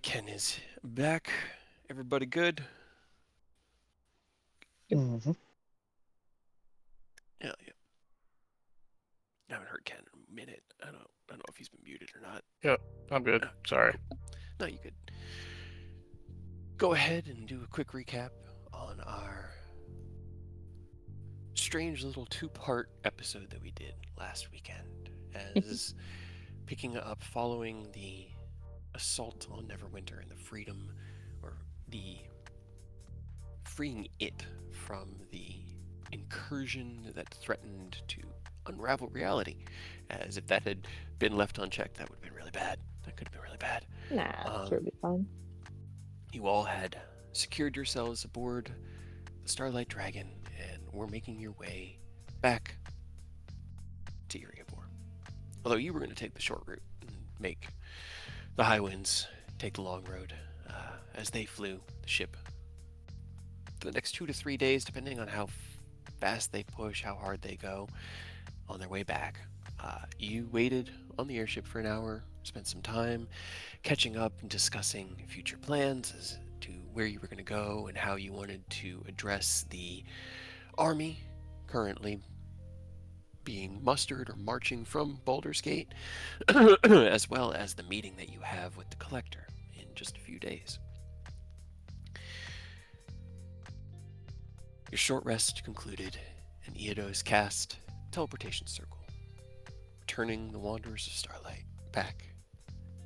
Ken is back. Everybody good? Mm-hmm. Yeah, yeah. I haven't heard Ken in a minute. I don't know if he's been muted or not. Yep, I'm good. Oh, Sorry. cool. No, you could go ahead and do a quick recap on our strange little two-part episode that we did last weekend, as picking up following the assault on Neverwinter and the freedom, or the freeing it from the incursion that threatened to unravel reality. As if that had been left unchecked, that would have been really bad. That could have been really bad. Nah, it's Um, really fun. you all had secured yourselves aboard the Starlight Dragon and were making your way back to Iriabor. Although you were going to take the short route and make the high winds take the long road as they flew the ship for the next 2 to 3 days, depending on how fast they push, how hard they go on their way back. You waited on the airship for an hour, spent some time catching up and discussing future plans as to where you were going to go and how you wanted to address the army currently being mustered or marching from Baldur's Gate, as well as the meeting that you have with the Collector in just a few days. Your short rest concluded, and Eodos cast Teleportation Circle, returning the Wanderers of Starlight back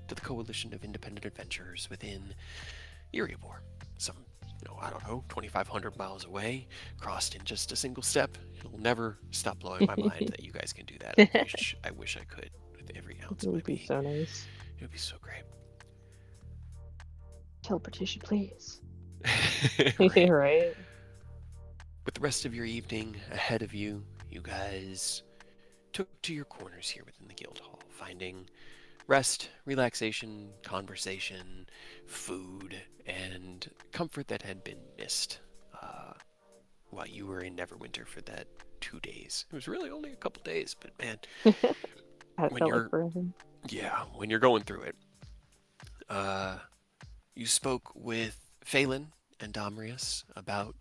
to the coalition of independent adventurers within Iriabor. Some, 2,500 miles away, crossed in just a single step. It'll never stop blowing my mind that you guys can do that. I wish I could with every ounce It of my would be being. so nice. It would be so great. Teleportation, please. Right. Right? With the rest of your evening ahead of you, you guys took to your corners here within the guild hall, finding rest, relaxation, conversation, food, and comfort that had been missed while you were in Neverwinter for that 2 days. It was really only a couple days, but man, That when felt like you're forever. when you're going through it, uh, you spoke with Phelan and Domrius about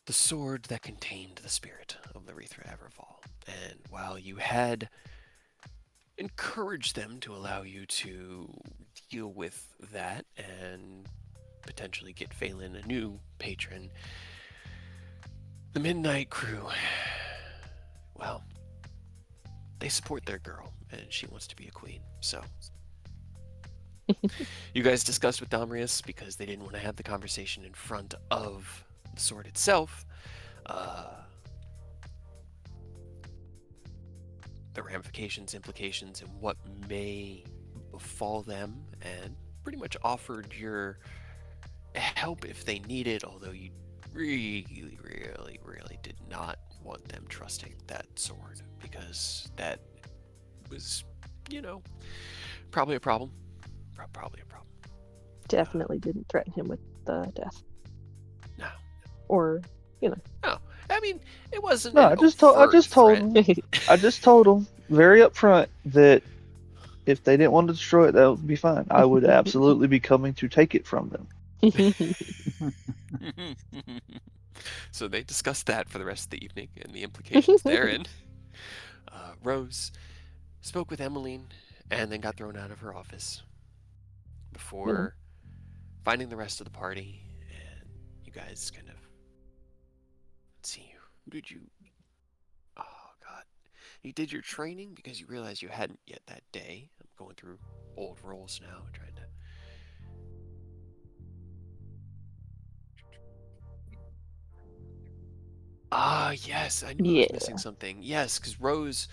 the sword that contained the spirit of Larethra Everfall. And while you had encouraged them to allow you to deal with that and potentially get Phelan a new patron, the Midnight Crew, well, they support their girl, and she wants to be a queen. So, you guys discussed with Domrius because they didn't want to have the conversation in front of the sword itself. Uh, the ramifications, implications, and what may befall them, and pretty much offered your help if they need it, although you really, really, really did not want them trusting that sword because that was, you know, probably a problem. Probably a problem. Definitely didn't threaten him with death. No. Or, you know. No. I mean, it wasn't No, an I overt just told threat. them. I just told them very upfront that if they didn't want to destroy it, that would be fine. I would absolutely be coming to take it from them. So they discussed that for the rest of the evening and the implications therein. Rose spoke with Emmeline and then got thrown out of her office Yeah. before finding the rest of the party. And you guys kind of, let's see, who did you? Oh God, you did your training because you realized you hadn't yet that day. I'm going through old roles now, trying to. Ah, yes, I knew I was missing Yeah. something. Yes, because Rose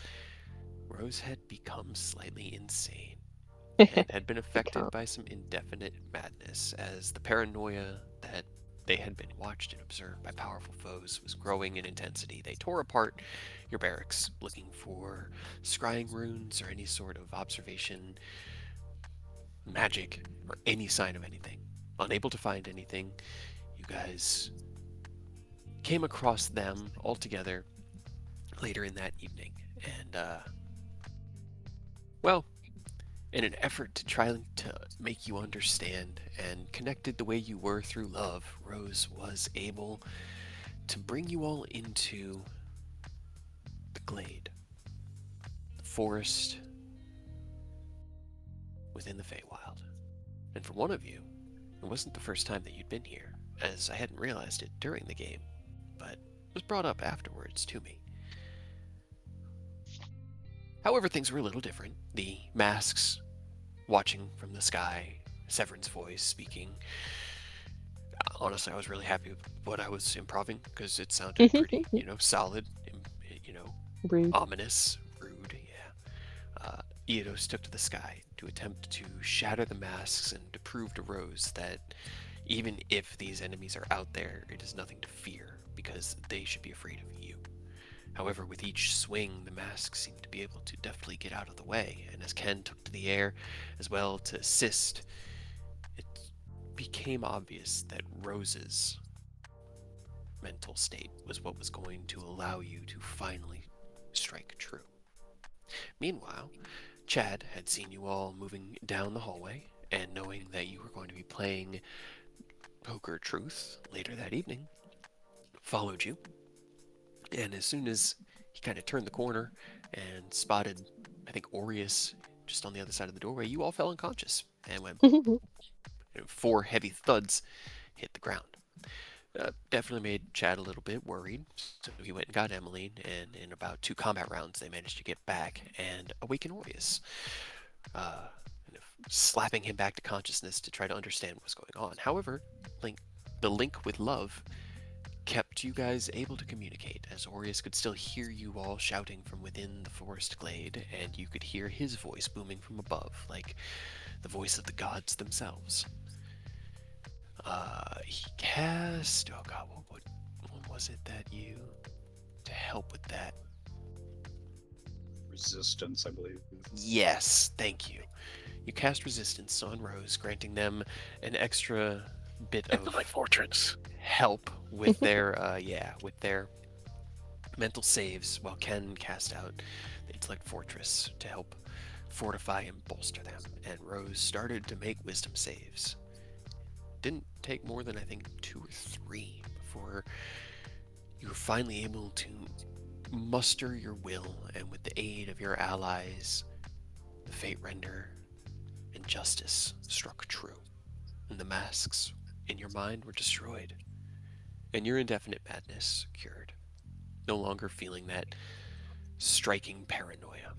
had become slightly insane and had been affected Become. by some indefinite madness as the paranoia that they had been watched and observed by powerful foes was growing in intensity. They tore apart your barracks looking for scrying runes or any sort of observation, magic, or any sign of anything. Unable to find anything, you guys came across them all together later in that evening. And, well, In an effort to try to make you understand and connected the way you were through love, Rose was able to bring you all into the glade, the forest within the Feywild. And for one of you, it wasn't the first time that you'd been here, as I hadn't realized it during the game, but it was brought up afterwards to me. However, things were a little different. The masks watching from the sky, Severin's voice speaking. Honestly, I was really happy with what I was improving because it sounded pretty, solid, you know, Rude. ominous, rude, yeah. Eodos took to the sky to attempt to shatter the masks and to prove to Rose that even if these enemies are out there, it is nothing to fear because they should be afraid of you. However, with each swing, the masks seemed to be able to deftly get out of the way, and as Ken took to the air as well to assist, it became obvious that Rose's mental state was what was going to allow you to finally strike true. Meanwhile, Chad had seen you all moving down the hallway, and knowing that you were going to be playing Poker Truth later that evening, followed you. And as soon as he kind of turned the corner and spotted, I think, Aureus just on the other side of the doorway, you all fell unconscious and went 4 heavy thuds hit the ground. Definitely made Chad a little bit worried, so he went and got Emmeline, and in about 2 combat rounds, they managed to get back and awaken Aureus, slapping him back to consciousness to try to understand what was going on. However, the link with love kept you guys able to communicate, as Aureus could still hear you all shouting from within the forest glade, and you could hear his voice booming from above, like the voice of the gods themselves. He cast... Oh god, what was it that you... To help with that? Resistance, I believe. Yes, thank you. You cast resistance on Rose, granting them an extra bit of like fortress help with their with their mental saves, while Ken cast out the intellect fortress to help fortify and bolster them, and Rose started to make wisdom saves. Didn't take more than I think 2 or 3 before you were finally able to muster your will, and with the aid of your allies, the Fate Render and Justice struck true, and the masks in your mind were destroyed, and your indefinite madness cured, no longer feeling that striking paranoia.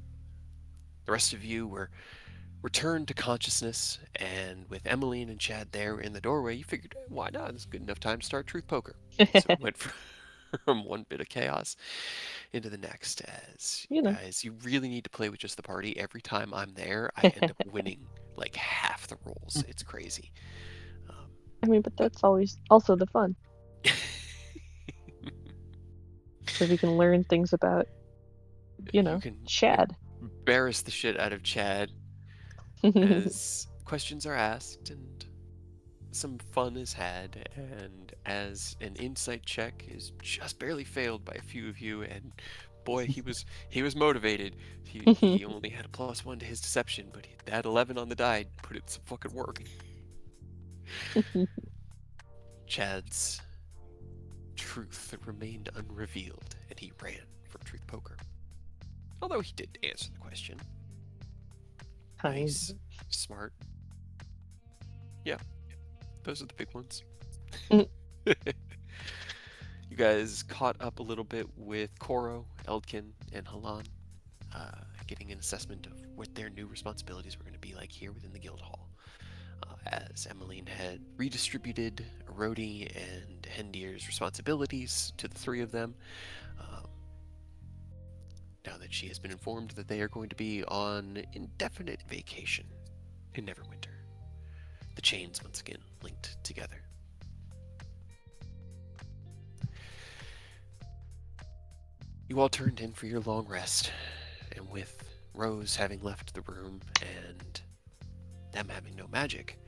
The rest of you were returned to consciousness, and with Emmeline and Chad there in the doorway, you figured, why not? It's a good enough time to start Truth Poker. So it went from one bit of chaos into the next, as guys, you really need to play with just the party. Every time I'm there, I end up winning like half the rolls. It's crazy. I mean, but that's always also the fun. Because you can learn things about, You can Chad. embarrass the shit out of Chad as questions are asked and some fun is had, and as an insight check is just barely failed by a few of you, and boy, he was motivated. He only had a +1 to his deception, but that 11 on the die put in some fucking work. Chad's truth remained unrevealed, and he ran from Truth Poker. Although he did answer the question. Nice, smart. Yeah, those are the big ones. You guys caught up a little bit with Koro, Eldkin, and Halan, getting an assessment of what their new responsibilities were going to be like here within the guild hall. As Emmeline had redistributed Rhodey and Hendir's responsibilities to the 3 of them, now that she has been informed that they are going to be on indefinite vacation in Neverwinter. The chains once again linked together. You all turned in for your long rest, and with Rose having left the room and them having no magic,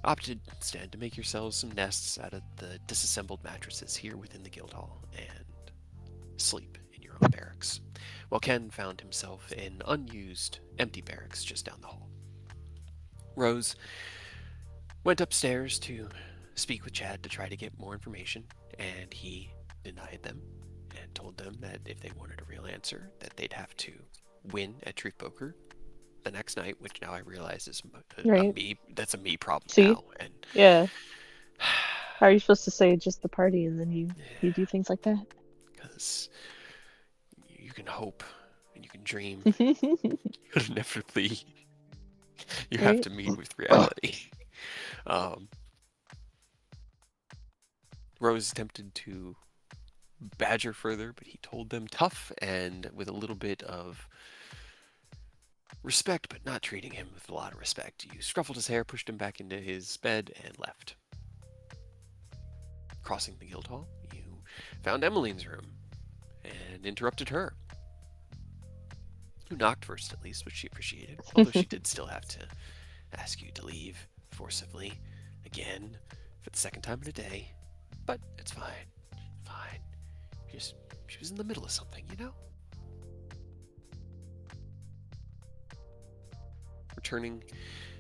opted instead to make yourselves some nests out of the disassembled mattresses here within the guild hall and sleep in your own barracks, while Ken found himself in unused, empty barracks just down the hall. Rose went upstairs to speak with Chad to try to get more information, and he denied them and told them that if they wanted a real answer, that they'd have to win at Truth Poker the next night, which now I realize is a Right. me. That's a me problem See? now, and Yeah. How are you supposed to say just the party and then you do things like that? because you can hope and you can dream, but inevitably you have Right? to meet with reality. Um, Rose attempted to badger further, but he told them tough and with a little bit of respect, but not treating him with a lot of respect. You scruffled his hair, pushed him back into his bed, and left. Crossing the guild hall, you found Emmeline's room and interrupted her. You knocked first, at least, which she appreciated, although she did still have to ask you to leave forcibly again for the second time in a day. But it's fine. Fine. Just she was in the middle of something, you know? Returning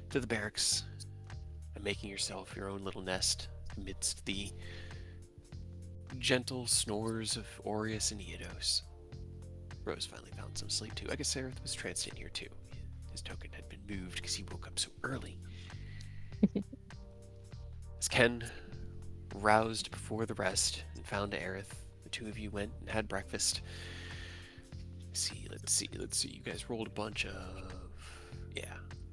to the barracks and making yourself your own little nest amidst the gentle snores of Aureus and Eodos. Rose finally found some sleep too. I guess Sereth was tranced in here too. His token had been moved because he woke up so early. As Ken roused before the rest and found Aerith, the two of you went and had breakfast. Let's see. You guys rolled a bunch of. Yeah,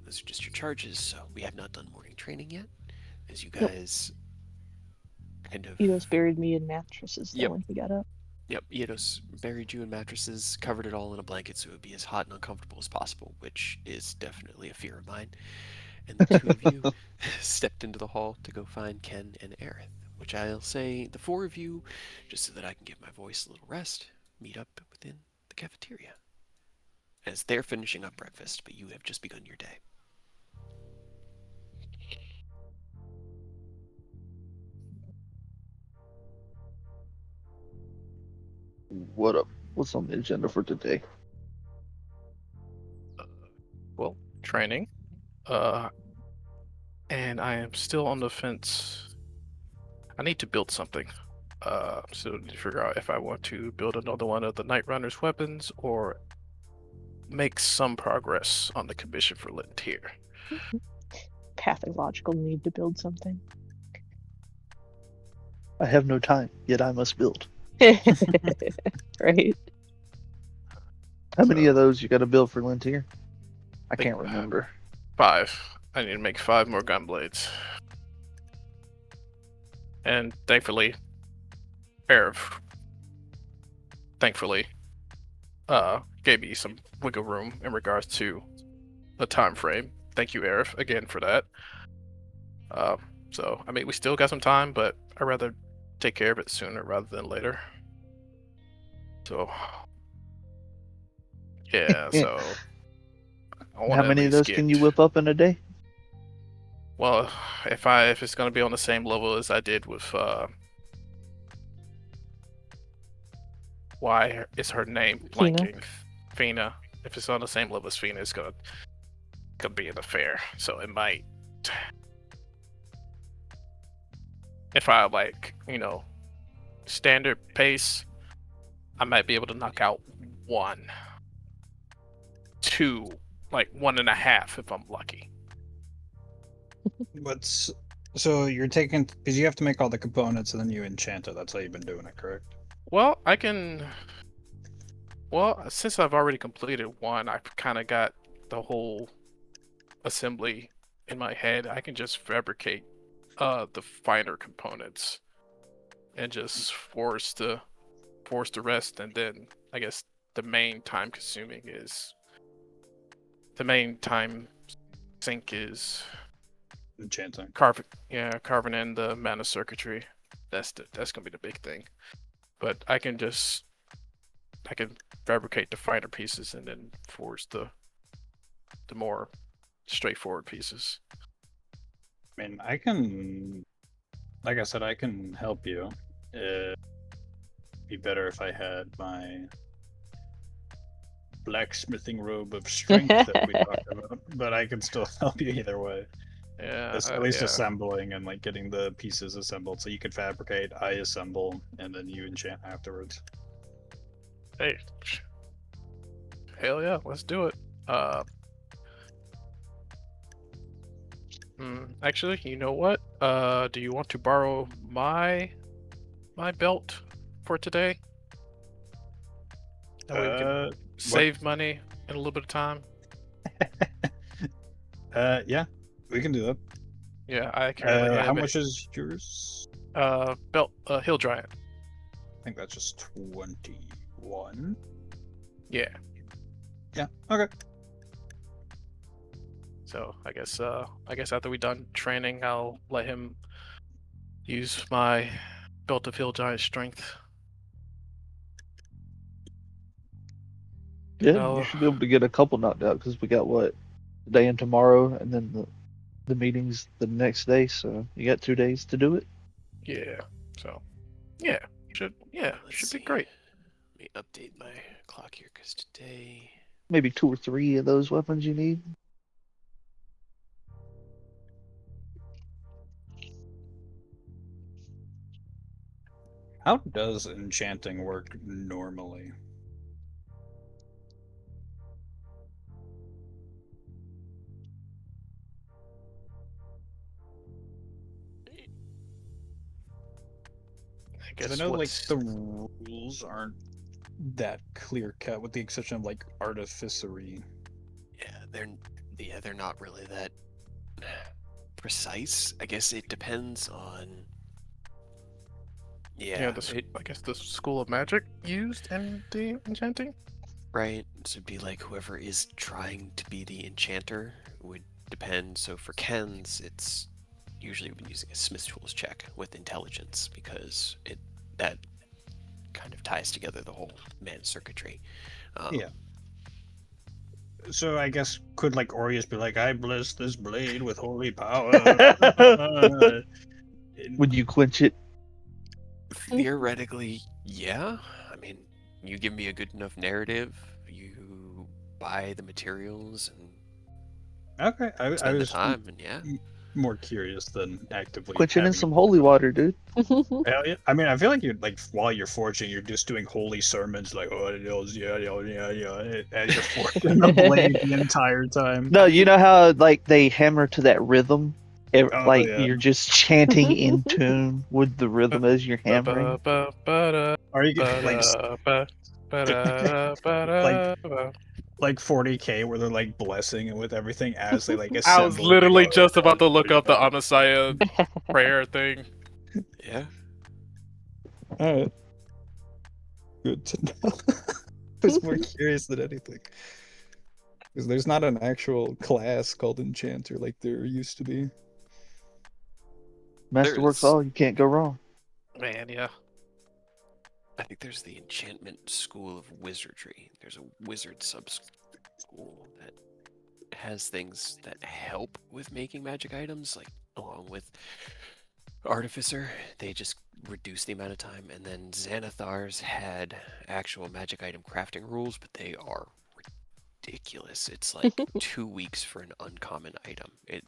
those are just your charges, so we have not done morning training yet. As you Nope. guys kind of. You just buried me in mattresses though Yep, when he got up. Yep, Eidos buried you in mattresses, covered it all in a blanket so it would be as hot and uncomfortable as possible, which is definitely a fear of mine. And the two of you stepped into the hall to go find Ken and Aerith, which I'll say the four of you, just so that I can give my voice a little rest, meet up within the cafeteria. As they're finishing up breakfast, but you have just begun your day. What up? What's on the agenda for today? Well, training. Uh, and I am still on the fence. I need to build something. So to figure out if I want to build another one of the Night Runner's weapons or make some progress on the commission for Lintier. Pathological need to build something. I have no time, yet I must build. Right? How many So- of those you got to build for Lintier? I Think- can't remember. 5. I need to make 5 more gun blades. And thankfully, thankfully, gave me some wiggle room in regards to the time frame. Thank you, Arif, again for that. So, I mean, we still got some time, but I'd rather take care of it sooner rather than later. So, yeah, so I want How to many of those can you whip up in a day? Well, if it's gonna be on the same level as I did with why is her name Fina. blanking? Fina. If it's on the same level as Fina, it's gonna be an affair. So it might. If I standard pace, I might be able to knock out 1, 2, like 1.5 if I'm lucky. So you're taking, because you have to make all the components and then you enchant it. That's how you've been doing it, correct? Well, I can. Well, since I've already completed 1, I've kind of got the whole assembly in my head. I can just fabricate the finer components and just force the rest, and then I guess the main time sink is Enchanting. carving in the mana circuitry. That's gonna be the big thing. But I can fabricate the finer pieces and then forge the more straightforward pieces. I mean, I can, like I said, I can help you. It'd be better if I had my blacksmithing robe of strength that we talked about, but I can still help you either way. Yeah, At least yeah. assembling and like getting the pieces assembled, so you could fabricate, I assemble, and then you enchant afterwards. Hey, hell yeah, let's do it. Actually, you know what? Do you want to borrow my belt for today? That way we can save money in a little bit of time. Yeah, we can do that. Yeah, I currently have how it. much is yours? Belt, Hill Giant. I think that's just 21. Yeah. Yeah. Okay. So I guess after we done training, I'll let him use my belt of Hill Giant strength. Yeah, No. you should be able to get a couple knocked out because we got what, today and tomorrow, and then the meetings the next day. So you got 2 days to do it. Yeah. So, yeah, should Let's be see. great. Let me update my clock here because today. Maybe 2 or 3 of those weapons you need. How does enchanting work normally? I Because guess I know like what's the rules aren't that clear cut, with the exception of like artificery. They're not really that precise. I guess it depends on. Yeah, I guess the school of magic used in the enchanting. right. So it'd be like whoever is trying to be the enchanter would depend. So for Ken's, it's usually been using a Smith's Tools check with intelligence because that kind of ties together the whole man circuitry. Yeah. So I guess could like Aureus be like, I bless this blade with holy power. Would you quench it? Theoretically, yeah. I mean, you give me a good enough narrative, you buy the materials and Okay, I spend the was time, and yeah. more curious than actively Quench it in having some holy water, dude. Hell yeah. I mean, I feel like you're like while you're forging, you're just doing holy sermons, like oh yeah, as you're forging the blade the entire time. No, you know how like they hammer to that rhythm? Oh Like yeah. you're just chanting in tune with the rhythm as you're hammering. Are you like like 40K where they're like blessing and with everything as they like assemble? I was literally just about to look up the Amazon. Messiah prayer thing. Yeah. Alright. Good to know. I was more curious than anything. Because there's not an actual class called Enchanter like there used to be. Masterworks There's- all, you can't go wrong. Man, yeah. I think there's the Enchantment School of Wizardry. There's a wizard sub-school that has things that help with making magic items, like along with Artificer. They just reduce the amount of time, and then Xanathar's had actual magic item crafting rules, but they are ridiculous. It's like 2 weeks for an uncommon item. Right.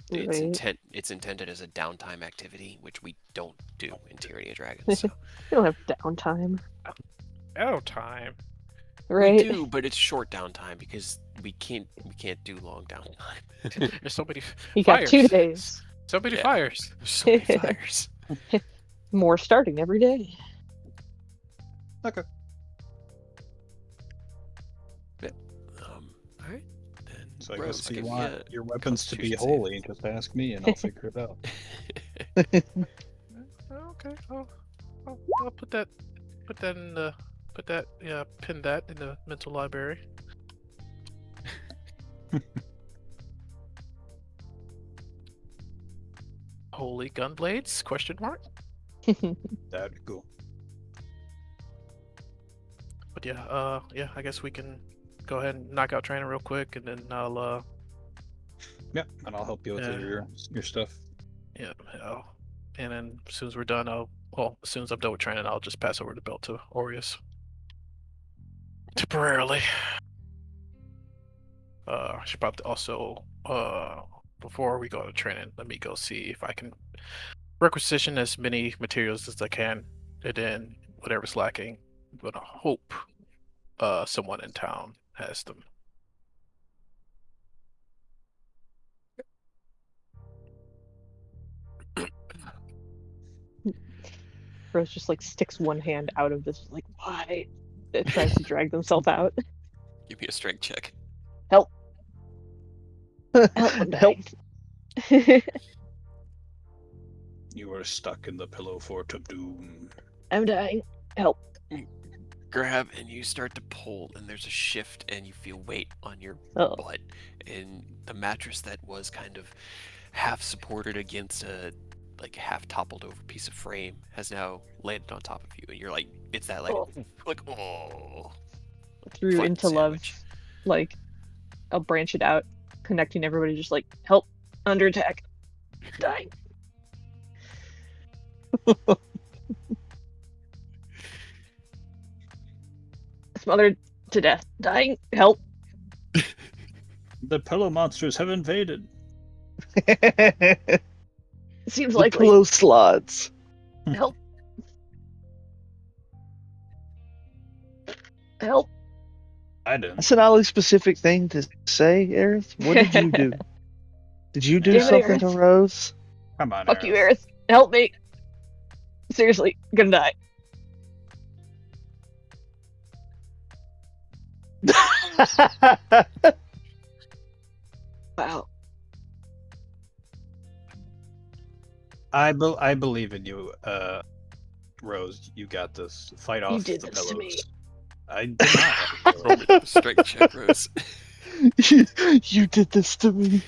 It's intended as a downtime activity, which we don't do in Tyranny of Dragons. So You don't have downtime, Oh, time. right? we do, but it's short downtime because we can't do long downtime. There's so many You fires. got 2 days. So many Yeah. fires. There's so many fires. More starting every day. Okay. All right. Then, So I Rose, guess if you give me want a your weapons to be Constitution save. holy, just ask me and I'll figure it out. Okay, I'll put that in the pin that in the mental library. Holy gunblades? Question mark. That'd be cool. But yeah, I guess we can go ahead and knock out training real quick, and then I'll Yeah, and I'll help you with Yeah. your stuff. and then as soon as we're done, as soon as I'm done with training, I'll just pass over the belt to Aureus. Temporarily. I should probably also before we go to training, let me go see if I can requisition as many materials as I can, and then whatever's lacking, I'm gonna hope someone in town has them. Rose just like sticks one hand out of this, like, why? It tries to drag themselves out. Give me a strength check. Help! Help! I'm Help. dying. You are stuck in the pillow fort of doom. I'm dying. Help! Grab and you start to pull, and there's a shift, and you feel weight on your Oh. butt, and the mattress that was kind of half supported against a like half toppled over piece of frame has now landed on top of you, and you're like, it's that like, Oh. like oh, Through fun into love, sandwich. like, I'll branch it out, connecting everybody, just like, help! Under attack! Dying! Smothered to death. Dying! Help! The pillow monsters have invaded. Seems The likely. pillow slots. Help! Help! I didn't. That's an oddly specific thing to say, Aerith. What did you do? Did you do Damn it, something to Aerith. Rose? Come on, Fuck you, Aerith. Aerith! Help me! Seriously, gonna die. Wow. I believe in you, Rose. You got this. Fight off did the this to pillows. me. I did not. Roll me another strength check, Rose. You did this to me.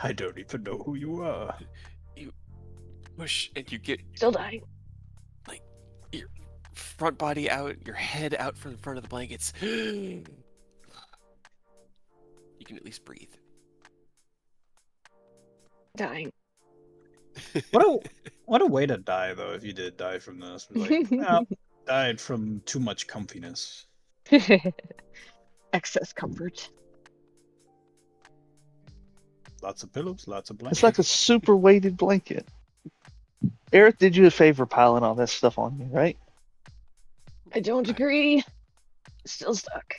I don't even know who you are. Push, and you get Still dying. your front body out, your head out from the front of the blankets. You can at least breathe. Dying. What a way to die, though. If you did die from this, like, died from too much comfiness. Excess comfort. Lots of pillows, lots of blankets. It's like a super weighted blanket. Aerith did you a favor piling all that stuff on you, right? I don't agree. Still stuck.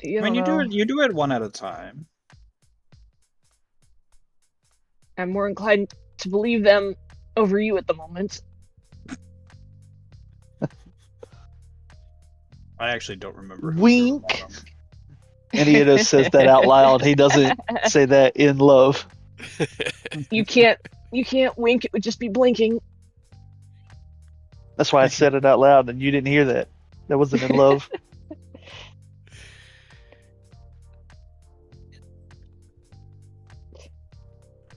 I mean, you do it one at a time. I'm more inclined to believe them over you at the moment. I actually don't remember. Who Wink. drew them. And Edo says that out loud. He doesn't say that in love. You can't wink, it would just be blinking. That's why I said it out loud, and you didn't hear that. That wasn't in love.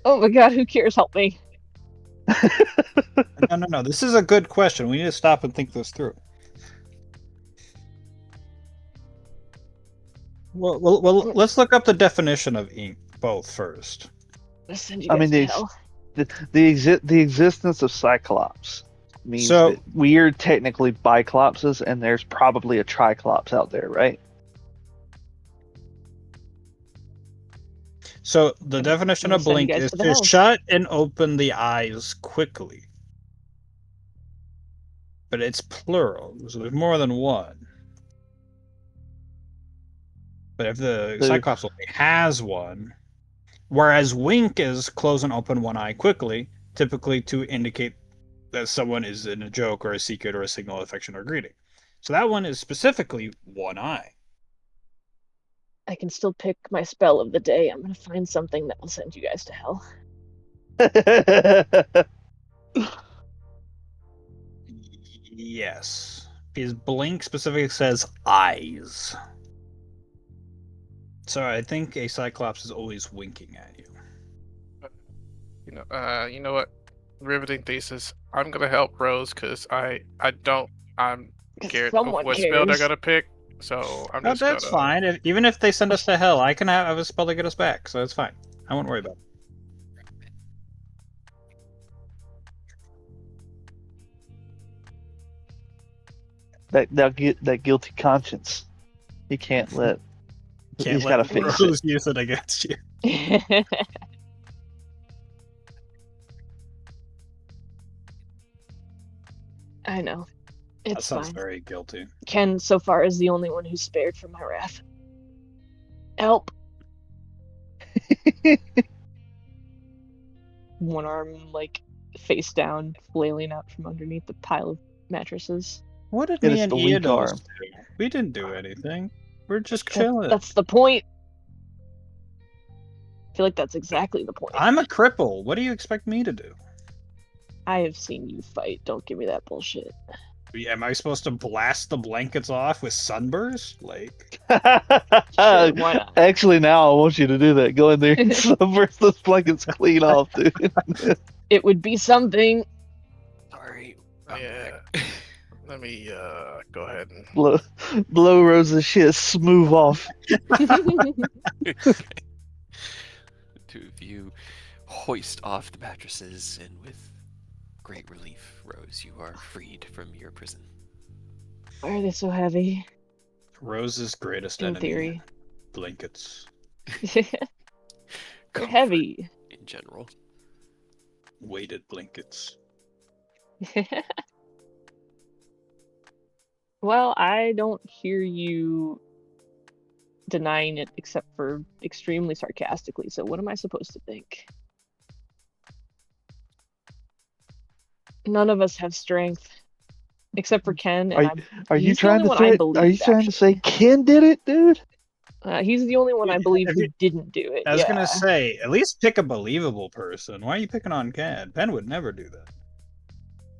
Oh my god, who cares? Help me. No. This is a good question. We need to stop and think this through. Well, let's look up the definition of ink both first. I'm gonna send you I guys mean, to hell. the existence of Cyclops means that we are technically Biclopses, and there's probably a Triclops out there, right? So the definition I'm of gonna send you blink guys is to the to hell. shut and open the eyes quickly. But it's plural, so there's more than one. But if the So- Cyclops only has one, whereas wink is close and open one eye quickly, typically to indicate that someone is in a joke or a secret or a signal of affection or greeting. So that one is specifically one eye. I can still pick my spell of the day. I'm gonna find something that will send you guys to hell. Yes. Because blink specifically says eyes. So I think a Cyclops is always winking at you. You know what? Riveting thesis. I'm gonna help Rose because I'm scared of Someone what spell they're cares. gonna pick. So I'm No, just that's gonna. fine. Even if they send us to hell, I can have a spell to get us back, so it's fine. I won't worry about it. that guilty conscience. He can't let. Can't He's got to let face Rose it. use it against you. I know. That It's sounds fine. very guilty. Ken, so far, is the only one who's spared from my wrath. Help! One arm, like, face down, flailing out from underneath the pile of mattresses. What did And me it's and the weak Eodos arm. do? We didn't do anything. We're just That- chilling. That's the point! I feel like that's exactly the point. I'm a cripple. What do you expect me to do? I have seen you fight. Don't give me that bullshit. Am I supposed to blast the blankets off with sunburst? Like, Sure, why not? Actually, now I want you to do that. Go in there and submerge those blankets clean off, dude. It would be something. Sorry. I'm Yeah. back. Let me go ahead and Blow Rose's shit smooth off. The two of you hoist off the mattresses, and with great relief, Rose, you are freed from your prison. Why are they so heavy? Rose's greatest In enemy. theory. Blankets. They're Comfort heavy. in general. Weighted blankets. Well, I don't hear you denying it except for extremely sarcastically, so what am I supposed to think? None of us have strength. Except for Ken, and Are you he's the trying only to one I threat? believe, Are you trying to say actually. Ken did it, dude? He's the only one I believe Have who you- didn't do it. I was Yeah. gonna say, at least pick a believable person. Why are you picking on Ken? Pen would never do that.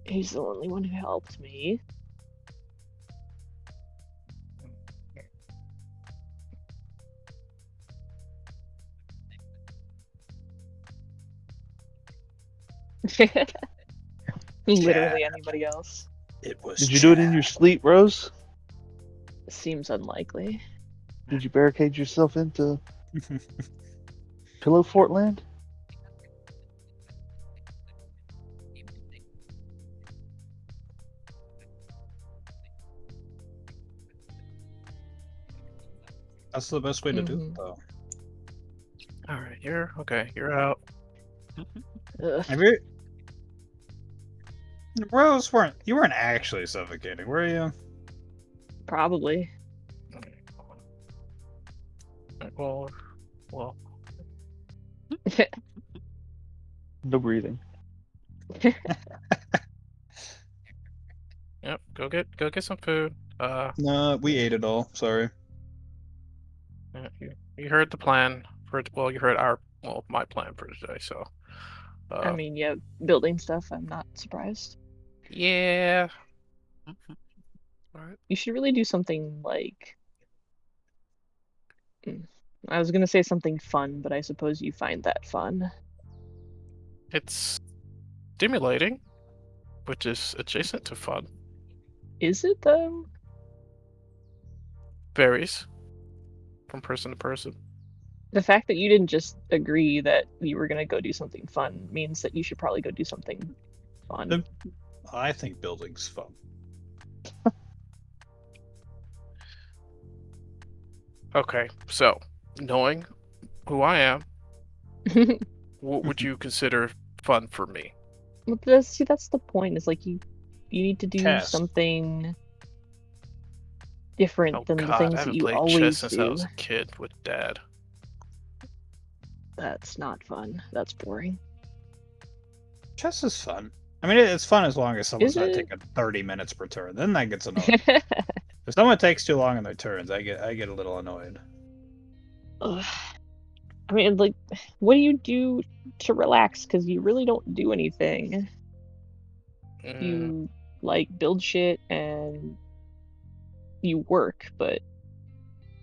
He's the only one who helped me. Literally anybody else. It was. Did you do it in your sleep, Rose? Seems unlikely. Did you barricade yourself into Pillow Fort Land? That's the best way to do Mhm. it, though. All right, you're okay. You're out. Ugh. Have you? Rose, you weren't actually suffocating, were you? Probably. Well, No breathing. yep. Go get some food. No, we ate it all. Sorry. Yeah, you heard the plan for it. Well, you heard my plan for today. So, I mean, yeah, building stuff, I'm not surprised. yeah. All right. You should really do something like... I was gonna say something fun, but I suppose you find that fun. It's stimulating, which is adjacent to fun. Is it, though? Varies from person to person. The fact that you didn't just agree that you were gonna go do something fun means that you should probably go do something fun. I think building's fun. Okay, so knowing who I am, what would you consider fun for me? See, that's the point. Is like you need to do Chess. something different Oh than God, the I things that haven't you played chess always since I do. was a kid with Dad. That's not fun. That's boring. Chess is fun. I mean, it's fun as long as someone's Is not it? taking 30 minutes per turn. Then that gets annoying. If someone takes too long in their turns, I get a little annoyed. Ugh. I mean, like, what do you do to relax? Because you really don't do anything. You like build shit and you work, but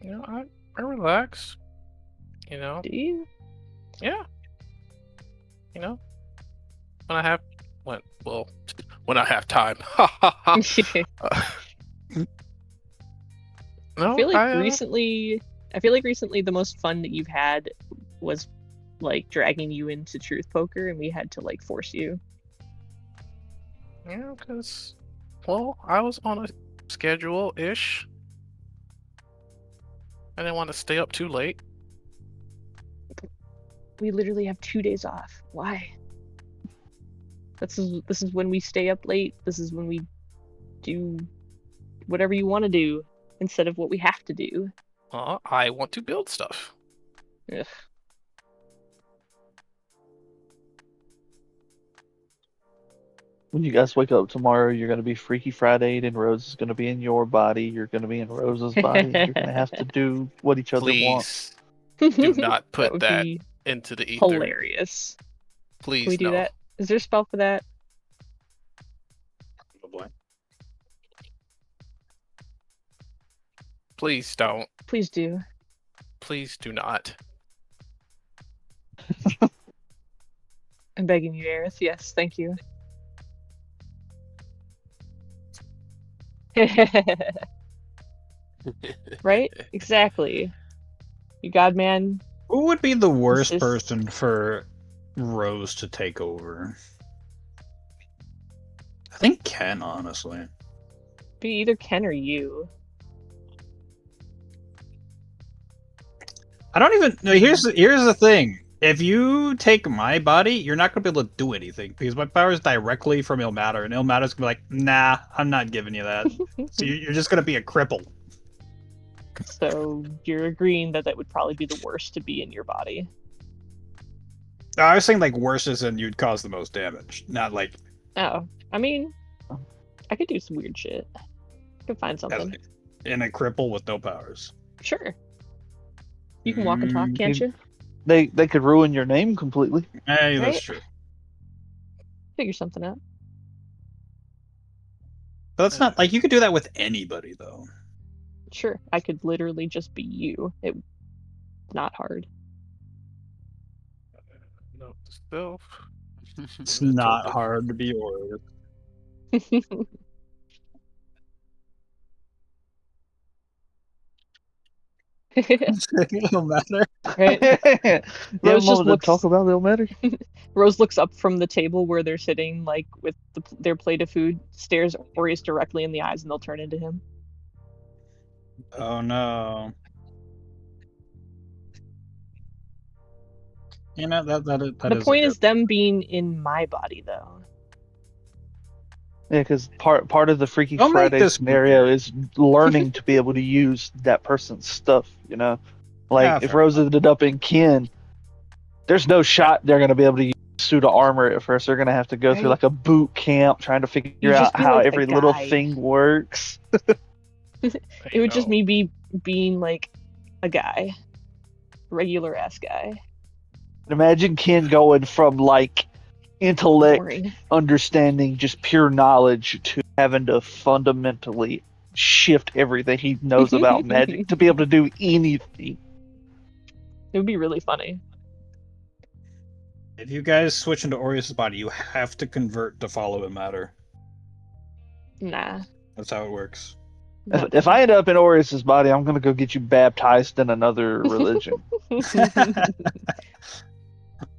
You know, I relax. You know, do you? yeah. You know, when I have when I have time. Ha ha ha. No, I feel like recently the most fun that you've had was like dragging you into Truth Poker, and we had to like force you. Yeah, because I was on a schedule-ish. I didn't want to stay up too late. We literally have 2 days off. Why? This is when we stay up late. This is when we do whatever you want to do instead of what we have to do. I want to build stuff. Ugh. When you guys wake up tomorrow, you're going to be Freaky Friday'd, and Rose is going to be in your body. You're going to be in Rose's body. You're going to have to do what each other wants. Please do not That put would that be into the ether. hilarious. Please, Can we do no. that? Is there a spell for that? Probably. Please don't. Please do. Please do not. I'm begging you, Aerith. Yes, thank you. Right? Exactly. You god man. Who would be the worst Assist. person for Rose to take over? I think Ken, honestly. Be either Ken or you. I don't even. No, here's the thing. If you take my body, you're not gonna be able to do anything because my power is directly from Ilmater, and Ilmater's gonna be like, "Nah, I'm not giving you that." So you're just gonna be a cripple. So you're agreeing that that would probably be the worst to be in your body. I was saying like worse as in you'd cause the most damage, not like Oh, I mean, I could do some weird shit. I could find as something. in a cripple with no powers. Sure. You can walk and talk, can't you? They could ruin your name completely. Hey, that's Right? true. Figure something out. But that's not like you could do that with anybody though. Sure, I could literally just be you. Not hard. No, still. It's not hard to be Orius. No matter. Right? You have a Rose just moment to looks. talk about it, matter. Rose looks up from the table where they're sitting, like with their plate of food, stares Orius directly in the eyes, and they'll turn into him. Oh no. You know that The point is them being in my body, though. Yeah, because part of the Freaky Don't make Friday this scenario is learning to be able to use that person's stuff. You know, like Yeah, if fair Rose ended up in Ken, there's no shot they're going to be able to use suit of armor at first. They're going to have to go through Right. like a boot camp trying to figure You'd out just be how like a every little guy. thing works. It would just me being like a guy, regular ass guy. Imagine Ken going from like intellect, Boring. understanding, just pure knowledge to having to fundamentally shift everything he knows about magic to be able to do anything. It would be really funny. If you guys switch into Orius' body, you have to convert to follow matter. Nah. That's how it works. If I end up in Orius's body, I'm gonna go get you baptized in another religion.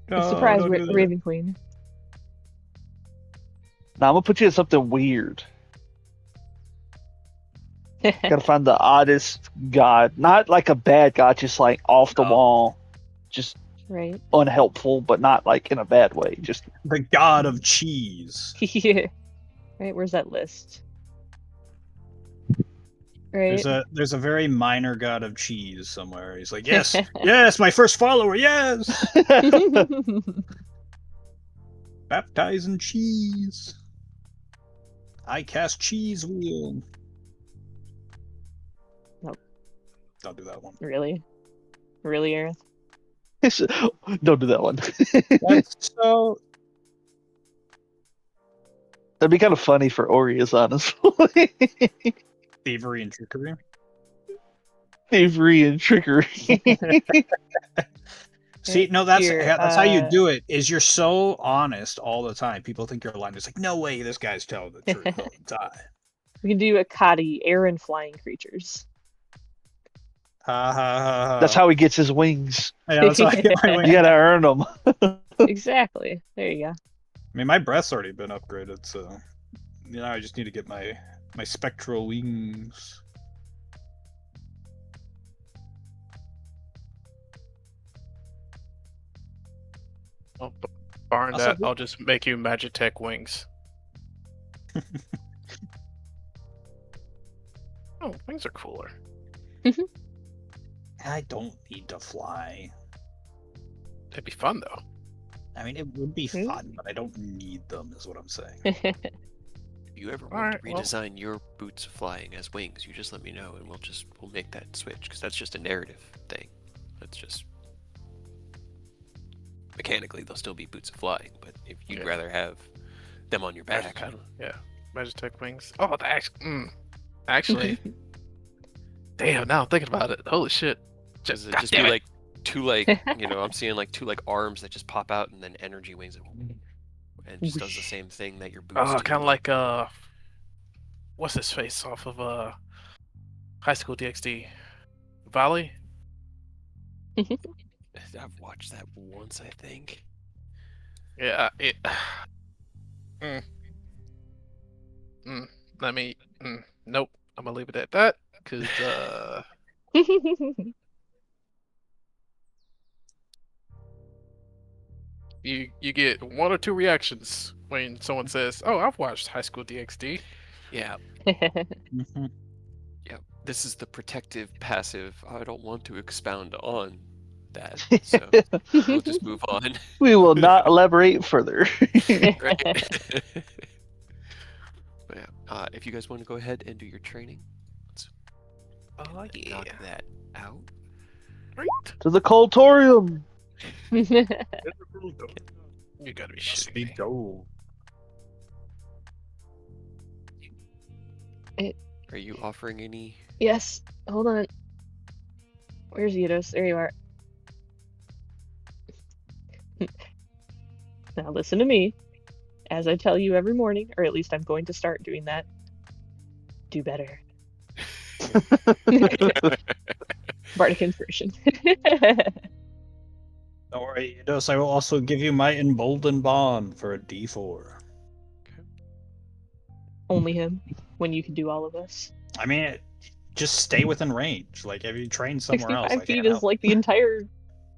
Surprise, don't do that. Raven Queen. Now I'm gonna put you in something weird. Gotta find the oddest god, not like a bad god, just like off the No. wall, just Right. unhelpful, but not like in a bad way. Just The god of cheese. Yeah. Right. Where's that list? Right. There's a very minor god of cheese somewhere. He's like, yes, yes, my first follower, yes, baptize in cheese. I cast cheese wheel. Nope. Don't do that one. Really? Really, Aerith? don't do that one. That's so. That'd be kind of funny for Aureus, honestly. Thievery and trickery. Thievery and trickery. See, no, that's Here, how you do it. Is you're so honest all the time. People think you're lying. It's like, no way, this guy's telling the truth all the time. We can do Akadi, air and flying creatures. Ha ha ha ha. That's how he gets his wings. Yeah, that's how I get my wings. You gotta earn them. Exactly. There you go. I mean, my breath's already been upgraded, so I just need to get my My spectral wings. Well, barring Also, that, I'll just make you Magitech wings. Oh, wings are cooler. I don't need to fly. It'd be fun though. I mean, it would be Hmm? fun, but I don't need them, is what I'm saying. If you ever want Alright, to well- redesign your boots flying as wings, you just let me know, and we'll make that switch, because that's just a narrative thing. That's just mechanically they'll still be boots of flying, but if you'd Yeah. rather have them on your back, Yeah, Magitech wings. Oh, actually, damn. Now I'm thinking about it. Holy shit! does it God just damn be it. like two I'm seeing like two arms that just pop out and then energy wings and just does the Whoosh. same thing that your boots Oh, do. kind of like what's his face off of High School DxD, Valley. I've watched that once, I think. Yeah, it. Let me. Nope. I'm gonna leave it at that because you get one or two reactions when someone says, "Oh, I've watched High School DxD." Yeah, Mhm. yeah. This is the protective passive. I don't want to expound on that, so we'll just move on. We will not elaborate further. Right? But yeah, if you guys want to go ahead and do your training, let's Oh yeah. knock that out. Great. To the Coltorium. You gotta be Must shitting be me. gold. Are you offering any? Yes, hold on. Where's Eidos? There you are. Now listen to me. As I tell you every morning, or at least I'm going to start doing that. Do better. Bardic inspiration. Don't worry, Eidos, I will also give you my emboldened bond for a D4. Only him. When you can do all of us. I mean, just stay within range. Like, if you train somewhere else, 65 I feet can't is help. like the entire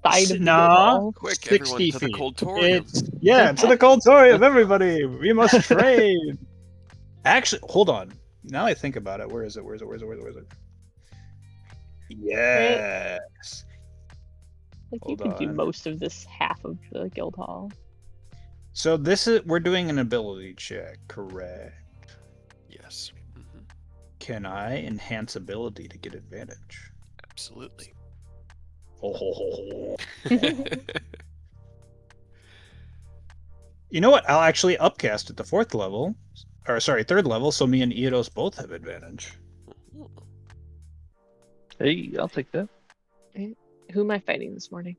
side of the Nah. wall. Quick, 60 everyone to the feet. Coldtorium. Yeah, to the Coltorium, everybody! We must train! Actually, hold on. Now I think about it, where is it? Yes! Like you Hold could do on. most of this half of the guild hall. So we're doing an ability check, correct? Yes. Can I enhance ability to get advantage? Absolutely. Ho, ho, ho, ho. You know what? I'll actually upcast it to 4th level. Or, sorry, 3rd level, so me and Eidos both have advantage. Hey, I'll take that. Who am I fighting this morning?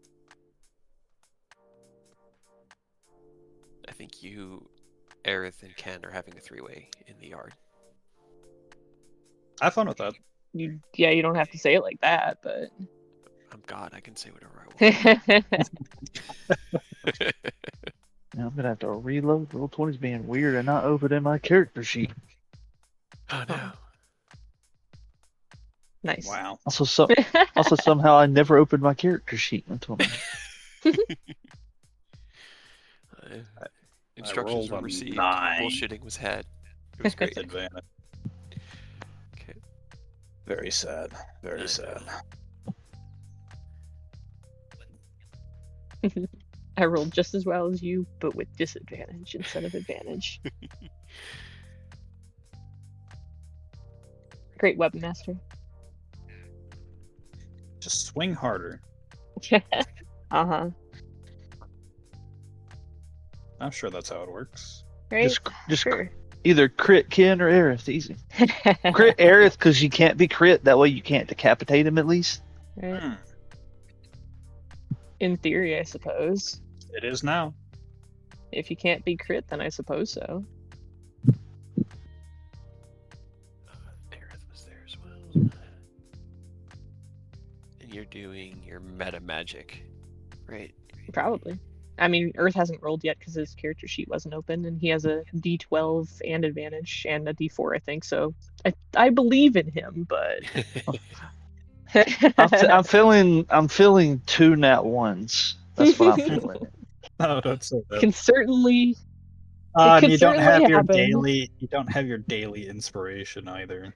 I think you, Aerith, and Ken are having a three-way in the yard. Have fun with that. You don't have to say it like that, but I'm God. I can say whatever I want. Now I'm gonna have to reload. Roll20's being weird and not open in my character sheet. Oh no. nice. Wow. Also, somehow I never opened my character sheet until now. Instructions rolled were a received. 9. Bullshitting was had. It was great. Advantage. Okay. Very sad. Very I sad. I rolled just as well as you, but with disadvantage instead of advantage. Great weapon master. Just swing harder. Uh-huh. I'm sure that's how it works. Right? Just Sure. either crit Ken or Aerith. Easy. Crit Aerith because you can't be crit. That way you can't decapitate him at least. Right? Hmm. In theory, I suppose. It is now. If you can't be crit, then I suppose so. Aerith was there as well. And you're doing your meta magic, right? Probably. I mean, Earth hasn't rolled yet because his character sheet wasn't open, and he has a D12 and advantage and a D4, I think. So I believe in him, but I'm feeling 2 nat ones. That's what I'm feeling. Oh, that's so bad. can certainly And could you don't certainly have your happen. daily. You don't have your daily inspiration either.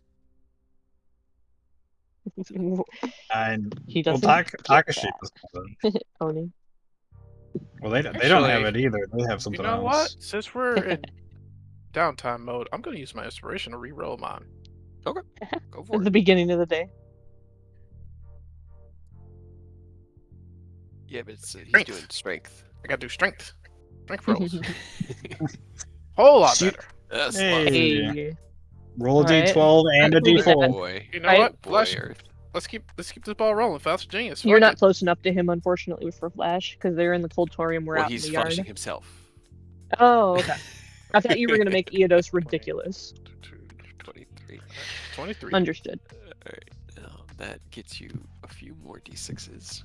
And He well, doesn't get Takashi that. doesn't have it. Oni. Well, they don't have Actually, it either. They have You something know what? else. Since we're in downtime mode, I'm gonna use my inspiration to re-roll mine. Okay, go for At it. the beginning of the day. Yeah, but it's, he's Strength. doing strength. I gotta do strength. Strength rolls. Whole lot See- better. That's Hey. Hey. Roll a Alright. d12 and a I'll believe Oh that. d4. boy. You know Right. what? Oh boy, Flash. Earth. Let's keep this ball rolling. Fast genius. You're Fuck not it. close enough to him, unfortunately, for Flash, because they're in the Coldtorium. We're Well, out in he's the yard. flashing himself. Oh, okay. I thought you were gonna make Eodos ridiculous. 23. 23. Understood. Alright, now that gets you a few more d6s.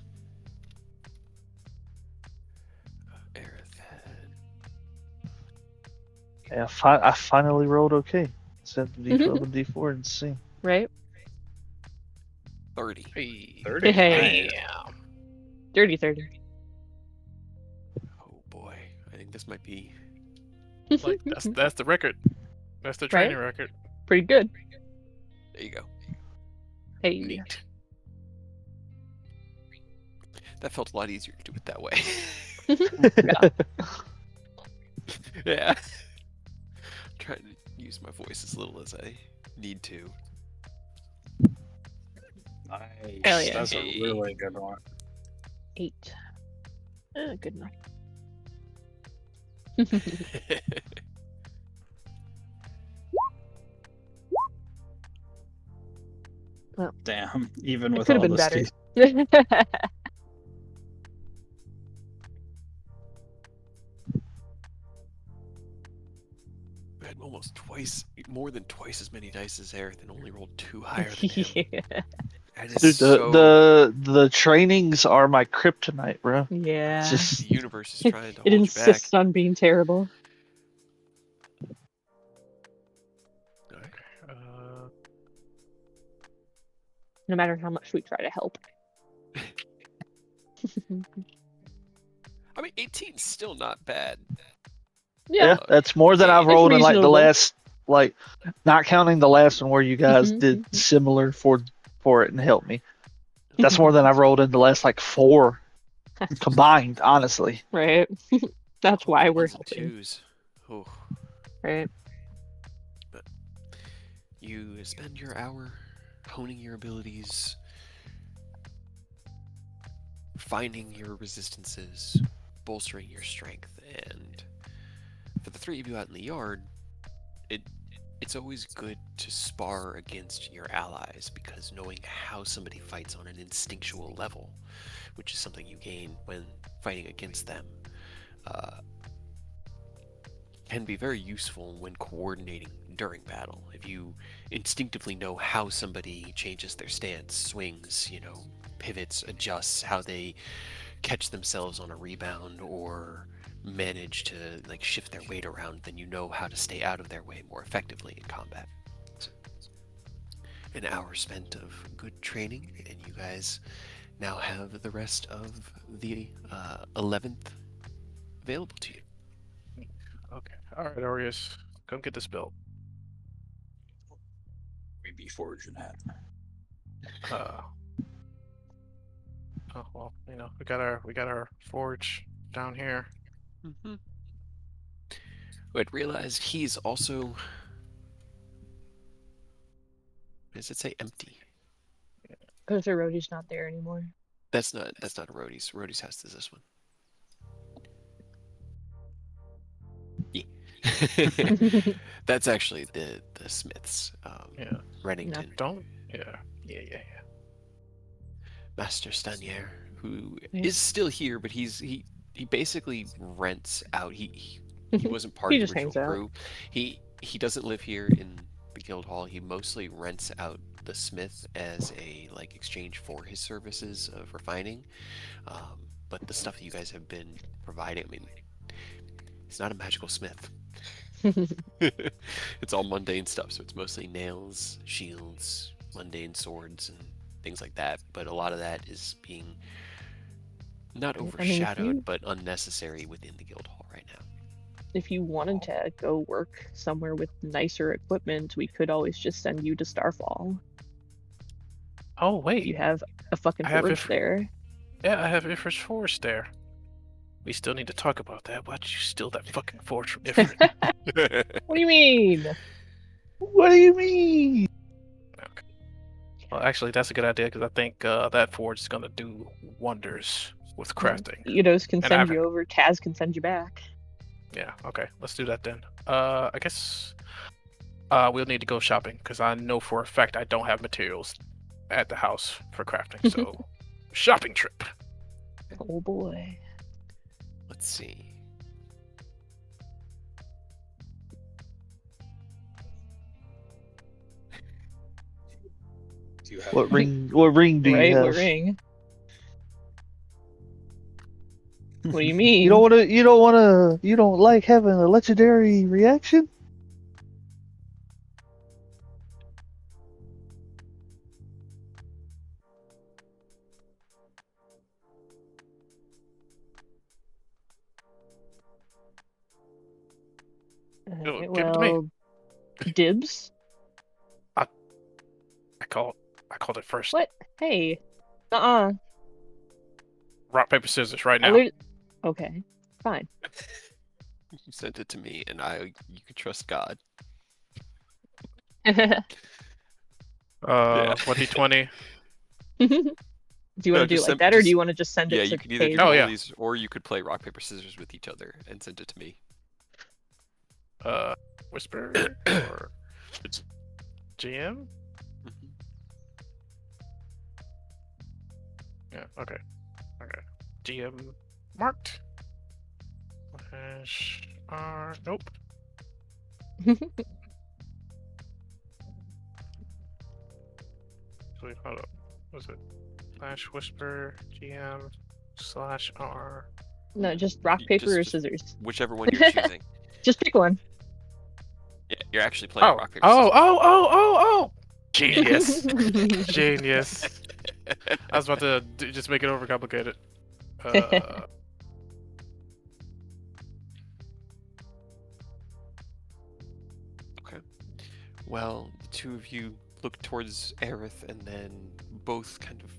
Aerith had Yeah, I finally rolled okay. Set the D12 and D4 and see. Right? 30. Hey. 30. Hey. Damn. Dirty 30. Oh boy, I think this might be. Like that's the record. That's the training record. Pretty good. There you go. Hey. Neat. That felt a lot easier to do it that way. Yeah. Yeah. Trying to use my voice as little as I need to. Nice. Hell yeah. That's a really good one. 8. Good enough. Damn. Even It with could have all been this better. I had almost more than twice as many dice as Aerith and only rolled 2 higher than him. Yeah. That is Dude, so. the trainings are my kryptonite, bro. Yeah. It's just The universe is trying to It hold you back. insists on being terrible. No matter how much we try to help. I mean, 18's still not bad. yeah, that's more than I've It's rolled in like the reasonable. last, like not counting the last one where you guys Mhm, did mhm. similar for it and helped me. That's more than I've rolled in the last like 4 combined, honestly. Right. That's Oh, why the we're ones and helping. twos. Oh, Right. you spend your hour honing your abilities, finding your resistances, bolstering your strength, and for the 3 of you out in the yard, it's always good to spar against your allies, because knowing how somebody fights on an instinctual level, which is something you gain when fighting against them, can be very useful when coordinating during battle. If you instinctively know how somebody changes their stance, swings, pivots, adjusts, how they catch themselves on a rebound or manage to shift their weight around, then you know how to stay out of their way more effectively in combat. So, an hour spent of good training, and you guys now have the rest of the 11th available to you. Okay. All right, Aureus, come get this built. We be forging that. Oh well, we got our forge down here. Mm-hmm. Who had realized he's also. Does it say empty? Because the roadie's not there anymore. That's not a Rhodey's. Rhodey's house is this one. Yeah. That's actually the Smiths. Yeah. Rennington. Don't. Yeah. Master Stanier, who Yeah. is still here, but he basically rents out. He wasn't part He of just the hangs original out. crew. He doesn't live here in the guild hall. He mostly rents out the smith as a exchange for his services of refining. but the stuff that you guys have been providing, I mean, he's not a magical smith. It's all mundane stuff, so it's mostly nails, shields, mundane swords, and things like that. But a lot of that is being not I mean, if overshadowed, you but unnecessary within the guild hall right now. if you wanted to go work somewhere with nicer equipment, we could always just send you to Starfall. Oh wait, You have a fucking I have forge there. yeah, I have Ifrit's forge there. We still need to talk about that. Why'd you steal that fucking forge from Ifrit? What do you mean? What do you mean? Okay. Well, actually, that's a good idea because I think that forge is gonna do wonders with crafting. Eidos can And send I've- you over. Taz can send you back. Yeah. Okay. Let's do that then. I guess we'll need to go shopping because I know for a fact I don't have materials at the house for crafting. So, shopping trip. Oh boy. Let's see. Do you have What ring? What ring do Right? you have? What ring? What do you mean? You don't want to. You don't want to. You don't like having a legendary reaction? Give it to me. Well, dibs. I called it first. What? Hey. Uh-uh. Rock paper scissors right I now. lit- Okay. Fine. You sent it to me, and you can trust God. Do Yeah. 2020. you want to No, do it just like send- that, or do just- you want to just send it Yeah, to you could either do Kayla? Oh, all yeah. these, or you could play rock paper scissors with each other and send it to me. Whisper or GM? Mhm. Yeah. Okay. GM marked. Slash R. Nope. Wait, hold up. What was it? Slash whisper GM slash R. No, just rock, You paper, or just- scissors. Whichever one you're choosing. Just pick one. Yeah, you're actually playing Oh. rock paper Oh. scissors. Oh. Genius. Genius. I was about to just make it overcomplicated. Well, the two of you look towards Aerith and then both kind of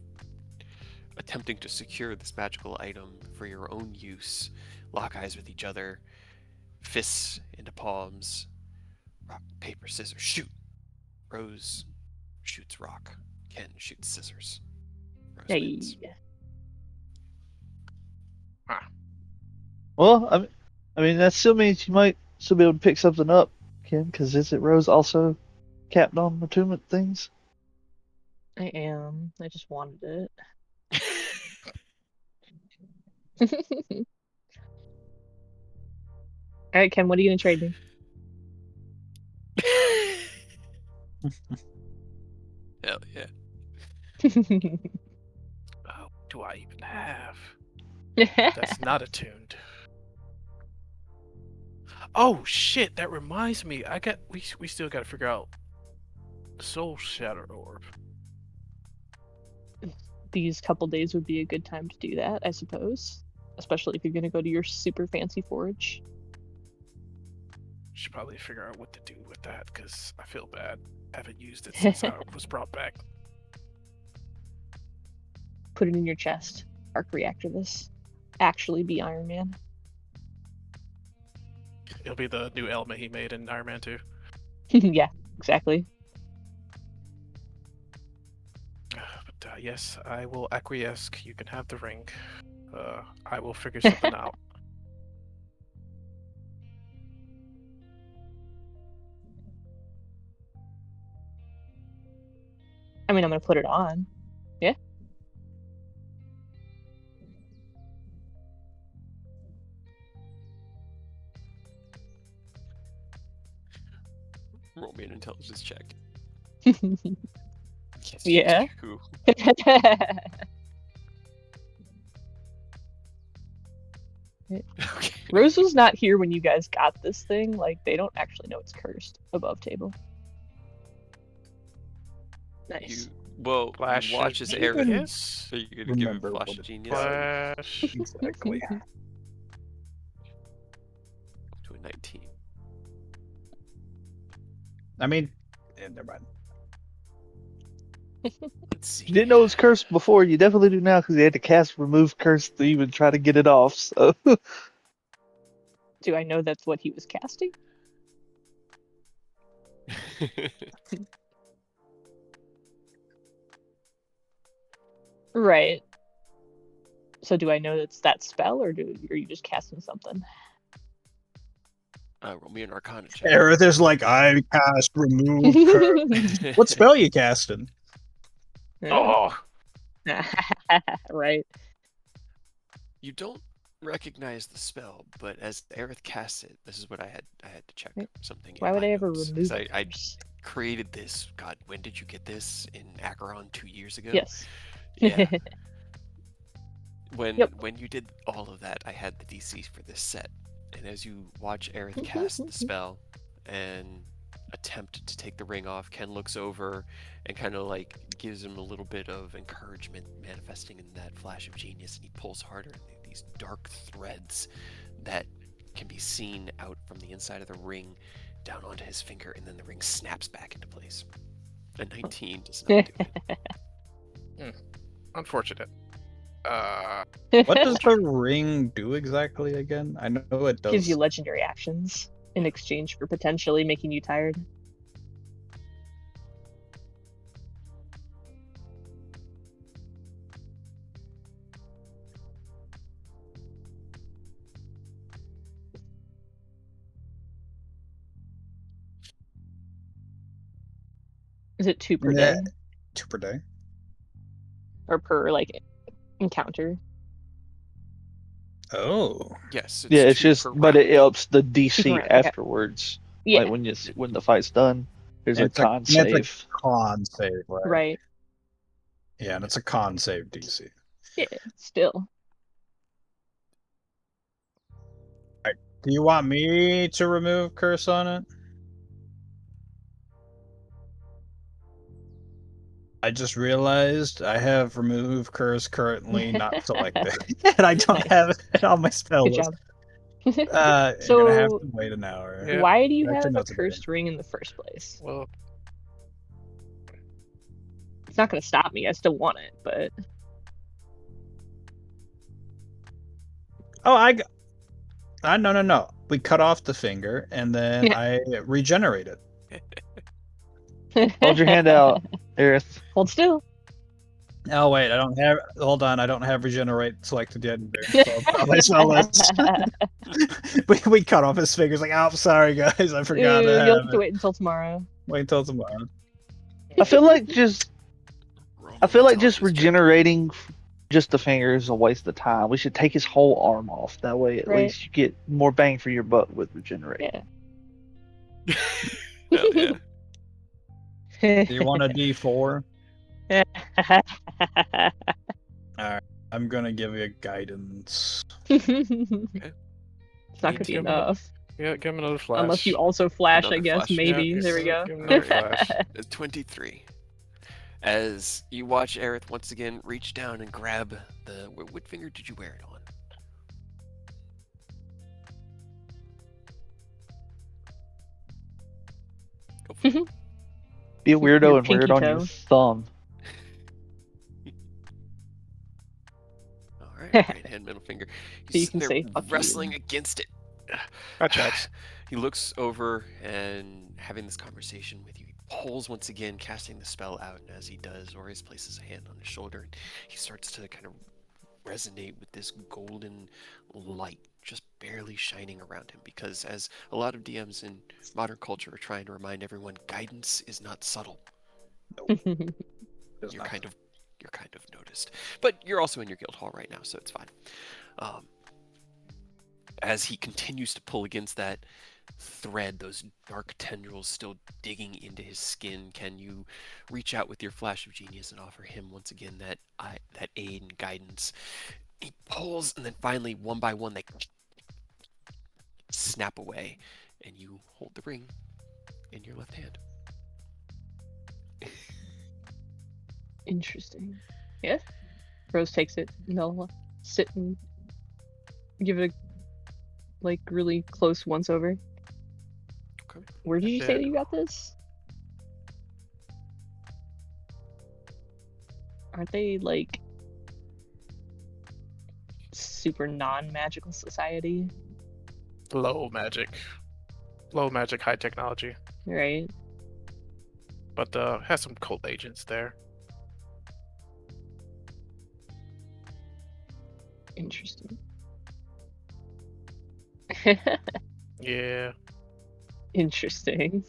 attempting to secure this magical item for your own use. Lock eyes with each other, fists into palms. Rock, paper, scissors, shoot! Rose shoots rock. Ken shoots scissors. Rose Hey. wins. Well, I mean that still means you might still be able to pick something up, Ken. Because isn't Rose also capped on attunement things? I am. I just wanted it. All right, Ken. What are you gonna trade me? Hell yeah. Oh, what do I even have? That's not attuned. Oh shit! That reminds me. We still got to figure out the Soul Shatter Orb. These couple days would be a good time to do that, I suppose. Especially if you're gonna go to your super fancy forge. Should probably figure out what to do with that because I feel bad. Haven't used it since I was brought back. Put it in your chest. Arc reactor this. Actually be Iron Man. It'll be the new element he made in Iron Man 2. Yeah, exactly. But yes, I will acquiesce. You can have the ring. I will figure something out. I mean, I'm gonna put it on. Yeah. Roll me an intelligence check. Yeah. Who? Okay. Rose was not here when you guys got this thing. Like, they don't actually know it's cursed above table. Nice. You Flash watch of as Aerith. Genius. Are you gonna give him Remember Flash what of it Genius? was. Flash. Exactly. To a 19. I mean, never mind. Let's see. You didn't know it was cursed before. You definitely do now because you had to cast remove curse to even try to get it off. So Do I know that's what he was casting? Right. So do I know that's that spell, or are you just casting something? Roll me an Arcana check. Aerith is like, I cast remove curse. What spell you casting? Oh, Right. You don't recognize the spell, but as Aerith casts it, this is what I had to check something. Why in would my I ever notes, remove 'cause it? I first? created this. God, when did you get this? In Acheron 2 years ago? Yes. Yeah. When Yep. when you did all of that, I had the DC for this set, and as you watch Aerith cast the spell and attempt to take the ring off, Ken looks over and kind of like gives him a little bit of encouragement, manifesting in that flash of genius, and he pulls harder, and these dark threads that can be seen out from the inside of the ring down onto his finger, and then the ring snaps back into place. A 19 does not do it. unfortunate. What does the ring do exactly again? I know it does. Gives you legendary actions in exchange for potentially making you tired. Is it 2 per Yeah. day 2 per day. or per like encounter? Oh. Yes, yeah, it's 2 just, per but round. it ups the 2 per DC round, okay. afterwards. Yeah. Like when the fight's done, there's a It's con and it's save. a con save, right? Right. Yeah, and it's a con save DC. Yeah. Still. Do you want me to remove curse on it? I just realized I have remove curse currently not selected, and I don't Nice. have it on my spell Good list. job. You're gonna have to wait an hour. Yeah. Why do you Actually, have no, a it's a day. cursed ring in the first place? Well, It's not going to stop me. I still want it, but Oh, no. We cut off the finger, and then I regenerate it. Hold your hand out, Aerith. Hold still. Oh wait, I don't have. Hold on, I don't have regenerate selected yet. So on my spell list. we cut off his fingers. Like, oh, sorry guys, I forgot to You'll have have to it. wait until tomorrow. Wait until tomorrow. I feel like just Roman Talk is regenerating just the finger is a waste of time. We should take his whole arm off. That way, at Right. least you get more bang for your buck with regenerating. Yeah. Hell yeah. Do you want a D4? I'm gonna give you guidance. It's not going to be Give him enough. yeah, give him another flash. Unless you also flash, I Another guess. flash. Maybe. Yeah, There we go. give him another flash. 23. As you watch Aerith once again reach down and grab the. What finger did you wear it on? Go for it. Be a weirdo Your and wear it pinky on your toe. thumb. All right, right hand, middle finger. So you He's can sitting say, there "Fuck wrestling you." against it. I checked. He looks over and having this conversation with you. He pulls once again, casting the spell out, and as he does, Orius places a hand on his shoulder, and he starts to kind of resonate with this golden light just barely shining around him, because as a lot of DMs in modern culture are trying to remind everyone, guidance is not subtle. You're kind of noticed, but you're also in your guild hall right now, so it's fine. As he continues to pull against that thread, those dark tendrils still digging into his skin, can you reach out with your flash of genius and offer him once again that aid and guidance? He pulls, and then finally, one by one, they snap away, and you hold the ring in your left hand. Interesting. Yeah. Rose takes it, and they'll sit and give it a really close once over. Okay. Where did you say that you got this? Aren't they super non-magical society? Low magic, high technology, Right. but has some cult agents there. Interesting. Yeah. Interesting.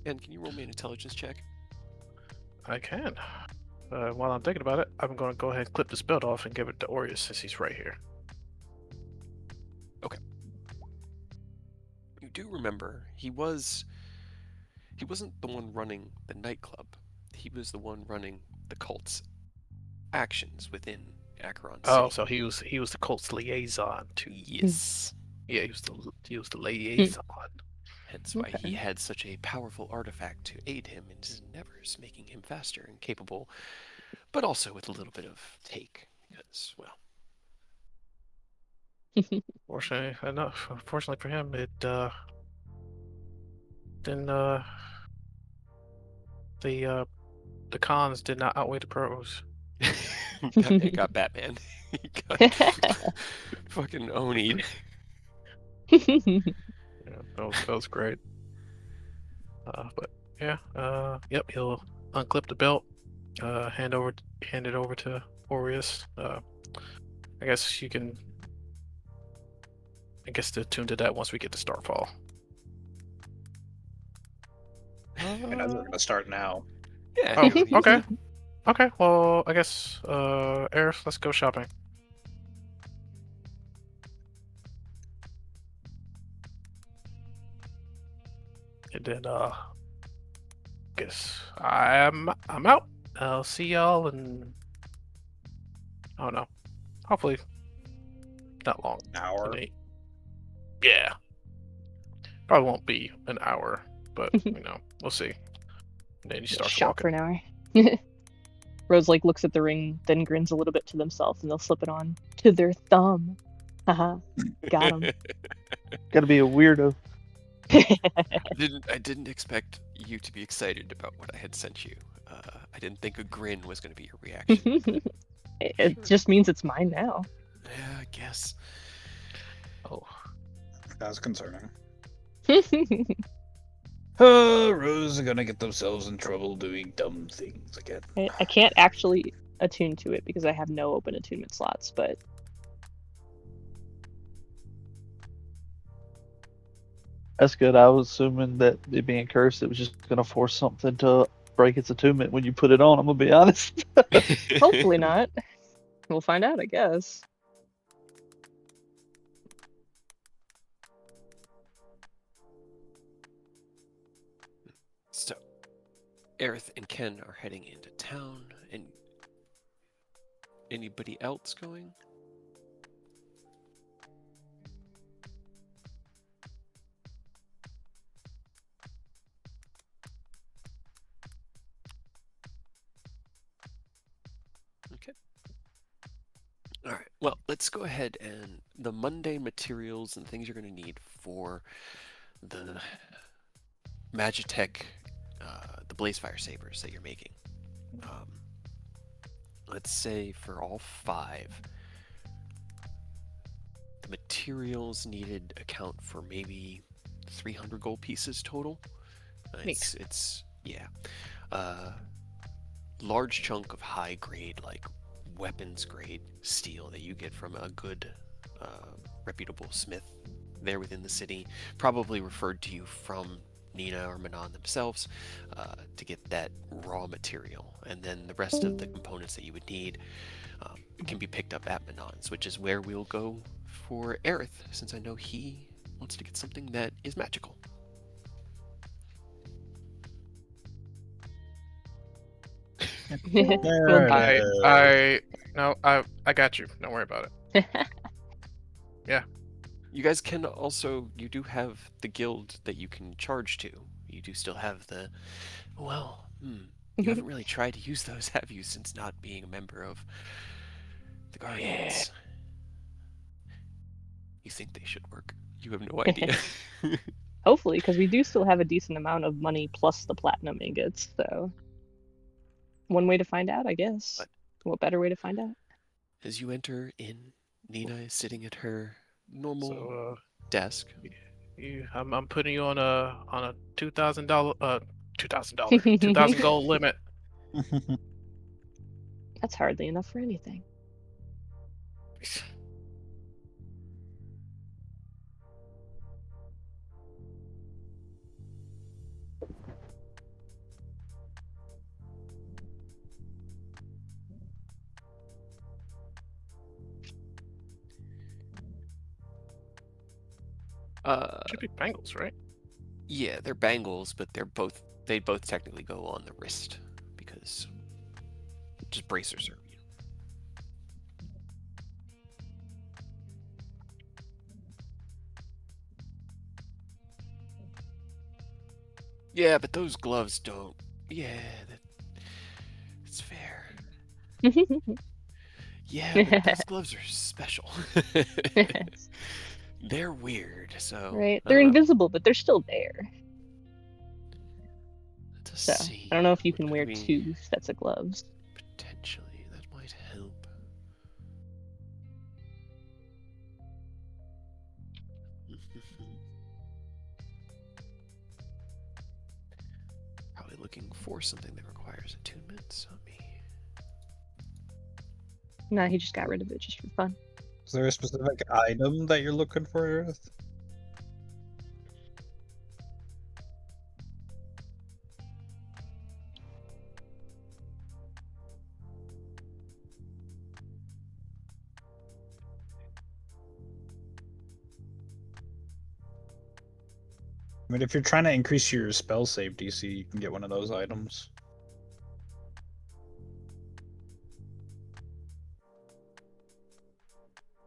And can you roll me an intelligence check? I can. While I'm thinking about it, I'm going to go ahead and clip this belt off and give it to Orius since he's right here. You do remember he wasn't the one running the nightclub. He was the one running the cult's actions within Acheron City. Oh, so he was the cult's liaison to. Yes. Yeah, he was the liaison. Hence why he Okay. had such a powerful artifact to aid him in his endeavors, making him faster and capable, but also with a little bit of take, because, well, Unfortunately for him, it didn't the cons did not outweigh the pros. it got Batman. He got fucking Oni'd. Yeah, that was great. But yeah, yep, he'll unclip the belt, hand it over to Orius. I guess you can. I guess to tune to that once we get to Starfall. I mean, we're gonna start now. Yeah. Oh, you know, okay. Okay, well, I guess, Eris, let's go shopping. And then, guess I'm out. I'll see y'all in, I don't know, hopefully not long. An hour. Yeah. Probably won't be an hour, but, we'll see. And then he starts Shop for walking. an hour. Rose looks at the ring, then grins a little bit to themselves, and they'll slip it on to their thumb. Haha, got him. Gotta be a weirdo. I didn't expect you to be excited about what I had sent you. I didn't think a grin was going to be your reaction. It just means it's mine now. Yeah, I guess. Oh, That's concerning. I Rose are gonna get themselves in trouble doing dumb things again. can't actually attune to it because I have no open attunement slots, but That's good. I was assuming that it being cursed, it was just gonna force something to break its attunement when you put it on. I'm gonna be honest. hopefully not. We'll find out, I guess. So, Aerith and Ken are heading into town, and anybody else going? Okay. All right. Well, let's go ahead and the Monday materials and things you're going to need for the Magitech, the Blazefire sabers that you're making. Let's say for all 5, the materials needed account for maybe 300 gold pieces total. It's yeah, large chunk of high grade, like weapons grade steel that you get from a good, reputable smith there within the city, probably referred to you from Nina or Manon themselves, to get that raw material. And then the rest of the components that you would need can be picked up at Manon's, which is where we'll go for Aerith, since I know he wants to get something that is magical. Well done. I got you. Don't worry about it. You guys can also, you do have the guild that you can charge to. You do still have the, well, you haven't really tried to use those, have you, since not being a member of the Guardians? You think they should work. You have no idea. Hopefully, because we do still have a decent amount of money plus the platinum ingots, so one way to find out, I guess. But What better way to find out? as you enter in, Nina is sitting at her normal So, desk. I'm putting you on a $2,000 $2,000 gold limit. That's hardly enough for anything. Should be bangles, right? Yeah, they're bangles, but they both technically go on the wrist because just bracers are. Yeah, but those gloves don't. Yeah, that's fair. Yeah, but those gloves are special. They're weird, so. Right, I they're don't know. invisible, but they're still there. Let's So see. I don't know if you What can could wear we- 2 sets of gloves. Potentially, that might help. Probably looking for something that requires attunement, so me. Nah, he just got rid of it just for fun. Is there a specific item that you're looking for, Earth? I mean, if you're trying to increase your spell save DC, you can get one of those items.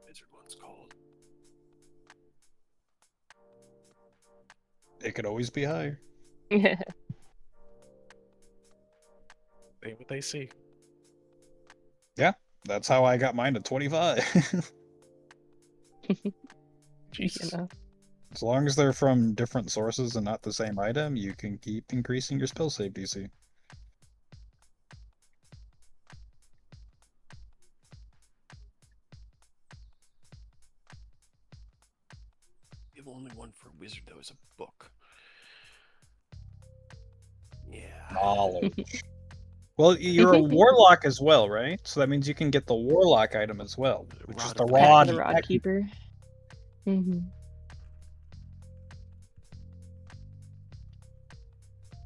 Wizard one's called. It could always be higher. They what they see. That's how I got mine to 25. Jesus. You know. As long as they're from different sources and not the same item, you can keep increasing your spell save DC. The only one for a wizard though is a book. Yeah. Knowledge. Well, you're a warlock as well, right? So that means you can get the warlock item as well, which is Rod the of Path rod. of the Rod Keeper.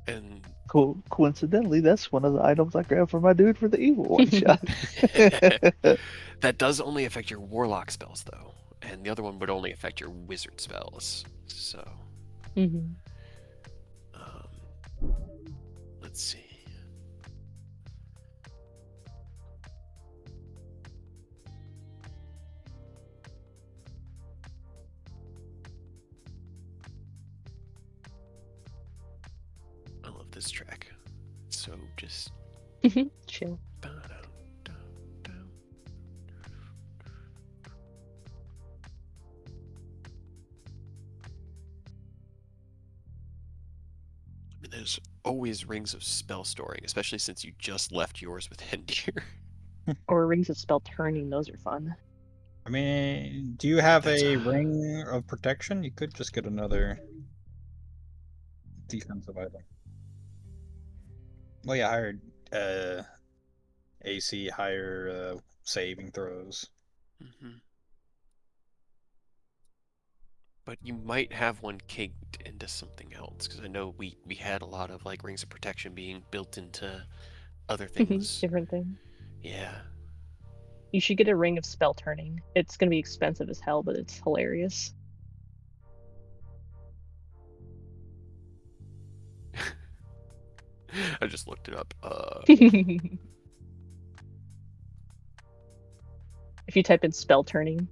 And Coincidentally, that's one of the items I grabbed for my dude for the evil one shot. that does only affect your warlock spells though, and the other one would only affect your wizard spells. So, let's see. I love this track. It's so just. Chill. There's always rings of spell storing, especially since you just left yours with Hendir. Or rings of spell turning, those are fun. I mean, do you have That's a ring of protection? You could just get another defensive item. Well, yeah, higher AC, higher saving throws. But you might have one caked into something else, because I know we had a lot of like rings of protection being built into other things. Different thing. Yeah. You should get a ring of spell turning. It's gonna be expensive as hell, but it's hilarious. I just looked it up. If you type in spell turning,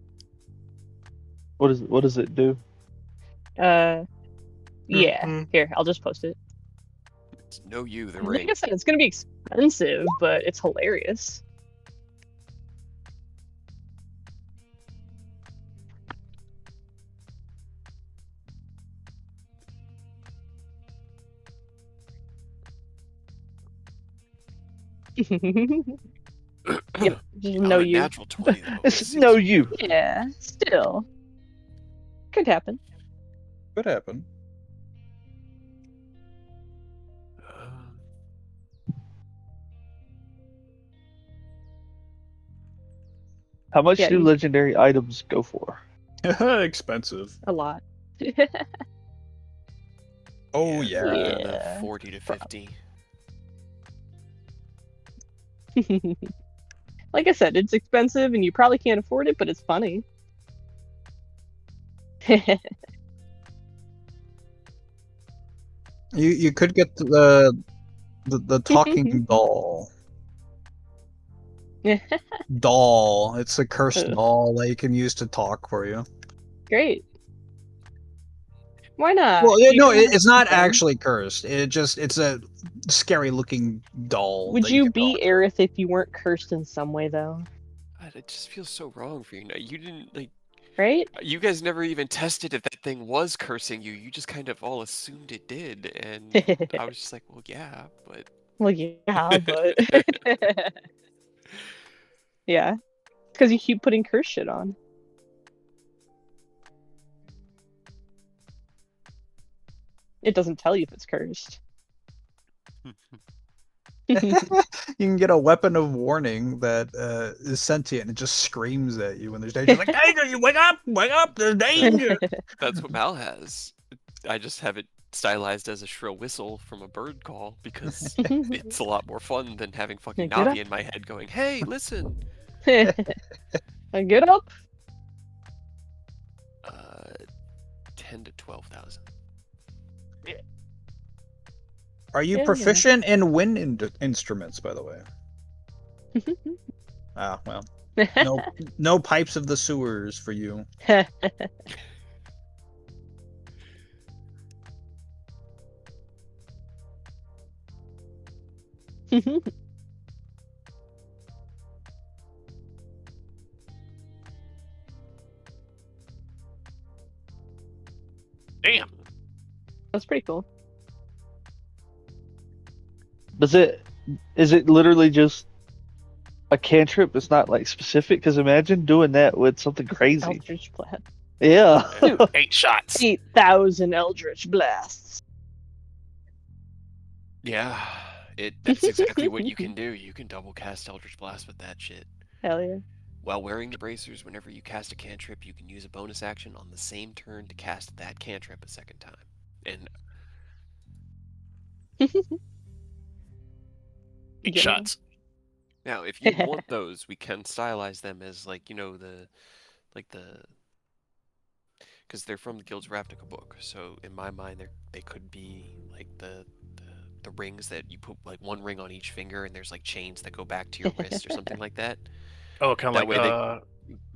What does it do? Yeah. Mhm. Here, I'll just post it. It's no you, the Like ring. I said, it's gonna be expensive, but it's hilarious. Yep, just On know a you. natural 20, though. It's seems- no you. Yeah, still. Could happen. What happened? Uh, How much Yeah, do you- legendary items go for? Expensive. A lot. Oh yeah, yeah. they're in the Yeah. 40 to 50. Like I said, it's expensive and you probably can't afford it, but it's funny. You could get the talking doll. Doll. It's a cursed Ugh. doll that you can use to talk for you. Great. Why not? Well, yeah, You no, can have it's not something. actually cursed. It's a scary looking doll. Would that you can be talk to. Aerith if you weren't cursed in some way, though? God, it just feels so wrong for you. You didn't like. Right? You guys never even tested if that thing was cursing you. You just kind of all assumed it did, and I was just like, well, yeah, but Well, yeah, but yeah, because you keep putting curse shit on. It doesn't tell you if it's cursed. You can get a weapon of warning that is sentient and it just screams at you when there's danger. Like, danger! You wake up! There's danger! that's what Mal has. I just have it stylized as a shrill whistle from a bird call because it's a lot more fun than having fucking Get up. Navi in my head going, "Hey, listen." Get up. 10 to 12,000. Are you Yeah. proficient in wind instruments, by the way? Ah, well, no pipes of the sewers for you. Damn. That's pretty cool. Is it literally just a cantrip? It's not like specific. Because imagine doing that with something crazy. Eldritch Blast. Yeah. Dude, 8 shots. 8,000 Eldritch Blasts. Yeah, that's exactly what you can do. You can double cast Eldritch Blast with that shit. Hell yeah. While wearing the bracers, whenever you cast a cantrip, you can use a bonus action on the same turn to cast that cantrip a second time. And 8 Yeah. shots. now, if you want those, we can stylize them as like because they're from the Guild's Ravnica book. So in my mind, they could be like the rings that you put like one ring on each finger, and there's like chains that go back to your wrist or something like that. Oh, kind of That like way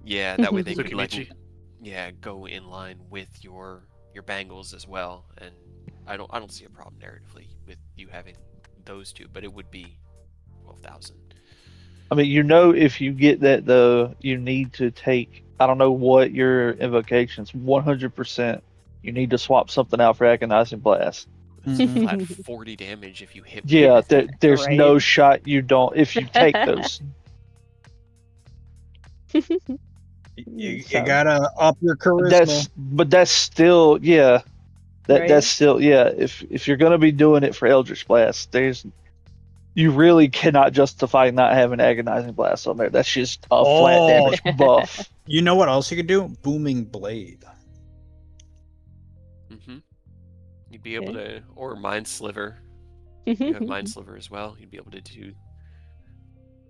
Yeah, that way they could like Tsukimichi. go in line with your bangles as well. And I don't see a problem narratively with you having those two, but it would be 12,000. I mean, if you get that though, you need to take. I don't know what your invocations. 100%. You need to swap something out for agonizing blast. It's Mhm. flat 40 damage if you hit. Yeah, there's Right. no shot you don't if you take those. You So- gotta up your charisma. That's still Right. that's still if you're gonna be doing it for Eldritch Blast, you really cannot justify not having agonizing blast on there. That's just a flat damage buff. You know what else you could do? Booming blade. Mm-hmm. You'd be able to, or Mind Sliver. You have Mind Sliver as well. You'd be able to do.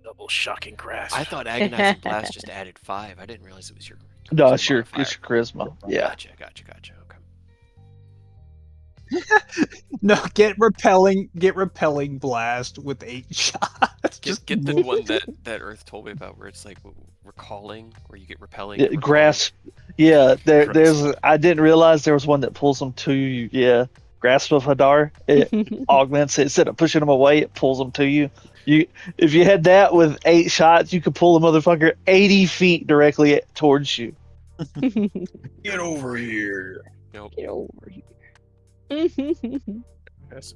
Double shocking grasp. I thought Agonizing Blast just added 5. I didn't realize it was your. No, charisma it's your modifier. charisma. Yeah. Gotcha. Okay. No, get repelling blast with 8 shots. Get the one that Earth told me about, where it's like recalling, where you get repelling. Yeah, and recalling. grasp. Yeah, there's. Grasp. I didn't realize there was one that pulls them to you. Yeah, grasp of Hadar. It augments it instead of pushing them away. It pulls them to you. If you had that with 8 shots, you could pull the motherfucker 80 feet directly towards you. Get over here. Nope. Get over here. Yes.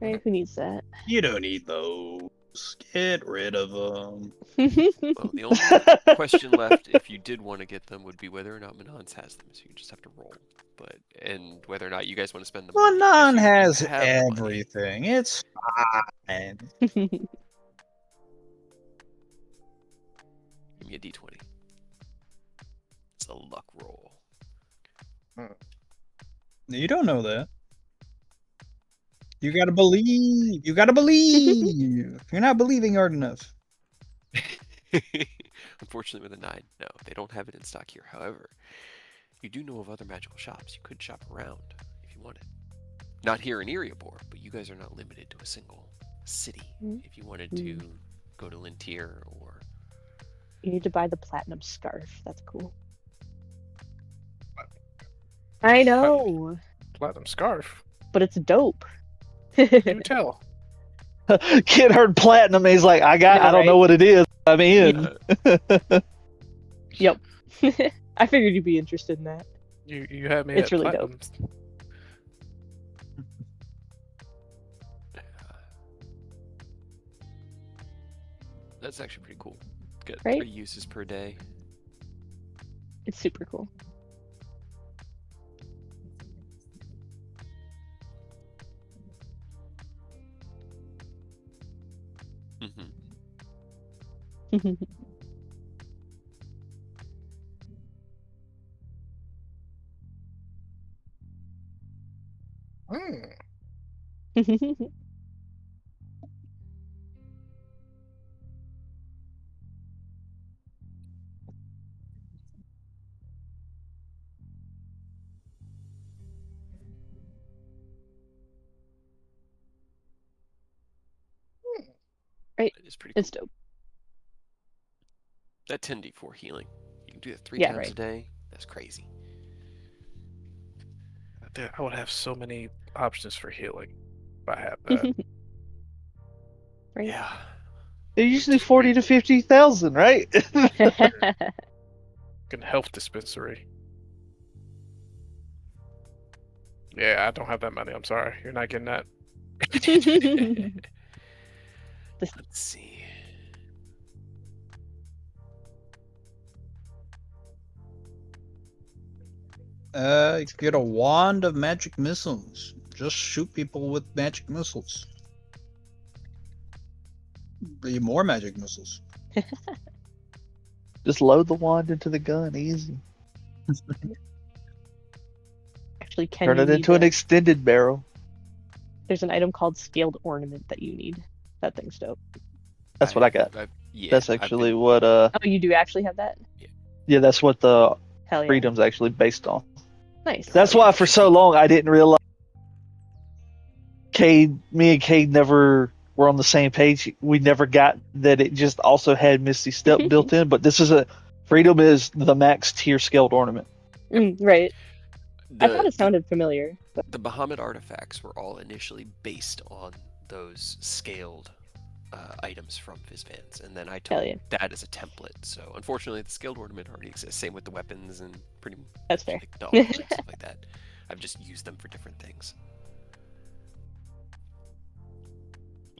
Right, who needs that? You don't need those. Get rid of them. Well, the only question left, if you did want to get them, would be whether or not Manon's has them. So you just have to roll. And whether or not you guys want to spend the money. Manon because you has have the money. everything. It's fine. Give me a d20. It's a luck roll. You don't know that. You gotta believe. You gotta believe. You're not believing hard enough. Unfortunately, with a 9, no, they don't have it in stock here. However, you do know of other magical shops. You could shop around if you wanted. Not here in Eriabor, but you guys are not limited to a single city. If you wanted to go to Lintier or... You need to buy the platinum scarf. That's cool. I know, Platinum scarf. but it's dope. Do tell. Kid heard platinum. And he's like, I don't know right? what it is. I'm in. Yep. I figured you'd be interested in that. You had me It's at really platinum. That's actually pretty cool. Get Right? 3 uses per day. It's super cool. Mm-hmm. Right? That is pretty cool. It's dope. That 10d4 healing. You can do that 3 Yeah, times right. a day. That's crazy. Dude, I would have so many options for healing if I had that. Right? Yeah. They're usually 40 to 50,000, right? Fucking health dispensary. Yeah, I don't have that many. I'm sorry. You're not getting that. Let's see. Get a wand of magic missiles. Just shoot people with magic missiles. Be more magic missiles. Just load the wand into the gun, easy. Actually, can Turn you it need into an that? extended barrel. There's an item called Scaled Ornament that you need. That thing's dope. That's what I got. Yeah, That's I've actually been- what Oh, you do actually have that? yeah, that's what the Hell yeah. freedom's actually based on. Nice. That's Oh, yeah, why for so long I didn't realize me and Cade never were on the same page. We never got that it just also had Misty Step built in, but this is freedom is the max tier scaled ornament. Right. I thought the, it sounded familiar. But... the Bahamut artifacts were all initially based on those scaled items from Fizbands, and then I took Hell yeah. that as a template. So unfortunately, the scaled ornament already exists. Same with the weapons and pretty much That's fair. like dogs and stuff like that. I've just used them for different things.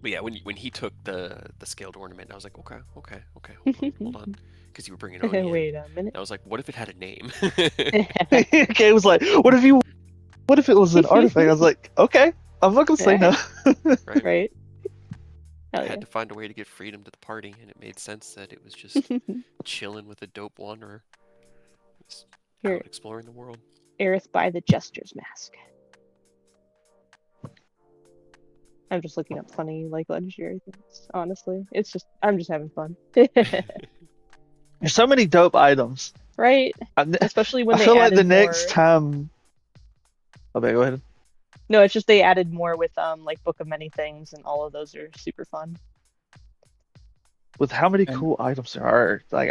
But yeah, when he took the scaled ornament, I was like, okay, hold on, because you were bringing Oni in. Wait a minute. And I was like, what if it had a name? Cade was like, what if it was an artifact? I was like, okay, I'm not gonna say no. Right? Right? I Hell had yeah. to find a way to get freedom to the party, and it made sense that it was just chilling with a dope wanderer, just Here, out exploring the world. Aerith by the Jester's Mask. I'm just looking up funny, like, legendary things, honestly. I'm just having fun. There's so many dope items. Right? I Especially when I they feel like added the next more... time. Okay, go ahead. No, it's just they added more with like Book of Many Things, and all of those are super fun. With how many And- cool items there are, like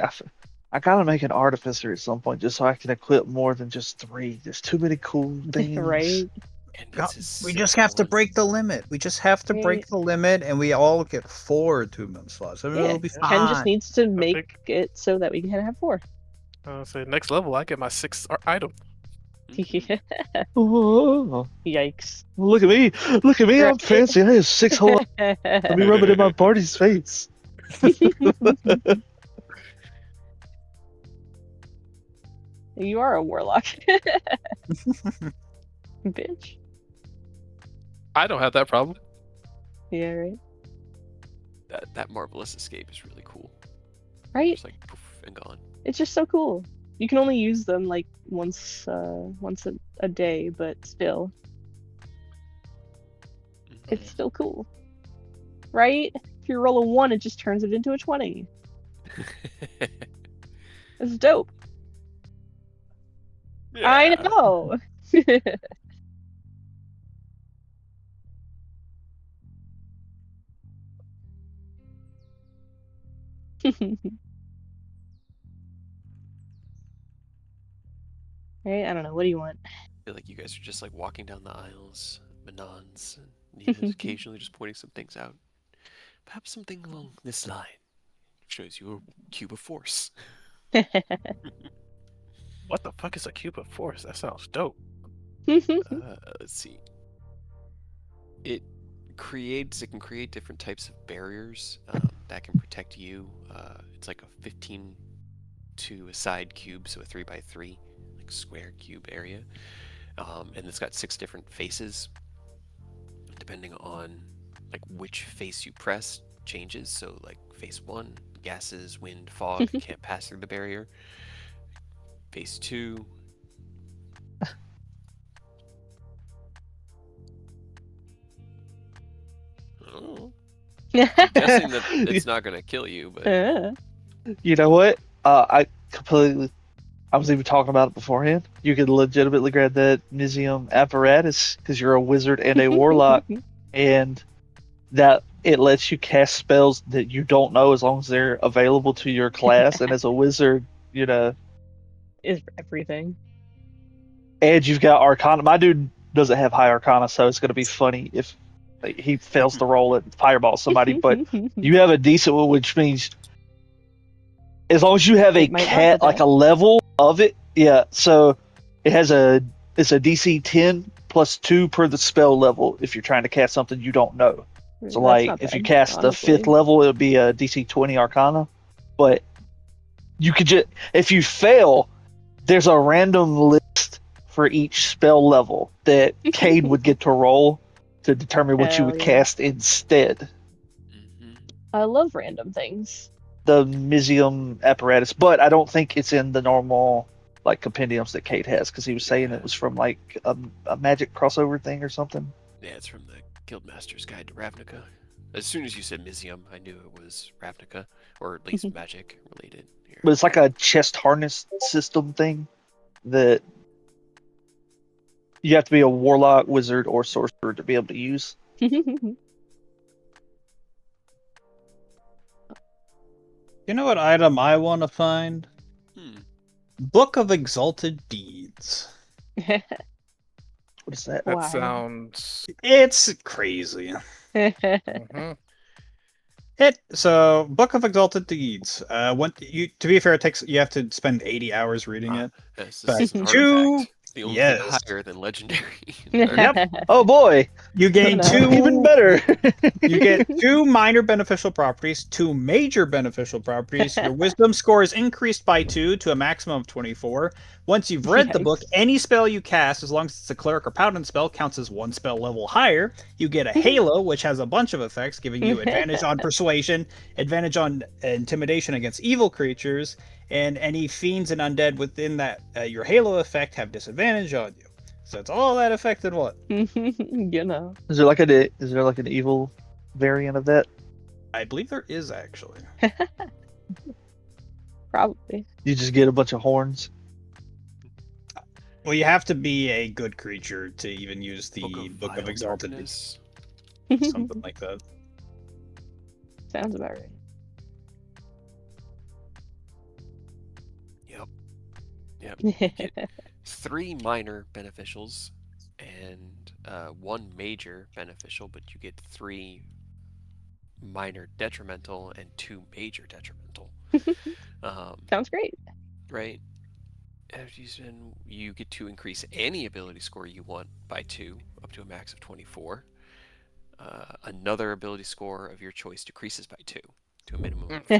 I gotta make an artificer at some point just so I can equip more than just 3. There's too many cool things. Right? And Yeah, it's as we just have to simple break the as- limit. We just have to Right. break the limit, and we all get 4 attunement slots. Yeah. It'll be fine. Ken just needs to make think- it so that we can have 4. So next level, I get my 6th item. Mhm. Oh, Yikes. look at me! Look at me! I'm Right. fancy. I have 6 whole. Let me rub it in my party's face. You are a warlock. Bitch. I don't have that problem. Yeah, right. That marvelous escape is really cool. Right? Just like poof and gone. It's just so cool. You can only use them like once a day, but still, it's still cool. Right? If you roll a 1, it just turns it into a 20. It's dope. I Yeah. know. Right? I don't know. What do you want? I feel like you guys are just like walking down the aisles, Manons, and Nina's occasionally just pointing some things out. Perhaps something along this line shows you a cube of force. What the fuck is a cube of force? That sounds dope. Let's see. It can create different types of barriers that can protect you. It's like a 15 to a side cube, so a 3x3 like square cube area, and it's got 6 different faces. Depending on like which face you press, changes. So like face 1, gases, wind, fog can't pass through the barrier. Phase 2. Oh, I'm guessing that it's not going to kill you, but You know what? I was even talking about it beforehand. You could legitimately grab that Mizium apparatus because you're a wizard and a warlock, and that it lets you cast spells that you don't know as long as they're available to your class. And as a wizard, Is everything. and you've got Arcana. My dude doesn't have high Arcana, so it's going to be funny if he fails to roll it and fireball somebody. But you have a decent one, which means as long as you have a It might not, cat, but like a level of it, yeah. So it's a DC 10 plus 2 per the spell level if you're trying to cast something you don't know. So That's like not if you bad, cast the honestly. 5th level, it would be a DC 20 Arcana. But you could just, if you fail, there's a random list for each spell level that Cade would get to roll to determine what you Hell would yeah. cast instead. Mhm. I love random things. The Mizium apparatus, but I don't think it's in the normal like compendiums that Cade has because he was saying it was from like a magic crossover thing or something. Yeah, it's from the Guildmaster's Guide to Ravnica. As soon as you said Mizium, I knew it was Ravnica, or at least magic related. Here. But it's like a chest harness system thing that you have to be a warlock, wizard, or sorcerer to be able to use. You know what item I want to find? Hmm. Book of Exalted Deeds. What is that? That Why? sounds. It's crazy. Mhm. So Book of Exalted Deeds. To be fair, you have to spend 80 hours reading it. Yes, But this is an two- artifact. The only yes. thing higher than legendary. Yep. Oh boy, You gain No. two. even better. You get 2 minor beneficial properties, 2 major beneficial properties. Your wisdom score is increased by 2 to a maximum of 24. Once you've read the book, Yikes. any spell you cast, as long as it's a cleric or paladin spell, counts as 1 spell level higher. You get a halo, which has a bunch of effects, giving you advantage on persuasion, advantage on intimidation against evil creatures, and any fiends and undead within that your halo effect have disadvantage on you. So it's all that effect in one. You know. Is there like an evil variant of that? I believe there is actually. Probably. You just get a bunch of horns. Well, you have to be a good creature to even use the Book of Vile Exalted, Darkness. something like that. Sounds about right. Yep. Yep. You get 3 minor beneficials and 1 major beneficial, but you get 3 minor detrimental and 2 major detrimental. Sounds great. Right? After you spend, you get to increase any ability score you want by 2, up to a max of 24. Another ability score of your choice decreases by 2 to a minimum of 3.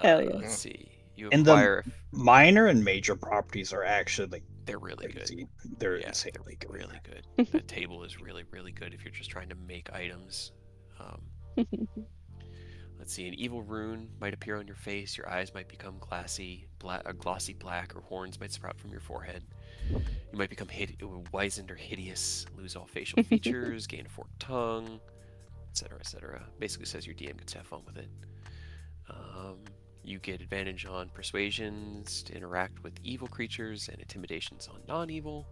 Hell yeah. Let's see. You And the acquire. minor and major properties are actually like They're really good. crazy. They're Yeah, insanely good. really good. That table is really, really good if you're just trying to make items. Let's see. An evil rune might appear on your face. Your eyes might become glossy black, or horns might sprout from your forehead. You might become wizened or hideous, lose all facial features, gain a forked tongue, etc., etc. Basically says your DM gets to have fun with it. You get advantage on persuasions to interact with evil creatures and intimidations on non-evil.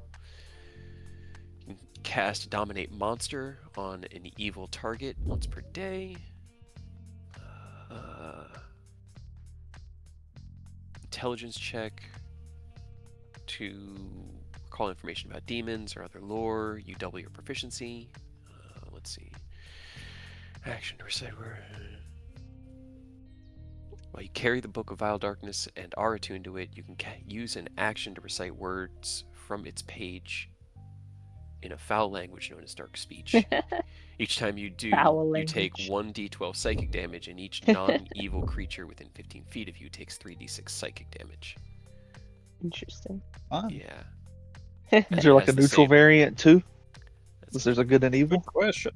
You can cast Dominate Monster on an evil target once per day. Intelligence check to recall information about demons or other lore. You double your proficiency. Let's see. Action to recite word. While you carry the Book of Vile Darkness and are attuned to it, you can use an action to recite words from its page in a foul language known as Dark Speech. Each time you do, Foul you take language. 1d12 psychic damage, and each non-evil creature within 15 feet of you takes 3d6 psychic damage. Interesting. Fun. Yeah. Is there like a Has the neutral same- variant too? That's Is there's a good and evil? Good question.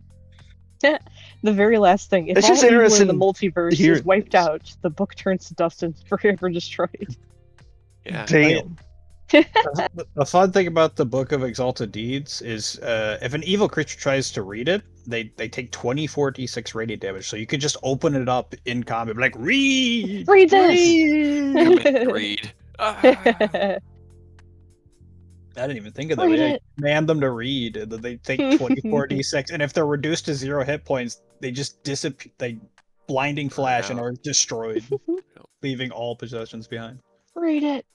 The very last thing. If It's all just evil in interesting the multiverse hearing is wiped things. out, the book turns to dust and forever destroyed. Yeah. Damn. The fun thing about the Book of Exalted Deeds is if an evil creature tries to read it, they take 24d6 radiant damage. So you could just open it up in combat, be like, read! Read this! Come and read. Ah. I didn't even think of that. Read Yeah, it. command them to read, and then they take 24d6, and if they're reduced to 0 hit points, they just disappear. They blinding flash and out. are destroyed, leaving all possessions behind. Read it.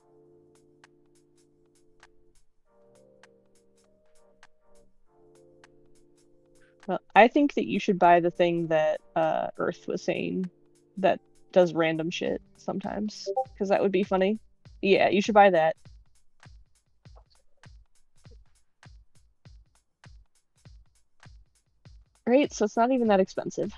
Well, I think that you should buy the thing that Earth was saying that does random shit sometimes, because that would be funny. Yeah, you should buy that. Right, so it's not even that expensive.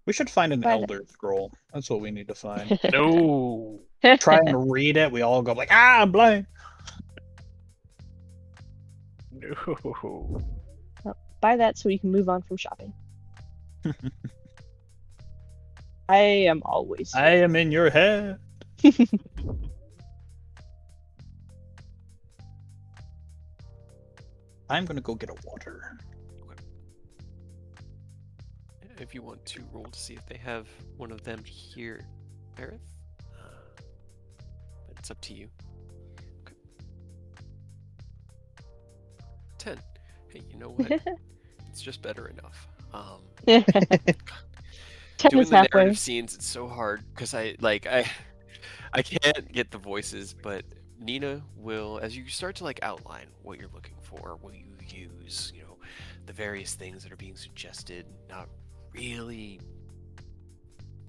We should find an Buy that. Elder Scroll. That's what we need to find. No. Try and read it. We all go like, ah, I'm blind. No. Buy that so we can move on from shopping. I am always. I am in your head. I'm gonna go get a water. If you want to roll to see if they have one of them here, Aerith, but it's up to you. Okay. 10. Hey, you know what? It's just better enough. 10 Doing is the halfway. narrative scenes, it's so hard because I can't get the voices, but Nina will, as you start to like outline what you're looking for, what you use, you know, the various things that are being suggested, not really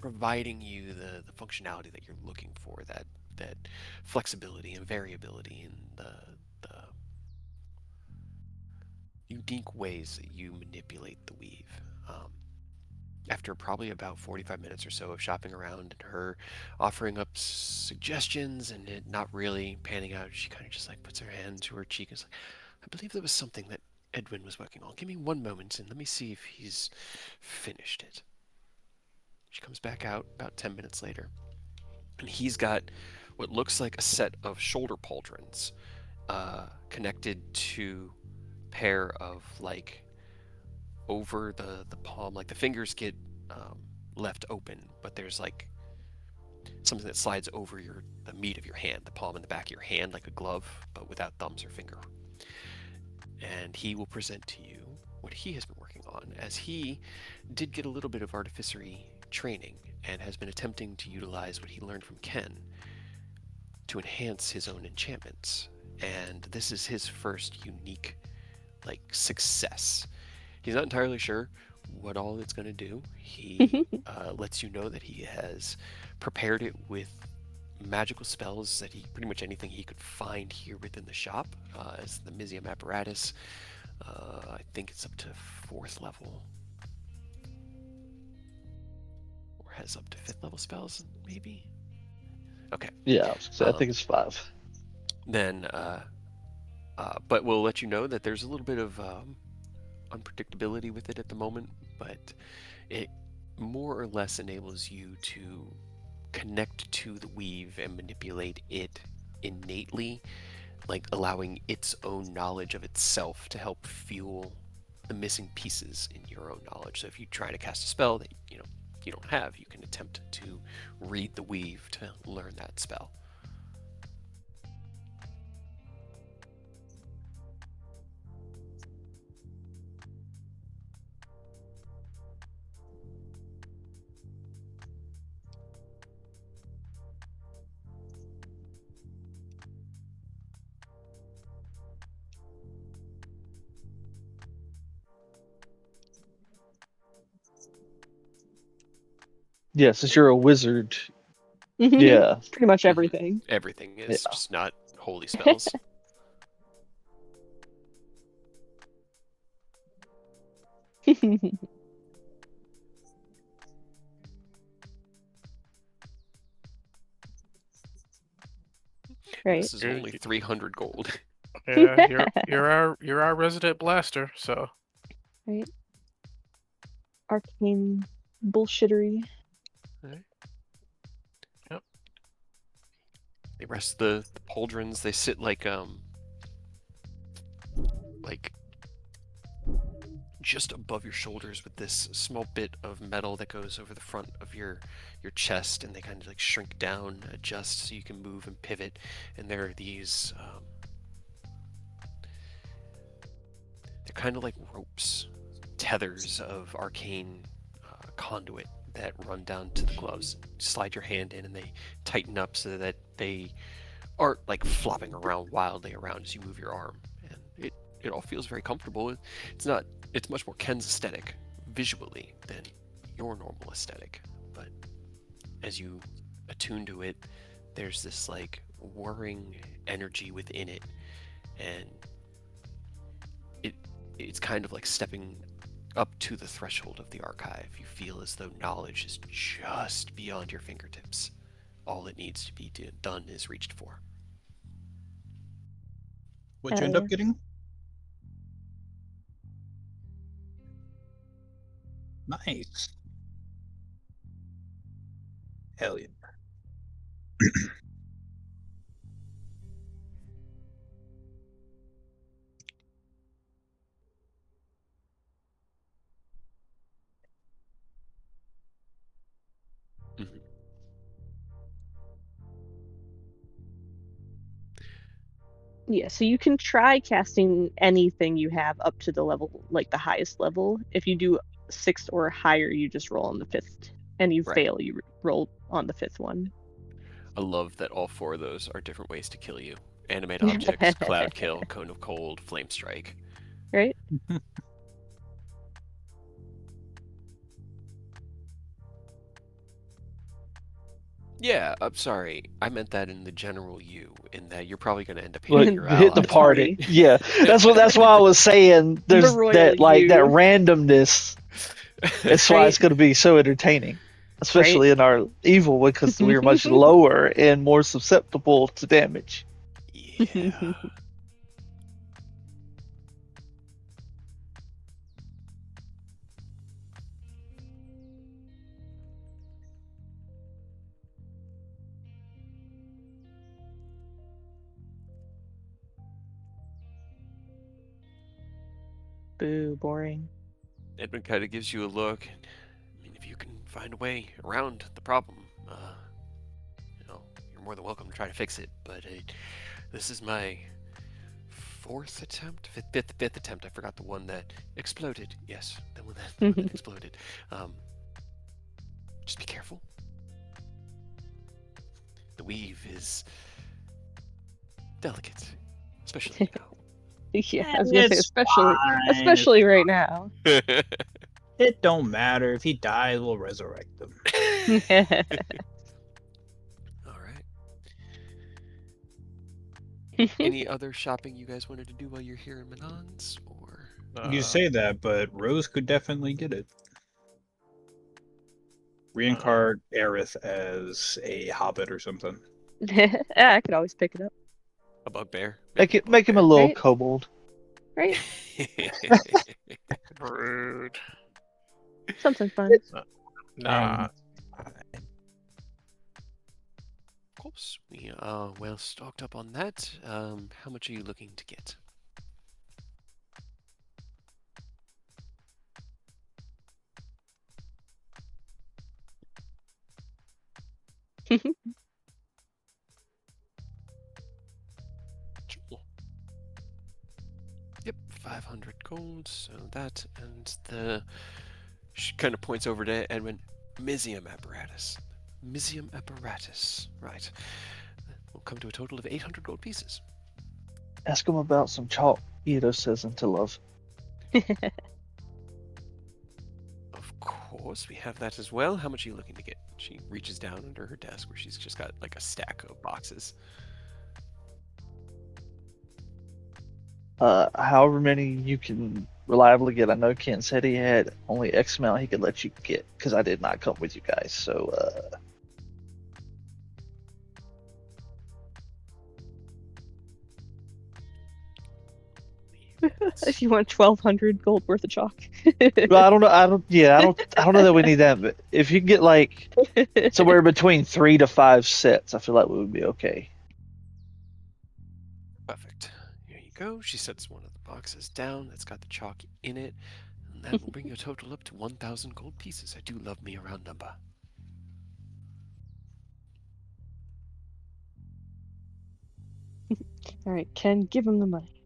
providing you the functionality that you're looking for, that flexibility and variability and the unique ways that you manipulate the weave. After probably about 45 minutes or so of shopping around and her offering up suggestions and it not really panning out, she kind of just like puts her hand to her cheek and is like, I believe there was something that Edwin was working on. Give me one moment and let me see if he's finished it. She comes back out about 10 minutes later, and he's got what looks like a set of shoulder pauldrons connected to a pair of like over the palm, like the fingers get left open, but there's like something that slides over the meat of your hand, the palm and the back of your hand, like a glove, but without thumbs or finger. And he will present to you what he has been working on, as he did get a little bit of artificery training and has been attempting to utilize what he learned from Ken to enhance his own enchantments. And this is his first unique, success. He's not entirely sure what all it's going to do. He lets you know that he has prepared it with magical spells that pretty much anything he could find here within the shop, as the Mizium apparatus. I think it's up to 4th level, or has up to 5th level spells, maybe. Okay. Yeah, I think it's 5. Then, but we'll let you know that there's a little bit of unpredictability with it at the moment, but it more or less enables you to connect to the weave and manipulate it innately, allowing its own knowledge of itself to help fuel the missing pieces in your own knowledge. So if you try to cast a spell that you don't have, you can attempt to read the weave to learn that spell. Yeah, since you're a wizard. Yeah. Pretty much everything. Everything is Yeah. just not holy spells. Right. This is only 300 gold. Yeah, you're our resident blaster, so Right. Arcane bullshittery. Right. Yep. They rest the pauldrons. They sit like just above your shoulders with this small bit of metal that goes over the front of your chest, and they kind of shrink down, adjust so you can move and pivot. And there are these they're kind of like ropes, tethers of arcane conduit that run down to the gloves. Slide your hand in and they tighten up so that they aren't flopping around wildly around as you move your arm. And it all feels very comfortable. It's much more Ken's aesthetic visually than your normal aesthetic. But as you attune to it, there's this whirring energy within it, and it's kind of like stepping up to the threshold of the archive. You feel as though knowledge is just beyond your fingertips. All that needs to be done is reached for. What'd you end up Yeah. getting? Nice. Hell yeah. Mhm. Yeah, so you can try casting anything you have up to the level, the highest level. If you do 6th or higher, you just roll on the 5th. And you Right. fail, you roll on the 5th one. I love that all 4 of those are different ways to kill you. Animate objects, cloud kill, cone of cold, flame strike. Right? Yeah, I'm sorry. I meant that in the general you, in that you're probably going to end up Like, hitting your hit the allies. party. Yeah, that's why I was saying there's royal that that you. randomness. That's why Right. it's going to be so entertaining, especially in our evil, because we're much lower and more susceptible to damage. Yeah. Boo, boring. Edmund kind of gives you a look. I mean, if you can find a way around the problem, you're more than welcome to try to fix it, but this is my fifth attempt. I forgot the one that exploded. Yes, the one that exploded. Just be careful. The weave is delicate, especially now. Yeah, I was gonna say It's especially right now. It don't matter. If he dies, we'll resurrect him. All right. Any other shopping you guys wanted to do while you're here in Manons, or? You say that, but Rose could definitely get it. Reincarnate Aerith as a hobbit or something. Yeah, I could always pick it up, A bugbear. Make him a little Right? kobold. right? Rude. Something fun. Nah. Of course, we are well stocked up on that. How much are you looking to get? Sure. Yep, 500 gold. So that and the. She kind of points over to Edwin. Mysium apparatus. Mysium apparatus. Right. We'll come to a total of 800 gold pieces. Ask him about some chalk Edo says into love. Of course, we have that as well. How much are you looking to get? She reaches down under her desk where she's just got like a stack of boxes. However many you can reliably get. I know Ken said he had only X amount he could let you get because I did not come with you guys. So If you want 1,200 gold worth of chalk. well, I don't know. I don't know that we need that. But if you can get like somewhere between 3 to 5 sets, I feel like we would be okay. Perfect. Here you go. She sets one of the boxes down that's got the chalk in it. And that will bring your total up to 1,000 gold pieces. I do love me a round number. All right, Ken, give him the money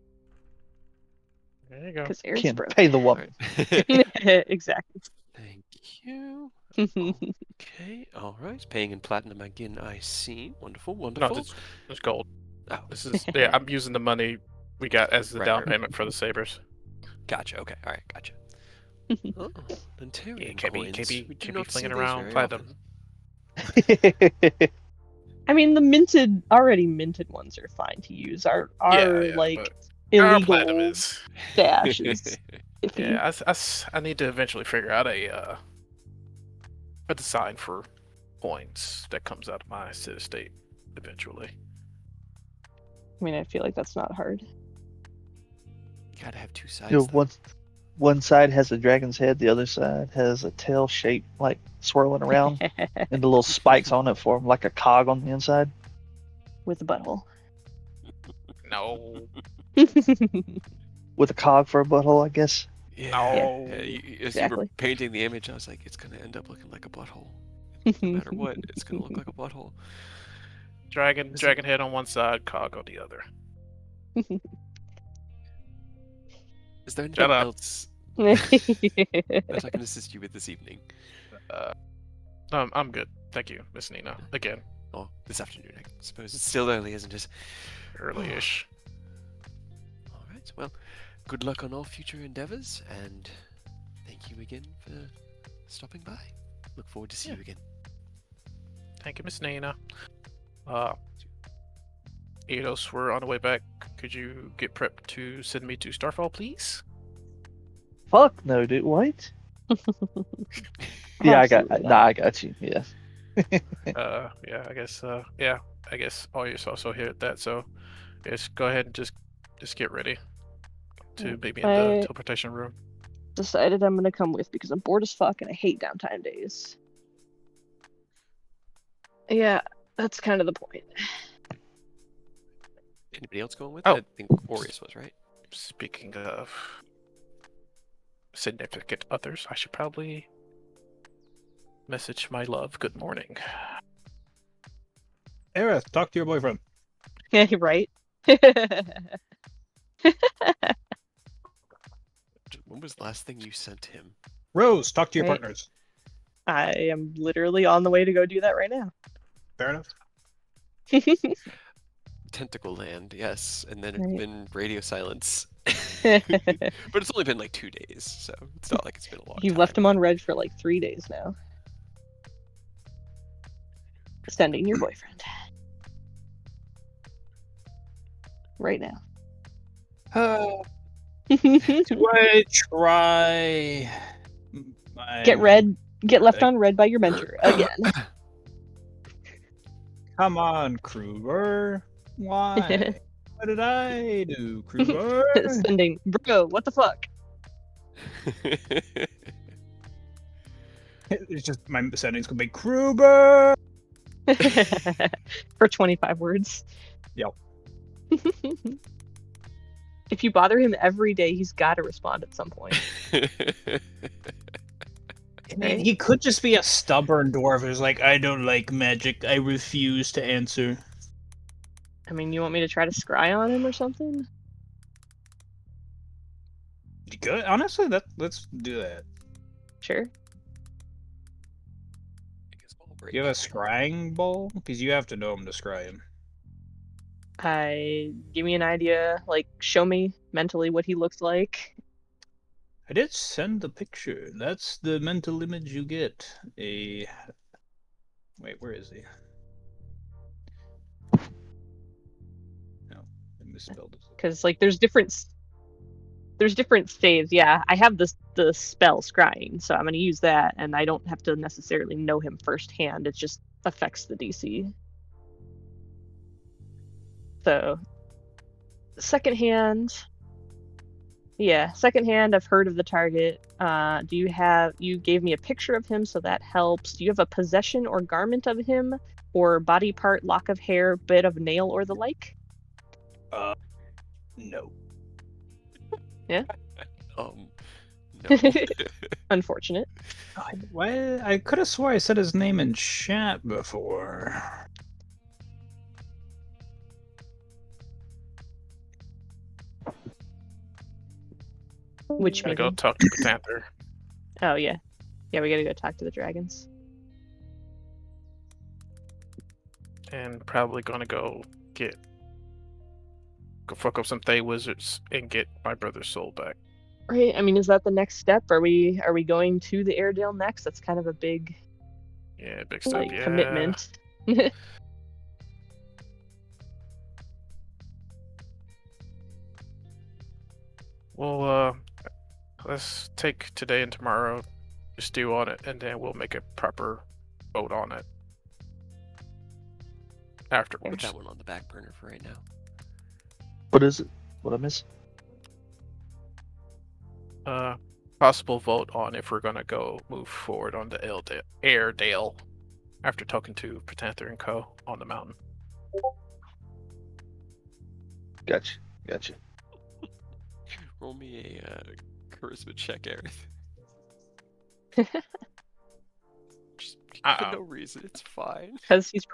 There you go. because Aaron's Ken, broke. pay the All woman. right. Exactly. Thank you. Okay. All right. Paying in platinum again, I see. Wonderful. No, Wonderful. it's gold. Oh, This is I'm using the money we got as the Right, down right. payment for the sabers. gotcha. Okay. All right. Gotcha. Oh, Lantarian Yeah, can't be coins. We do can't be not see flinging those around very platinum. often. I mean, the already minted ones are fine to use. Our Yeah, like but our illegal platinum is. stash is iffy. Yeah, I need to eventually figure out a design for coins that comes out of my city state eventually. I mean, I feel like that's not hard. You gotta have two sides. You know, though. one side has a dragon's head, the other side has a tail shape like swirling around, and the little spikes on it form like a cog on the inside. With a butthole. No, With a cog for a butthole, I guess. Yeah. no. As you were Exactly. painting the image, I was like, it's gonna end up looking like a butthole. No matter what, it's gonna look like a butthole. Dragon head on one side, cog on the other. Is there Shut anything up. else that I can assist you with this evening? I'm good. Thank you, Miss Nina. Again, Oh, this afternoon, I suppose. It's still early, isn't it? early-ish. All right. Well, good luck on all future endeavors, and thank you again for stopping by. Look forward to see you again. Thank you, Miss Nina. Eidos, we're on the way back. Could you get prepped to send me to Starfall, please? Fuck no, dude. What? Yeah, Absolutely not. I got you. Yeah. Yeah, I guess. I guess Auyus also hit that. So, yes, go ahead and just get ready to meet me in the teleportation room. Decided I'm gonna come with because I'm bored as fuck and I hate downtime days. Yeah, that's kind of the point. Anybody else going with? Oh. I think Aureus was, right? Speaking of significant others, I should probably message my love good morning. Aerith, talk to your boyfriend. Yeah, right. When was the last thing you sent him? Rose, talk to your Right. partners. I am literally on the way to go do that right now. Fair enough. Tentacle Land, yes, and then it's Right. been radio silence. But it's only been like 2 days, so it's not like it's been a long You've time. left him on red for like 3 days now. Sending your boyfriend. Right now. Do I try? Get red. Get left on red by your mentor again. Come on, Kruger. Why? What did I do, Kruger? Sending, bro. What the fuck? It's just my settings could be Kruger. For 25 words. Yep. If you bother him every day, he's got to respond at some point. I mean, he could just be a stubborn dwarf who's like, I don't like magic. I refuse to answer. I mean, you want me to try to scry on him or something? Good. Honestly, let's do that. Sure. Do you have a scrying ball? Because you have to know him to scry him. Give me an idea, like show me mentally what he looks like. I did send the picture. That's the mental image you get. Wait, where is he? No, I misspelled it. Because like there's different saves. Yeah, I have the spell scrying, so I'm gonna use that, and I don't have to necessarily know him firsthand. It just affects the DC. So, second hand. Yeah, second hand. I've heard of the target. You gave me a picture of him, so that helps. Do you have a possession or garment of him, or body part, lock of hair, bit of nail, or the like? No. Yeah. No. Unfortunate. I could have swore I said his name in chat before. Which Gotta go meeting? talk to the Panther. Oh yeah, yeah. We gotta go talk to the dragons. And probably gonna go fuck up some Thay wizards and get my brother's soul back. Right. I mean, is that the next step? Are we going to the Airedale next? That's kind of a big Yeah, big step. like Yeah. commitment. Well, let's take today and tomorrow, stew on it, and then we'll make a proper vote on it Put afterwards. that one on the back burner for right now. What is it? What I miss? Possible vote on if we're gonna move forward on the Airedale after talking to Panther and Co. on the mountain. Gotcha. Roll me a charisma check, Aerith. Just for no reason, it's fine. Because he's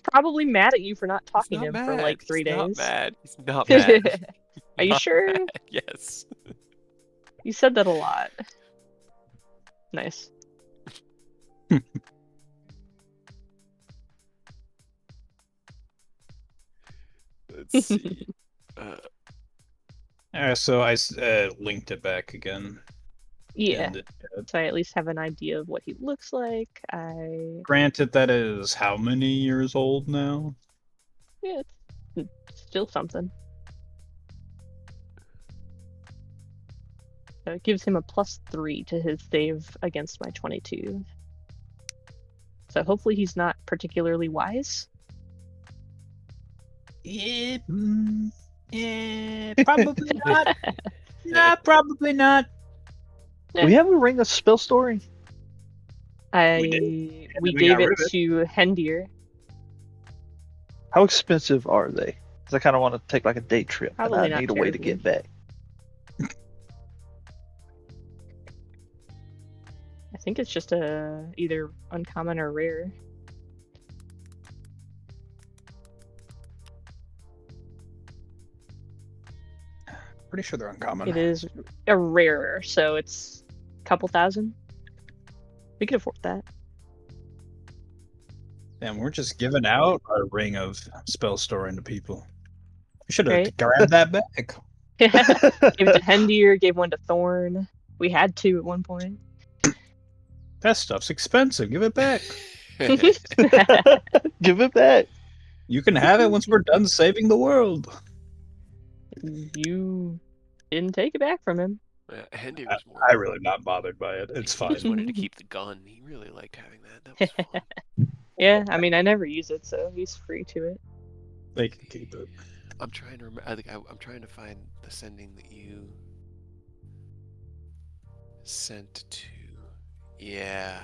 probably mad at you for not talking to him for like 3 days. He's not mad. He's not mad. Are you Not sure? mad. Yes. You said that a lot. Nice. Let's see. So I linked it back again. Yeah. in the chat. So I at least have an idea of what he looks like. Granted, that is how many years old now? Yeah, it's still something. So it gives him a +3 to his save against my 22. So hopefully he's not particularly wise. Yeah, probably not. Nah, probably not. Yeah. We have a ring of spell story. We we gave got it rid of it. to Hendir. How expensive are they? Because I kind of want to take like a day trip, Probably and I not need a way to terribly. get back. I think it's just a either uncommon or rare. Pretty sure they're uncommon. It is a rarer, so it's a couple thousand. We can afford that. And we're just giving out our ring of spell storing to people. We should have Right. grabbed that back. Gave it to Hendir, gave one to Thorn. We had two at one point. That stuff's expensive. Give it back. Give it back. You can have it once we're done saving the world. You didn't take it back from him. Hendy was more. I really not bothered by it. It's He fine. just wanted to keep the gun. He really liked having that. That was fun. Yeah, I mean, I never use it, so he's free to it. They can keep it. I'm trying to remember. I'm trying to find the sending that you sent to. Yeah.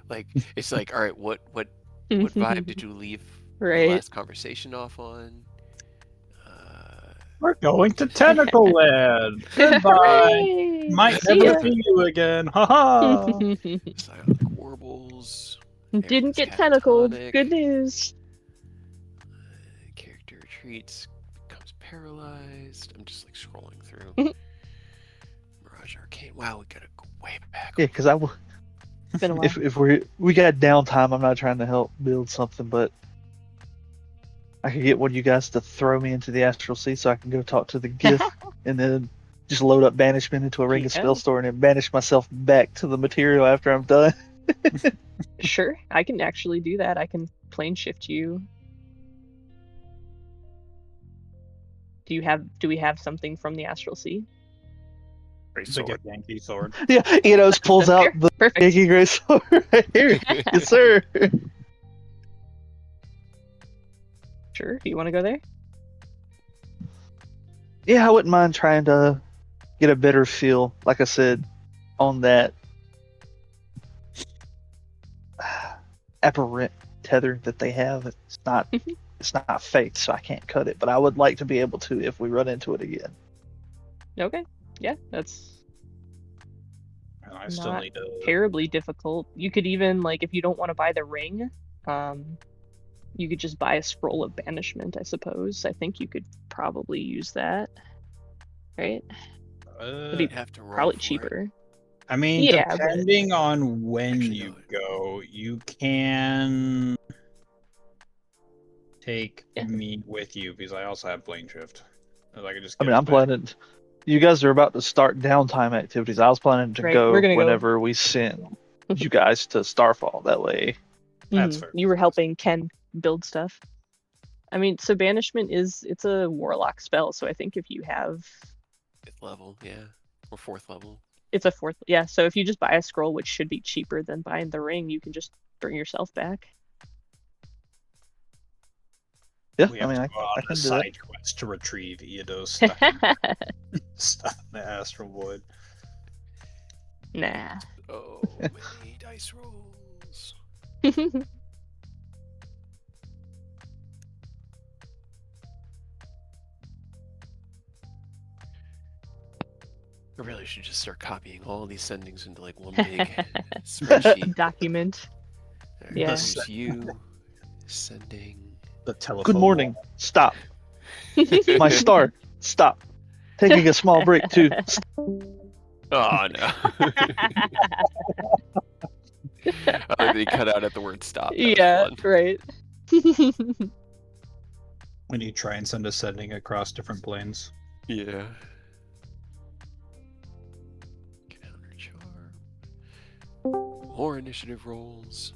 Like it's like, all right, what vibe did you leave the Right. last conversation off on? We're going to Tentacle Land. Goodbye. Hooray! Might See never ya. see you again. Haha. Psionic warbles. Didn't get Everything's tentacled. catatonic. Good news. Character retreats, becomes paralyzed. I'm just like scrolling through. Mirage Arcane. Wow, we gotta go way back. Yeah, because It's been a while. if we got downtime, I'm not trying to help build something, but I could get one of you guys to throw me into the astral sea so I can go talk to the gift and then just load up banishment into a ring of Yeah. spell store and then banish myself back to the material after I'm done. Sure, I can actually do that. I can plane shift you. Do we have something from the astral sea? Great It's like a sword. Yankee sword. Yeah, Enos pulls out Fair. the Perfect. Yankee Great Sword right here. Yes, sir. Sure. Do you want to go there? Yeah, I wouldn't mind trying to get a better feel, like I said, on that apparent tether that they have. It's not fake, so I can't cut it. But I would like to be able to if we run into it again. Okay. Yeah, that's And I still Not need to. terribly difficult. You could even, like, if you don't want to buy the ring, you could just buy a scroll of banishment, I suppose. I think you could probably use that. Right? Uh, You'd have to roll Probably for it. cheaper. I mean, Yeah, but- depending on when Actually, you no. go, you can take Yeah. me with you because I also have plane shift. So I could just. I get mean, us I'm back. planning. You guys are about to start downtime activities. I was planning to Right, go we're gonna go. whenever we send you guys to Starfall. That way, That's Mhm. fair. You were helping Ken build stuff. I mean, so banishment it's a warlock spell, so I think if you have Fifth level, yeah, or fourth level. it's a fourth, yeah, so if you just buy a scroll, which should be cheaper than buying the ring, you can just bring yourself back. yeah. We I have mean, to I go on can a do that. side quest to retrieve Eodos stuff in the astral void. Nah. Oh, many dice rolls. I really should just start copying all these sendings into like one big spreadsheet. Document. Alright, Yeah. Here's you sending. The telephone. Good morning. Stop. My star. Stop. Taking a small break too. Oh no. They cut out at the word stop. That was Yeah, fun. right. When you try and send a sending across different planes. Yeah. Counter charm. More initiative rolls.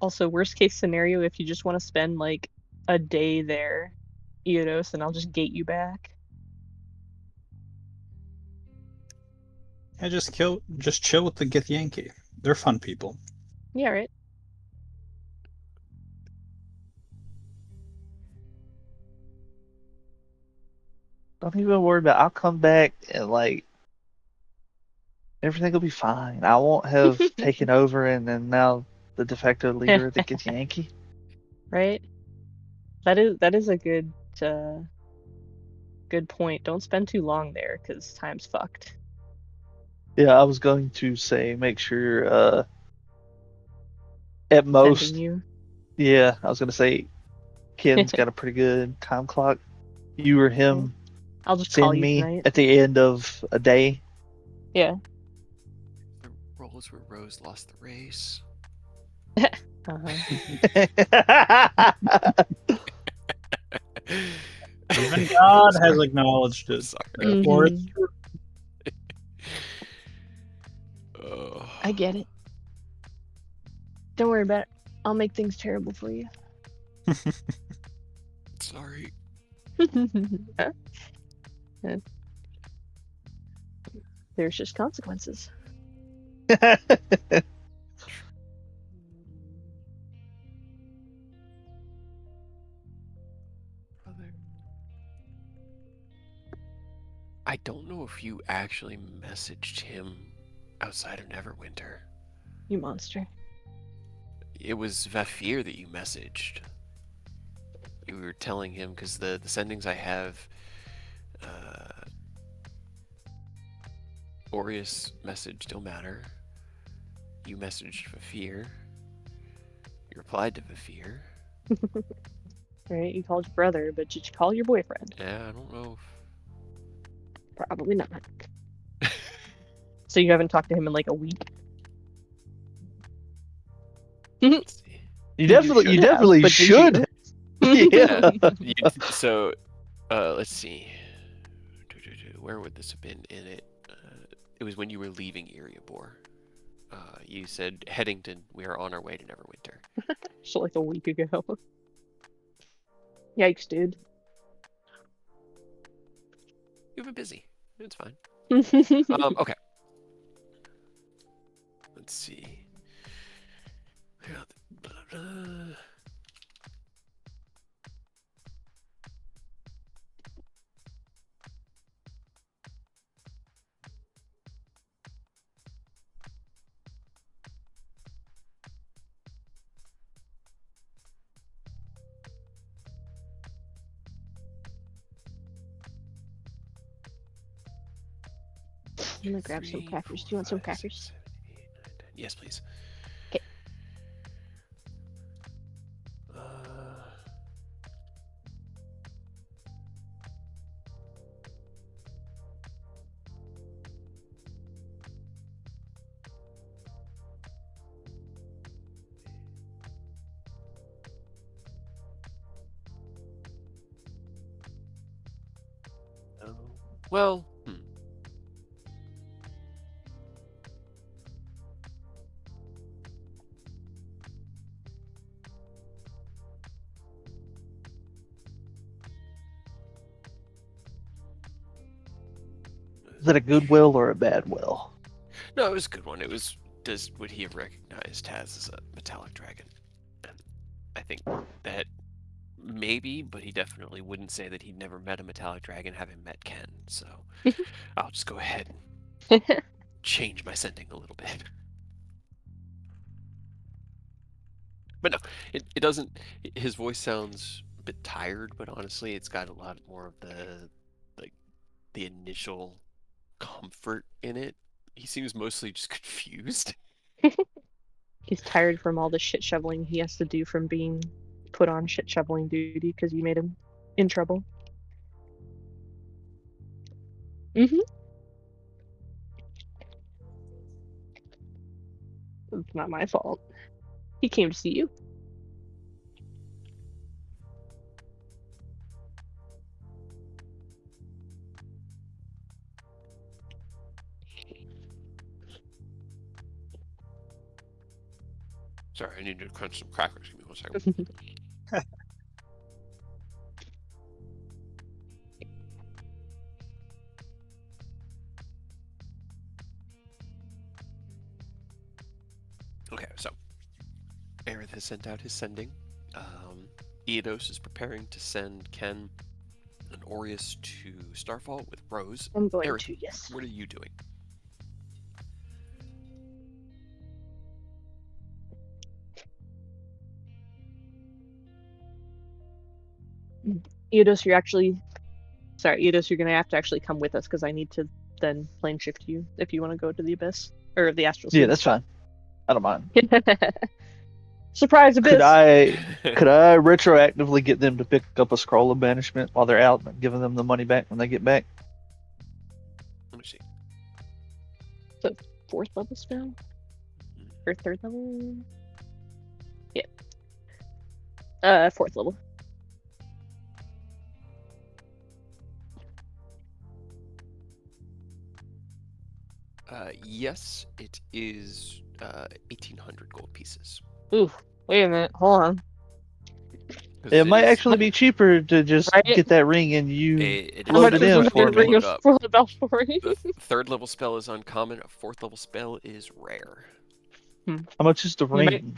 Also, worst case scenario, if you just want to spend like a day there, Eodos, and I'll just gate you back. Yeah, just chill with the Githyanki. They're fun people. Yeah, right. Don't even worry about it. I'll come back and like everything will be fine. I won't have taken over and then now the de facto leader of the Githyanki. Right. That is a good good point. Don't spend too long there because time's fucked. Yeah, I was going to say make sure at most Sending you. yeah, I was gonna say Ken's got a pretty good time clock you or him I'll just call send you me tonight. at the end of a day. Yeah. The roles where Rose lost the race. Even God has acknowledged it. Sorry. Therefore, Mhm. it's true. I get it. Don't worry about it. I'll make things terrible for you. Sorry. There's just consequences. Brother. I don't know if you actually messaged him outside of Neverwinter. You monster. It was Vafir that you messaged. You were telling him, because the sendings I have, Aureus messaged Ilmater. You messaged Vafir. You replied to Vafir. Right? You called your brother, but did you call your boyfriend? Yeah, I don't know Probably not. So you haven't talked to him in like a week? if... Let's see. You definitely should have, but did should. Yeah. So, let's see. Where would this have been in it? It was when you were leaving Eriabor. You said, Headington, we are on our way to Neverwinter. So like a week ago. Yikes, dude. You've been busy. It's fine. Okay. Okay. Let's see. I'm gonna grab some crackers. Do you want some crackers? 7, 8, 9, 10. Yes, please. Okay. Well, Is it a good will or a bad will? no, it was a good one. It was, would he have recognized Taz as a metallic dragon? And I think that maybe, but he definitely wouldn't say that he'd never met a metallic dragon having met Ken. So I'll just go ahead and change my sending a little bit. But no, it doesn't. His voice sounds a bit tired, but honestly, it's got a lot more of the initial comfort in it. He seems mostly just confused. He's tired from all the shit shoveling he has to do from being put on shit shoveling duty because you made him in trouble. Mm-hmm. It's not my fault. He came to see you. Sorry, I need to crunch some crackers. Give me 1 second. Okay, so Aerith has sent out his sending. Eodos is preparing to send Ken and Aureus to Starfall with Rose. I'm going Aerith, to, yes. what are you doing? Eodos, you're gonna have to actually come with us because I need to then plane shift you if you want to go to the abyss or the astral sea. Yeah, that's fine. I don't mind. Surprise abyss. Could I retroactively get them to pick up a scroll of banishment while they're out and giving them the money back when they get back? Let me see. The 4th level spell? Or 3rd level? Yeah. 4th level. Yes, it is 1,800 gold pieces. Ooh, wait a minute. Hold on. 'Cause It might is- actually be cheaper to just Right? get that ring and you it How is load much it is in cheaper. for another I ring me. of look up. Belfory? The 3rd level spell is uncommon. A 4th level spell is rare. How much is the You might- ring?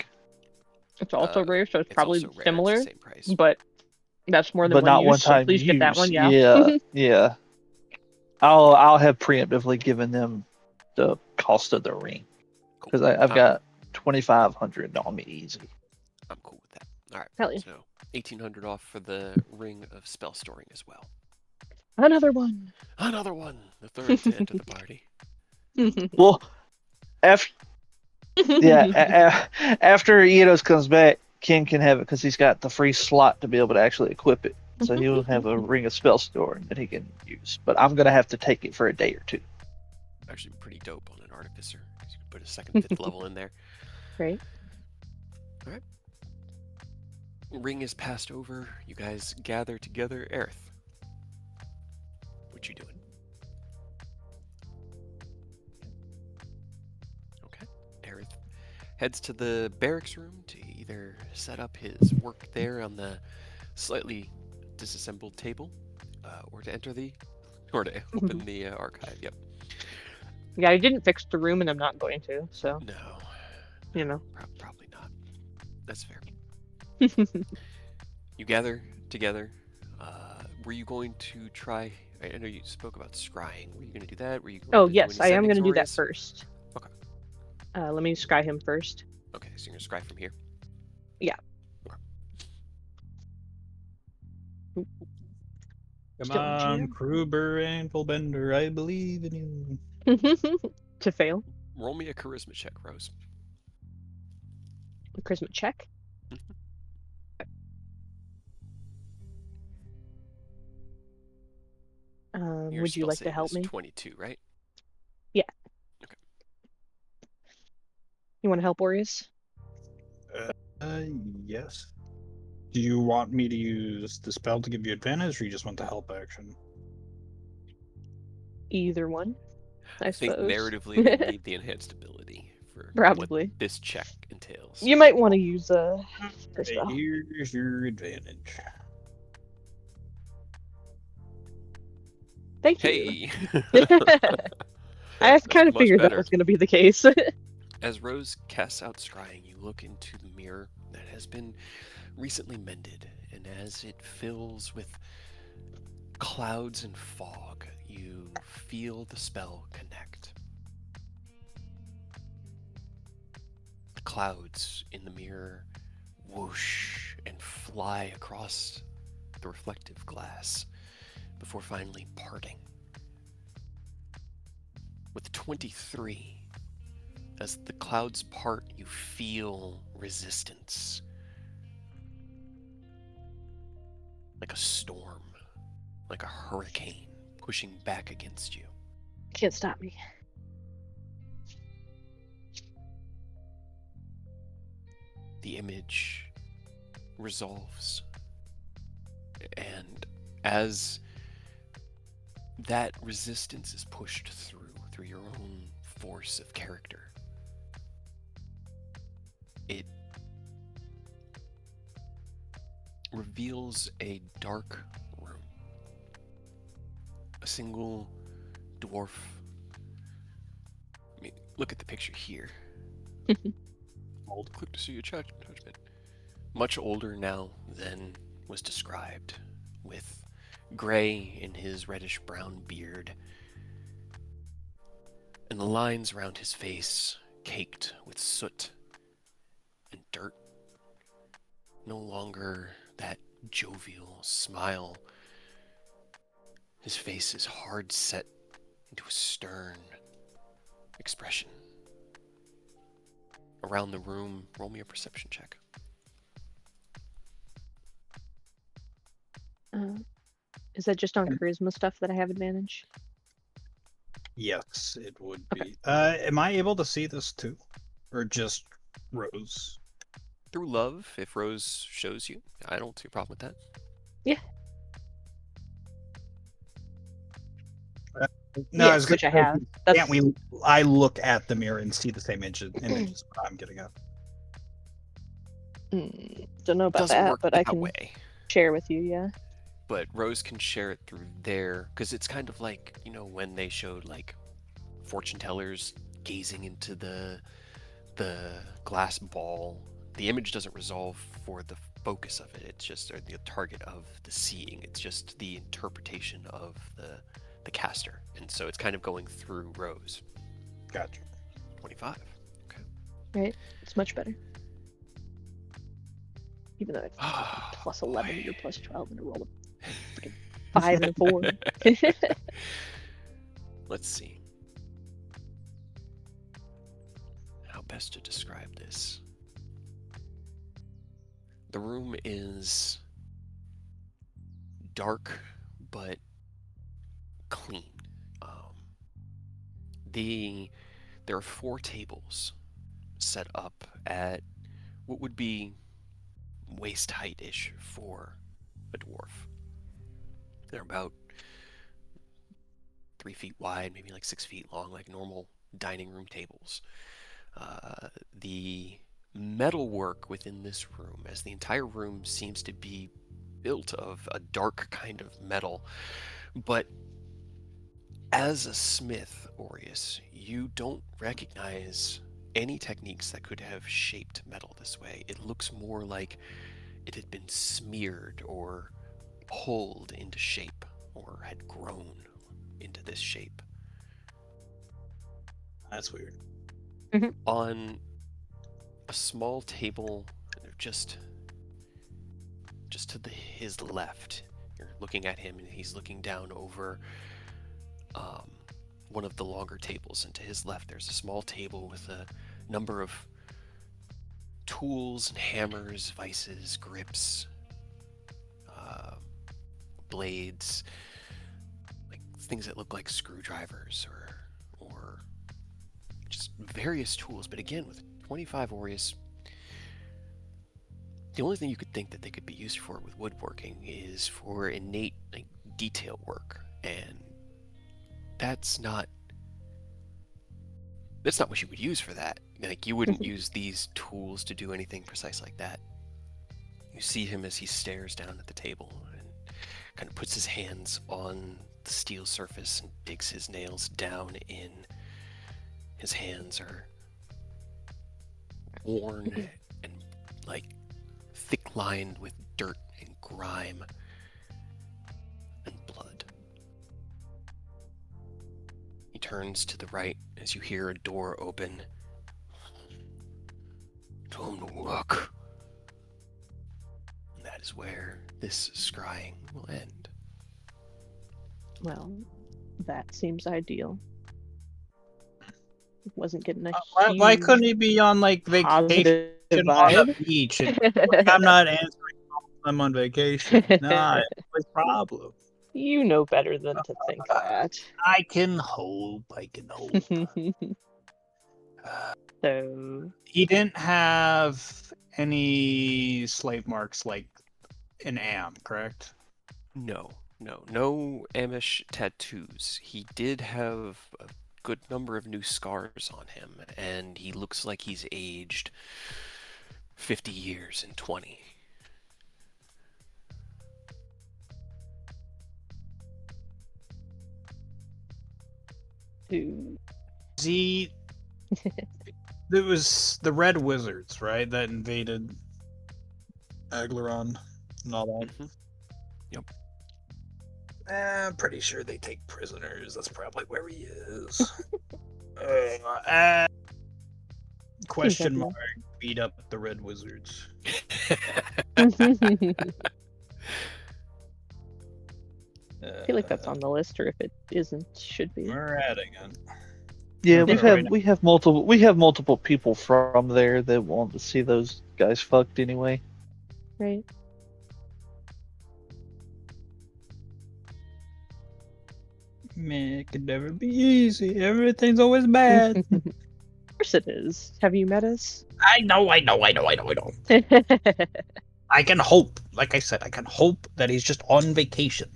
It's also rare, so it's It's probably also rare. similar, It's the same price. but that's more than But one not use, one so time please get that one, use. yeah. Yeah, yeah. I'll have preemptively given them the cost of the ring Cool. because I've got 2,500 on me easy. I'm cool with that. All right. Hell yeah. So 1,800 off for the ring of spell storing as well. Another one. Another one. The 3rd to enter the party. Well, after after Eidos comes back, Ken can have it because he's got the free slot to be able to actually equip it. So he'll have a ring of spell storing that he can use. But I'm gonna have to take it for a day or two. Actually, pretty dope on an artificer. 'Cause you can put a 2nd, 5th level in there. Great. Ring is passed over. You guys gather together. Aerith, what you doing? Okay. Aerith heads to the barracks room to either set up his work there on the slightly disassembled table, or to open the archive. Yep. Yeah, I didn't fix the room, and I'm not going to, so, No. you know. Probably not. That's fair. You gather together. Were you going to try? I know you spoke about scrying. Were you going to do that? Were you? Oh, to do yes, any I am going to sendings, do that Aureus? first. Okay. Let me scry him first. Okay, so you're gonna scry from here. Yeah. Okay. Come Still in on, jam. Kruber and Fullbender, I believe in you. To fail. Roll me a charisma check, Rose. Charisma check. Your Would you spell like to save help is me? 22, right? You want to help Aureus? Yes. Do you want me to use the spell to give you advantage, or you just want the help action? Either one, I think suppose. narratively they need the enhanced ability for Probably. what this check entails. You might want to use her Hey, spell. here's your advantage. Thank you. Hey! I kind of much figured that better. was going to be the case. As Rose casts out scrying, you look into the mirror that has been recently mended, and as it fills with clouds and fog, you feel the spell connect. The clouds in the mirror whoosh and fly across the reflective glass before finally parting. With 23, as the clouds part, you feel resistance. Like a storm, like a hurricane pushing back against you. Can't stop me. The image resolves. And as that resistance is pushed through your own force of character, it reveals a dark room. A single dwarf. I mean, look at the picture here. Click to see your judgment. Much older now than was described, with gray in his reddish-brown beard, and the lines around his face caked with soot and dirt. No longer that jovial smile. His face is hard set into a stern expression. around the room. Roll me a perception check. Is that just on charisma stuff that I have advantage? Yes, it would Okay. be. Am I able to see this too, or just Rose? Through love, if Rose shows you, I don't see a problem with that. No, I was Yes, which I gonna have. say, That's can't we? I look at the mirror and see the same images I'm getting at. don't know It about doesn't that, work but I that can way. share with you. Yeah. But Rose can share it through there, because it's kind of like, when they showed like fortune tellers gazing into the glass ball. The image doesn't resolve for the focus of it. It's just or the target of the seeing. It's just the interpretation of the caster, and so it's kind of going through Rose. Gotcha. 25. Right. It's much better. Even though it's plus 11, you're plus 12, and I rolled a freaking 5 and a 4. Let's see. How best to describe this? The room is dark but clean. There are 4 tables set up at what would be waist height-ish for a dwarf. They're about 3 feet wide, maybe like 6 feet long, like normal dining room tables. The metalwork within this room, as the entire room seems to be built of a dark kind of metal, but as a smith, Aureus, you don't recognize any techniques that could have shaped metal this way. It looks more like it had been smeared or pulled into shape or had grown into this shape. That's weird. On a small table just to his left, you're looking at him and he's looking down over one of the longer tables, and to his left there's a small table with a number of tools and hammers, vices, grips, blades, like things that look like screwdrivers or just various tools. But again, with 25 Aureus, the only thing you could think that they could be used for with woodworking is for innate detail work, and that's not what you would use for that. Like, you wouldn't use these tools to do anything precise like that. You see him as he stares down at the table and kind of puts his hands on the steel surface and digs his nails down in. His hands are worn and thick lined with dirt and grime and blood. He turns to the right as you hear a door open. Time to work. And that is where this scrying will end. Well, that seems ideal. Wasn't getting a Why huge couldn't he be on vacation positive on vibe. the beach? And I'm not answering calls. I'm on vacation. Nah, it's my problem. You know better than to think that. I can hope. So, He didn't have any slave marks like an Am, correct? No Amish tattoos. He did have a good number of new scars on him, and he looks like he's aged 50 years in 20. to It was the Red Wizards, right, that invaded Aglaron and all that. Mhm. Yep. I'm pretty sure they take prisoners. That's probably where he is. Question mark. Beat up the Red Wizards. I feel like that's on the list, or if it isn't, should be. We're adding it. Yeah, Okay, right now. we have multiple people from there that want to see those guys fucked anyway. Right. Man, it could never be easy. Everything's always bad. Of course it is. Have you met us? I know. I can hope. Like I said, I can hope that he's just on vacation.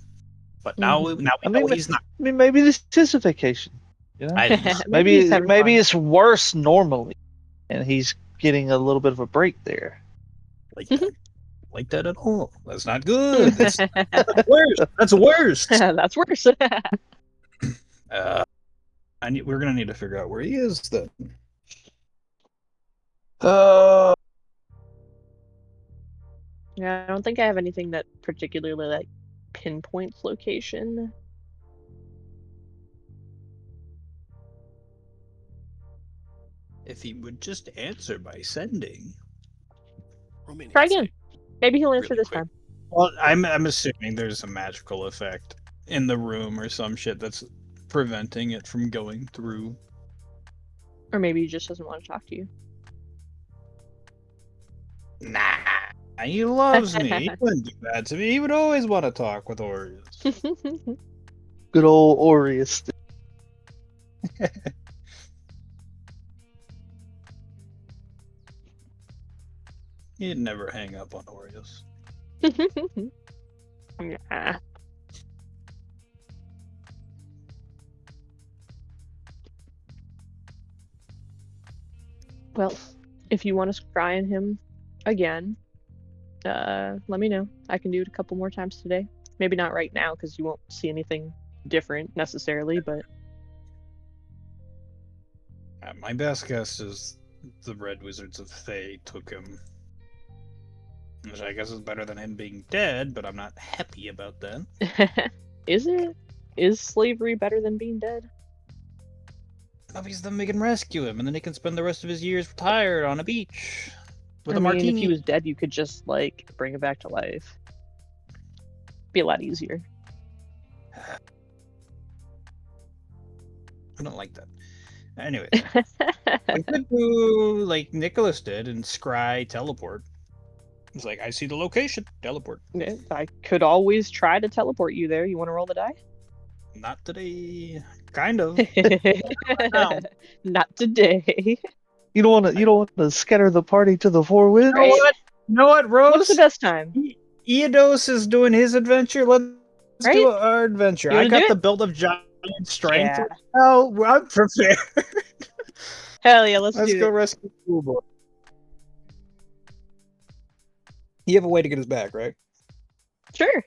But now we know he's not. I mean, maybe this is a vacation. You know, I, Maybe he's having maybe fun. it's worse normally, and he's getting a little bit of a break there. like that. Like that at all. That's not good. That's worse. That's worse. That's worse. We're gonna need to figure out where he is then. Yeah, I don't think I have anything that particularly like pinpoints location. If he would just answer by sending. Romania Try would say, again. Maybe he'll answer really this quick. time. Well, I'm assuming there's a magical effect in the room or some shit that's preventing it from going through. Or maybe he just doesn't want to talk to you. Nah, he loves me. He wouldn't do that to me. He would always want to talk with Orius. Good old Aureus. He'd never hang up on Orius. Yeah. Well, if you want to scry on him again, let me know. I can do it a couple more times today. Maybe not right now because you won't see anything different necessarily, but My best guess is the Red Wizards of Thay took him. Which I guess is better than him being dead, but I'm not happy about that. is it? Is slavery better than being dead? No, because then we can rescue him, and then he can spend the rest of his years retired on a beach with a I mean, martini. if he was dead, you could just like bring him back to life. Be a lot easier. I don't like that. Anyway, we could do like Nicholas did and scry teleport. It's like, I see the location, teleport. Yeah, I could always try to teleport you there. You want to roll the die? Not today. Kind of. Not today. You don't want to scatter the party to the four winds. You know what? You know what, Rose? What's the best time? Eodos is doing his adventure. Let's Right? do our adventure. You I wanna got do the it? build of giant strength. Yeah. Oh, I'm prepared. Hell yeah, let's Let's do go it. rescue Cool Boy. You have a way to get his back, right? Sure.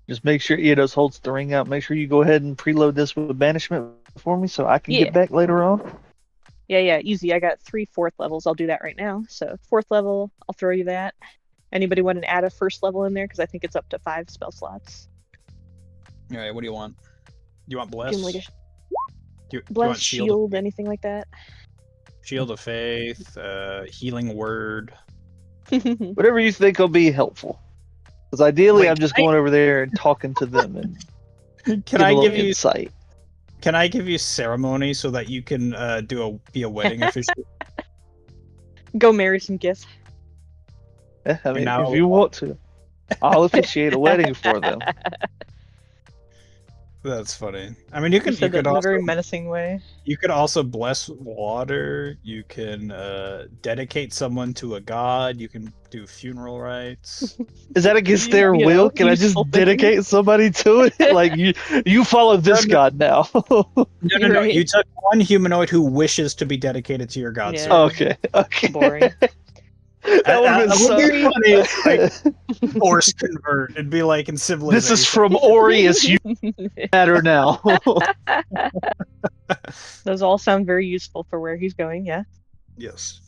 Just make sure Eidos holds the ring out. Make sure you go ahead and preload this with banishment for me so I can Yeah. get back later on. Yeah, easy. I got 3 4th levels. I'll do that right now. So 4th level, I'll throw you that. Anybody want to add a 1st level in there? Because I think it's up to 5 spell slots. All right, what do you want? Do you want bless? Give 'em like a Do you bless, want shield, anything like that. Shield of Faith, healing word. Whatever you think will be helpful. Because ideally, Wait, I'm just going over there and talking to them and Can get I a little give you? insight. Can I give you ceremony so that you can be a wedding official? Go marry some gifts. Yeah, I mean, now- if you want to, I'll officiate a wedding for them. That's funny. I mean, you You can said that in a also very menacing way. you could also bless water. You can dedicate someone to a god. You can do funeral rites. Is that against You- their you know, will? Can I just useful things. dedicate somebody to it? Like you follow this No. god now. No. Right. You took one humanoid who wishes to be dedicated to your god. Yeah. sir. Okay. Boring. That would have been would be so funny. It's like Force convert. It'd be like in Civilization. This is from Aureus. You matter now. Those all sound very useful for where he's going, yeah. Yes.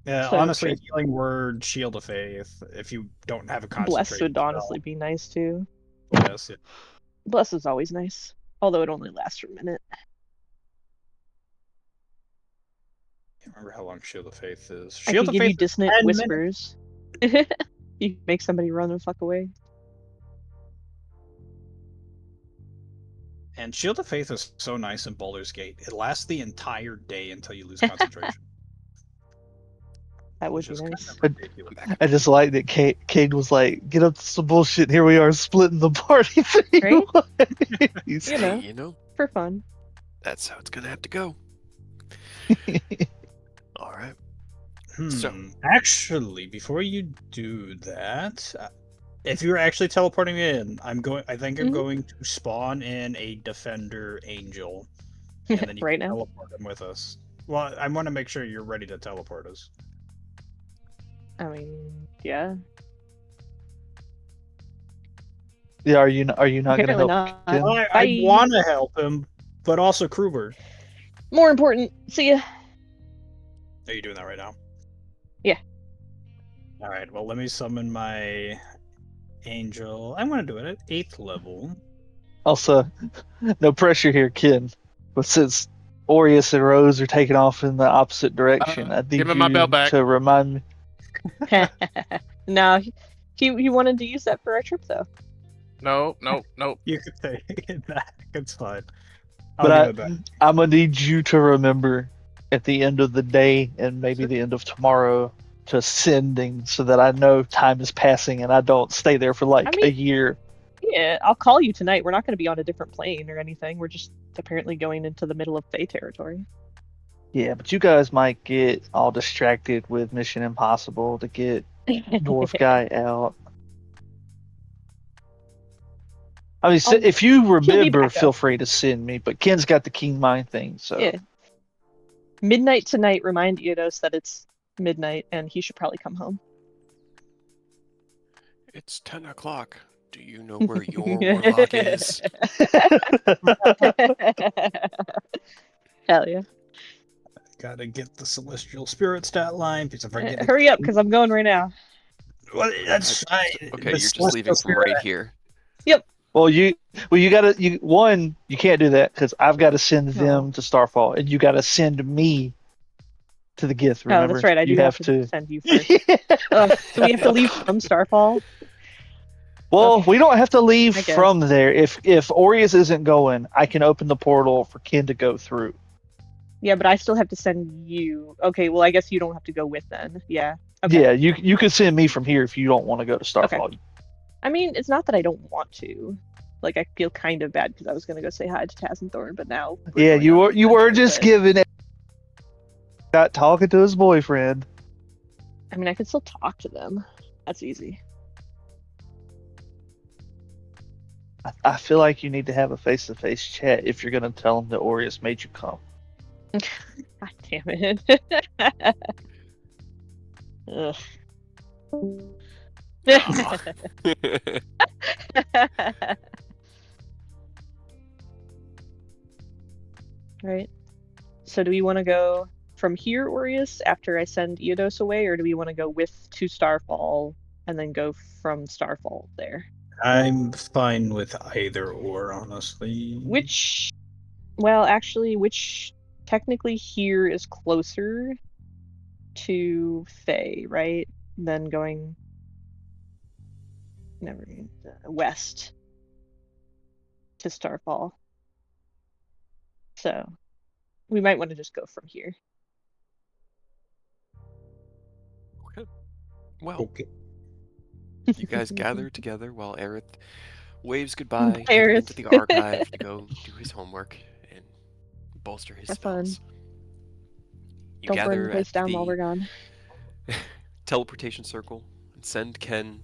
Yeah, So honestly, great. healing word, shield of faith. If you don't have a Bless concentration would honestly be nice too. spell, yes, yeah. Bless is always nice. Although it only lasts for a minute. I can't remember how long shield of faith is. I Shield could of give you faith. is dissonant 10 minutes. whispers. You can make somebody run the fuck away. And Shield of Faith is so nice in Baldur's Gate. It lasts the entire day until you lose concentration. That would Which be is nice. kind of ridiculous. I just like that Cade was like, get up to some bullshit. Here we are splitting the party. Right? He's- You know. Hey, you know, For fun. that's how it's gonna have to go. All right. So- Actually, before you do that, if you're actually teleporting in, I think I'm Mhm. going to spawn in a Defender Angel, and then you Right can now? teleport him with us. Well, I want to make sure you're ready to teleport us. I mean, yeah. Yeah, are you not gonna Apparently help not. Ken? I Bye. want to help him, but also Kruber. More important. See ya. Are you doing that right now? Yeah. All right. Well, let me summon my angel. I'm going to do it at 8th level. Also, no pressure here, Ken. But since Aureus and Rose are taking off in the opposite direction, I need give me my bell you back. to remind me. No, he wanted to use that for our trip though. No. You can take it back. It's fine. But I'll give it back. I'm gonna need you to remember at the end of the day and maybe the end of tomorrow to sending so that I know time is passing and I don't stay there for like I mean- a year. Yeah, I'll call you tonight. We're not going to be on a different plane or anything. We're just apparently going into the middle of Fae territory. Yeah, but you guys might get all distracted with Mission Impossible to get Dwarf Guy out. I mean, I'll- if you be remember, back feel up. free to send me. But Ken's got the keen mind thing, so Yeah. Midnight tonight. Remind Eidos that it's midnight and he should probably come home. It's 10 o'clock. Do you know where your warlock is? Hell yeah. Gotta get the Celestial Spirit stat line because if I get Hurry up, because I'm going right now. Well, that's Okay, you're just leaving from right here. well, you gotta you can't do that because I've got to send them to Starfall, and you got to send me to the Gith. Remember? Oh, that's right. I do you have to send you first. So we have to leave from Starfall. Well, Okay. we don't have to leave I guess. from there. If Aureus isn't going, I can open the portal for Ken to go through. Yeah, but I still have to send you. Okay, well, I guess you don't have to go with then. Yeah. Okay. Yeah, you could send me from here if you don't want to go to Starfall. I mean, it's not that I don't want to. Like, I feel kind of bad because I was gonna go say hi to Taz and Thorn, but now. we're Yeah, going you on were an you were adventure, just but- giving it. Got talking to his boyfriend. I mean, I could still talk to them. That's easy. I feel like you need to have a face-to-face chat if you're gonna tell him that Aureus made you come. God damn it. Ugh. Right. So do we want to go from here, Aureus, after I send Eidos away, or do we want to go with to Starfall and then go from Starfall there? I'm fine with either or, honestly. Which, well, actually, which technically here is closer to Fae, right? Than going west to Starfall. So we might want to just go from here. Well, Okay. you guys gather together while Aerith waves goodbye, Bye, heading Aerith. into the archive to go do his homework and bolster his Have fun. spells. You Don't burn gather the place at down while we're gone. teleportation circle and send Ken.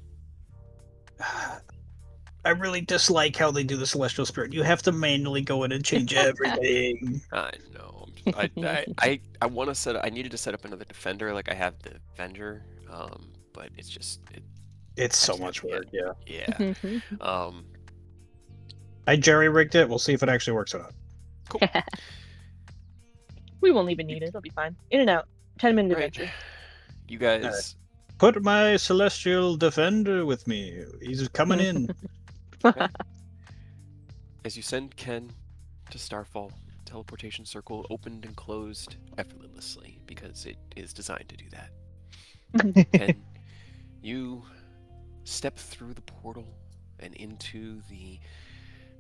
I really dislike how they do the Celestial Spirit. You have to manually go in and change everything. I know. I want to set. I needed to set up another defender, like I have the Avenger, but it's just It's so Actually, much yeah. work, yeah. yeah. I jerry-rigged it. We'll see if it actually works or not. We won't even need it. It'll be fine. In and out. 10-minute Right. adventure. You guys. Put my Celestial Defender with me. He's coming in. As you send Ken to Starfall, teleportation circle opened and closed effortlessly because it is designed to do that. Ken, you step through the portal and into the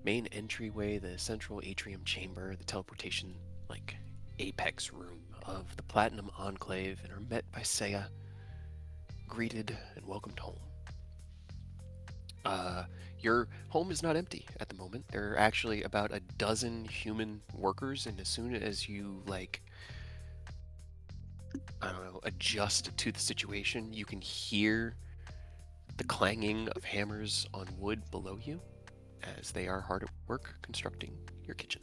main entryway, the central atrium chamber, the teleportation, like, apex room of the Platinum Enclave, and are met by Seiya, greeted and welcomed home. Your home is not empty at the moment. There are actually about a dozen human workers, and as soon as you, like, I don't know, adjust to the situation, you can hear the clanging of hammers on wood below you as they are hard at work constructing your kitchen.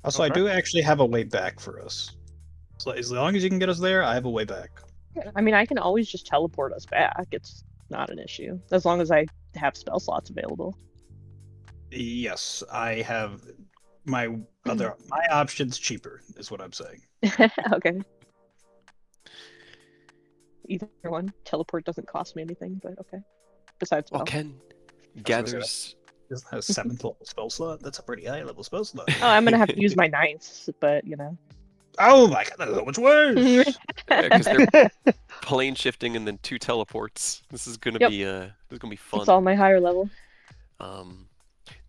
Also, I Okay. do actually have a way back for us. So as long as you can get us there, I have a way back. I mean, I can always just teleport us back. It's not an issue as long as I have spell slots available. Yes, I have my my option's cheaper, is what I'm saying. Okay. Either one. Teleport doesn't cost me anything, but okay. Besides While spell. Ken gonna gathers. Doesn't have a 7th level spell slot. That's a pretty high level spell slot. Oh, I'm gonna have to use my 9th, but you know. Oh my god, that's so much worse. Because they're plane shifting and then 2 teleports. This is gonna Yep. be fun. It's all my higher level.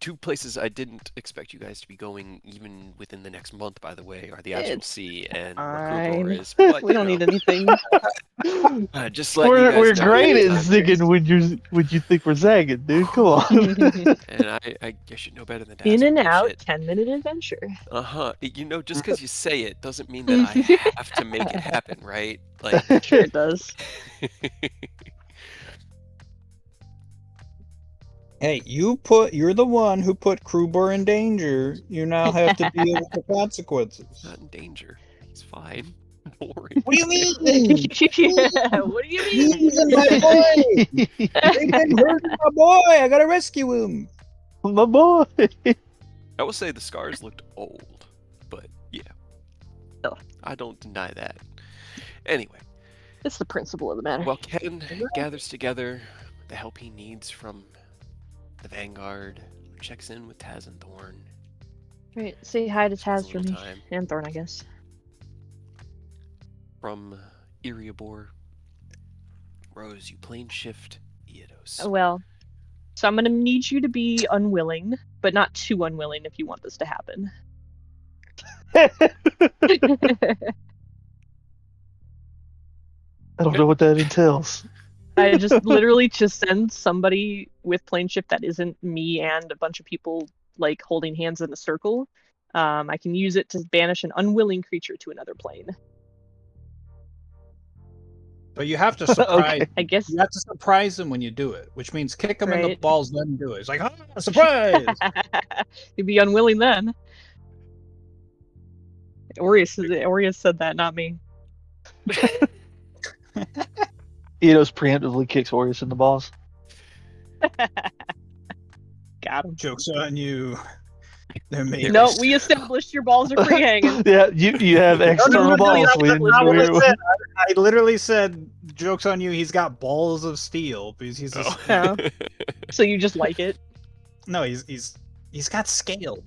2 places I didn't expect you guys to be going even within the next month, by the way, are the Astral It's Sea and fine. where Krugor is. But, We don't need anything. just letting you guys We're know great ahead at of time. zigging when you think we're zagging, dude. Come on. And I should know better than to In ask and for out, shit. 10-minute adventure. You know, just because you say it doesn't mean that I have to make it happen, right? Like, Sure it does. Hey, you're the one who put Krubor in danger. You now have to deal with the consequences. not in danger. He's fine. Don't worry. What do you mean? What do you mean? He's in my boy. They've been hurting my boy. I gotta rescue him. My boy. I will say the scars looked old, but yeah. Oh. I don't deny that. Anyway, It's the principle of the matter. while Ken gathers together the help he needs from the Vanguard, checks in with Taz and Thorn, Right, say hi to spends a Taz for little me. time And Thorn, I guess. from Iriabor. Rose, you plane shift Eodos. Oh, well, so I'm gonna need you to be unwilling, but not too unwilling if you want this to happen. I don't know what that entails. I just literally just send somebody with plane shift that isn't me and a bunch of people like holding hands in a circle. I can use it to banish an unwilling creature to another plane. But you have to surprise. Okay. I guess. You have to surprise him when you do it, which means kick him in the Right. balls, then do it. It's like, ah, surprise! You'd be unwilling then. Aureus said that, not me. Eidos preemptively kicks Aureus in the balls. Got him. Joke's on you. They're made. No, we established your balls are free hanging. Yeah, you have external balls. that's We didn't not what I do said. I literally said, joke's on you, he's got balls of steel. Because he's Oh. Oh. So you just like it. No, he's got scale.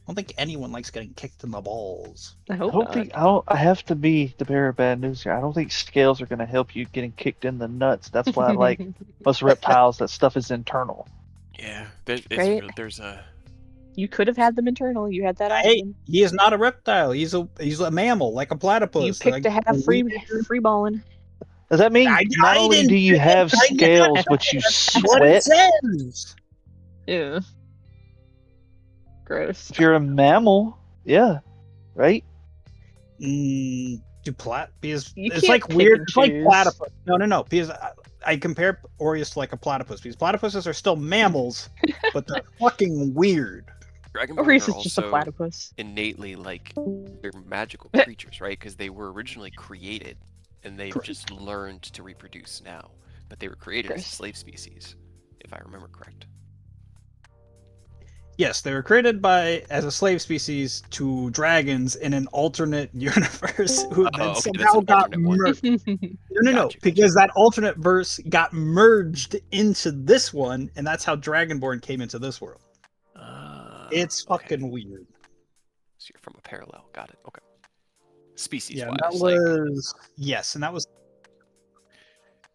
I don't think anyone likes getting kicked in the balls. I I hope don't not. think I have to be the bearer of bad news here. I don't think scales are going to help you getting kicked in the nuts. That's why, like most reptiles, that stuff is internal. Yeah, Right? there's a You could have had them internal. You had that Hey, option. he is not a reptile. He's a mammal, like a platypus. You picked to have free balling. Does that mean I not only didn't do you have I didn't- scales, but you What it sweat? says. Ew. Gross. If you're a mammal, yeah, right? Because You it's can't like pick weird. and It's like choose. platypus. No. Because I compare Aureus to like a platypus. Because platypuses are still mammals, but they're fucking weird. Dragonborn Aureus are is just a also platypus. innately like they're magical creatures, right? Because they were originally created, and they've Correct. just learned to reproduce now. But they were created as a Gross. slave species, if I remember correct. Yes, they were created as a slave species to dragons in an alternate universe who Oh, then okay, that's somehow an got alternate one. merged. No, Gotcha. because that alternate verse got merged into this one, and that's how Dragonborn came into this world. It's Okay. fucking weird. So you're from a parallel. Got it. Okay. Species Yeah, wise, that was yes, and that was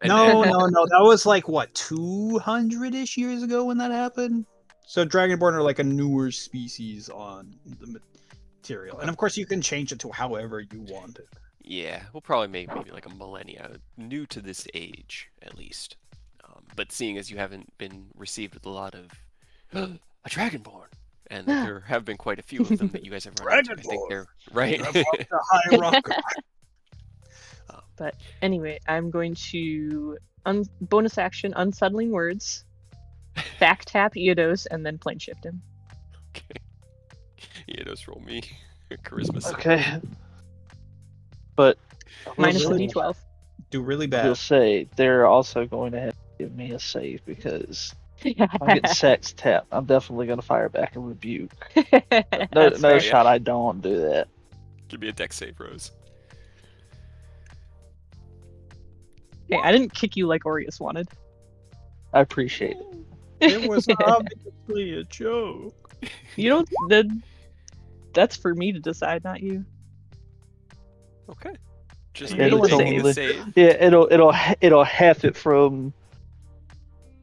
And- No, and- no. That was like what 200-ish years ago when that happened. So Dragonborn are like a newer species on the material, and of course you can change it to however you want it. Yeah, we'll probably make maybe like a millennia, new to this age at least. But seeing as you haven't been received with a lot of a Dragonborn, and that there have been quite a few of them that you guys have run into, I think Dragonborn. they're right. Above the high rock. But anyway, I'm going to bonus action unsettling words, back tap Eodos, and then plane shift him. Okay. Yeah, just roll me charisma. save. Okay. But Minus really- the D12. Do really I will bad. say they're also going to have to give me a save because if I'm getting sex tap, I'm definitely going to fire back and rebuke. No, That's no right. shot. I don't do that. Give me a dex save, Rose. Okay, I didn't kick you like Aureus wanted. I appreciate it. It was obviously a joke. You don't. That's for me to decide, not you. Okay. Just Yeah, it'll making a save. save. Yeah, it'll half it from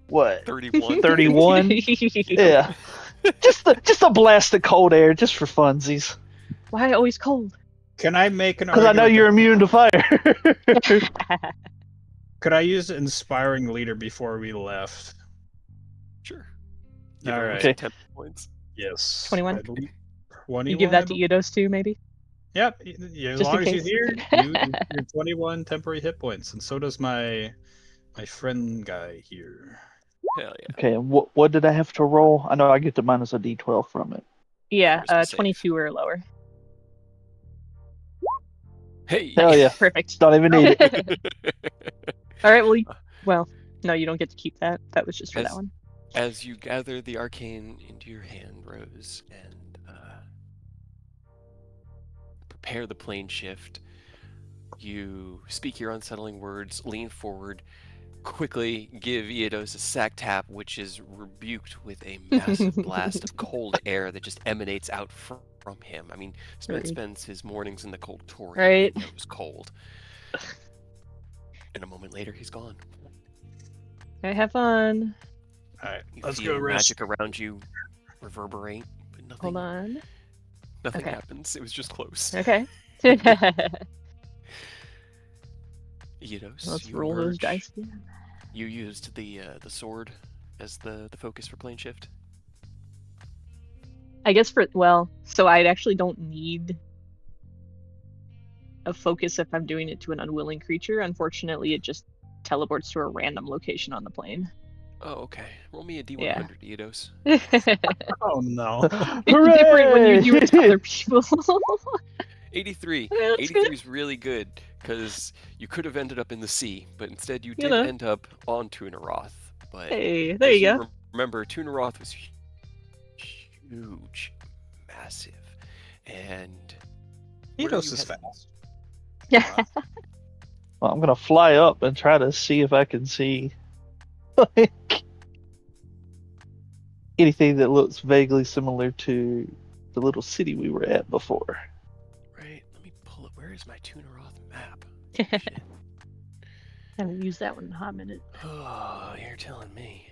what 31. 31. Yeah, just a blast of cold air just for funsies. Why always cold? Can I make an Because I know argument you're that- immune to fire. Could I use inspiring leader before we left? Sure. All All right. right. Okay. 10 points. Yes. 21? I believe 21. You give that I to believe? Eodos too, maybe? Yep. Yeah, as Just in long as she's case. here, you're 21 temporary hit points, and so does my friend guy here. Hell yeah. Okay, and what did I have to roll? I know I get to minus a d12 from it. Yeah, Charisma save. 22 or lower. Hey. Hell yeah, don't even need it. All right, well, no, you don't get to keep that. That was just for that one. As you gather the arcane into your hand, Rose, and prepare the plane shift, you speak your unsettling words, lean forward, quickly give Eodos a sack tap, which is rebuked with a massive blast of cold air that just emanates out from him. I mean, Spence Right. spends his mornings in the cold Tory. Right. It was cold. And a moment later, he's gone. Okay, have fun. All right, You let's feel go rest. magic around you reverberate, but nothing, Hold on. nothing Okay. happens. It was just close. Okay. Eodos, Let's you roll those emerge. dice again. You used the sword as the focus for plane shift. I guess so I actually don't need a focus if I'm doing it to an unwilling creature. Unfortunately, it just teleports to a random location on the plane. Oh, okay. Roll me a D100, Yeah. Eodos. It's Oh no. different when you do it to other people. 83. Yeah, that's 83 good. is really good because you could have ended up in the sea, but instead you You did know. end up on Tunaroth. But Hey, there as you go. Remember, Tunaroth was huge, massive, and where Edos you is headed? fast. Yeah. Well, I'm gonna fly up and try to see if I can see like anything that looks vaguely similar to the little city we were at before. Right. Let me pull it. Where is my Tunaroth map? Shit. Haven't used that one in a hot minute. Oh, you're telling me.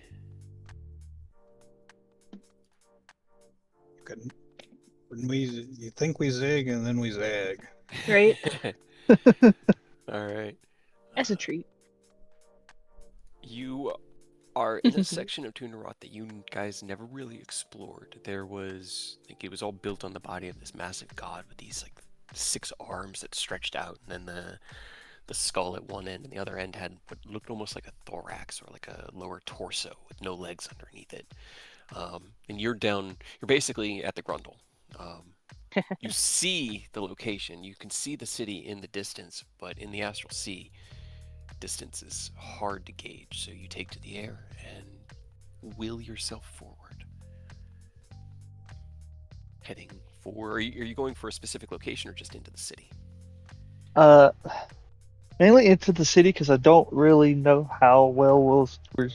You think we zig and then we zag. Right? All right. As a treat. You are in a section of Tunaroth that you guys never really explored. There was, I think it was all built on the body of this massive god with these like 6 arms that stretched out, and then the skull at one end, and the other end had what looked almost like a thorax or like a lower torso with no legs underneath it. And you're basically at the Grundle. You see the location, you can see the city in the distance, but in the astral sea, distance is hard to gauge, so you take to the air and wheel yourself forward. Heading for, are you going for a specific location or just into the city? Mainly into the city because I don't really know how well we're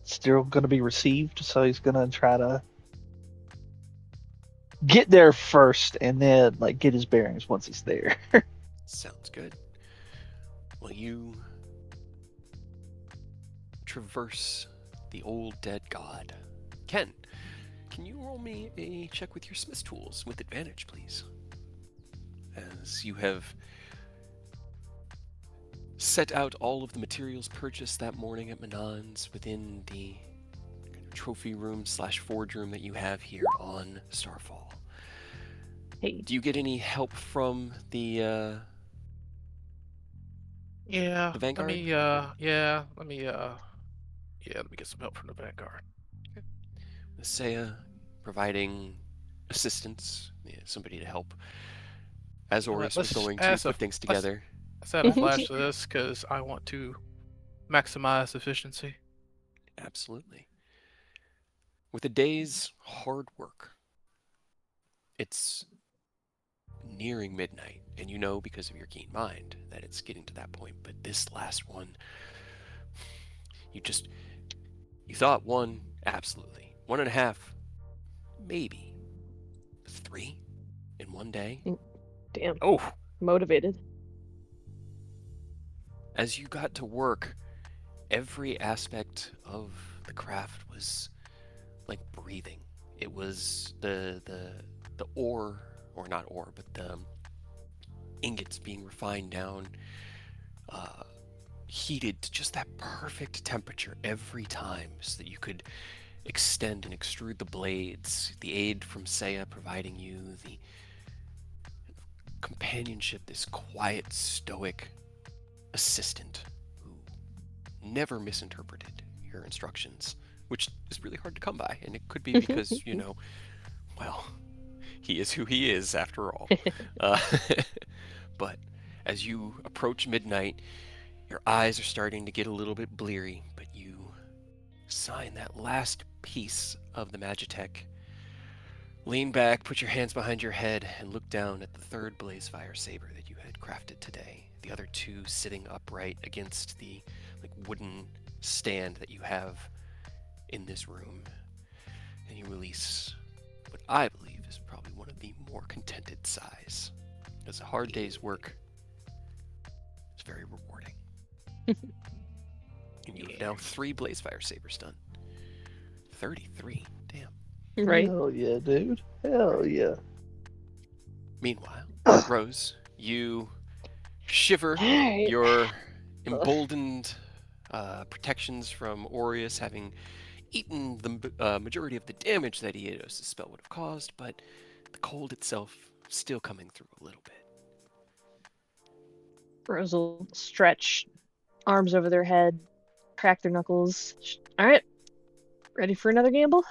still going to be received. So he's going to try to get there first and then like get his bearings once he's there. Sounds good. Well, you traverse the old dead god. Ken, can you roll me a check with your smith's tools with advantage, please? As you have set out all of the materials purchased that morning at Manon's within the trophy room slash forge room that you have here on Starfall. Hey. Do you get any help from the Yeah. Vanguard? Let me get some help from the Vanguard. Saya providing assistance, somebody to help. As Oris was going to put things together. Let's add a flash to this because I want to maximize efficiency. Absolutely. With a day's hard work, it's nearing midnight, and you know because of your keen mind that it's getting to that point. But this last one, you thought one, absolutely. 1.5, maybe. 3 in one day. Damn. Oh, Motivated. As you got to work, every aspect of the craft was like breathing. It was the ore, or not ore, but the ingots being refined down, heated to just that perfect temperature every time so that you could extend and extrude the blades. The aid from Saya providing you the companionship, this quiet, stoic assistant who never misinterpreted your instructions, which is really hard to come by. And it could be because, well, he is who he is after all. But as you approach midnight, your eyes are starting to get a little bit bleary, but you sign that last piece of the Magitech. Lean back, put your hands behind your head, and look down at the third Blazefire saber that you had crafted today. The other two sitting upright against the wooden stand that you have in this room. And you release what I believe is probably one of the more contented sighs. As a hard day's work, it's very rewarding. And you have now 3 Blazefire sabers done. 33. Damn. Right. Hell yeah, dude. Hell yeah. Meanwhile, Rose, you shiver Hey. your emboldened protections from Aureus having eaten the majority of the damage that Eidos' spell would have caused, but the cold itself still coming through a little bit. Rose will stretch, arms over their head, crack their knuckles. All right, ready for another gamble?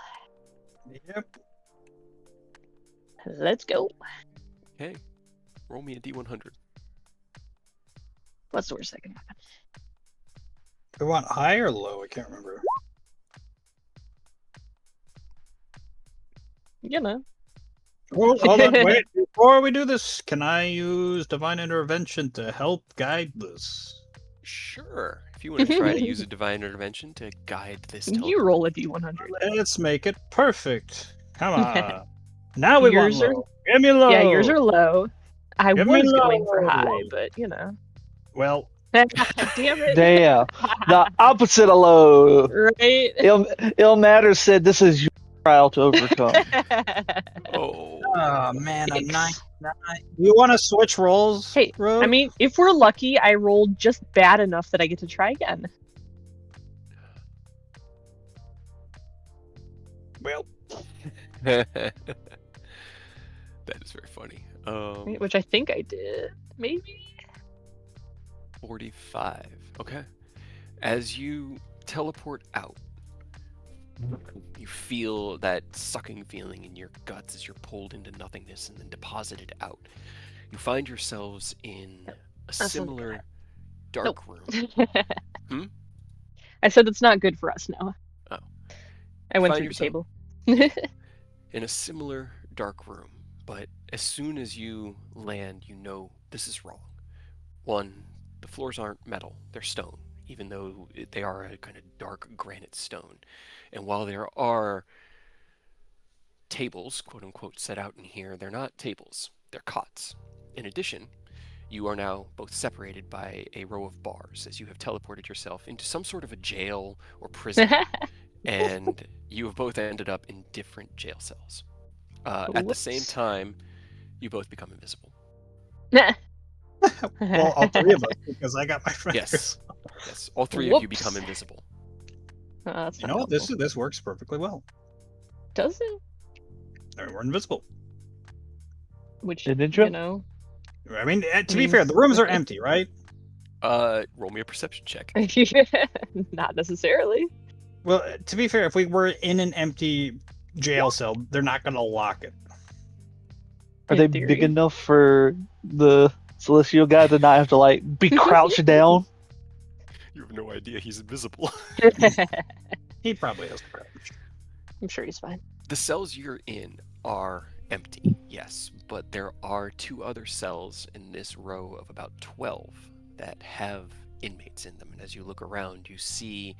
Yep. Let's go. Hey, roll me a D100. What's the worst that can happen? We want high or low? I can't remember. You know. Well, hold on, wait. Before we do this, can I use Divine Intervention to help guide this? Sure. If you want to try to use a divine intervention to guide this You teleport. roll a D100. Let's make it perfect. Come on. Now we Yours want are- low. Give me low. Yeah, yours are low. I Give me was going for low. high, but you know. Well, Damn it. Damn. The opposite of low. Right? Ill Matter said this is your trial to overcome. Oh. man, a Yikes. 9. You want to switch roles? Hey, Rose? I mean, if we're lucky, I rolled just bad enough that I get to try again. Well, That is very funny. Which I think I did. Maybe? 45. Okay. As you teleport out, you feel that sucking feeling in your guts as you're pulled into nothingness and then deposited out. You find yourselves in a sounds similar dark room. Hmm? I said it's not good for us now. Oh. I went Find through the table. In a similar dark room, but as soon as you land, you know this is wrong. One, the floors aren't metal, they're stone, even though they are a kind of dark granite stone. And while there are tables, quote unquote, set out in here, they're not tables, they're cots. In addition, you are now both separated by a row of bars as you have teleported yourself into some sort of a jail or prison, and you have both ended up in different jail cells. At the same Whoops. time, you both become invisible. Well, all three of us, because I got my friend. Yes. Yes, all three of you Whoops. become invisible. That's You not know what? This helpful. this works perfectly well. Does it? We're invisible. Which, Didn't you? you know. I mean, to be fair, the rooms are empty, right? Roll me a perception check. Not necessarily. Well, to be fair, if we were in an empty jail cell, they're not going to lock it. Are In they theory. big enough for the celestial guy to not have to like be crouched down? You have no idea he's invisible. He probably has the crouch. I'm sure he's fine. The cells you're in are empty, yes, but there are 2 other cells in this row of about 12 that have inmates in them. And as you look around, you see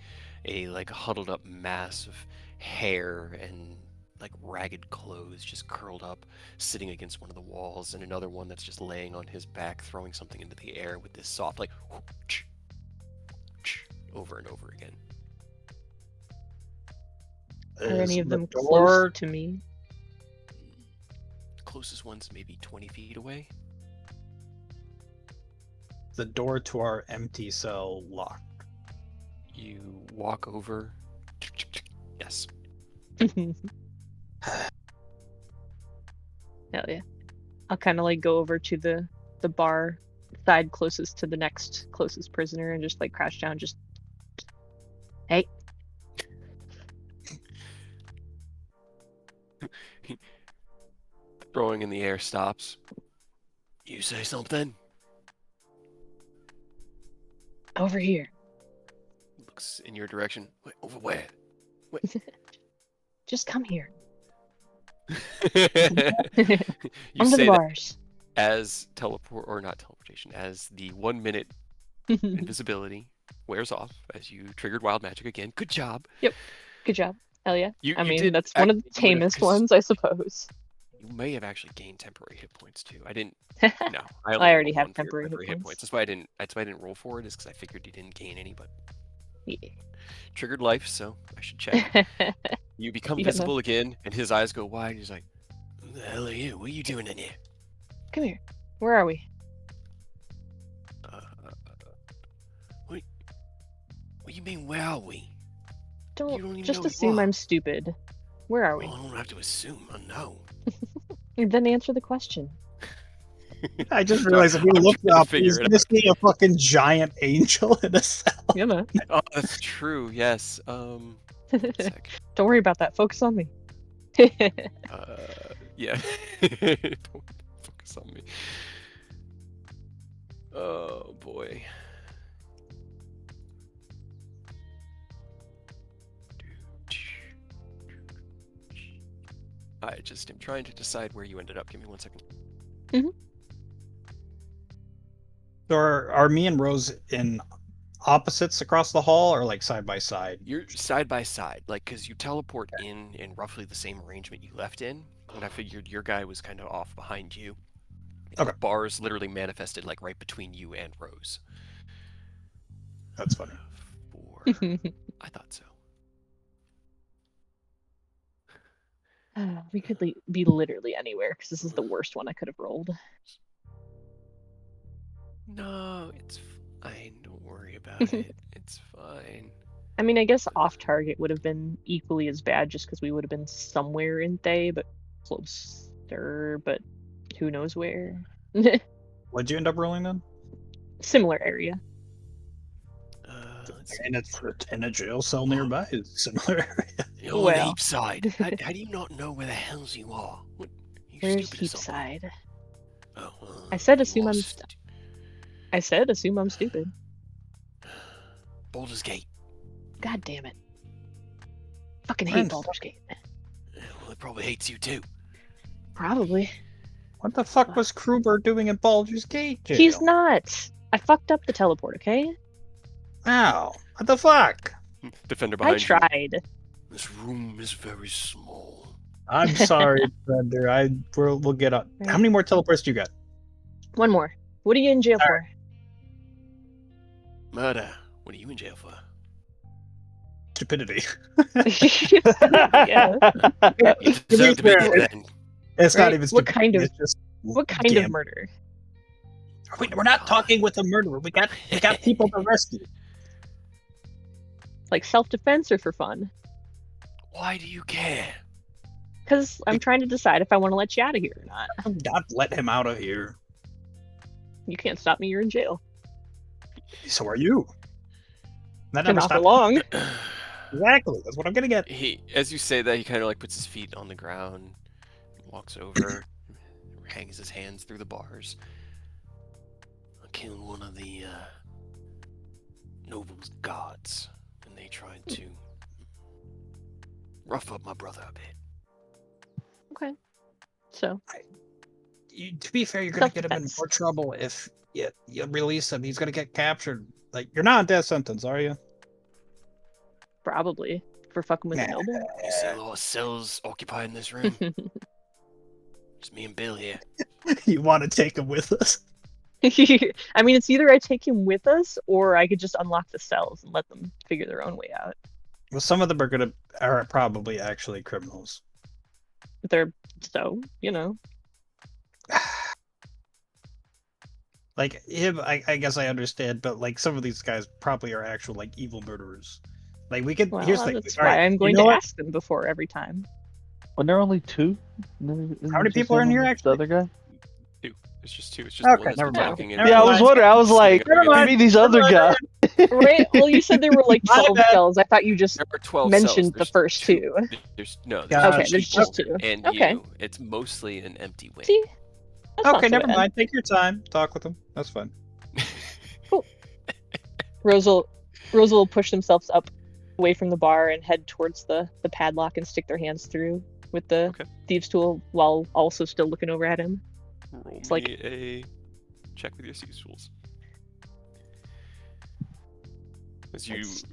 a like huddled up mass of hair and like ragged clothes just curled up, sitting against one of the walls, and another one that's just laying on his back, throwing something into the air with this soft like over and over again. Are any of the them door? close to me? Closest one's maybe 20 feet away. The door to our empty cell locked. You walk over. Yes. Hell yeah. I'll kind of like go over to the bar side closest to the next closest prisoner and just like crouch down, just hey. Throwing in the air stops. You say something? Over here. Looks in your direction. Wait, over where? Just come here. You Come to say the that bars. as teleport or not teleportation, as the 1 minute invisibility wears off, as you triggered wild magic again. Good job. Good job. Hell yeah. You I mean, did that's one of the actually do it tamest 'cause ones, I suppose. You may have actually gained temporary hit points too. I didn't. I No, I only already rolled have one for your temporary hit hit points. points. That's why I didn't. That's why I didn't roll for it. Is because I figured you didn't gain any, but Yeah. triggered life, so I should check. You become Yeah, no. visible again, and his eyes go wide. He's like, "Who the hell are you? What are you doing in here?" Come here. Where are we? What do you mean? Where are we? Don't You don't even just know who you assume are. I'm stupid. Where are we? Well, I don't have to assume. I know. Then answer the question. I just realized if you I'm look trying to up, figure he's it gonna out. see a fucking giant angel in a cell. You know. Oh, that's true. Yes. One sec. Don't worry about that. Focus on me. Yeah. Don't focus on me. Oh boy. I just am trying to decide where you ended up. Give me 1 second. So are me and Rose in opposites across the hall, or like side by side? You're side by side, like, because you teleport in roughly the same arrangement you left in, and I figured your guy was kind of off behind you. And Okay. the bars literally manifested like right between you and Rose. That's funny. I thought so. We could be literally anywhere because this is the worst one I could have rolled. No, it's fine. Don't worry about it. It's fine. I mean, I guess off target would have been equally as bad just because we would have been somewhere in Thay, but closer, but who knows where. What'd you end up rolling then? Similar area. Let's see. And it's in a jail cell nearby. It's a similar area. You're on Well. Heapside. How do you not know where the hells you are? What, you Where's stupid or something? Heapside? Oh, I said you assume I'm lost. I said assume I'm stupid. Baldur's Gate. God damn it. Fucking hate Friends. Baldur's Gate. Well, it probably hates you too. Probably. What the fuck was Kruber doing in Baldur's Gate jail? He's not. I fucked up the teleport, okay? Ow. What the fuck? Defender I behind you. tried. This room is very small. I'm sorry, Bender. We'll get up. How many more teleports do you got? One more. What are you in jail for? Murder. What are you in jail for? Stupidity. Yeah. You deserve to be fair, dead then. It's not Right? even What stupid. kind of It's just what kind of gambling. murder? We're not talking with a murderer. We got people to rescue. Like self-defense or for fun? Why do you care? Because I'm trying to decide if I want to let you out of here or not. God, let him out of here. You can't stop me. You're in jail. So are you. That For never not for stopped. long. Exactly. That's what I'm gonna get. As you say that, he kind of like puts his feet on the ground, walks over, hangs his hands through the bars. I killed one of the nobles' guards, and they tried to rough up my brother a bit. Okay. So To be fair, you're gonna get him in Self-defense. more trouble if you release him. He's gonna get captured. Like, you're not on death sentence, are you? probably for fucking with a Nah. noble. You see a lot of cells occupied in this room. Just me and Bill here. You want to take him with us? I mean, it's either I take him with us or I could just unlock the cells and let them figure their own way out. Well, some of them are probably actually criminals. They're so, you know. Like him, I guess I understand, but like some of these guys probably are actual like evil murderers. Like we could. Well, Here's the thing. that's All why right, I'm you going know to what? ask them before every time. When there are only two? How many people are in here, The actually? other guy? It's just two. It's just Okay, the one that's never been mind. talking. Never And Yeah, I was mind. wondering. I was like, Never you mind. mean these other guys? Right? Well, you said there were like My 12 bad. cells. I thought you just There are 12 mentioned cells. the There's first two. There's no. Gotcha. Okay, there's just two. And Okay. you. It's mostly an empty wing. See? That's not Okay, so never bad. mind. Take your time. Talk with them. That's fine. Rose will push themselves up away from the bar and head towards the padlock and stick their hands through with the Okay. thieves' tool while also still looking over at him. Roll It's me like- a check with your thieves' tools. As you Let's-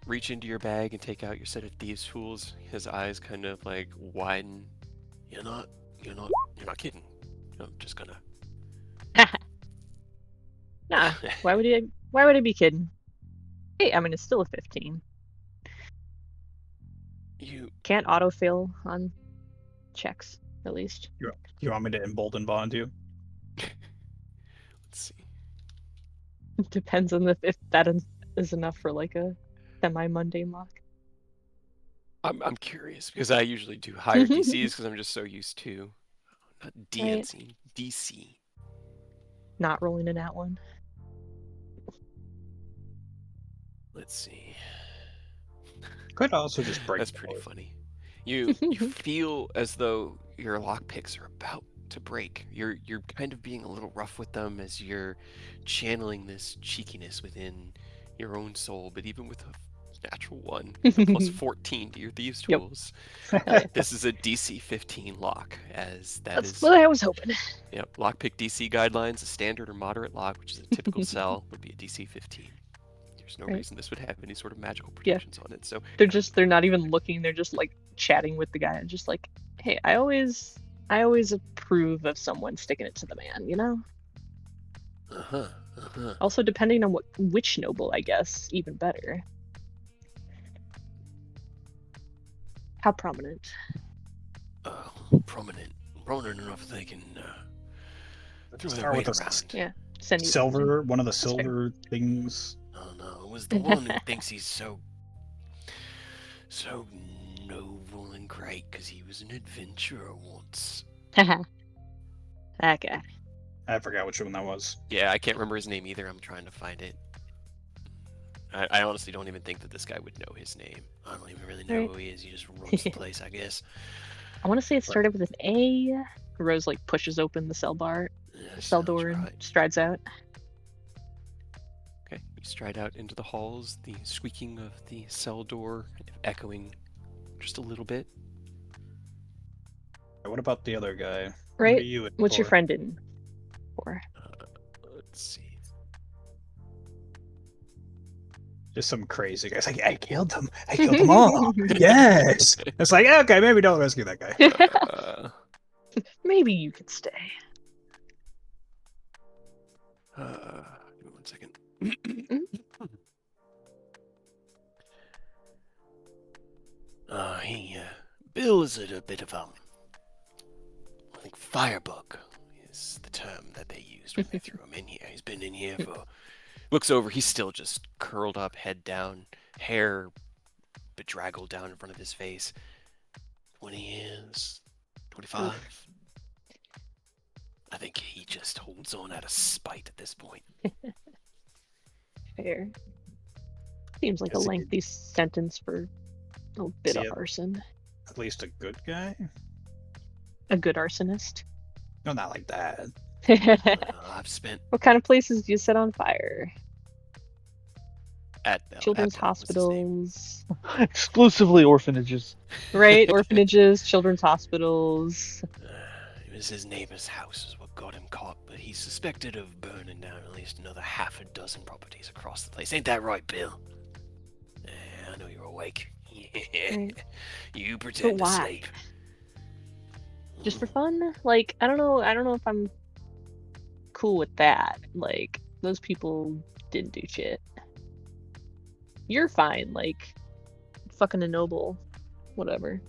reach into your bag and take out your set of thieves' tools, his eyes kind of like widen. You're not kidding. I'm just gonna. Nah, why would he be kidding? Hey, I mean, it's still a 15. You Can't autofill on checks, at least. You want me to embolden bond you? let's see. Depends on if that is enough for like a semi-mundane lock. I'm curious because I usually do higher DCs because I'm just so used to not DNC, DC. Not rolling in that one. Let's see. Could also just break. That's the pretty door. funny. You feel as though your lockpicks are about to break. You're kind of being a little rough with them as you're channeling this cheekiness within your own soul, but even with a natural one, a plus 14 to your thieves' Yep. tools. yeah. This is a DC 15 lock, as That's what I was hoping. Yep, lockpick DC guidelines, a standard or moderate lock, which is a typical cell, would be a DC 15. There's no Right. reason this would have any sort of magical Yeah. protections on it. So They're not even looking. They're just like chatting with the guy and just like, hey, I always approve of someone sticking it to the man, you know? Also, depending on which noble, I guess, even better. How prominent? Prominent enough they can throw their Start with weight the around. Yeah. Send you silver, one of the fair. silver things. No, it was the one who thinks he's so noble and great because he was an adventurer once. Haha. That guy. I forgot which one that was. Yeah, I can't remember his name either. I'm trying to find it. I honestly don't even think that this guy would know his name. I don't even really know Right. who he is. He just runs the place, I guess. I want to say it started with an A. Rose like pushes open the cell Yeah, cell sounds door, and right. strides out. Okay, you stride out into the halls, the squeaking of the cell door kind of echoing just a little bit. What about the other guy? What Right? are you in What's your for? friend in for? Let's see. Just some crazy guy. It's like, I killed them. I killed them all. Yes. It's like, okay, maybe don't rescue that guy. Uh, Maybe you could stay. Give me 1 second. Bill is a bit of I think firebug is the term that they used when they threw him in here. He's been in here for. Looks over. He's still just curled up, head down, hair bedraggled down in front of his face. 20 years, 25. Oof. I think he just holds on out of spite at this point. Fair. Seems like a Is he- lengthy sentence for a bit of he- arson. At least a good guy? A good arsonist. No, not like that. I've spent What kind of places do you set on fire? at Children's what's his name? hospitals, Exclusively orphanages. right? Orphanages, children's hospitals. It was his neighbor's house is what got him caught, but he's suspected of burning down at least another half a dozen properties across the place. Ain't that right, Bill? I know you're awake. Right. You pretend to why? sleep. Just for fun? Like, I don't know if I'm cool with that. Like, those people didn't do shit. You're fine, like, fucking a noble. Whatever.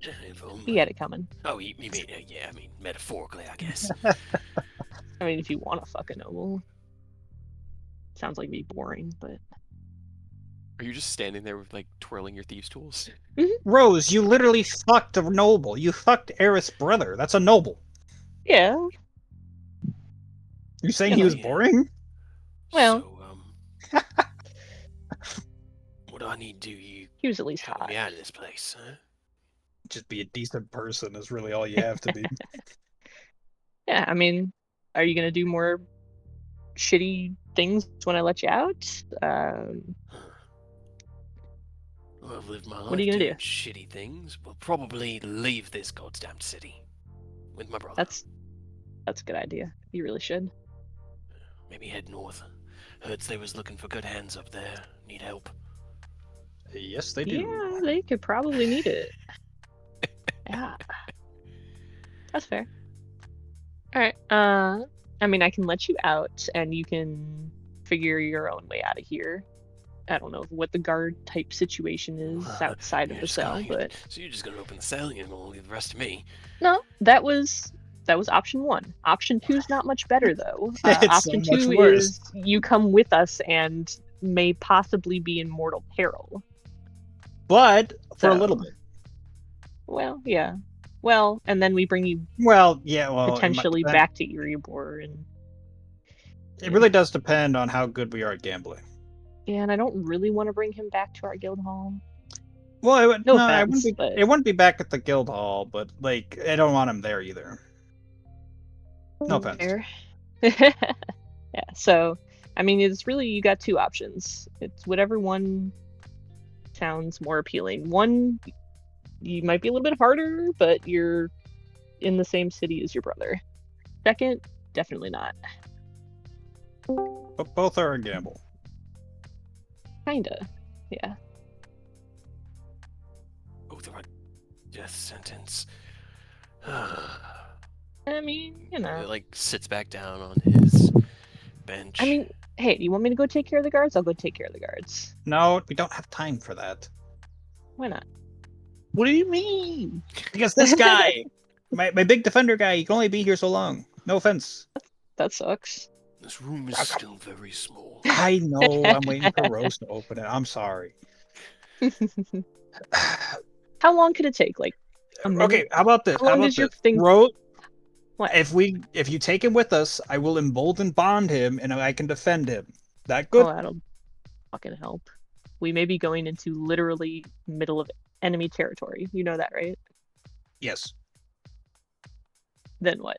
If only- He had it coming. Oh, you mean, yeah, I mean, metaphorically, I guess. I mean, if you want to fuck a noble. Sounds like it'd be boring, but... Are you just standing there with, like, twirling your thieves' tools? Rose, you literally fucked a noble. You fucked Aerith's brother. That's a noble. Yeah, You saying Yeah, he was yeah. boring? Well- So, what do I need to do? You he was at least help hot. me out of this place, huh? Just be a decent person is really all you have to be. Yeah, I mean, are you gonna do more shitty things when I let you out? Well, I've lived my life What are you gonna doing do? shitty things. We'll probably leave this goddamn city with my brother. That's a good idea. You really should. Maybe head north. Heard they was looking for good hands up there. Need help. Yes, they do. Yeah, they could probably need it. Yeah, that's fair. All right. I mean, I can let you out, and you can figure your own way out of here. I don't know what the guard type situation is outside of You're the just cell, gonna- but So you're just gonna open the cell and you're gonna leave the rest to me. no, that was option one. Option two is not much better though. It's so Option much two worse. is you come with us and may possibly be in mortal peril. But for a So- little bit. Well, yeah. Well, and then we bring you Well, yeah, well, potentially it might back to Erebor, and It really does depend on how good we are at gambling. yeah, and I don't really want to bring him back to our guild hall. Well, it No it offense, wouldn't be, but- it wouldn't be back at the guild hall, but like I don't want him there either. No offense. Fair. Yeah, so I mean, it's really you got two options. It's whatever one sounds more appealing. One, you might be a little bit harder, but you're in the same city as your brother. Second, definitely not. But both are a gamble. Kinda. Yeah. Both are a death sentence. I mean, you He, know. like sits back down on his bench. I mean, hey, do you want me to go take care of the guards? I'll go take care of the guards. No, we don't have time for that. Why not? What do you mean? Because this guy, my big defender guy, he can only be here so long. No offense. That sucks. This room is still very small. I know. I'm waiting for Rose to open it. I'm sorry. How long could it take? Like a minute? Okay, how about this? How long about does your this? thing- Rose, What? if you take him with us, I will embolden bond him, and I can defend him. That Oh, good? that'll fucking help. We may be going into literally middle of enemy territory. You know that, right? Yes. Then what?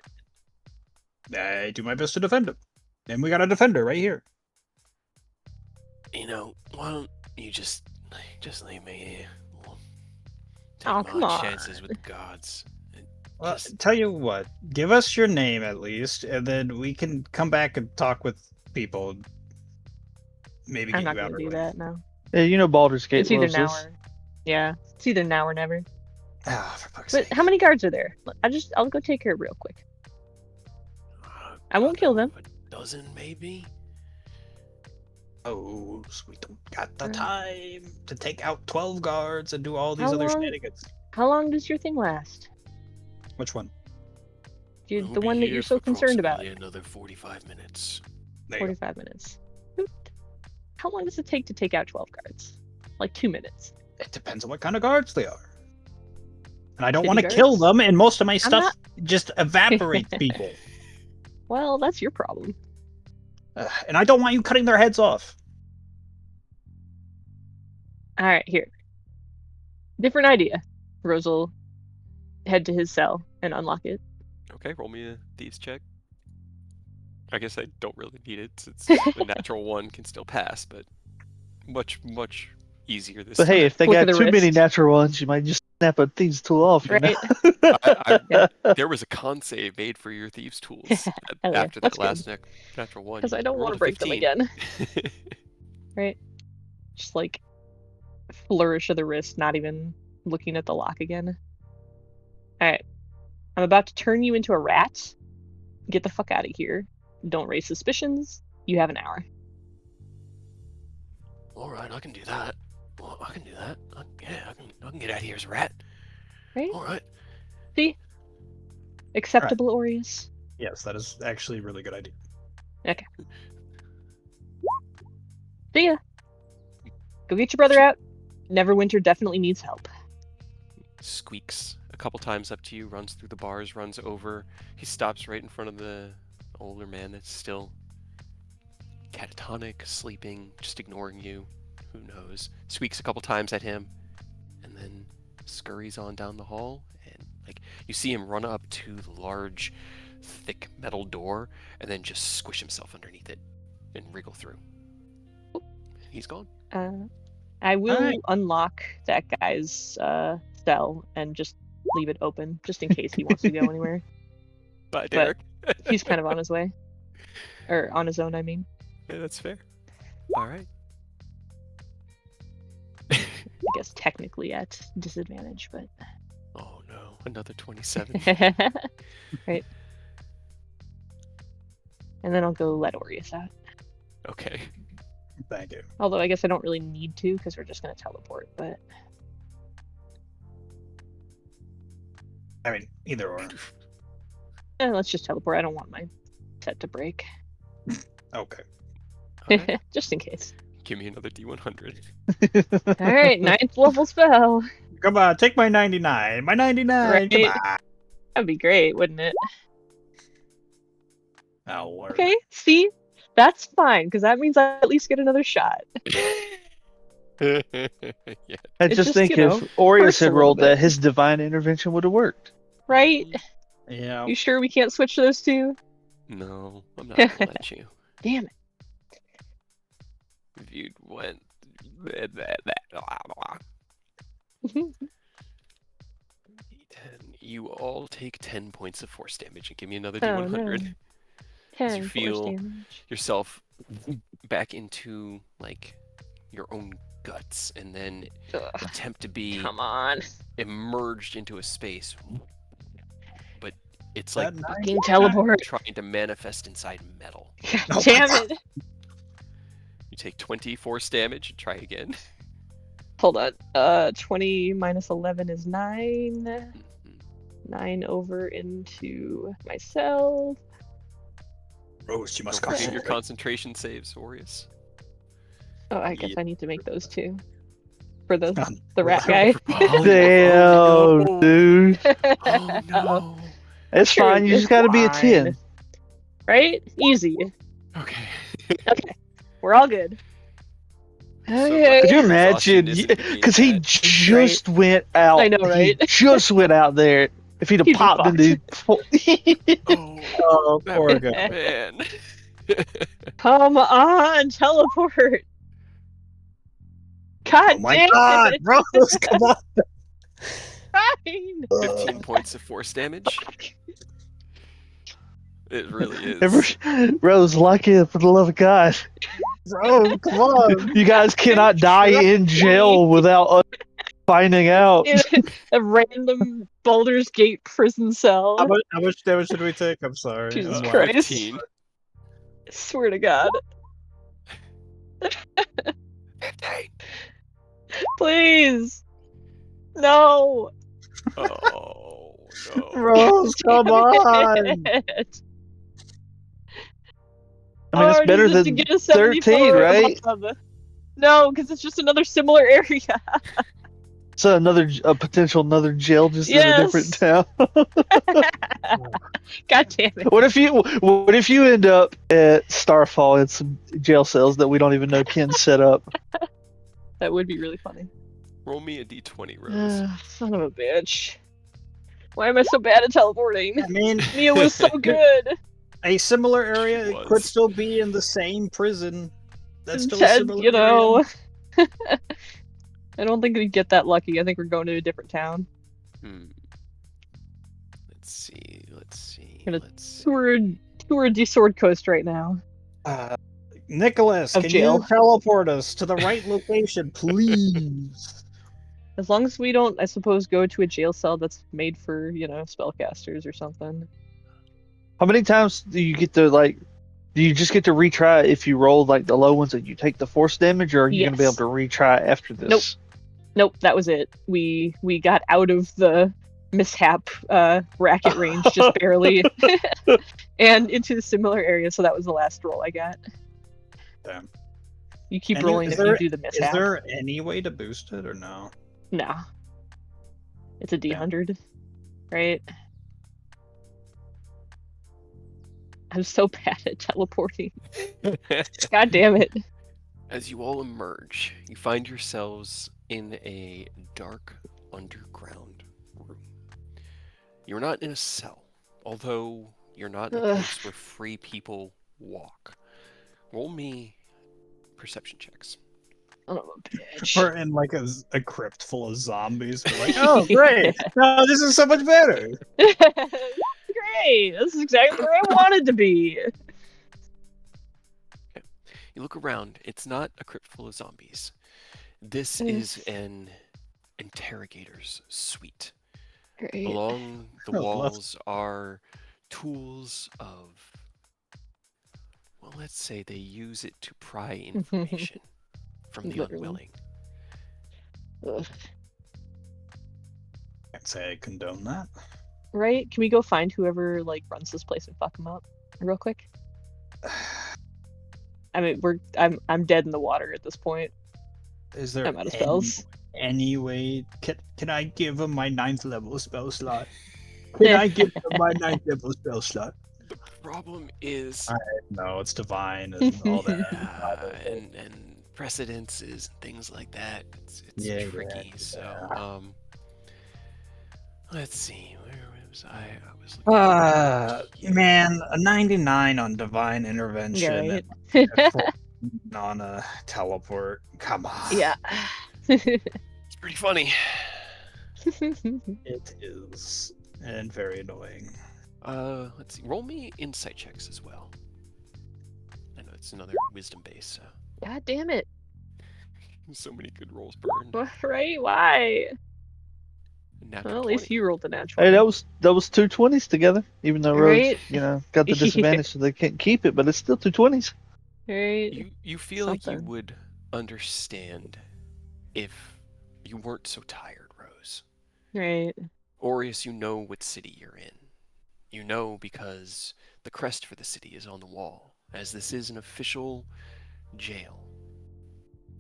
I do my best to defend him. And we got a defender right here. You know, why don't you just leave me here? We'll take Oh, my come on. chances with the gods. Well, Just- tell you what, give us your name at least, and then we can come back and talk with people. Maybe I'm get not you out gonna do early. that now. Yeah, you know Baldur's Gate It's either loves now this. or yeah. It's either now or never. Ah, for fuck's But sake. how many guards are there? I'll go take care of it real quick. I won't kill them. but dozen, maybe. Oh, so we don't got the time to take out 12 guards and do all these How other long- shenanigans. How long does your thing last? Which one? We'll The be one that here you're for so concerned about. approximately another 45 minutes. There you go. 45 minutes. How long does it take to take out 12 guards? Like 2 minutes. It depends on what kind of guards they are. And I don't City want to guards? kill them, and most of my stuff not- just evaporates people. Well, that's your problem. And I don't want you cutting their heads off. All right, here. Different idea. Rose will head to his cell and unlock it. Okay, roll me a thieves check. I guess I don't really need it since the natural one can still pass, but much easier this But hey, time. if they Flick of got the too many wrist. natural ones, you might just snap a thieves tool off. You Right. know? There was a con save made for your thieves tools Hell yeah, after that's that last natural one. Because I You don't want rolled to a break them 15. again. Right? Just like flourish of the wrist, not even looking at the lock again. Alright. I'm about to turn you into a rat. Get the fuck out of here. Don't raise suspicions. You have an hour. All right, I can do that. Well, I can do that. Yeah, I can get out of here as a rat. Right? All right. See? Acceptable, Aureus. Yes, that is actually a really good idea. See ya. Go get your brother out. Neverwinter definitely needs help. Squeaks a couple times up to you, runs through the bars, runs over. He stops right in front of the older man that's still catatonic, sleeping, just ignoring you. Who knows? Squeaks a couple times at him, and then scurries on down the hall. And like you see him run up to the large, thick metal door, and then just squish himself underneath it and wriggle through. He's gone. I will Alright. unlock that guy's cell and just leave it open, just in case he wants to go anywhere. Bye, Derek. He's kind of on his way. Or on his own, I mean. Yeah, that's fair. All right. I guess technically at disadvantage, but... Oh no, another 27. Right. And then I'll go let Aureus out. Okay. Thank you. Although I guess I don't really need to, because we're just going to teleport, but... I mean, either or. let's just teleport. I don't want my set to break. Okay. Alright, Just in case. give me another D100. Alright, 9th level spell. Come on, take my 99. My 99. Right. Come on. That'd be great, wouldn't it? Oh, word. Okay, see? That's fine, because that means I at least get another shot. Yeah. I It's just just, think you know, if Aureus hurts a had little rolled bit. that, his divine intervention would have worked. Right? Yeah. You sure we can't switch those two? No, I'm not gonna let you. Damn it. If you went. You all take 10 points of force damage and give me another Oh, D100. no. As 10 you force feel damage. yourself back into like your own guts and then Ugh, attempt to be come on. emerged into a space. But it's like That Fucking teleport. trying to manifest inside metal. God Oh my damn God. it. You take 20 force damage and try again. Hold on. 20 minus 11 is 9. Mhm. 9 over into myself. Rose, you must Don't forget your concentrate. concentration saves, Aureus. Oh, I guess Yeah. I need to make those two. For the Um, rat guy. Oh, Damn, no. dude. Oh no. It's Sure, fine. You it's just got to be a fine. 10. Right? Easy. Okay. Okay. We're all good. So, Okay. Could you Exhaustion imagine? isn't gonna be Because he bad. just went out. I know, right? He just went out there. If he'd have He'd be popped into. Oh, Oh, that poor poor guy. man. Come on, teleport. God Oh my damn God, it. Rose, come on. Fine. 15 points of force damage. It really is. Rose, like it for the love of God. Rose, come on. You guys cannot die in jail without us finding out. In a random Baldur's Gate prison cell. How much damage did we take? I'm sorry. Jesus I'm Christ. lying. 15. Swear to God. 15. Please. No. Oh no. Rose, come on! I mean, it's Hard better is it to than get a 13, 74 or right? above? No, because it's just another similar area. So a potential another jail just in a different Yes. town. God damn it. What if you end up at Starfall in some jail cells that we don't even know Ken set up? That would be really funny. Roll me a d20, Rose. Son of a bitch. Why am I so bad at teleporting? I mean, Mia was so good. a similar area She it could was. still be in the same prison. That's still a Ted, similar you know. area. I don't think we'd get that lucky. I think we're going to a different town. Let's see. Gonna Let's see. Tour the Sword Coast right now. Nicholas, Of can jail. you teleport us to the right location, please? As long as we don't, I suppose, go to a jail cell that's made for, spellcasters or something. How many times do you get to do you just get to retry if you roll like the low ones and you take the force damage, or are you going to be able Yes. to retry after this? Nope, that was it. We got out of the mishap bracket range just barely, and into the similar area. So that was the last roll I got. Damn. You keep Any- rolling is if there- you do the Is mishap. there any way to boost it or no? No. It's a D100, right? I'm so bad at teleporting. God damn it. As you all emerge, you find yourselves in a dark underground room. You're not in a cell, although you're not in a Ugh. place where free people walk. Roll me perception checks. Son of a bitch. We're in like a crypt full of zombies. We're like, oh great! No, this is so much better. Great! This is exactly where I wanted to be. You look around, it's not a crypt full of zombies. This is an interrogator's suite. Great. Along the Oh, love- walls are tools of, well, let's say they use it to pry information from the Literally. unwilling. Ugh. Can't say I condone that. Right? Can we go find whoever runs this place and fuck them up real quick? I mean, I'm dead in the water at this point. Is there I'm out of spells. any way? Can I give him my 9th level spell slot? Can I give him my 9th level spell slot? The problem is, No, it's divine and all that. and precedences and things like that. It's Yeah, tricky. yeah. So, let's see. Where was I? I was looking here. Man, a 99 on divine intervention Yeah, right. and a 14 on a teleport. Come on. Yeah. It's pretty funny. It is. And very annoying. Let's see. Roll me insight checks as well. I know it's another wisdom base. God damn it. So many good rolls burned. Right? Why? Natural Well, at least 20. you rolled the natural. Hey, that was two 20s together. Even though Rose, Right? got the disadvantage, so they can't keep it, but it's still two 20s. Right? You feel like you Something. would understand if you weren't so tired, Rose. Right. Aureus, you know what city you're in. You know because the crest for the city is on the wall, as this is an official jail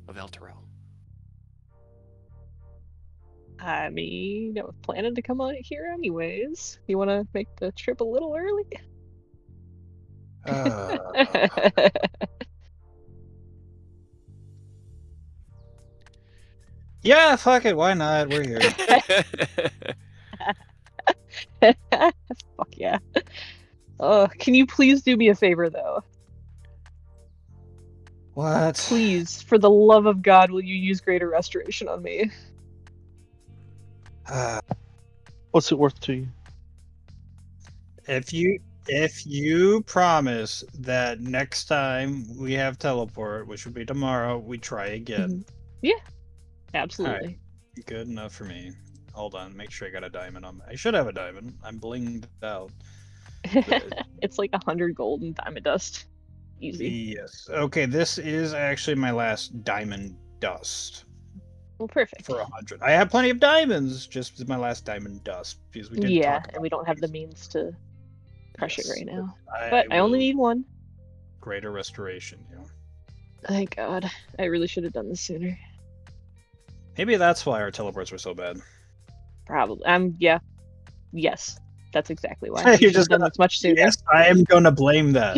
of El Terrell. I mean, I was planning to come on it here anyways. You want to make the trip a little early? Yeah, fuck it. Why not? We're here. Fuck yeah. Can you please do me a favor though? What? Please, for the love of God, will you use Greater Restoration on me? What's it worth to you? If you promise that next time we have teleport, which will be tomorrow, we try again. Yeah, absolutely. Good enough for me. Hold on, make sure I got a diamond on me. I should have a diamond. I'm blinged out. It's like 100 gold and diamond dust. Easy. Yes. Okay, this is actually my last diamond dust Well, perfect. for 100. I have plenty of diamonds, just my last diamond dust because we didn't Yeah, talk about and we don't have the these. means to crush it Yes, right now. I But I only will- need one. greater restoration. You know. Thank God. I really should have done this sooner. Maybe that's why our teleports were so bad. Probably. Yeah. Yes. That's exactly why. You're You should have just done gonna- this much sooner. Yes, I am gonna blame that.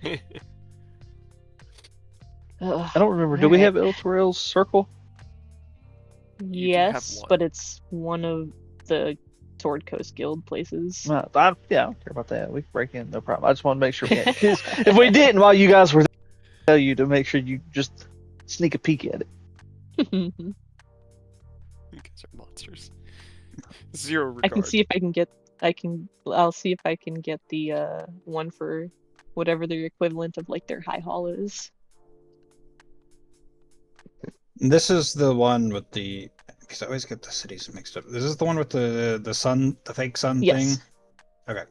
Yeah. Ugh, I don't remember. Do we alright. have El Torel's circle? do have Yes, one. but it's one of the Sword Coast Guild places. No, yeah, I don't care about that. We can break in, no problem. I just want to make sure we had, 'cause if we didn't while you guys were there, I'd tell you to make sure you just sneak a peek at it. You guys are monsters. Zero regard. I can see if I can get. I'll see if I can get the one for whatever their equivalent of like their high hall is. This is the one with the because I always get the cities mixed up. This is the one with the sun, the fake sun Yes. thing. Okay.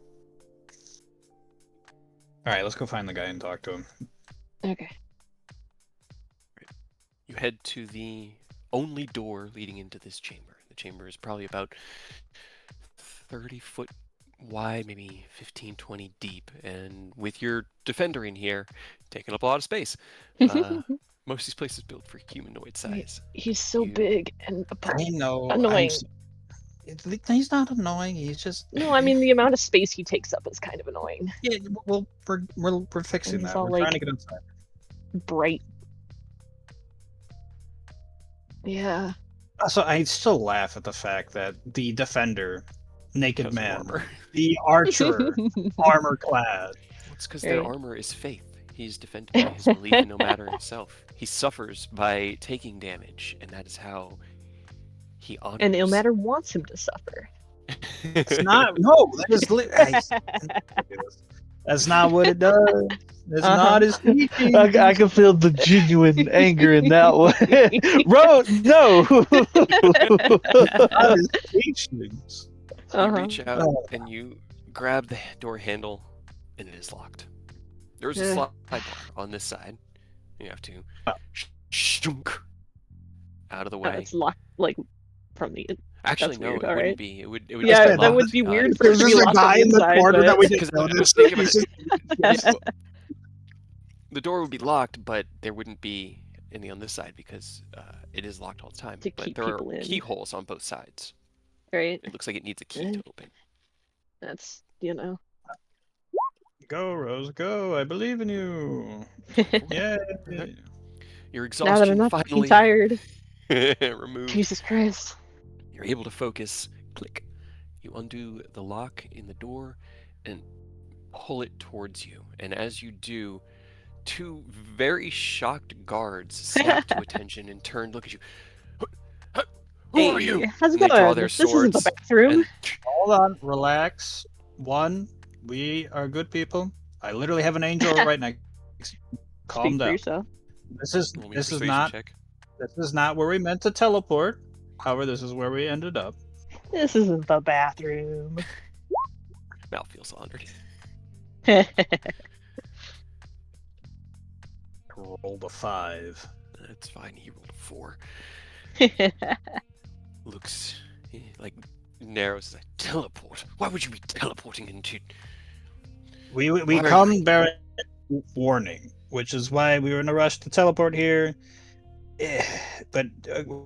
All right, let's go find the guy and talk to him. Okay. You head to the only door leading into this chamber. The chamber is probably about 30 foot wide, maybe 15, 20 deep. And with your defender in here, taking up a lot of space. Most of these places built for humanoid size. He's so You- big and I know. annoying. He's not annoying. He's just No, I mean the amount of space he takes up is kind of annoying. yeah. Well, we're fixing He's that. all We're trying like- to get inside. Bright. Yeah. So I still laugh at the fact that the defender, naked Has man, armor. the archer, armor clad. It's because their Right. armor is faith. He's defended by his belief in no matter himself. He suffers by taking damage, and that is how he honors. And Ilmater wants him to suffer. It's not. No, that is. That's not what it does. That's Uh-huh. not his teaching. I can feel the genuine anger in that one. Bro, no. Not his teachings. You Uh-huh. reach out Oh. and you grab the door handle, and it is locked. There's a Ugh. slide bar on this side. You have to Oh. shunk out of the way. It's locked like from the. Actually, that's no, weird, it alright. wouldn't be. It would. It would Yeah, just be that locked. would be weird for There's it to be just a locked on guy the in the inside, corner but- that we Because didn't I notice. was thinking He's just- the door would be locked, but there wouldn't be any on this side because it is locked all the time. To But keep there are people in. keyholes on both sides. Right. It looks like it needs a key to open. That's Go, Rose, go! I believe in you. Yeah. Your now that exhaustion I'm not finally tired. removed. Jesus Christ. You're able to focus. Click. You undo the lock in the door and pull it towards you. And as you do, two very shocked guards snap to attention and turn, look at you. Who are you? How's it And they draw going? their This isn't the swords bathroom. And Hold on, relax. One, we are good people. I literally have an angel right next. Calm Speak for down. yourself. This is roll me a this is persuasion not check. this is not where we meant to teleport. However, this is where we ended up. This isn't the bathroom. Mal feels honored. Rolled a 5. That's fine. He rolled a 4. Looks like narrows as a teleport. Why would you be teleporting into? We Why are come you- bearing warning, which is why we were in a rush to teleport here. But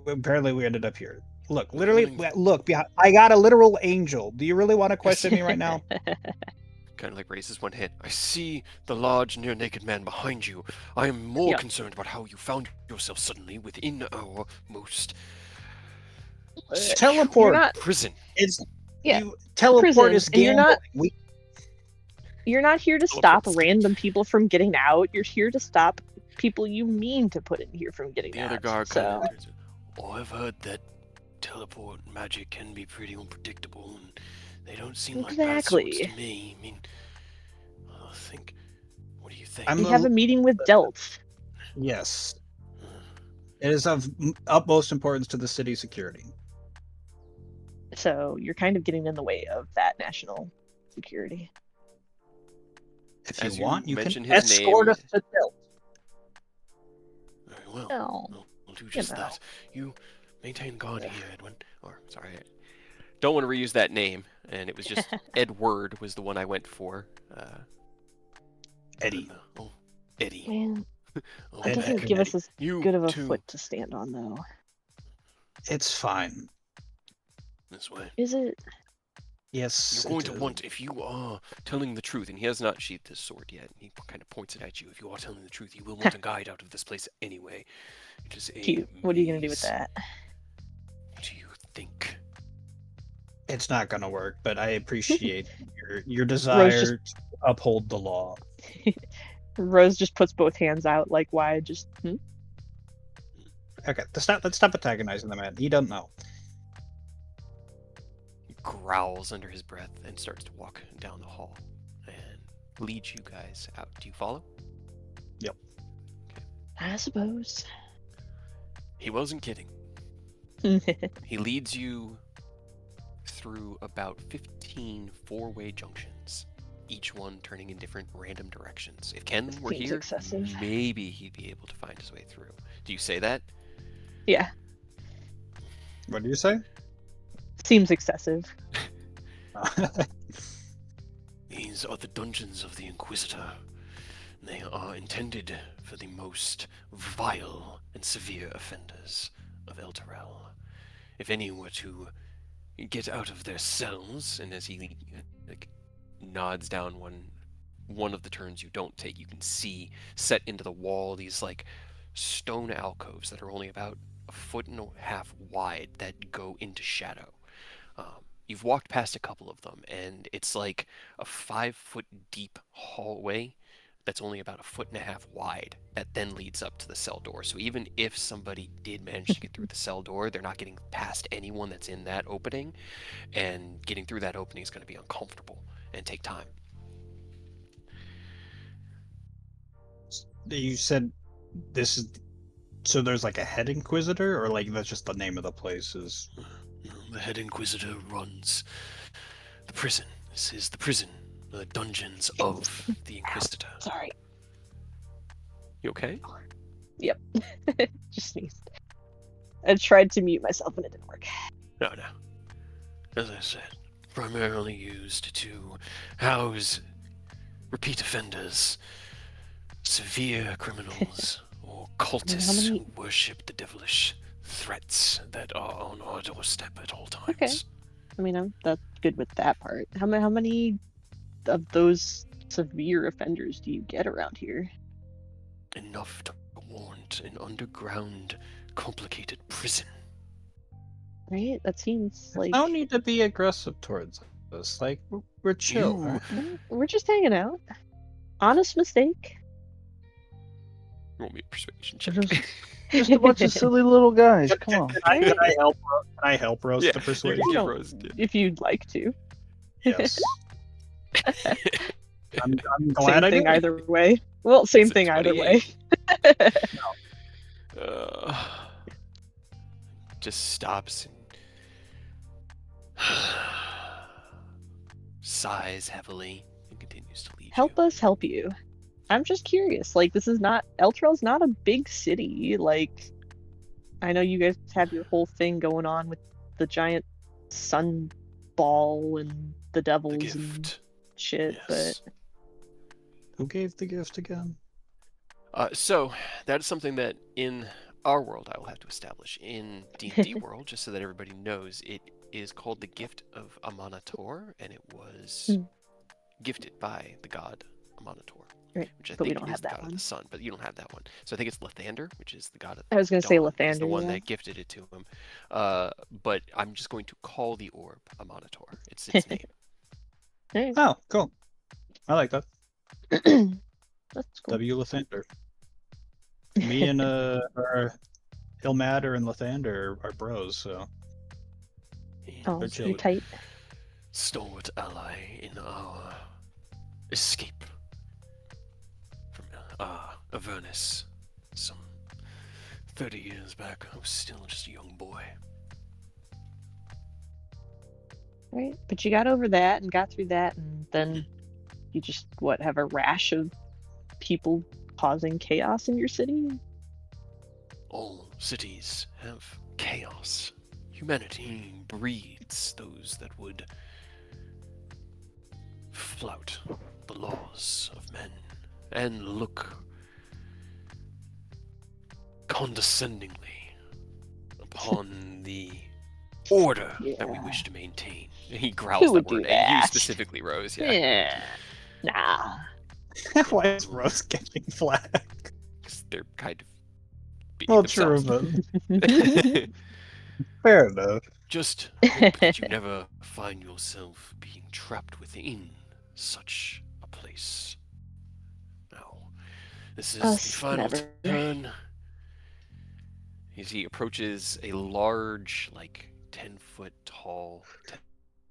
apparently we ended up here. Look, literally, Warning. look. I got a literal angel. Do you really want to question me right now? Kind of like raises one hand. I see the large near-naked man behind you. I am more Yeah. concerned about how you found yourself suddenly within our most Teleport. You're not. prison. It's Yeah, teleport prison, is and you're gambling. not- We You're not here to stop Teleports. random people from getting out. You're here to stop people you mean to put in here from getting The out. other guard so. kind of turns. Oh, I've heard that teleport magic can be pretty unpredictable, and they don't seem like bad sorts Exactly. to me. I mean, I think. What do you think? I'm We have a meeting with Delt. yes. It is of utmost importance to the city's security. So you're kind of getting in the way of that national security. If As you you want, you can mention his escort name- us to Tilt. Very well. No. We'll do just know. that. You maintain guard here, Edwin. Or, sorry. Don't want to reuse that name. And it was just Edward was the one I went for. Eddie. Oh, Eddie. Man, Oh, that doesn't Mac. give us as You good of a too. foot to stand on, though. It's fine. This way. Is it? Yes. You're going it to is. want, if you are telling the truth, and he has not sheathed his sword yet, he kind of points it at you. If you are telling the truth, you will want a guide out of this place anyway. It is a Cute. What are you gonna do with maze. that? What do you think? It's not gonna work, but I appreciate your desire to uphold the law. Rose just puts both hands out, like wide. Just Okay, let's stop antagonizing the man. He don't know. He growls under his breath and starts to walk down the hall and leads you guys out. Do you follow? I suppose. He wasn't kidding. He leads you through about 15 four-way junctions, each one turning in different random directions. If Ken were Seems here, excessive. maybe he'd be able to find his way through. Do you say that? Yeah, What do you say? seems excessive. These are the dungeons of the Inquisitor. They are intended for the most vile and severe offenders of Elturel. If any were to get out of their cells, and as he nods down one of the turns you don't take, you can see set into the wall these stone alcoves that are only about 1.5 feet wide that go into shadow. You've walked past a couple of them, and it's like a 5-foot deep hallway that's only about 1.5 feet wide that then leads up to the cell door. So even if somebody did manage to get through the cell door, they're not getting past anyone that's in that opening, and getting through that opening is going to be uncomfortable and take time. You said this is so there's like a head inquisitor, or like that's just the name of the places? The head inquisitor runs the prison. This is the prison, the dungeons of the Inquisitor. Sorry. You okay? Just sneezed. I tried to mute myself and it didn't work. No. As I said, primarily used to house repeat offenders, severe criminals, or cultists who worship the devilish threats that are on our doorstep at all times. Okay. I mean, that's good with that part. How many of those severe offenders do you get around here? Enough to warrant an underground, complicated prison. Right? That seems like No need to be aggressive towards us. Like we're chill. You- Right? we're just hanging out. Honest mistake. Roll me a persuasion They're check. just a bunch of silly little guys. Come on. Can I help Rose Yeah, to you persuade? can You give don't- Rose a if you'd like to. Yes. I'm glad Same I thing did. either way. Well, same It's a thing either 28. way. Just stops and sighs heavily and continues to lead Help you. us help you. I'm just curious. Like, this is not Elturel's not a big city. Like, I know you guys have your whole thing going on with the giant sun ball and the The devils and gift. shit, Yes. Who gave the gift again? So that is something that in our world I will have to establish. In D&D world, just so that everybody knows, it is called the Gift of Amanator, and it was gifted by the god Amanator. Right, Which I but we think don't is have the that god of one. the sun, but you don't have that one. So I think it's Lathander, which is the god of I was gonna say dawn, is the Lathander, one yeah. that gifted it to him. But I'm just going to call the orb Amanator. It's its name. Hey, Oh, cool. I like that. that's cool. W. Lathander. Me and our Ilmater and Lathander are bros, so Oh, they're you're chilling. tight. Stalwart ally in our escape from Avernus some 30 years back. I was still just a young boy. Right, but you got over that and got through that, and then You just have a rash of people causing chaos in your city? All cities have chaos. Humanity breeds those that would flout the laws of men and look condescendingly upon the order that we wish to maintain. He growls Who that would do word, and you that? specifically, Rose. Yeah, Yeah. Nah. Why is Rose catching flack? 'cause they're kind of being Well, true, themselves. but fair enough. Just hope that you never find yourself being trapped within such a place. Now, this is the Us, final never. turn. As he approaches a large, like 10-foot tall,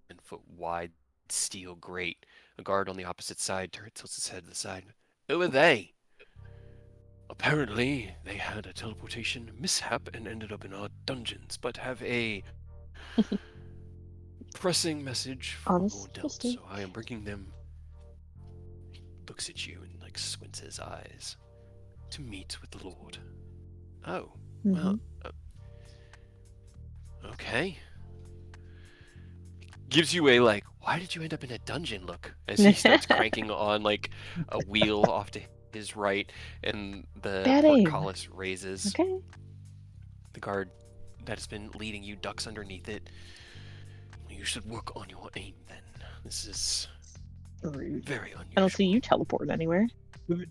10-foot wide steel grate, a guard on the opposite side tilts his head to the side. Who are they? Apparently, they had a teleportation mishap and ended up in our dungeons, but have a pressing message for Honest Lord Delt, mistake. so I am bringing them. He looks at you and like squints his eyes to meet with the Lord. Oh, well, okay. Gives you a like, why did you end up in a dungeon look as he starts cranking on like a wheel off to his right, and the Bad aim. portcullis raises. Okay. The guard that has been leading you ducks underneath it. You should work on your aim then. This is Rude. very unusual. I don't see you teleport anywhere.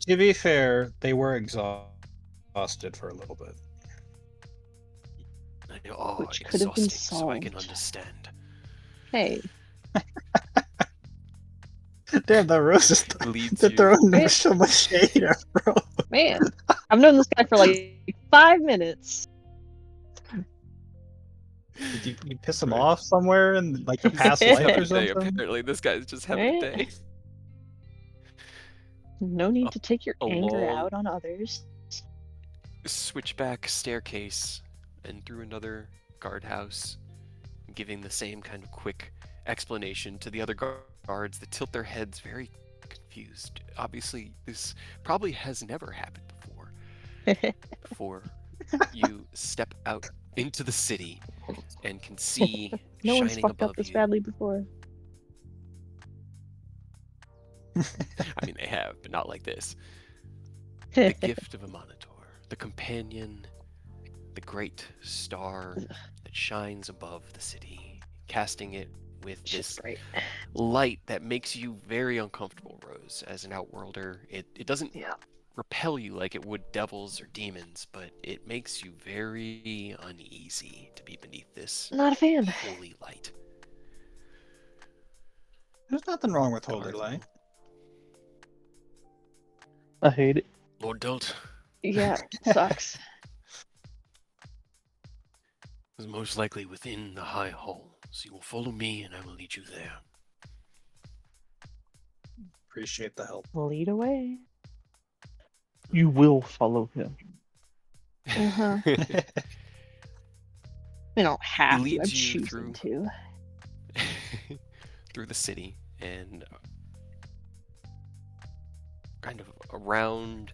To be fair, they were exhausted for a little bit. They are Which could have been exhausting, so I can solved. understand. Hey. Damn, the Rose is Leads they're you. throwing so much shade at bro. Man. I've known this guy for like 5 minutes. Did you piss him Right. off somewhere in like your past He's life having or a day, something? apparently, this guy's just having a day. No need to take your a anger long- out on others. Switchback staircase and through another guardhouse, giving the same kind of quick explanation to the other guards that tilt their heads very confused. Obviously, this probably has never happened before you step out into the city and can see No one's shining fucked above up this you. badly before. I mean, they have, but not like this. The gift of a Monitor, the companion, the great star that shines above the city, casting it with Just this right. light that makes you very uncomfortable, Rose. As an outworlder, it doesn't Yeah. repel you like it would devils or demons, but it makes you very uneasy to be beneath this Not a fan. holy light. There's nothing wrong with Holy Guard Light. I hate it. Lord Delt Yeah, sucks. is most likely within the High Hall, so you will follow me and I will lead you there. Appreciate the help. Lead away. You will follow him. Uh-huh. I don't have to. I'm leads you choosing through- to. through the city and kind of around.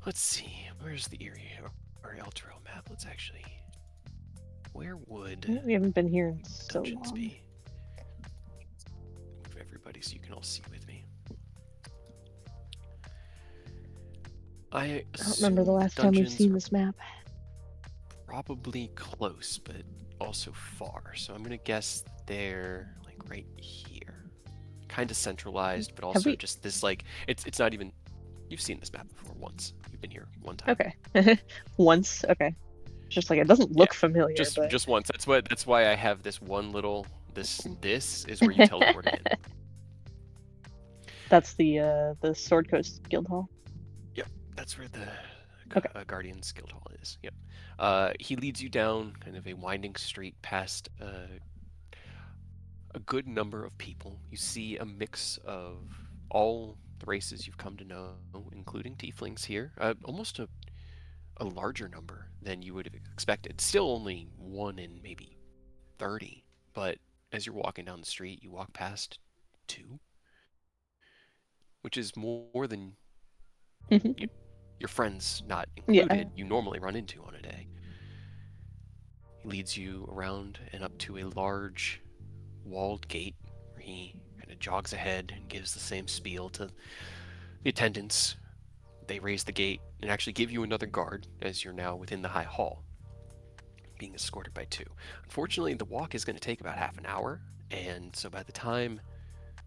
Let's see, where's the area or Elturel map? Let's actually. Where would We haven't been here in so dungeons long. be? Move everybody so you can all see with me. I don't remember the assume last time we've dungeons seen are this map. probably close, but also far. So I'm gonna guess they're like right here, kind of centralized, but also we- just this like it's not even. You've seen this map before once. You've been here one time. Okay. Once. Okay. Just like it doesn't look familiar, but Just once. That's why I have this one little this is where you teleport in. that's the Sword Coast Guild Hall. That's where the Okay. Guardian's Guild Hall is. Yep. He leads you down kind of a winding street past a good number of people. You see a mix of all the races you've come to know, including tieflings here. Almost a larger number than you would have expected. Still only 1 in maybe 30, but as you're walking down the street, you walk past 2. which is more than Mhm. your friends not Yeah. included you normally run into on a day. He leads you around and up to a large walled gate where he kind of jogs ahead and gives the same spiel to the attendants. They raise the gate and actually give you another guard as you're now within the high hall, being escorted by two. Unfortunately, the walk is going to take about half an hour, and so by the time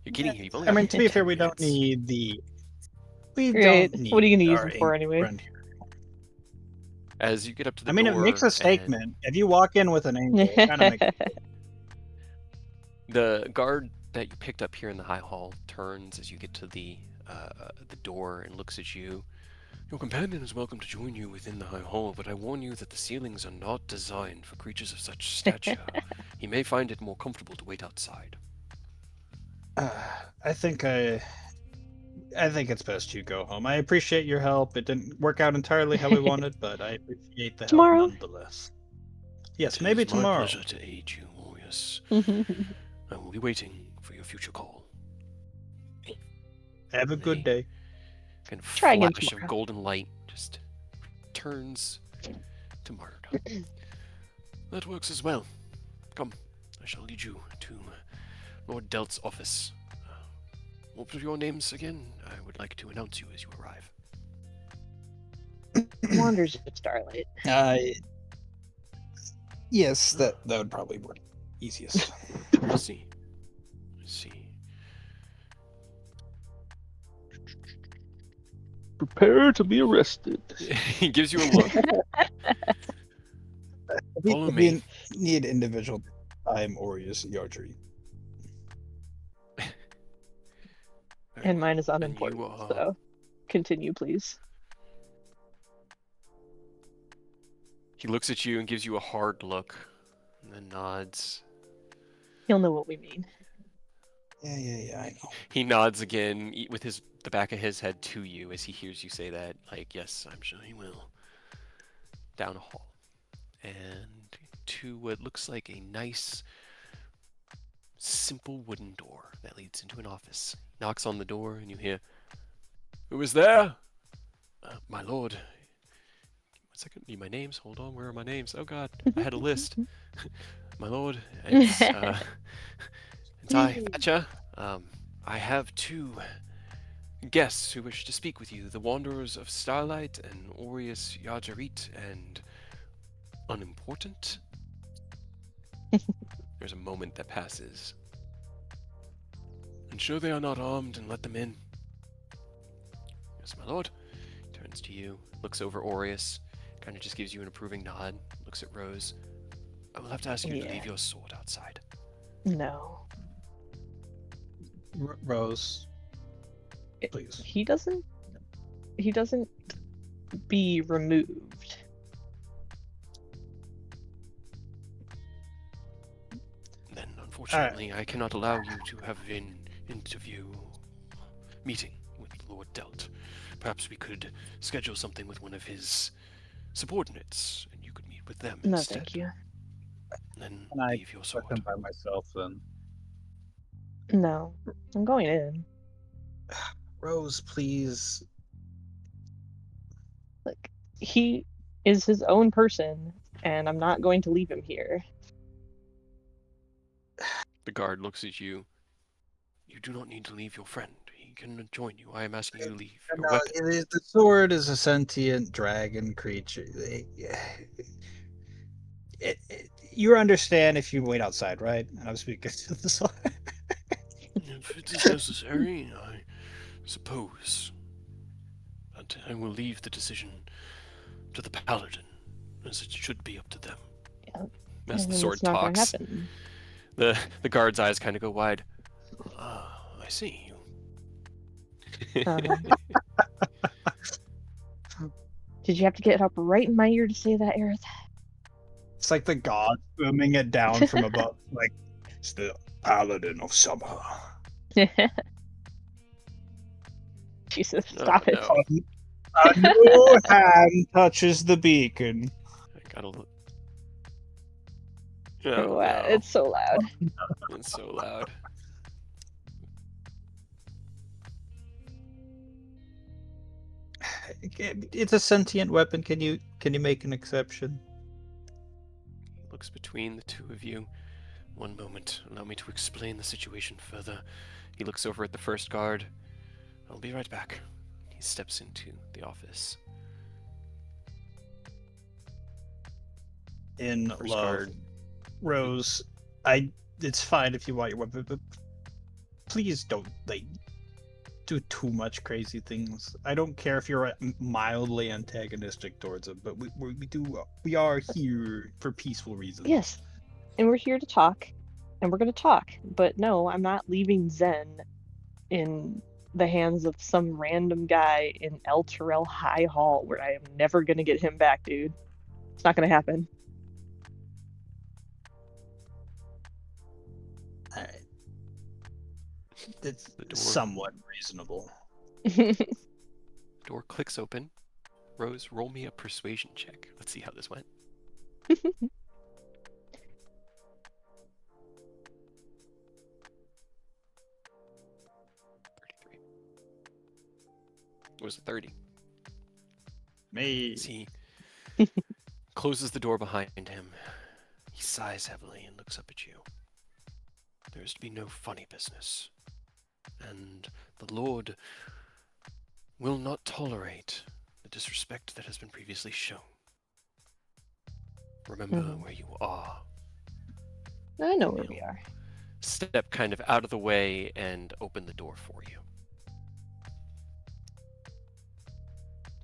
you're getting here, you've only I got mean, to be 10 fair, we don't minutes. need the. We Right. don't What are you need gonna use our them for angry anyway? friend here. As you get up to the I mean, door, it makes a and statement. If you walk in with an angel, it kind of makes. the guard that you picked up here in the high hall turns as you get to the door and looks at you. Your companion is welcome to join you within the high hall, but I warn you that the ceilings are not designed for creatures of such stature. He may find it more comfortable to wait outside. I think it's best you go home. I appreciate your help. It didn't work out entirely how we wanted, but I appreciate the help Tomorrow? nonetheless. Yes, It maybe is tomorrow. my pleasure to aid you, Warriors. I will be waiting for your future call. Have a good day. Kind of Try again flash of tomorrow. golden light just turns to martyrdom. That works as well. Come, I shall lead you to Lord Delt's office. What were your names again? I would like to announce you as you arrive. Wanders of Starlight. Yes, that would probably work easiest. I see. I see. Prepare to be arrested. He gives you a look. Follow me. We need individual time or use Yardry. And mine is you unimportant, are- so continue, please. He looks at you and gives you a hard look, and then nods. He'll know what we mean. Yeah, I know. He nods again with the back of his head to you as he hears you say that. Like, yes, I'm sure he will. Down a hall. And to what looks like a nice, simple wooden door that leads into an office. Knocks on the door and you hear, "Who is there?" My lord. 1 second, need my names. Hold on, where are my names? Oh god, I had a list. My lord, it's I, Thatcher. I have 2 guests who wish to speak with you. The Wanderers of Starlight and Aureus Yajarit and Unimportant. There's a moment that passes. Ensure they are not armed and let them in. Yes, my lord. Turns to you, looks over Aureus, kind of just gives you an approving nod, looks at Rose. I will have to ask you to Yeah. leave your sword outside. No. Rose, please. He doesn't be removed. Then, unfortunately, I cannot allow you to have an meeting with Lord Delt. Perhaps we could schedule something with one of his subordinates, and you could meet with them No, instead. thank you. Then Can I leave your sword. Put them by myself then. No. I'm going in. Rose, please. Like, he is his own person, and I'm not going to leave him here. The guard looks at you. You do not need to leave your friend. He can join you. I am asking you to leave your No, weapon. the sword is a sentient dragon creature. You understand if you wait outside, right? And I'm speaking to the sword. If it is necessary, I suppose. But I will leave the decision to the paladin, as it should be up to them. Yeah. As And the then sword it's not gonna talks, happen. the guard's eyes kind of go wide. Ah, I see. Did you have to get up right in my ear to say that, Aerith? It's like the god booming it down from above. Like, it's the paladin of summer. Jesus, Oh, stop it. no. A new hand touches the beacon. I gotta look. Oh, Oh, wow, no. it's so loud. It's so loud. It's a sentient weapon. Can you make an exception? He looks between the two of you. One moment. Allow me to explain the situation further. He looks over at the first guard. I'll be right back. He steps into the office. In First love, guard. Rose, it's fine if you want your weapon, but please don't do too much crazy things. I don't care if you're mildly antagonistic towards him, but we are here for peaceful reasons. Yes, and we're here to talk, and we're going to talk. But no, I'm not leaving Zen in the hands of some random guy in El Terrell High Hall where I am never going to get him back, dude. It's not going to happen. Alright. It's The door. somewhat reasonable. Door clicks open. Rose, roll me a persuasion check. Let's see how this went. 33. It was a 30. Me. He closes the door behind him. He sighs heavily and looks up at you. There is to be no funny business. And the Lord will not tolerate the disrespect that has been previously shown. Remember where you are. I know where we are. Step kind of out of the way and open the door for you.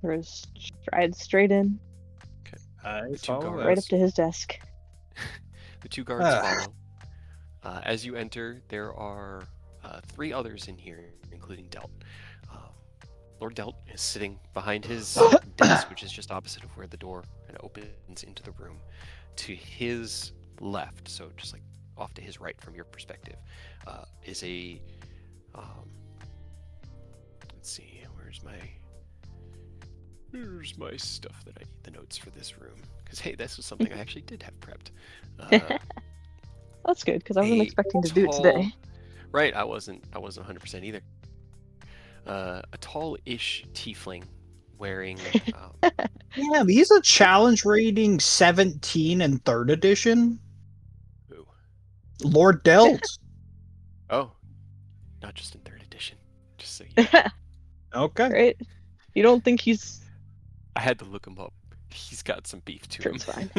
Rose strides straight in, I two follow guards. that. right up to his desk. The two guards follow. As you enter, there are 3 others in here, including Delt. Lord Delt is sitting behind his desk, which is just opposite of where the door kind of opens into the room. To his left, so just like off to his right from your perspective, is a let's see, where's my stuff that I need the notes for this room? Because hey, this was something I actually did have prepped. That's good, because I wasn't a expecting to do it tall- today. Right, I wasn't 100% either. A tall-ish tiefling wearing Yeah, he's a challenge rating 17 in 3rd edition. who? Lord Delt. Oh, not just in 3rd edition. Just so you know. Okay. Right? You don't think he's... I had to look him up. He's got some beef to Sure, him. it's fine.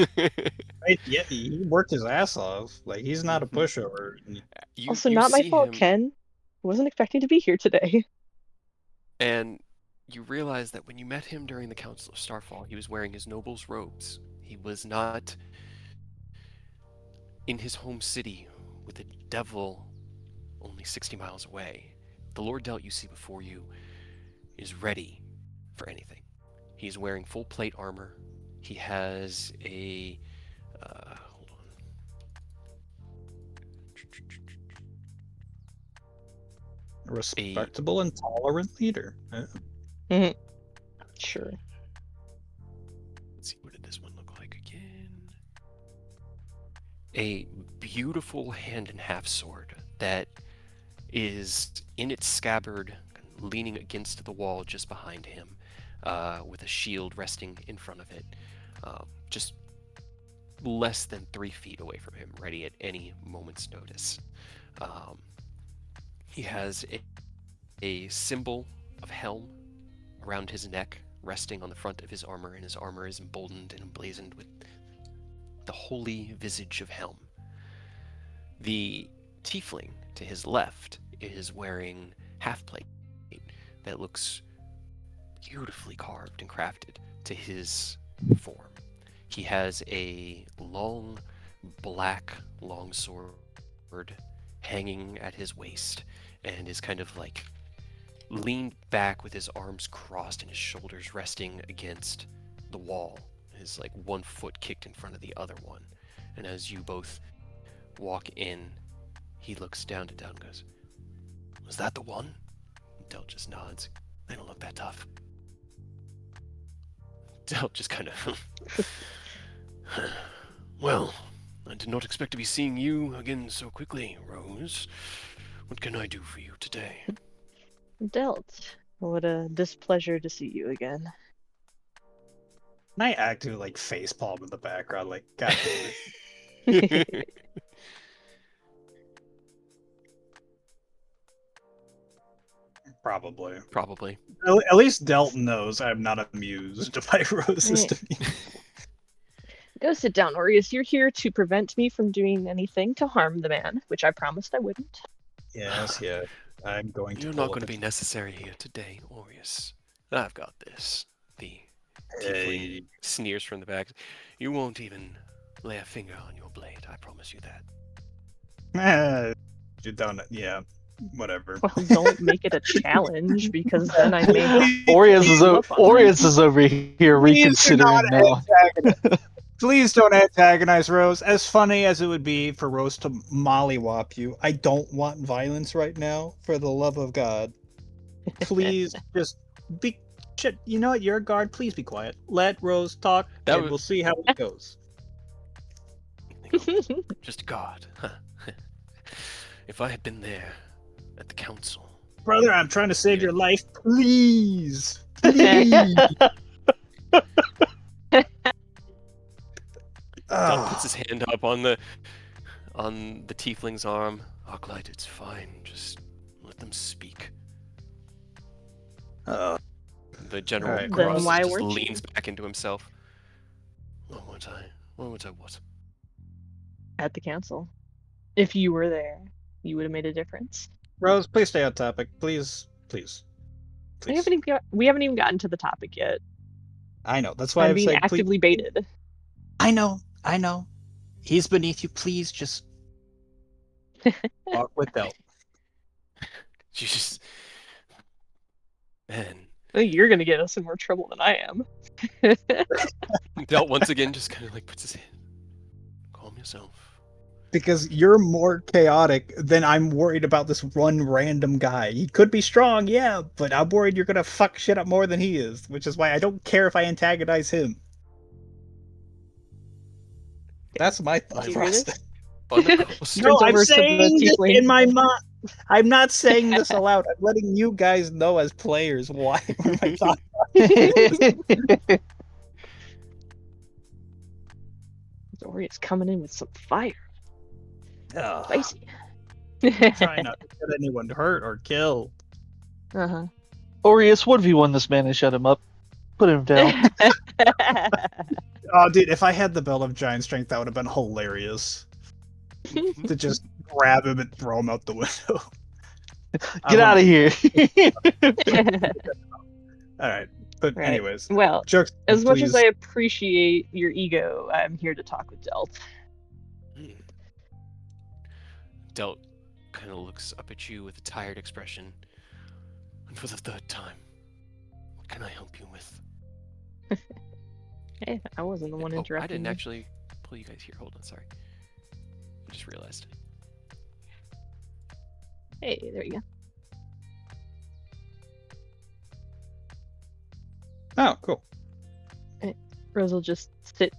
Right, yeah, he worked his ass off. Like, he's not a pushover. Also, not my see fault, him, Ken. Wasn't expecting to be here today. And you realize that when you met him during the Council of Starfall, he was wearing his noble's robes. He was not in his home city with the devil only 60 miles away. The Lord Delt you see before you is ready for anything. He's wearing full plate armor. He has a hold on. A respectable and tolerant leader. Sure. Let's see, what did this one look like again? A beautiful hand and half sword that is in its scabbard, leaning against the wall just behind him, with a shield resting in front of it, just less than 3 feet away from him, ready at any moment's notice. He has a symbol of helm around his neck, resting on the front of his armor, and his armor is emboldened and emblazoned with the holy visage of Helm. The tiefling to his left is wearing half-plate that looks beautifully carved and crafted to his form. He has a long, black longsword hanging at his waist and is kind of like leaned back with his arms crossed and his shoulders resting against the wall. His like one foot kicked in front of the other one. And as you both walk in, he looks down to Del and goes, "Was that the one?" Del just nods. "They don't look that tough." Del just kind of "Well, I did not expect to be seeing you again so quickly, Rose. What can I do for you today?" Delt, what a displeasure to see you again. And I actively like facepalm in the background, like, God damn it. Probably. Probably. At least Delton knows I'm not amused by Rose's demeanor. Go sit down, Aureus. You're here to prevent me from doing anything to harm the man, which I promised I wouldn't. Yes, I'm going to You're pull not up going to be a- necessary here today, Aureus. I've got this. The Hey. tiefling sneers from the back. You won't even lay a finger on your blade. I promise you that. You don't, yeah, whatever. Well, don't make it a challenge because then I may have Aureus to is, take you up on it. Aureus is over here Please do not reconsidering now. antagonize. Please don't antagonize Rose. As funny as it would be for Rose to mollywop you, I don't want violence right now. For the love of God, please just be. You know what? You're a guard. Please be quiet. Let Rose talk, That and was- we'll see how it goes. Just God. Huh. If I had been there at the council. Brother, I'm trying to save your life. Please, please. Del puts his hand up on the tiefling's arm. Arclight, it's fine. Just let them speak. Uh, The general Alright. Then Cross why just weren't you? leans back into himself. What was I? What? At the council. If you were there, you would have made a difference. Rose, please stay on topic. Please. We haven't even gotten to the topic yet. I know. That's why I'm I'm being saying, please. actively baited. I know. He's beneath you. Please just walk with Del. You just, man. I think you're gonna get us in more trouble than I am. Del once again just kind of like puts his hand. Calm yourself. Because you're more chaotic than I'm worried about this one random guy. He could be strong, yeah, but I'm worried you're gonna fuck shit up more than he is, which is why I don't care if I antagonize him. That's my thought Do you hear this? process. Unaccosted. No, I'm over to the saying this tiefling. in my mind. I'm not saying this aloud. I'm letting you guys know as players why. What am I talking Doria's coming in with some fire. about? Spicy. Try not to get anyone hurt or killed. Uh-huh. Aureus, 1v1 this man and shut him up. Put him down. Oh, dude, if I had the belt of giant strength, that would have been hilarious. To just grab him and throw him out the window. Get out of here. All right, but Right. anyways, Well, jokes. as much as please. I appreciate your ego, I'm here to talk with Delt. Delt kind of looks up at you with a tired expression. And for the third time, what can I help you with? Hey, I wasn't the one Oh, interrupting. I didn't you. actually pull you guys here. Hold on, sorry. I just realized. Hey, there you go. Oh, cool. Rose will just sit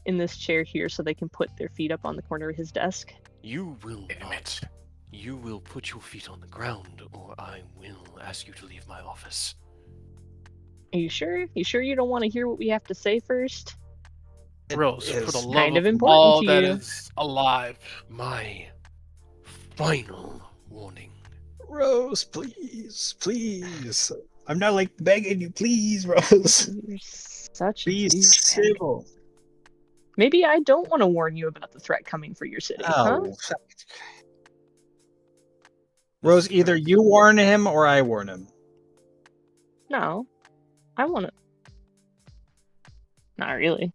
in this chair here so they can put their feet up on the corner of his desk. You will Damn not. You will put your feet on the ground, or I will ask you to leave my office. Are you sure? You sure you don't want to hear what we have to say first? Rose, for the is love kind of of important all to that you. is alive. My final warning. Rose, please. I'm not like begging you, please, Rose. You're such a Be douchebag. civil. Maybe I don't want to warn you about the threat coming for your city, huh? Oh. Rose, either you warn him or I warn him. No, I want to. Not really.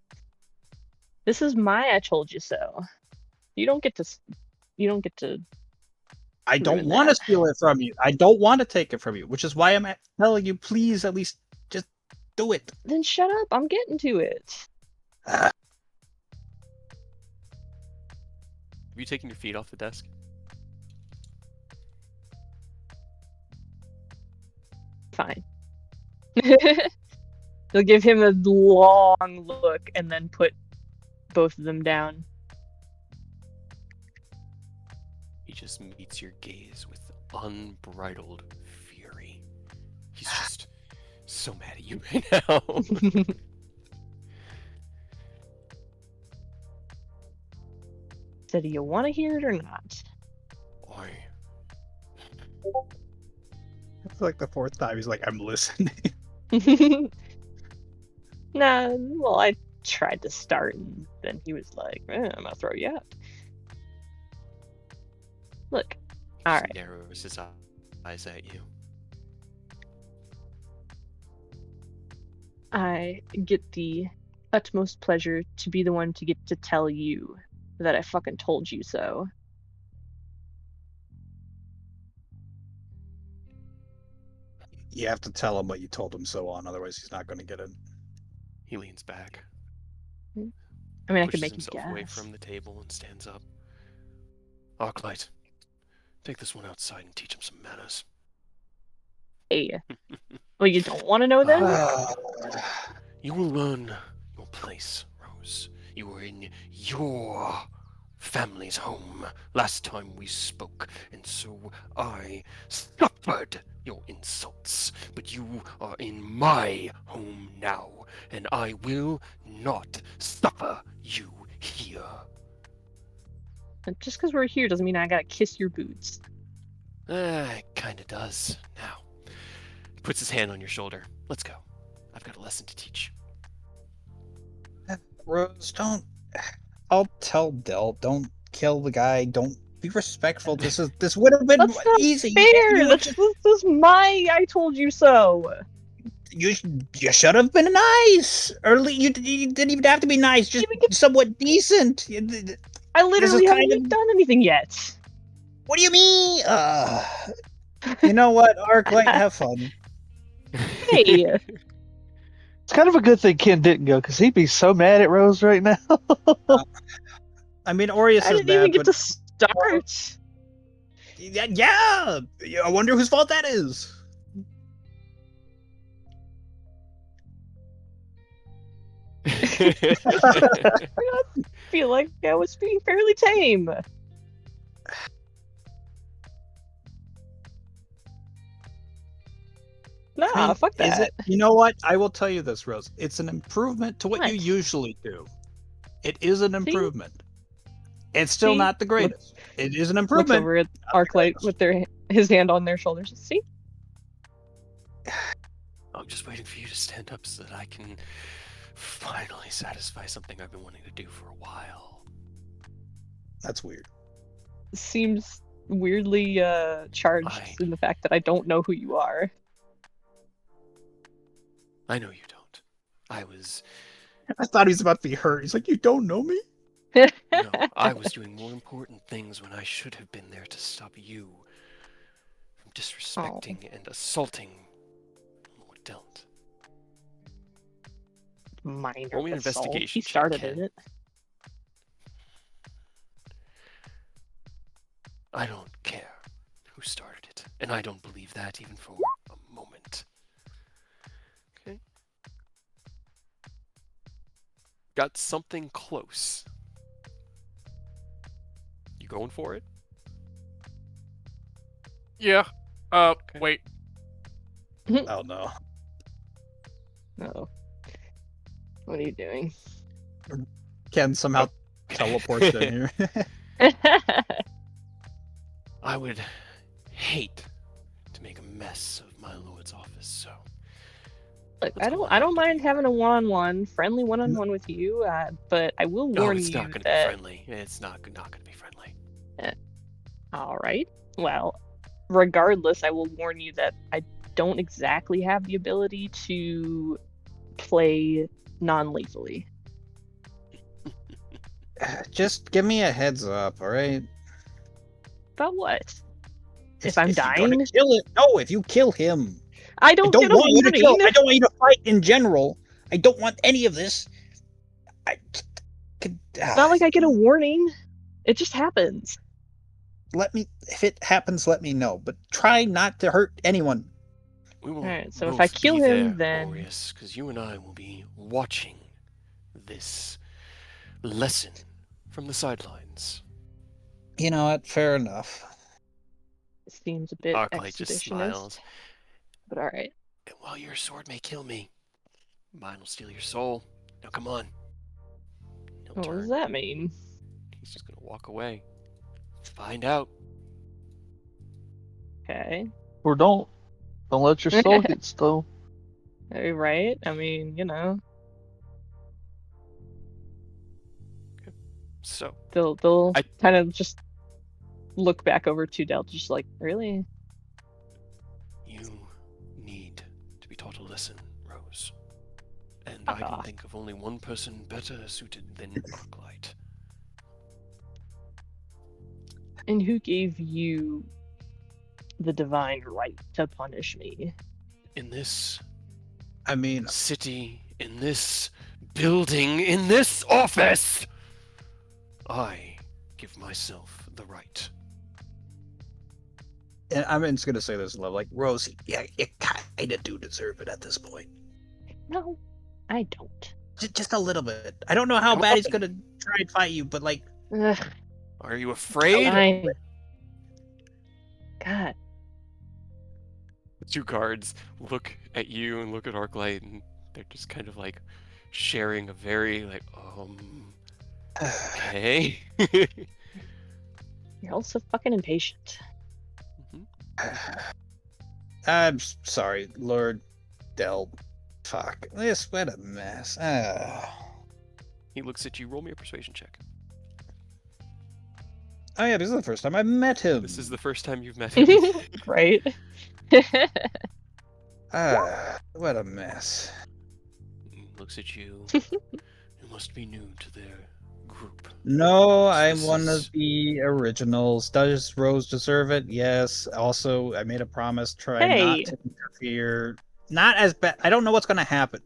This is my "I told you so." You don't get to. You don't get to. I don't Ruin want to that. steal it from you. I don't want to take it from you, which is why I'm telling you, please, at least just do it. Then shut up. I'm getting to it. Have you taken your feet off the desk? Fine. They'll give him a long look and then put both of them down. He just meets your gaze with unbridled fury. He's just so mad at you right now. So do you want to hear it or not? Oi. It's like the fourth time he's like, I'm listening. Nah, well, I tried to start, and then he was like, I'm gonna throw you out. Look, He all just right. narrows his eyes at you. I get the utmost pleasure to be the one to get to tell you that I fucking told you so. You have to tell him what you told him so on, otherwise he's not going to get it. He leans back, I mean, I could pushes make you himself away guess. from the table, and stands up. Arclight, take this one outside and teach him some manners. Hey, well, you don't want to know then? You will learn your place, Rose. You were in your family's home last time we spoke, and so I suffered your insults. But you are in my home now, and I will not suffer you here. And just because we're here doesn't mean I gotta kiss your boots. It kinda does, now. He puts his hand on your shoulder. Let's go. I've got a lesson to teach. Rose, don't. I'll tell Dell. Don't kill the guy. Don't be respectful. This would have been That's not easy. fair! This is my I told you so! You should have been nice. Early, you didn't even have to be nice. Just somewhat decent. I literally haven't kind even done anything yet. What do you mean? You know what, Arclight, have fun. Hey, It's kind of a good thing Ken didn't go, because he'd be so mad at Rose right now. I mean, Aureus I is didn't even bad, get but to start. yeah. I wonder whose fault that is. I feel like I was being fairly tame. Nah, I mean, fuck is that. it? You know what? I will tell you this, Rose. It's an improvement to what you What? usually do. It is an improvement. It's still See? not the greatest. It is an Looks improvement. over at not the Arclight greatest. with his hand on their shoulders. See? I'm just waiting for you to stand up so that I can finally satisfy something I've been wanting to do for a while. That's weird. Seems weirdly charged in the fact that I don't know who you are. I know you don't. I thought he was about to be hurt. He's like, you don't know me? No, I was doing more important things when I should have been there to stop you from disrespecting and assaulting Lord Delt. Minor Roll me an assault. investigation He check, started Ken. it. I don't care who started it, and I don't believe that even for a moment. Okay. Got something close. You going for it? Yeah. Wait. Oh no. Oh. What are you doing? Ken somehow teleports in here. I would hate to make a mess of my lord's office, so Look, let's I go don't on. mind having a one-on-one, friendly one-on-one with you, but I will No, warn it's you not going to be that. friendly. It's not going to be friendly. All right. Well, regardless, I will warn you that I don't exactly have the ability to play non-lethally. Just give me a heads up, all right? About what? If I'm you're gonna dying? kill it. No, if you kill him. I I don't don't get a want you to kill. warning. I don't want you to fight in general. I don't want any of this. It's not like I get a warning. It just happens. If it happens, let me know. But try not to hurt anyone. We will Alright, so if both I kill be him, there, then- because you and I will be watching this lesson from the sidelines. You know what? Fair enough. Seems a bit Arclight just exhibitionist, smiles. but all right. And while your sword may kill me, mine will steal your soul. Now come on. He'll What does turn. that mean? He's just gonna walk away. Find out. Okay. Or don't. Don't let your soul get stolen. Right? I mean, you know, So, they'll I- kind of just look back over to Del, just like, really? you need to be taught to listen, Rose. And I can think of only one person better suited than Arclight. And who gave you the divine right to punish me? In this I mean, city, in this building, in this office, I give myself the right. and I'm just gonna say this, love. Like Rose, yeah, you kind of do deserve it at this point. No, I don't. Just a little bit. I don't know how Come bad he's on. gonna try and fight you, but like, Ugh, Are you afraid? fine. God. The two guards look at you and look at Arclight, and they're just kind of like sharing a very like, okay. You're also fucking impatient. I'm sorry, Lord Del. Fuck this, what a mess. He looks at you. Roll me a persuasion check. Oh yeah, this is the first time I met him. This is the first time you've met him. Right? What a mess. He looks at you. You must be new to their group. No, This I'm one is- of the originals. Does Rose deserve it? Yes. Also, I made a promise, try Hey. not to interfere. Not as bad. I don't know what's going to happen.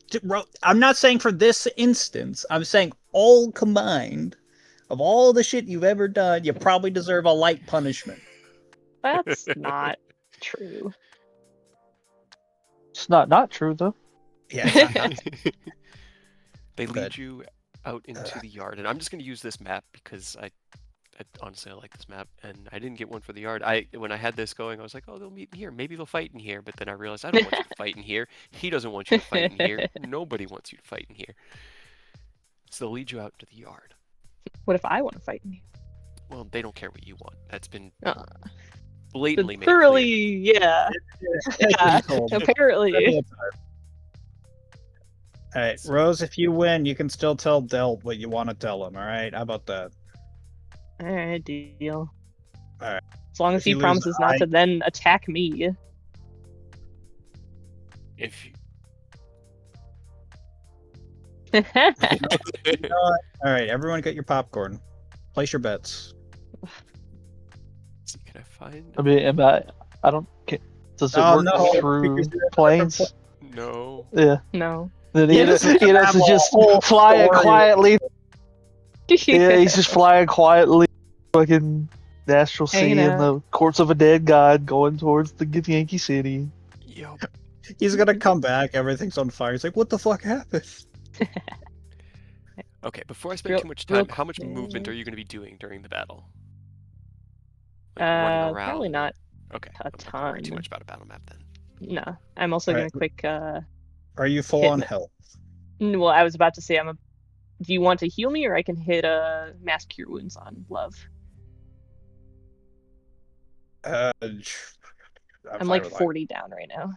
I'm not saying for this instance. I'm saying all combined, of all the shit you've ever done, you probably deserve a light punishment. That's not true. It's not true though. Yeah. They lead But- you out into the yard, and I'm just going to use this map because I honestly I like this map, and I didn't get one for the yard. When I had this going, I was like, oh, they'll meet in here. Maybe they'll fight in here. But then I realized I don't want you to fight in here. He doesn't want you to fight in here. Nobody wants you to fight in here. So they'll lead you out to the yard. What if I want to fight you? Well, they don't care what you want. That's been Uh, blatantly made clear. thoroughly, yeah. Yeah, apparently. All right, Rose, if you win, you can still tell Del what you want to tell him. All right, how about that? Alright, deal. Alright. As long as If he you lose, promises not I- to then attack me. If you... All right, everyone, get your popcorn. Place your bets. See, can I find? I mean, I don't. Does it Oh, work no, through because you're a planes? No. Yeah. No. Then Yeah, he this has is gonna have to a just whole fly story. quietly. Yeah, he's just flying quietly, fucking astral sea Hanging in out. the corpse of a dead god, going towards the Yankee City. Yup. He's gonna come back. Everything's on fire. He's like, "What the fuck happened?" Okay, before I spend Real- too much real time, how much movement quick. are you going to be doing during the battle? Like running around? Probably not. Okay. a I'm not gonna worry too ton. much about a battle map then. No. I'm also Alright. gonna quick Are you full Hit on me. health? well, I was about to say do you want to heal me or I can hit mass cure wounds on love? I'm I'm fine like with 40 down right now.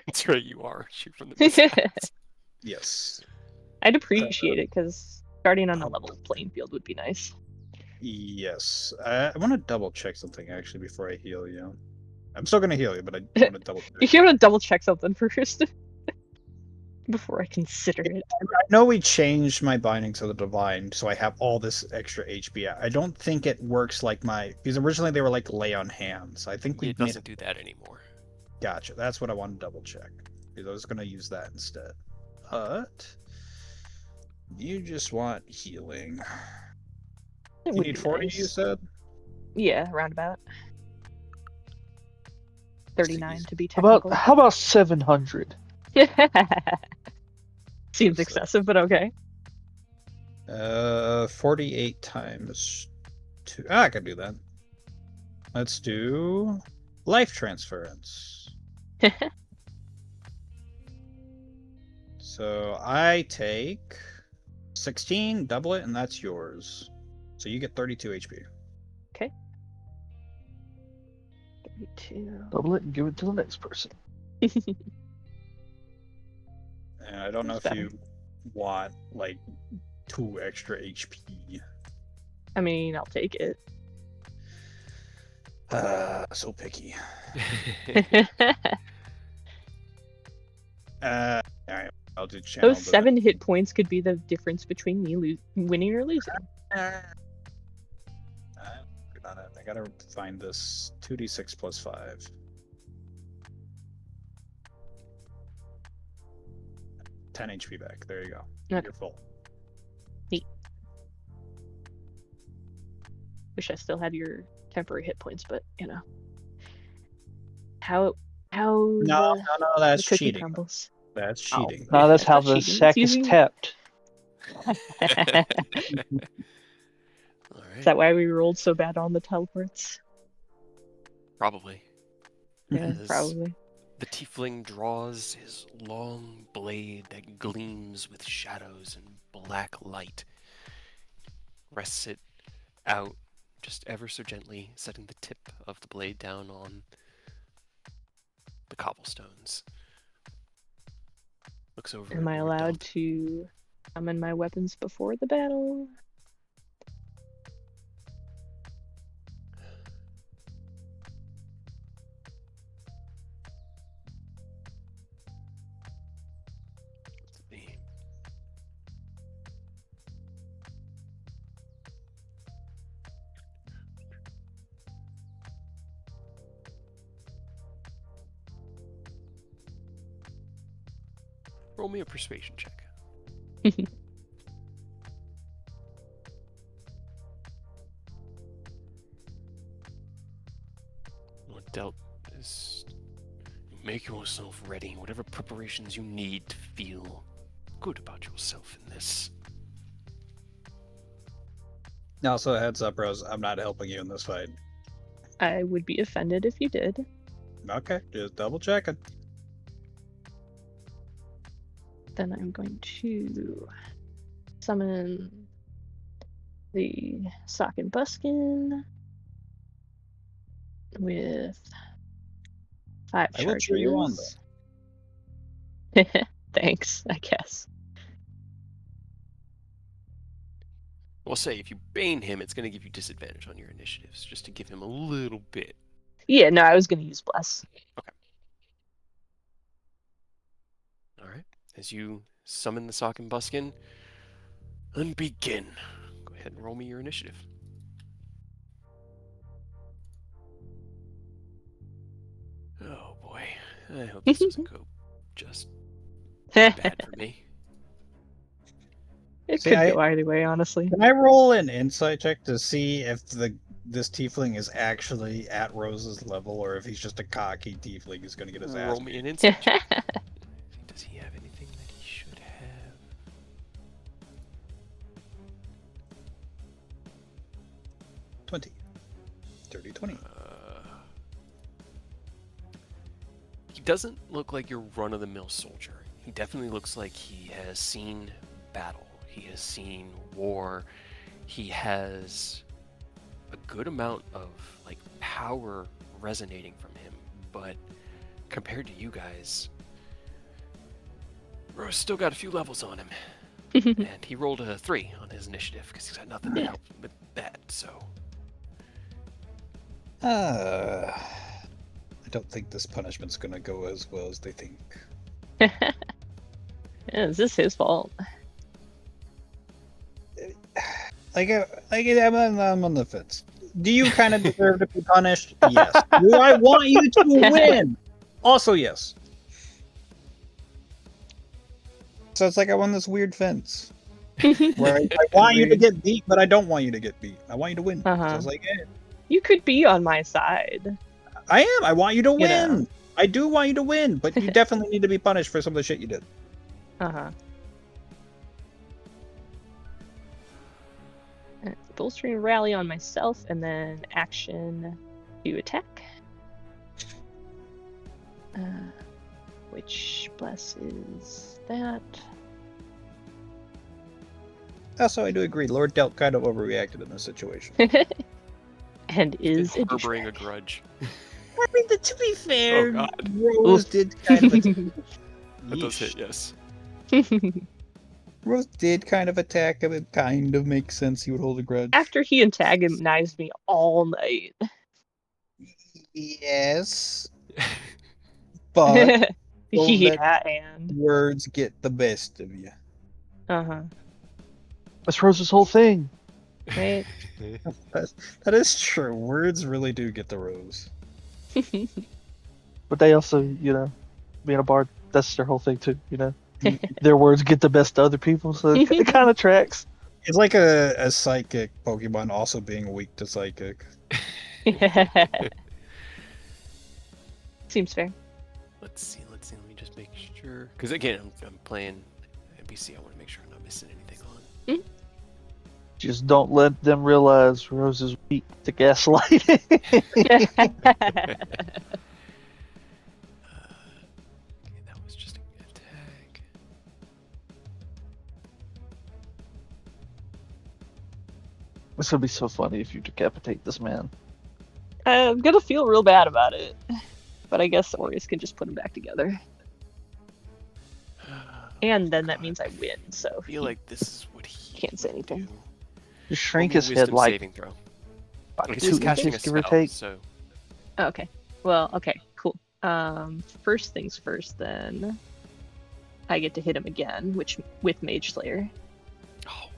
That's right, you are. Shoot from the missiles. that. Yes. I'd appreciate it because starting on a level playing field would be nice. Yes. I want to double check something actually before I heal you. I'm still gonna heal you, but I want to double check. You want to double check something first before I consider it. I know we changed my binding to the divine, so I have all this extra HP. I don't think it works like because originally they were like lay on hands. I think we It made doesn't do that anymore. Gotcha. That's what I want to double check. Because I was gonna use that instead. But you just want healing. It You would need be 40, nice. you said? Yeah, roundabout. 39 Jeez. to be How about technical. how about 700? Seems So- excessive, but okay. 48 times 2. I can do that. Let's do life transference. So I take 16, double it, and that's yours. So you get 32 HP. 32. Double it and give it to the next person. And I don't know That's if better. you want like 2 extra HP. I mean, I'll take it. So picky. Alright, I'll do channel. Those 7 hit points could be the difference between me winning or losing. Good on it. I gotta find this 2d6 plus 5. 10 HP back. There you go. Okay. You're full. Wish I still had your temporary hit points, but you know. How No, that's the cookie cheating. crumbles. That's Oh. cheating. No, that's how not the cheating, sack it's is using- tapped. All Is right. that why we rolled so bad on the teleports? Probably. Yeah, Yes. probably. The tiefling draws his long blade that gleams with shadows and black light. Rests it out just ever so gently, setting the tip of the blade down on the cobblestones. Looks over Am at I Lord allowed Delt. to summon my weapons before the battle? The- Roll me a persuasion check. Lord Delt is. Make yourself ready. Whatever preparations you need to feel good about yourself in this. Also, heads up, Rose. I'm not helping you in this fight. I would be offended if you did. Okay, just double checking. Then I'm going to summon the Sock and Buskin with 5 I will cheer you on, charges. Thanks, I guess. We'll say if you bane him, it's going to give you disadvantage on your initiatives, just to give him a little bit. Yeah, no, I was going to use Bless. All right. As you summon the Sock and Buskin, and begin. Go ahead and roll me your initiative. Oh boy. I hope this doesn't go just bad for me. It See, could I- go either way, honestly. Can I roll an insight check to see if this tiefling is actually at Rose's level, or if he's just a cocky tiefling who's going to get his ass Roll beat? me an insight check. Does he have anything that he should have? 20. 30, 20. He doesn't look like your run-of-the-mill soldier. He definitely looks like he has seen battle. He has seen war. He has a good amount of like power resonating from him, but compared to you guys, Rose still got a few levels on him. And he rolled a 3 on his initiative because he's got nothing to help with that, so. I don't think this punishment's going to go as well as they think. Yeah, is this his fault? I'm on the fence. Do you kind of deserve to be punished? Yes. Do I want you to win? Also, yes. So it's like I'm on this weird fence where I want you to get beat, but I don't want you to get beat. I want you to win. So Uh-huh. it's like, hey, You could be on my side. I am. I want you to You win. know. I do want you to win, but you definitely need to be punished for some of the shit you did. Uh-huh. Full stream rally on myself and then action to attack. Which bless is that? Also, I do agree. Lord Delt kind of overreacted in this situation. And is a harboring a douchebag. grudge. I mean, to be fair, God. Rose did kind of attack. That does hit, Yeesh. yes. Rose did kind of attack him. It kind of makes sense he would hold a grudge. After he antagonized me all night. Yes, but don't let Yeah, and words get the best of you. uh-huh. That's Rose's whole thing. Right. That is true. Words really do get the rose. But they also, being a bard, that's their whole thing too, Their words get the best of other people, so it kind of tracks. It's like a psychic Pokemon also being weak to psychic. Seems fair. Let's see. Let me just make sure. Because again, I'm playing NPC. I want to make sure I'm not missing anything on. Just don't let them realize Rose is weak to gaslighting. Okay, that was just an attack. This would be so funny if you decapitate this man. I'm gonna feel real bad about it. But I guess Aureus can just put them back together. And then that means I win, so I feel like this is what he can't say would anything. do. Just shrink Roll me a his head wisdom like saving throw. about He's 2 just casting a inches, give or spell, take. so Oh, okay. Well, okay, cool. First things first, then I get to hit him again, which with Mage Slayer.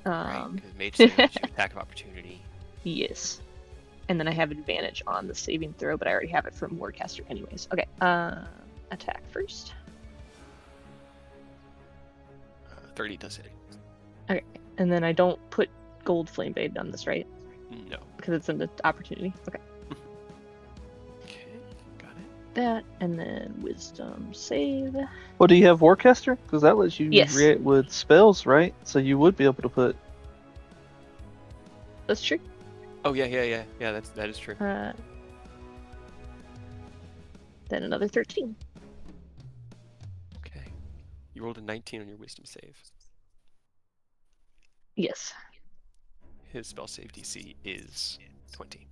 right. 'Cause Mage Slayer gives you attack of opportunity. Yes. And then I have advantage on the saving throw, but I already have it from Wardcaster anyways. Okay, attack first. 30 does hit. Okay, and then I don't put Gold Flame Blade on this, right? No. Because it's an opportunity. Okay, Okay, got it. that, and then Wisdom save. Well, do you have Warcaster? Because that lets you Yes. react with spells, right? So you would be able to put. That's true. Oh yeah. That is true. Then another 13. Okay. You rolled a 19 on your wisdom save. Yes. His spell save DC is 20.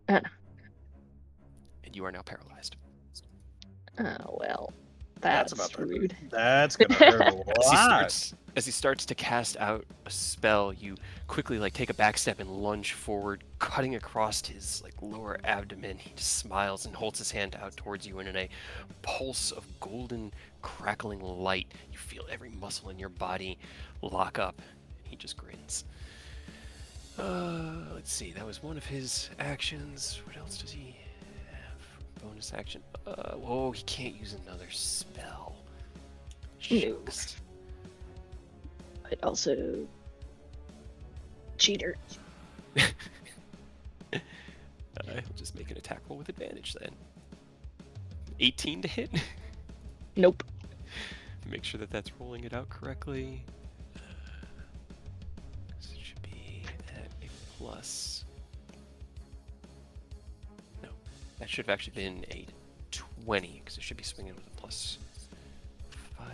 Uh. And you are now paralyzed. Well, That's that's about to hurt. rude. That's gonna hurt a lot. As he starts to cast out a spell, you quickly take a back step and lunge forward, cutting across his lower abdomen. He just smiles and holds his hand out towards you, and in a pulse of golden crackling light, you feel every muscle in your body lock up. He just grins. Let's see. That was one of his actions. What else does he have? Bonus action. Whoa, he can't use another spell. No. Shucks. But also cheater. He'll just make an attack roll with advantage then. 18 to hit. Nope. Make sure that that's rolling it out correctly. It should be at a plus. No, that should have actually been a 20 because it should be swinging with a plus 5.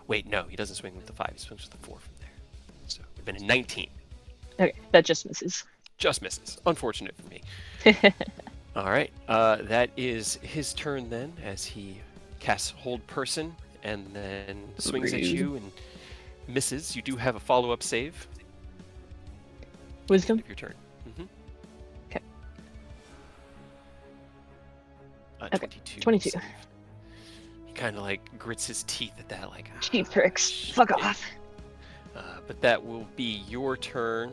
Wait, no, he doesn't swing with the 5. He swings with the 4 from there. So it would have been a 19. Okay, that just misses. Just misses. Unfortunate for me. All right, that is his turn then, as he casts Hold Person and then swings at Rude. you and misses. You do have a follow-up save. Wisdom? Of your turn. Mm-hmm. Okay. 22. 22. Save. He kind of grits his teeth at that, Cheap tricks. shit. Fuck off. But that will be your turn.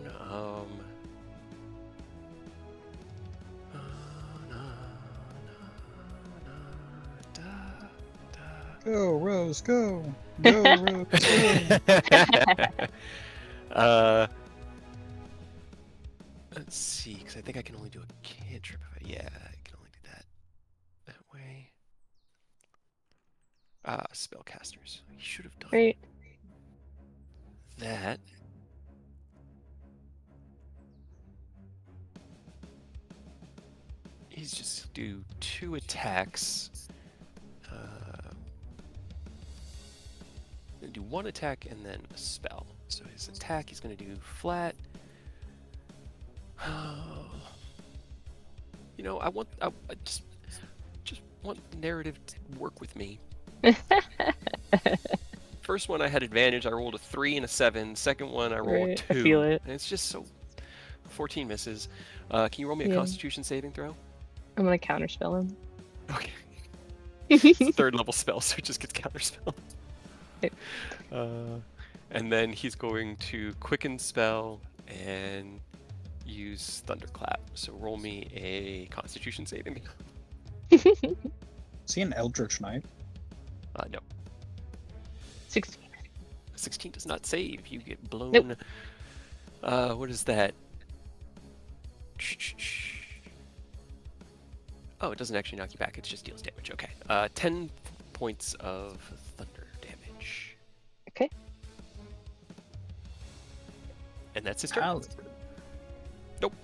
Go, Rose, go! Go, Rose, go! Let's see, because I think I can only do a cantrip. Yeah, I can only do that way. Spellcasters. He should have done Great. that. He's just do 2 attacks. Do 1 attack and then a spell. So his attack, he's going to do flat. You know, I just want the narrative to work with me. First one I had advantage. I rolled a 3 and a 7. Second one I rolled Right, a 2. I feel it. And it's just so 14 misses. Can you roll me a Yeah. Constitution saving throw? I'm gonna counterspell him. Okay. It's a 3rd level spell, so it just gets counterspell. Okay. And then he's going to quicken spell and use thunderclap. So roll me a Constitution saving. Is he an Eldritch Knight? No. 16. 16 does not save. You get blown. Nope. What is that? Oh, it doesn't actually knock you back. It just deals damage. Okay. 10 points of thunder damage. Okay. And that's his turn. Paladin. Nope.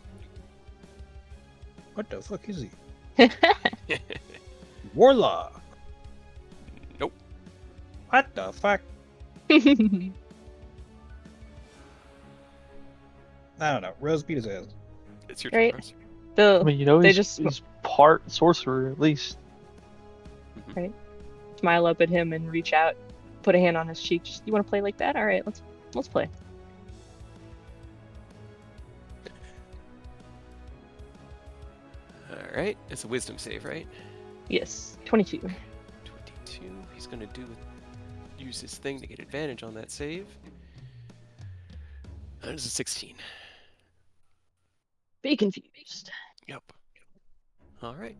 What the fuck is he? Warlock. Nope. What the fuck? I don't know. Rose beat his ass. It's your Right. turn. Rose. I mean, you know, They he's, just he's part sorcerer at least. smile up at him and reach out, put a hand on his cheek. Just, you want to play like that? All right, let's play. All right. It's a wisdom save, right? Yes, 22. 22. He's going to use his thing to get advantage on that save. That is a 16. Be confused. Yep. All right.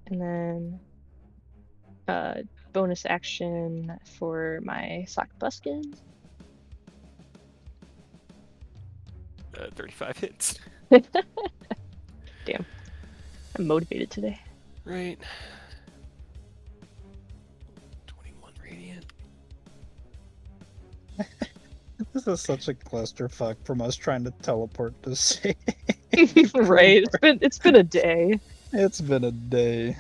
And then, bonus action for my sock buskin. 35 hits. Damn, I'm motivated today. Right. 21 radiant. This is such a clusterfuck from us trying to teleport to sea. Right? It's been a day. It's been a day.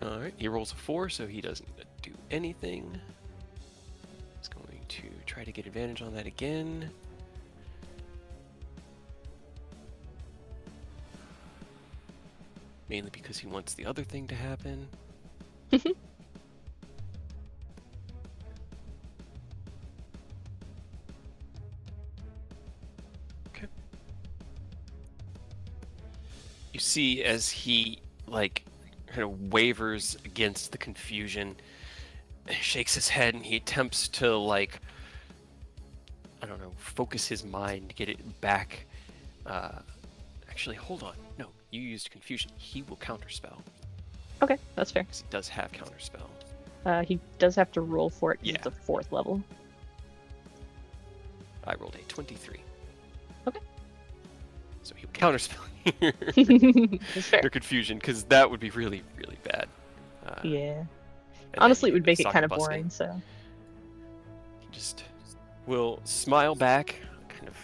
All right. He rolls a 4, so he doesn't do anything. He's going to try to get advantage on that again. Mainly because he wants the other thing to happen. Okay. You see as he, like, kind of wavers against the confusion, shakes his head, and he attempts to, like, I don't know, focus his mind, get it back. Actually, hold on. No, you used confusion. He will counterspell, Okay, that's fair. because he does have counterspell. He does have to roll for it 'cause Yeah. it's a 4th level. I rolled a 23. Okay. So he'll counterspell That's fair. your confusion, because that would be really, really bad. Yeah. And Honestly, it then would make it socket kind of busting. boring, so. He just will smile back, kind of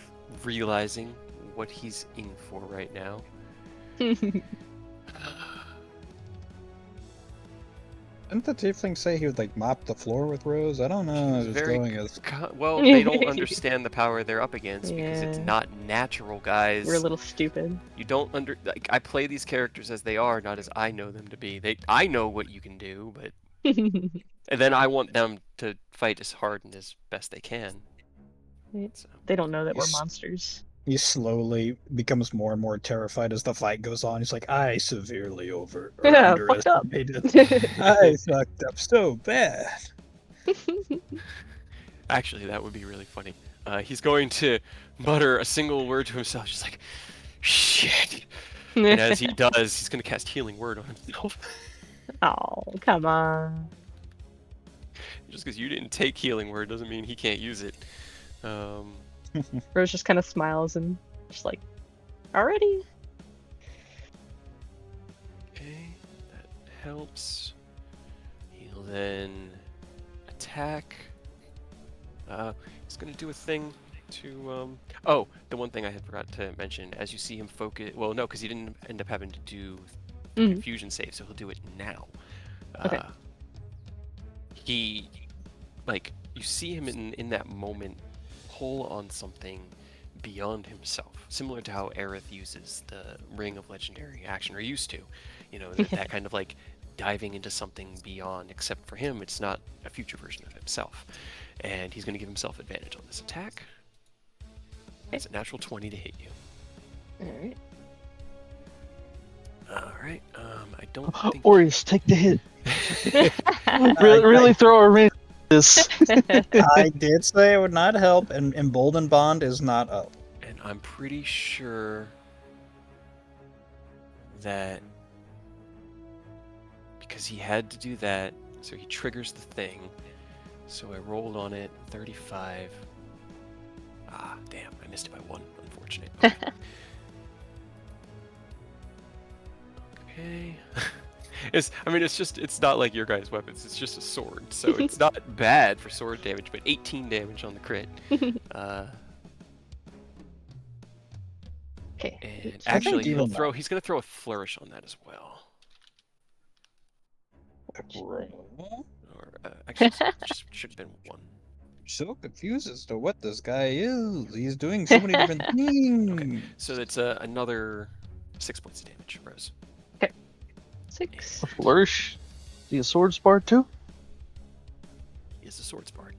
realizing what he's in for right now. Didn't the tiefling say he would like mop the floor with Rose? I don't know. He's It's very going as Well, they don't understand the power they're up against because it's Yeah. not natural, guys. We're a little stupid. You don't like, I play these characters as they are, not as I know them to be. I know what you can do, but and then I want them to fight as hard and as best they can. So, They don't know that we're Yes. monsters. he slowly becomes more and more terrified as the fight goes on. He's like, I severely Yeah, fucked up. underestimated. I fucked up so bad. actually, that would be really funny. He's going to mutter a single word to himself, just like, shit. And as he does, he's going to cast Healing Word on himself. Oh, come on. Just because you didn't take Healing Word doesn't mean he can't use it. Rose just kind of smiles and just like, already? Okay, that helps. He'll then attack. He's going to do a thing to... Oh, the one thing I had forgot to mention, as you see him focus... Well, no, because he didn't end up having to do Mhm. confusion save, so he'll do it now. Okay. He, like, you see him in that moment pull on something beyond himself, similar to how Aerith uses the Ring of Legendary Action, or used to. You know, that kind of like diving into something beyond, except for him, it's not a future version of himself. And he's going to give himself advantage on this attack. It's a natural 20 to hit you. Alright. Alright, I don't think... Aureus, take the hit. really throw a wrench in this. I did say it would not help, and Embolden Bond is not up. And I'm pretty sure that because he had to do that, so he triggers the thing. So I rolled on it 35. Ah, damn, I missed it by 1. Unfortunate. Okay. It's not like your guys' weapons. It's just a sword, so it's not bad for sword damage. But 18 damage on the crit. Okay. And I actually, think even he's gonna throw a flourish on that as well. Or actually, just should have been 1. So confused as to what this guy is. He's doing so many different things. So that's another 6 points of damage, Rose. 6. A flourish. The sword bard too? He is a swords bard.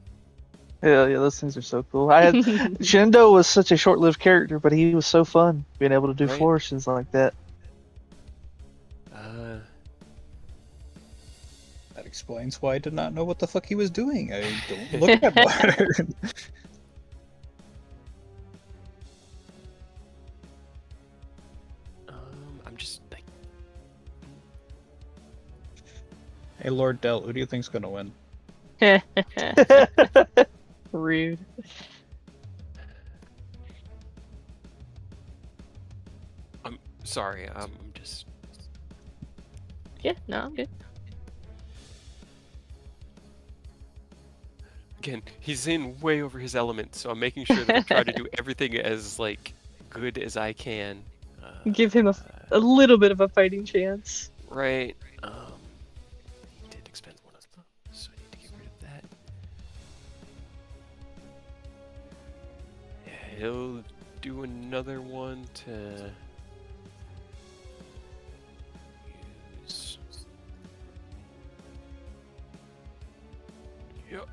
Yeah, those things are so cool. Shindo was such a short-lived character, but he was so fun being able to do Right. flourishes like that. That explains why I did not know what the fuck he was doing. I don't look at modern. I'm just like, Hey, Lord Del, who do you think's gonna win? Rude. I'm sorry. I'm just. Yeah, no, I'm good. Again, he's in way over his element, so I'm making sure that I try to do everything as like good as I can. Give him a little bit of a fighting chance. Right. He did expend 1 of them, so I need to get rid of that. Yeah, he'll do another one to use. Yep.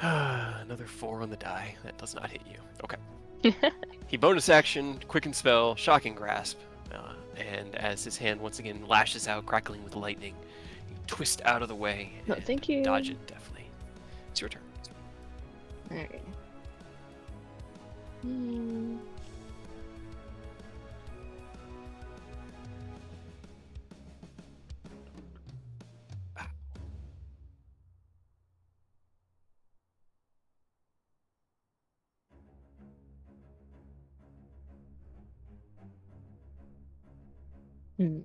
Another 4 on the die. That does not hit you. Okay. He bonus action, quicken spell, shocking grasp, and as his hand once again lashes out, crackling with lightning, you twist out of the way No, and thank you. dodge it deftly. It's your turn. Alright. Hmm. Hmm.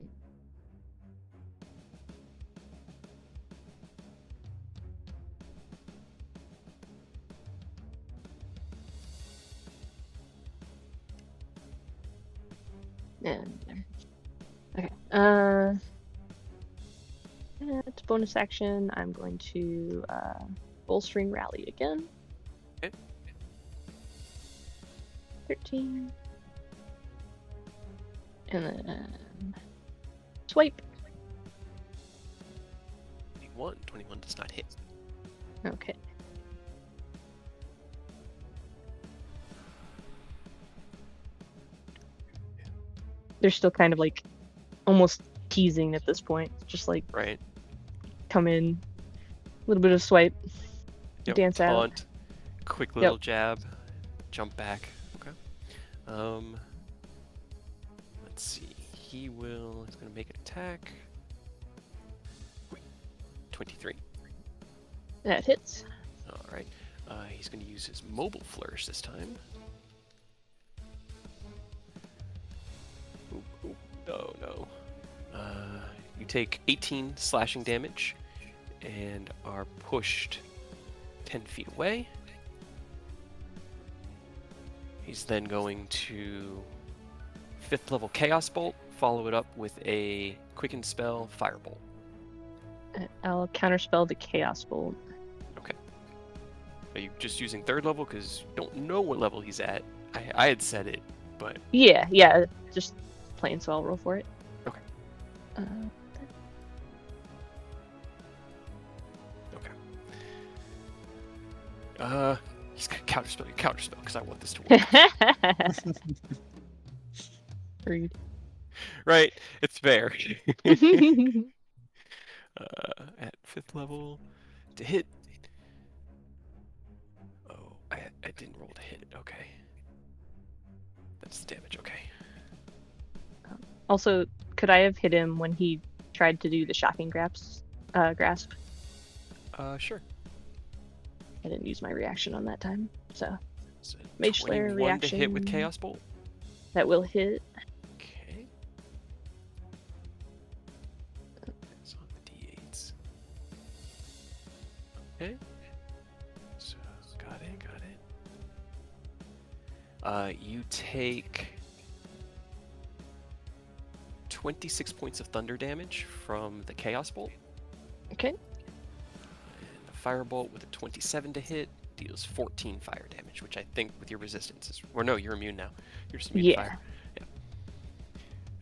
And okay. It's bonus action. I'm going to bolstering rally again. Okay. 13. And then swipe. 21. 21 does not hit. Okay. They're still kind of like almost teasing at this point. Just like Right. come in, a little bit of swipe, Yep. dance out. Taunt, quick little jab, jump back. Okay. Let's see. He's going to make an attack. 23. That hits. All right. He's going to use his mobile flourish this time. Oop, oop. Oh no. You take 18 slashing damage and are pushed 10 feet away. He's then going to 5th level Chaos Bolt, follow it up with a Quicken Spell Firebolt. I'll counterspell the Chaos Bolt. Are you just using 3rd level? Because you don't know what level he's at. I had said it, but... Yeah, just plain, so I'll roll for it. Okay. He's got counterspell, because I want this to work. Rude. Right, it's fair. At 5th level, to hit... Oh, I didn't roll to hit, okay. That's the damage, okay. Also, could I have hit him when he tried to do the shocking grasp? Sure. I didn't use my reaction on that time, so So Mage Slayer 21 to hit with reaction. Chaos Bolt. that will hit. Okay. It's on the D8s. Okay. So, got it. You take 26 points of thunder damage from the Chaos Bolt. Okay. And the Firebolt with a 27 to hit deals 14 fire damage, which I think with your resistance is... Or no, you're immune now. You're just immune to fire. Yeah.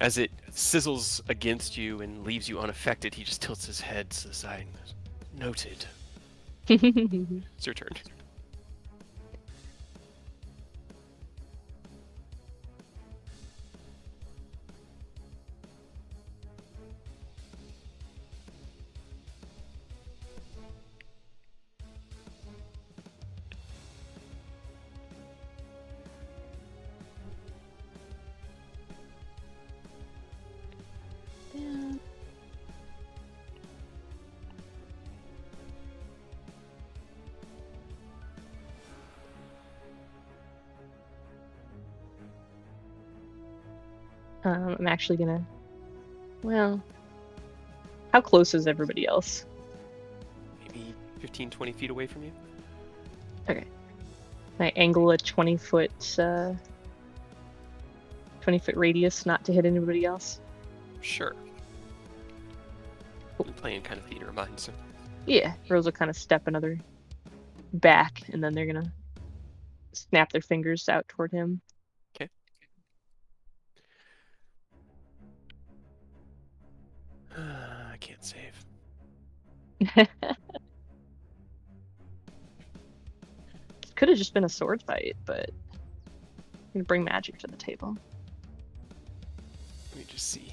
As it sizzles against you and leaves you unaffected, he just tilts his head to the side and goes, "Noted." It's your turn. Yeah. I'm actually gonna... Well, how close is everybody else? Maybe 15, 20 feet away from you. Okay. I angle a 20-foot 20-foot radius not to hit anybody else. Sure. I'm playing kind of theater of mind, so... Yeah, Rose will kind of step another back, and then they're gonna snap their fingers out toward him. Okay. I can't save. Could have just been a sword fight, but I'm gonna bring magic to the table. Let me just see.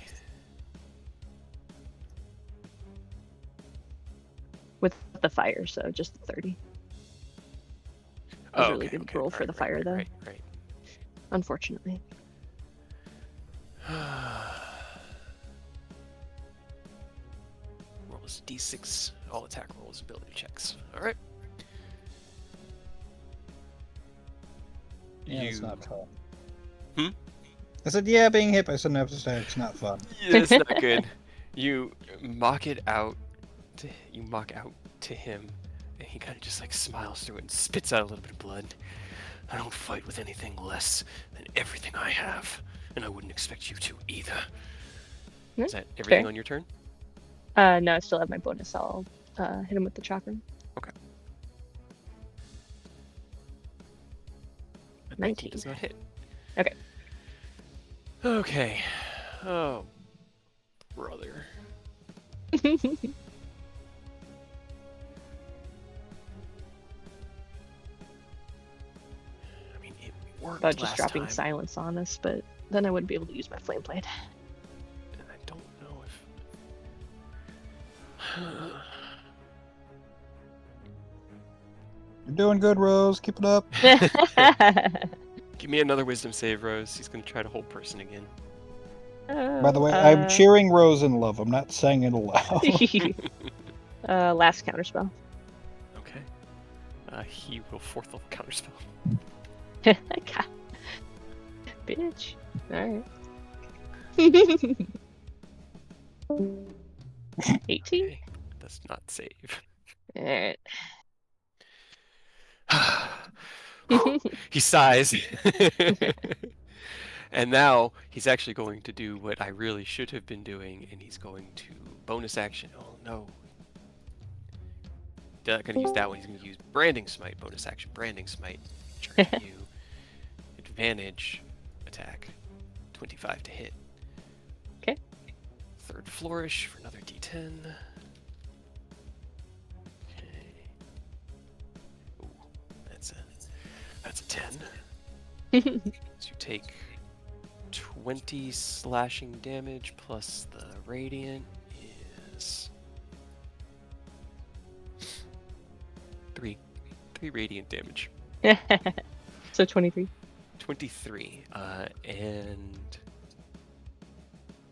With the fire, so just 30. That was a really good roll for the fire, though. Right. Unfortunately. Rolls D6, all attack rolls, ability checks. All right. Yeah, it's You- not fun. Hmm? I said, yeah, being hit by sudden attack's not fun. Yeah, it's not good. You mock out to him, and he kind of just like smiles through it and spits out a little bit of blood. I don't fight with anything less than everything I have, and I wouldn't expect you to either. Is that everything fair. on your turn? No, I still have my bonus. I'll hit him with the chakra. Okay. 19. Does not hit. Okay. Okay. Oh, brother. I mean, it worked About just last dropping time, silence on us, but then I wouldn't be able to use my flame blade. and I don't know if. You're doing good, Rose. Keep it up. Give me another wisdom save, Rose. He's gonna try to hold person again. By the way, I'm cheering Rose in love. I'm not saying it aloud. Last counterspell. Okay. He will 4th level counterspell. God. Bitch. Alright. 18? Okay. Does not save. Alright. He sighs. And now he's actually going to do what I really should have been doing, and he's going to bonus action. Oh no. not going to use that one. He's going to use Branding Smite, bonus action Branding Smite. Charging you. Advantage attack. 25 to hit. Okay. Third Flourish for another d10. Okay. Ooh, that's a 10. So you take 20 slashing damage plus the radiant is 3 radiant damage. So 23. 23. And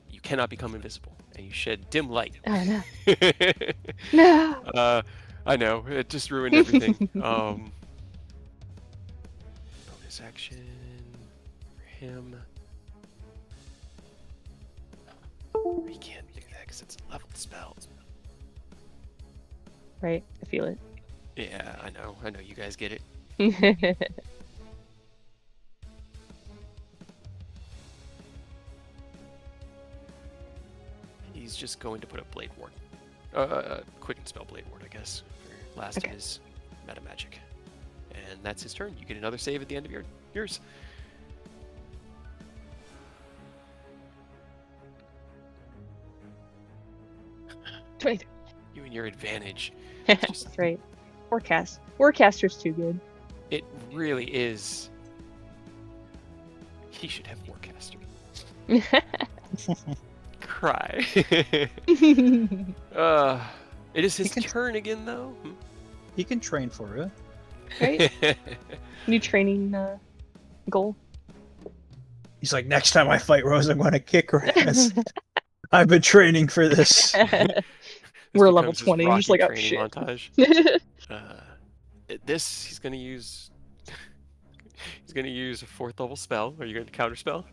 you cannot become invisible, and you shed dim light. Oh no. No. I know, it just ruined everything. Bonus action for him. He can't do that because it's a leveled spell. Right. I feel it. Yeah, I know you guys get it. He's just going to put up Blade Ward. Quicken Spell Blade Ward, I guess, for last Okay. of his meta magic. And that's his turn. You get another save at the end of yours. You and your advantage. Just- That's right. Warcaster's too good. It really is. He should have Warcaster. Cry. It is his He can- turn again, though. He can train for it. Right? New training goal. He's like, next time I fight Rose, I'm going to kick her ass. I've been training for this. We're level becomes his 20. He's Rocky like, oh training shit. montage. This he's gonna use. He's gonna use a 4th level spell. Are you going to counterspell?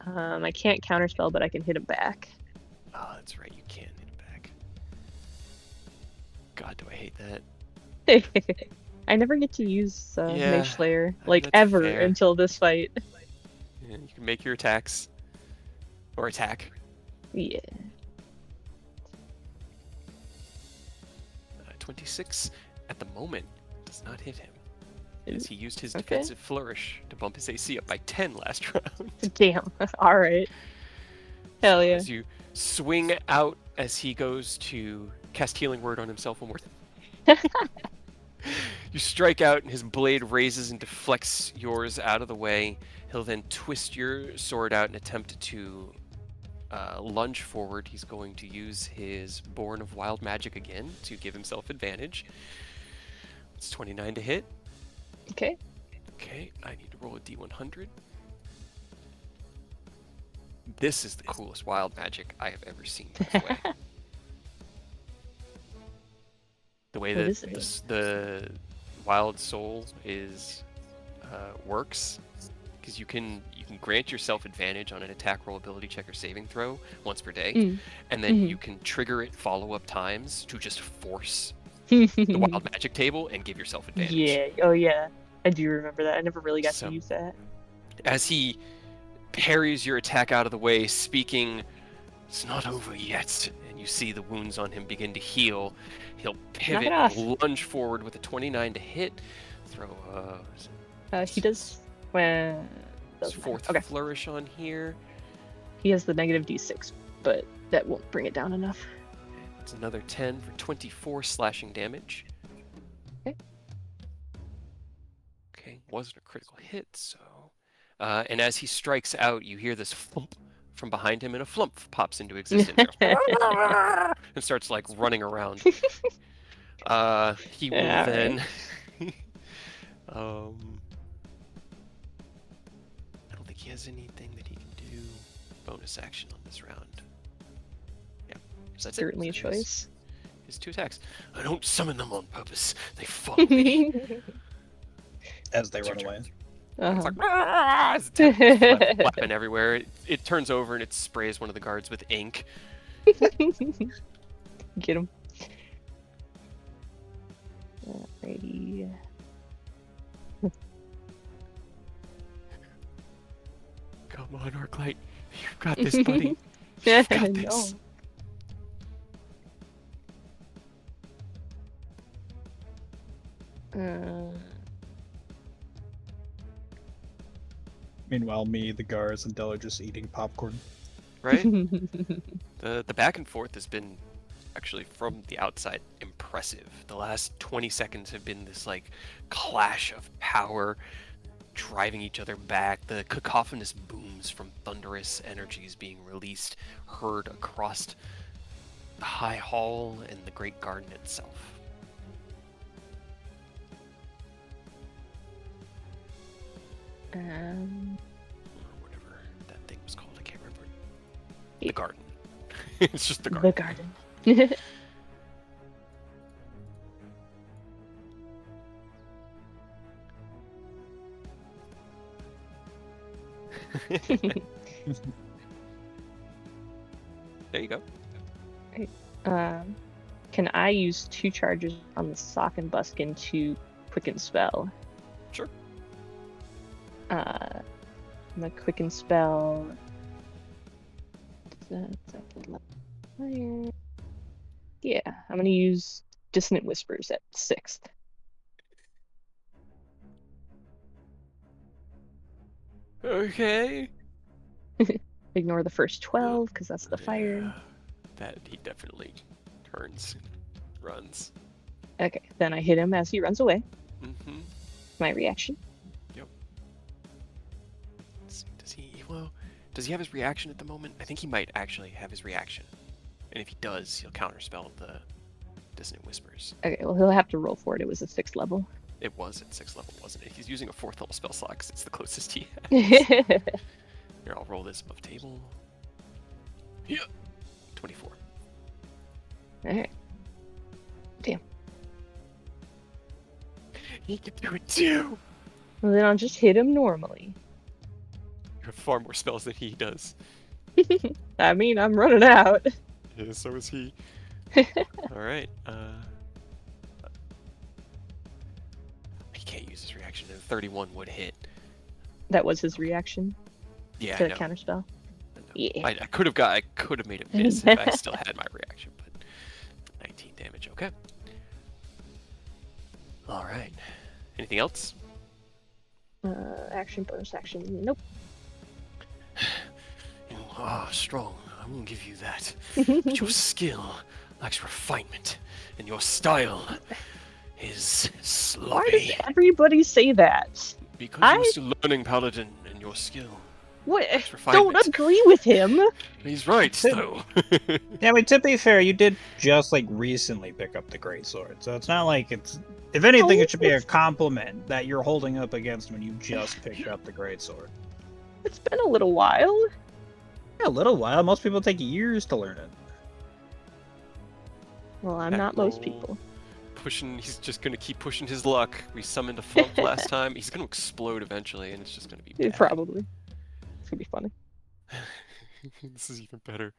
I can't counterspell, but I can hit him back. Oh, that's right. You can hit him back. God, do I hate that? I never get to use Yeah, Mage Slayer, like, that's ever fair. until this fight. And you can make your attacks. Or attack. Yeah. 26 at the moment does not hit him. As he used his Okay. defensive flourish to bump his AC up by 10 last round. Damn. Alright. Hell yeah. As you swing out as he goes to cast Healing Word on himself one more time. You strike out and his blade raises and deflects yours out of the way. He'll then twist your sword out and attempt to lunge forward. He's going to use his Born of Wild Magic again to give himself advantage. It's 29 to hit. Okay. Okay, I need to roll a d100. This is the coolest wild magic I have ever seen. By the way. The way What that is it? the wild soul is works, because you can grant yourself advantage on an attack roll, ability check, or saving throw once per day, Mm. and then Mhm. you can trigger it follow-up times to just force the wild magic table and give yourself advantage. Yeah. Oh yeah. I do remember that. I never really got So- to use that. As he parries your attack out of the way, speaking, "It's not over yet," and you see the wounds on him begin to heal, he'll pivot off. and lunge forward with a 29 to hit. Throw He does. Well, his doesn't matter. 4th Okay. flourish on here. He has the negative d6, but that won't bring it down enough. It's another 10 for 24 slashing damage. Okay. Okay, wasn't a critical hit, so. And as he strikes out, you hear this flump from behind him, and a flump pops into existence and starts like running around. He will Alright. then. I don't think he has anything that he can do. Bonus action on this round. Yeah, so that's Certainly a it. So choice. his 2 attacks. I don't summon them on purpose. They follow me. As they It's your run turn. away. It's Uh-huh. like his tentacles flapping everywhere. It turns over and it sprays one of the guards with ink. Get him. Alrighty. Come on, Arclight. You've got this, buddy. You've got No. this. Uh, Meanwhile, me, the guards, and Dell are just eating popcorn. Right? The back and forth has been actually from the outside impressive. The last 20 seconds have been this like clash of power driving each other back. The cacophonous booms from thunderous energies being released heard across the high hall and the great garden itself. Or whatever that thing was called, I can't remember. The garden. It's just the garden. the garden. There you go. Can I use 2 charges on the sock and buskin to quicken spell? Sure. The quicken spell. Fire. Yeah, I'm gonna use Dissonant Whispers at 6th. Okay. Ignore the first 12 because that's the fire. Yeah, that he definitely turns, runs. Okay, then I hit him as he runs away. Mm-hmm. My reaction. Does he have his reaction at the moment? I think he might actually have his reaction. And if he does, he'll counterspell the Dissonant Whispers. Okay, well he'll have to roll for it. It was a 6th level. It was at 6th level, wasn't it? He's using a 4th level spell slot because it's the closest he has. Okay. Here, I'll roll this above table. Yeah. 24. Alright. Damn. He can do it too! Well, then I'll just hit him normally. You have far more spells than he does. I mean, I'm running out. Yeah, so is he. Alright, he can't use his reaction, and 31 would hit. That was his reaction Yeah, to I know. counterspell. I know. Yeah. I could have made it miss if I still had my reaction, but 19 damage, okay. Alright. Anything else? Action, bonus action. Nope. You are strong, I won't give you that. But your skill lacks refinement, and your style is Why sloppy. does everybody say that? Because you're still learning Paladin, and your skill. What? lacks Don't refinement. agree with him. He's right, though. Yeah, I mean, to be fair, you did just like recently pick up the greatsword, so it's not like it's. If anything, it should be a compliment that you're holding up against when you just picked up the greatsword. It's been a little while. Yeah, a little while. Most people take years to learn it. Well, I'm That not most roll. people. He's just gonna keep pushing his luck. We summoned a flump last time. He's gonna explode eventually, and it's just gonna be Yeah, bad. probably. It's gonna be funny. This is even better.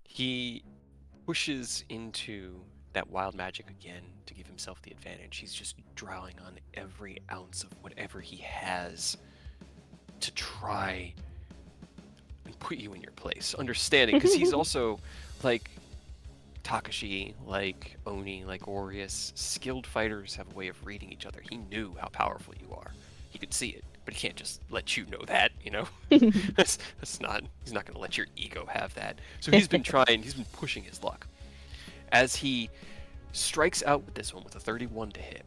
He pushes into that wild magic again to give himself the advantage. He's just drawing on every ounce of whatever he has to try and put you in your place. Understanding, because he's also like Takashi, like Oni, like Aureus. Skilled fighters have a way of reading each other. He knew how powerful you are. He could see it, but he can't just let you know that, you know? That's not, he's not going to let your ego have that. So he's been trying, he's been pushing his luck. As he strikes out with this one with a 31 to hit,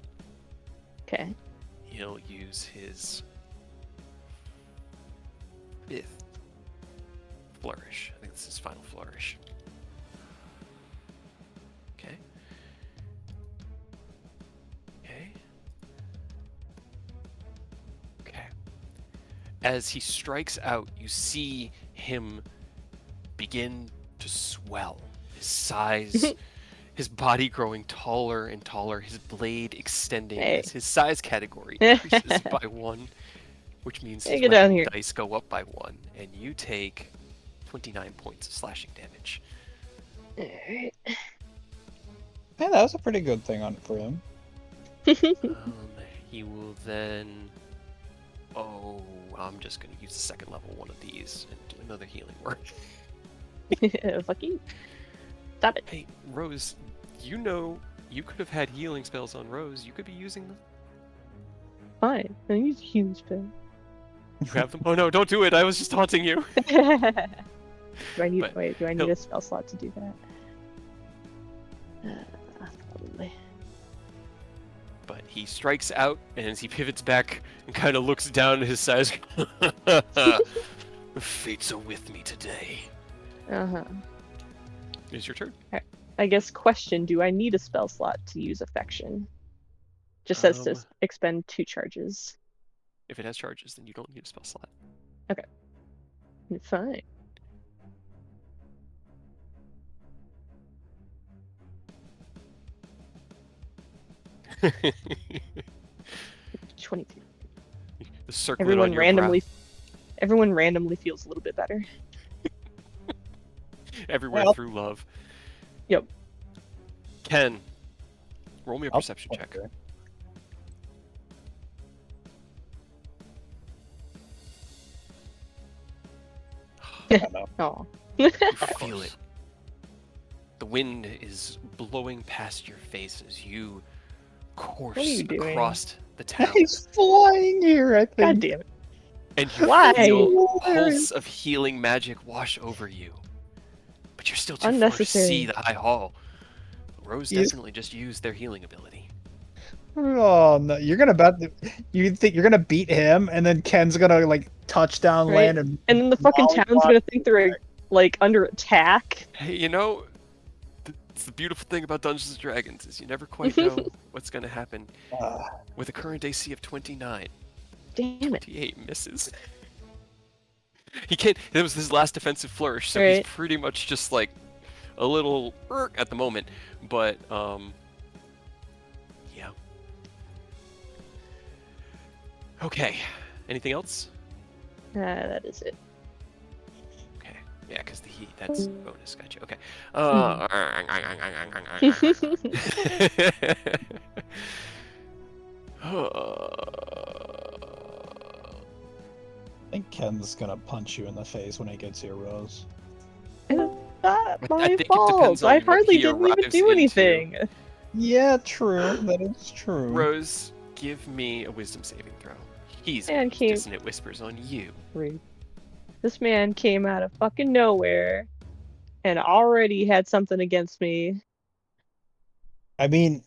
Okay. he'll use his 5th flourish. I think this is his final flourish. Okay. Okay. Okay. As he strikes out, you see him begin to swell. His size, his body growing taller and taller, his blade extending Hey. as his size category increases by 1, which means Hey, his get down weapon here. dice go up by 1, and you take 29 points of slashing damage. Alright. Yeah, that was a pretty good thing on for him. He will then... Oh, I'm just going to use the 2nd level one of these and do another healing word. Fuck you. Stop it. Hey, Rose, you know You could have had healing spells on Rose. You could be using them. Fine. I use healing spell. You have them? Oh no, don't do it. I was just taunting you. do I need But wait? Do I need he'll- a spell slot to do that? Probably. But he strikes out, and as he pivots back and kind of looks down at his size, the fates are with me today. Uh-huh. It's your turn. I guess question, do I need a spell slot to use affection? Just says to Um, expend 2 charges. If it has charges, then you don't need a spell slot. Fine. The 22. circlet Everyone on your everyone randomly feels a little bit better. brow. Everywhere Well- through love. Yep. Ken, roll me a I'll- perception check. okay. I don't know. Oh. You feel it. The wind is blowing past your face as you course What are you doing? across the town. He's flying here, I think. God damn it. And you Why? feel a pulse of healing magic wash over you. But you're still too far to Unnecessary. see the high hall. Rose Yes. definitely just used their healing ability. Oh no! You're gonna you think you're gonna beat him, and then Ken's gonna like touchdown Right. land and And then the fucking Lollipop. town's gonna think they're like under attack. Hey, you know, it's the beautiful thing about Dungeons and Dragons is you never quite know what's going to happen. With a current AC of 29, Damn it. 28 misses. He can't. It was his last defensive flourish, so Right. he's pretty much just like a little at the moment. But yeah. Okay. Anything else? That is it. Okay. Yeah, because the heat, that's bonus. Gotcha. Okay. I think Ken's gonna punch you in the face when he gets here, Rose. Not I my think it fault. depends on I what hardly he didn't even arrives do into. anything. Yeah, true. That is true. Rose, give me a wisdom saving throw. He's gonna And use came- dissonant whispers on you. Rude. This man came out of fucking nowhere and already had something against me. I mean,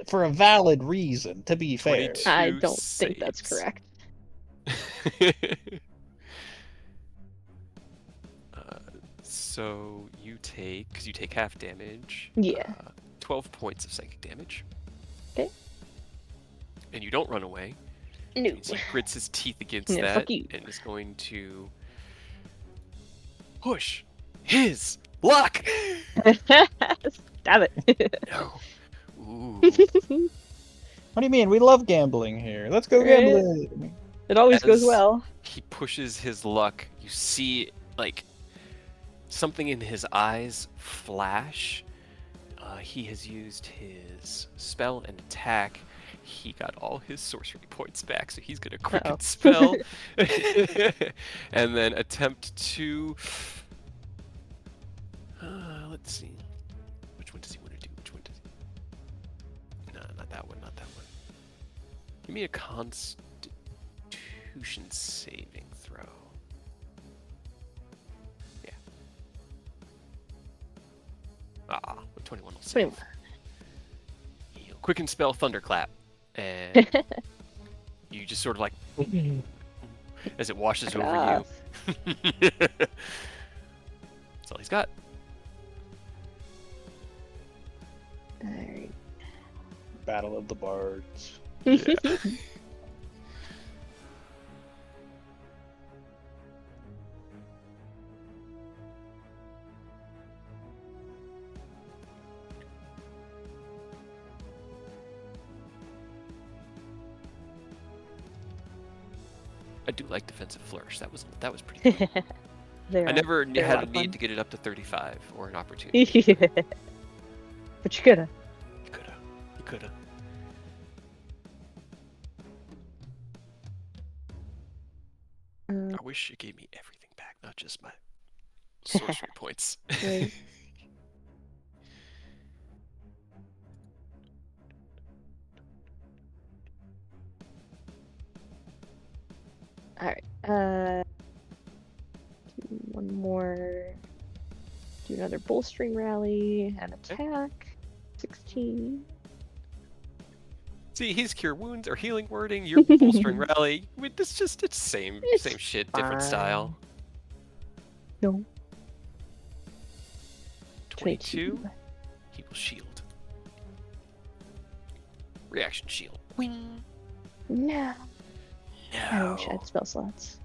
for a valid reason, to be fair. 22. I don't think that's saves. correct. So you take, because you take half damage. Yeah. 12 points of psychic damage. Okay. And you don't run away. No. Means he grits his teeth against Yeah, that fuck you. and is going to push his luck. Stab it. No. Ooh. What do you mean? We love gambling here. Let's go Right. gambling. It always goes As- well. He pushes his luck. You see, like, something in his eyes flash. He has used his spell and attack. He got all his sorcery points back, so he's gonna quicken Uh-oh. spell, and then attempt to. Let's see. Which one does he want to do? Which one does he? No, not that one. Not that one. Give me a Constitution saving throw. Yeah. Ah, 21 will save. 21. He'll quicken spell thunderclap, and you just sort of like as it washes over Enough. you. That's all he's got. Alright. Battle of the Bards. Yeah. I do like defensive flourish. That was pretty good. They're- I never they're a had lot a of need fun. to get it up to 35 or an opportunity. Yeah. But you coulda. You coulda. You coulda. I wish it gave me everything back, not just my sorcery points. Right. Alright. Do one more. Do another bolstering rally and attack. 16. See, he's cure wounds or healing wording. You're bolstering rally. I mean, it's same It's shit, different style. No. 22. He will shield. Reaction shield. Wing. No. I No. wish I had spell slots.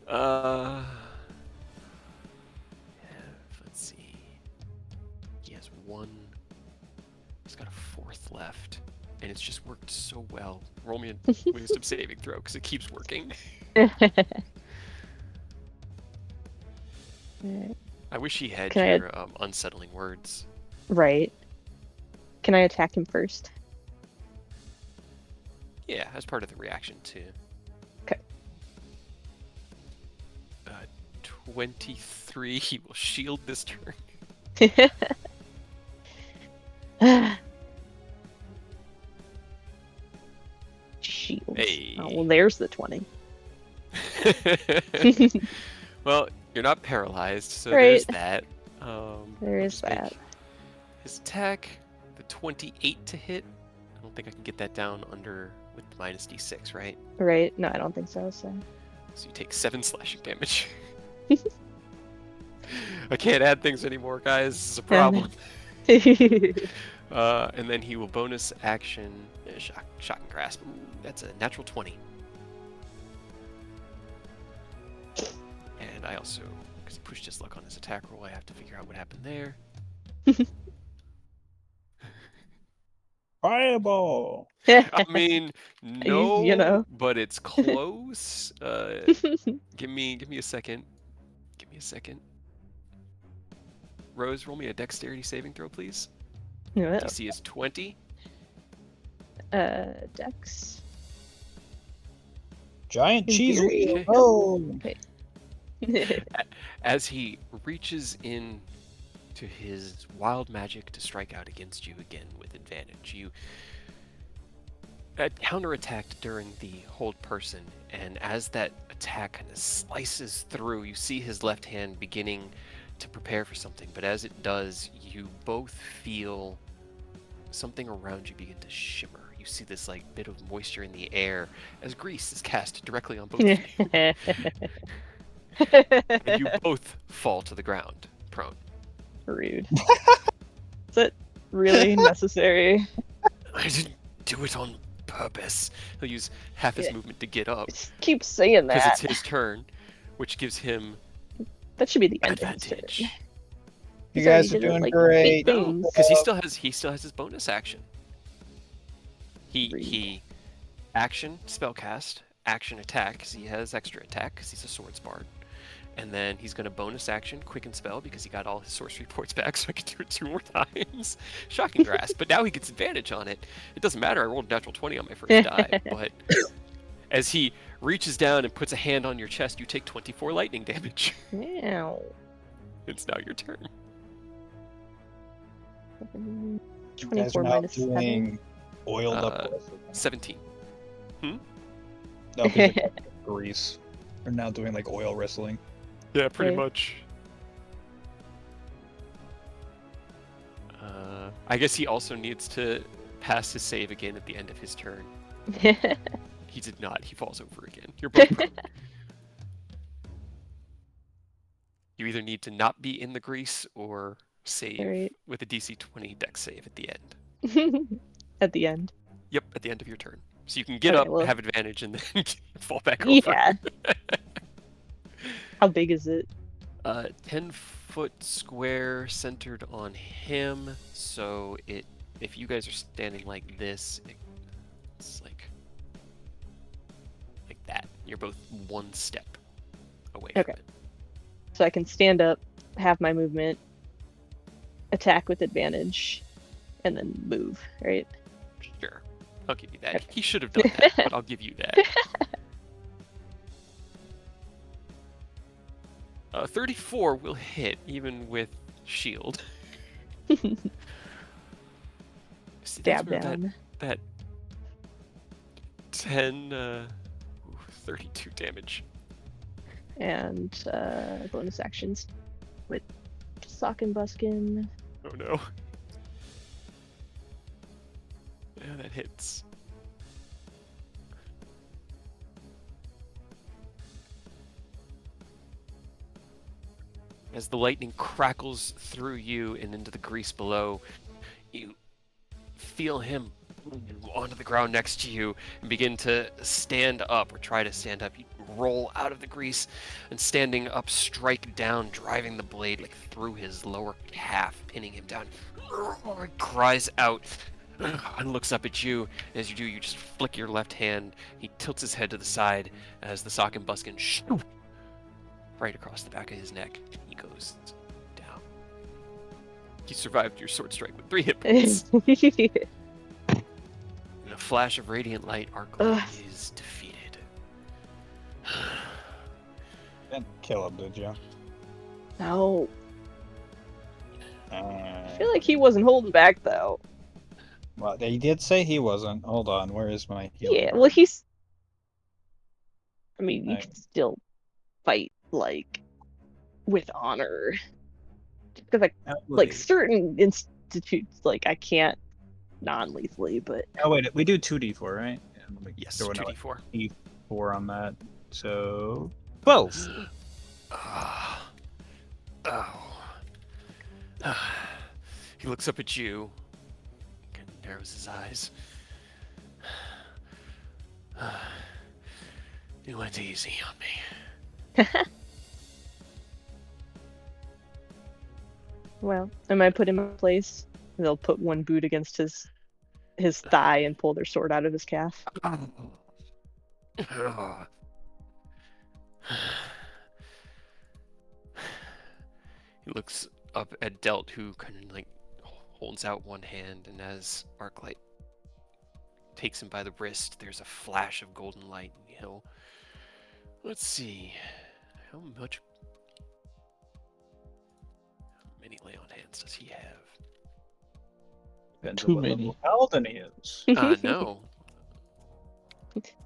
uh. Let's see. He has one. He's got a fourth left, and it's just worked so well. Roll me a wisdom saving throw because it keeps working. I wish he had Can I your unsettling words. Right. Can I attack him first? Yeah, as part of the reaction too. Okay. 23. He will shield this turn. Shield. Hey. Oh, well, there's the 20. Well, you're not paralyzed, so Right. there's that. There I'll is just make that. His attack, the 28 to hit. I don't think I can get that down under with the minus d6, right? Right? No, I don't think so. So. So you take 7 slashing damage. I can't add things anymore, guys. This is a problem. And then he will bonus action shock and grasp. Ooh, that's a natural 20. And I also, because he pushed his luck on his attack roll, I have to figure out what happened there. Fireball. I mean, no, You know. but it's close. Give me a second. Give me a second. Rose, roll me a dexterity saving throw, please. Yeah. DC is 20. Dex. Giant In cheese theory. wheel. Oh. As he reaches in to his wild magic to strike out against you again with advantage, you counterattacked during the hold person, and as that attack kind of slices through, you see his left hand beginning to prepare for something, but as it does, you both feel something around you begin to shimmer. You see this like bit of moisture in the air as grease is cast directly on both of you. And you both fall to the ground, prone. Rude. Is it really necessary? I didn't do it on purpose. He'll use half his Yeah. movement to get up Just keep saying because that. it's his turn, which gives him That should be the end of his turn. advantage. You He's guys already are did, doing like, great. big things. Because he still has his bonus action. Rude. He action spellcast, action attack because he has extra attack because he's a swords bard, and then he's going to bonus action quicken spell because he got all his sorcery points back, so I can do it 2 more times. Shocking grasp, but now he gets advantage on it. It doesn't matter. I rolled a natural 20 on my first die, but as he reaches down and puts a hand on your chest, you take 24 lightning damage. Meow. It's now your turn. You guys 24 are now minus 7. doing oiled up 17. no, because it's grease. We're now doing like oil wrestling. Yeah, pretty Right. much. I guess he also needs to pass his save again at the end of his turn. He did not. He falls over again. You're both prone. You either need to not be in the grease or save Right. with a DC 20 dex save at the end. At the end. Yep, at the end of your turn. So you can get Okay, up, well- have advantage, and then fall back over. Yeah. How big is it? 10-foot square centered on him. So if you guys are standing like this, it's like that. You're both one step away Okay. from it. So I can stand up, have my movement, attack with advantage, and then move, right? Sure, I'll give you that. Okay. He should have done that, but I'll give you that. 34 will hit even with shield. See, that's Stab where down. that 32 damage. And bonus actions with Sock and Buskin. Oh no. Yeah, that hits. As the lightning crackles through you and into the grease below, you feel him onto the ground next to you and begin to stand up or try to stand up. You roll out of the grease and standing up, strike down, driving the blade like through his lower calf, pinning him down. He cries out and looks up at you. As you do, you just flick your left hand. He tilts his head to the side as the sock and buskin shoot right across the back of his neck. He goes down. You survived your sword strike with 3 hit points. In a flash of radiant light, Arclight is defeated. Didn't kill him, did you? No. I feel like he wasn't holding back though. Well, he did say he wasn't. Hold on, where is my heal? Yeah, card? well he's. I mean, you Right. can still fight like with honor. Because like certain institutes, like I can't non-lethally, but Oh wait, we do 2d4, right? Yeah, let me Yes, throw another 2d4. d4 on that. So 12. He looks up at you and narrows his eyes. You went easy on me. well, I might put him in place. They'll put one boot against his thigh and pull their sword out of his calf. He looks up at Delt, who kind of like holds out one hand, and as Arclight takes him by the wrist, there's a flash of golden light, and he'll. Let's see. How many lay on hands does he have? Depends Too on what many. level paladin he is. No.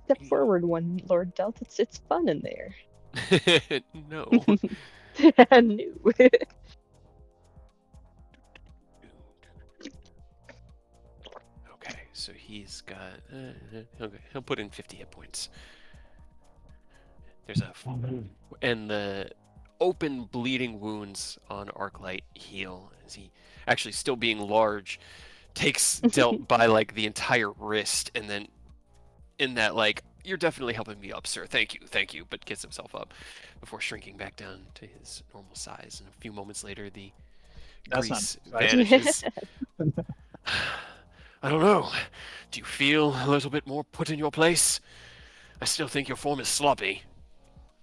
Step forward one, Lord Delt. It's fun in there. No. New. Okay, so he's got. He'll put in 50 hit points. There's a. And the open bleeding wounds on Arclight heal as he, actually still being large, takes Delt by like the entire wrist, and then in that like, you're definitely helping me up, sir. Thank you, but gets himself up before shrinking back down to his normal size. And a few moments later, the That's grease not size. vanishes. I don't know. Do you feel a little bit more put in your place? I still think your form is sloppy.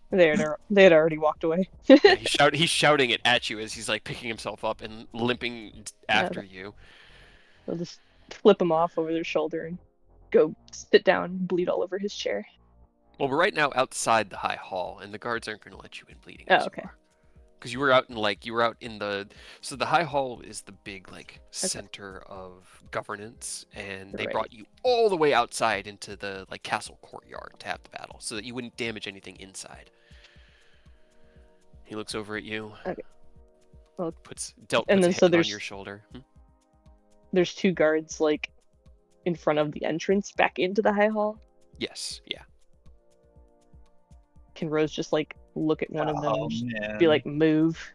They had already walked away. Yeah, he's shouting it at you as he's like picking himself up and limping after you. They'll just flip him off over their shoulder and go sit down and bleed all over his chair. Well, we're right now outside the high hall, and the guards aren't going to let you in bleeding. Oh, okay. Because you were out in the so the high hall is the big like center of governance, and they Right. brought you all the way outside into the like castle courtyard to have the battle, so that you wouldn't damage anything inside. He looks over at you. Okay. Well, puts and a then hand so on there's- your shoulder. There's 2 guards like in front of the entrance back into the high hall. Yes, yeah. Can Rose just like look at one of them, Oh, and just man. be like, move?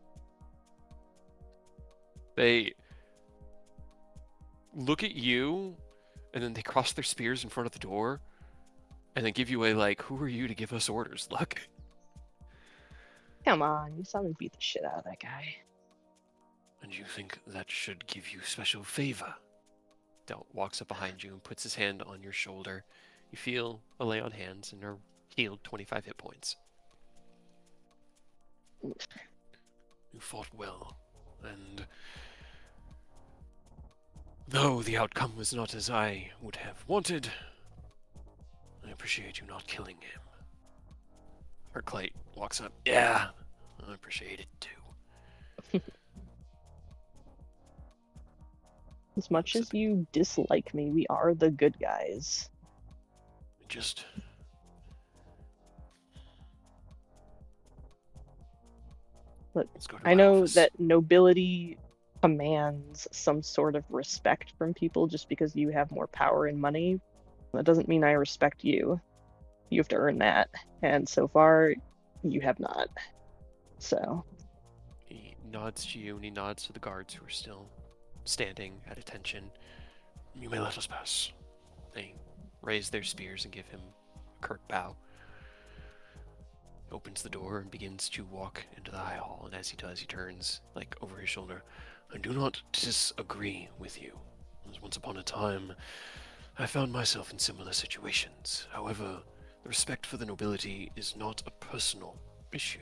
They look at you, and then they cross their spears in front of the door, and then give you a like, "Who are you to give us orders?" look. Come on, you saw me beat the shit out of that guy. And you think that should give you special favor? Delt walks up behind you and puts his hand on your shoulder. You feel a lay on hands and are healed 25 hit points. You fought well, and though the outcome was not as I would have wanted, I appreciate you not killing him. Arclight walks up. Yeah, I appreciate it too. As much as you dislike me, we are the good guys. Just Look, let's go to I my know office. that nobility commands some sort of respect from people just because you have more power and money. That doesn't mean I respect you. You have to earn that. And so far, you have not. So, He nods to you and he nods to the guards who are still standing at attention. You may let us pass. They raise their spears and give him a curt bow. He opens the door and begins to walk into the high hall, and as he does, he turns, like, over his shoulder. I do not disagree with you. As once upon a time, I found myself in similar situations. However, the respect for the nobility is not a personal issue.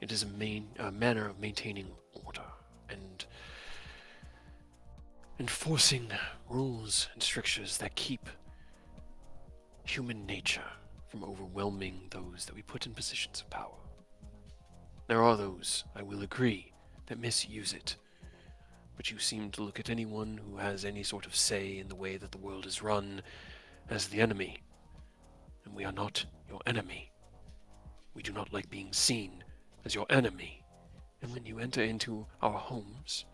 It is a manner of maintaining order and enforcing rules and strictures that keep human nature from overwhelming those that we put in positions of power. There are those, I will agree, that misuse it, but you seem to look at anyone who has any sort of say in the way that the world is run as the enemy, and we are not your enemy. We do not like being seen as your enemy, and when you enter into our homes,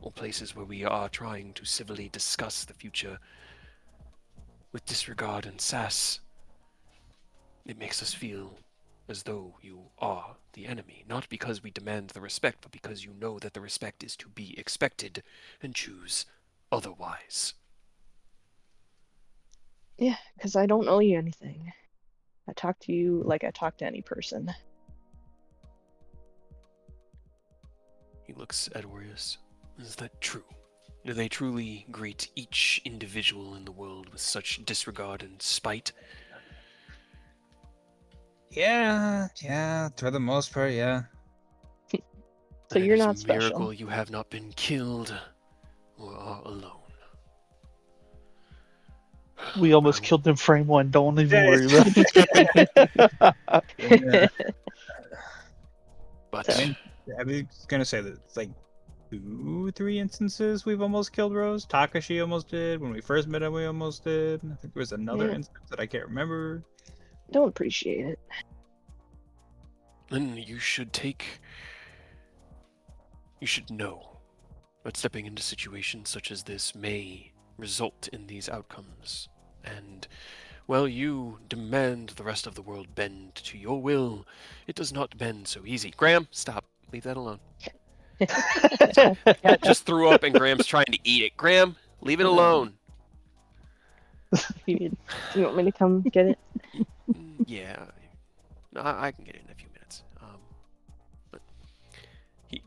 or places where we are trying to civilly discuss the future with disregard and sass, it makes us feel as though you are the enemy, not because we demand the respect, but because you know that the respect is to be expected and choose otherwise. yeah, because I don't owe you anything. I talk to you like I talk to any person. He looks at Orius. Is that true? Do they truly greet each individual in the world with such disregard and spite? Yeah, for the most part, yeah. So Then you're it is not a special. miracle you have not been killed or are alone. We almost I- killed them frame one. Don't even worry about it. Yeah. But I mean, I was gonna say that it's like 3 instances we've almost killed Rose. Takashi almost did. When we first met him, we almost did. I think there was another Yeah. instance that I can't remember. Don't appreciate it. then you should know that stepping into situations such as this may result in these outcomes. And while you demand the rest of the world bend to your will, it does not bend so easy. Graham, stop. Leave that alone. Cat just threw up and Graham's trying to eat it. Graham, leave it alone. You want me to come get it? Yeah. No, I can get it in a few minutes. But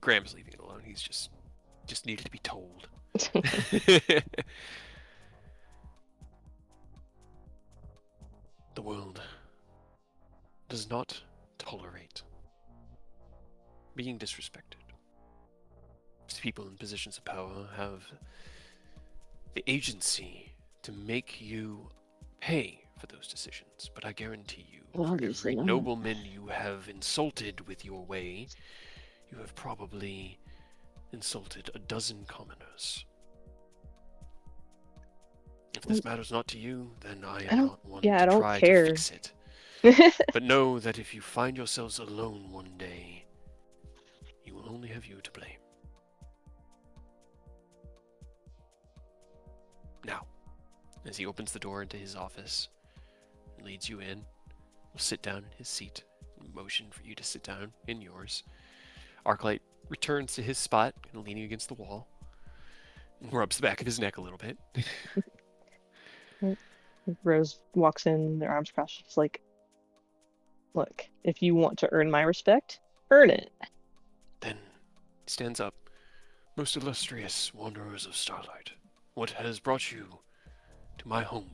Graham's leaving it alone. He's just needed to be told. The world does not tolerate being disrespected. People in positions of power have the agency to make you pay for those decisions, but I guarantee you, for Obviously every not. nobleman you have insulted with your way, you have probably insulted a dozen commoners. If this matters not to you, then I am not one yeah, I to don't try care. to fix it. But know that if you find yourselves alone one day, you will only have you to blame. Now, as he opens the door into his office and leads you in, will sit down in his seat, motion for you to sit down in yours. Arclight returns to his spot, kind of leaning against the wall, and rubs the back of his neck a little bit. Rose walks in, their arms crossed. She's like, look, if you want to earn my respect, earn it. Then he stands up. Most illustrious wanderers of Starlight, what has brought you to my home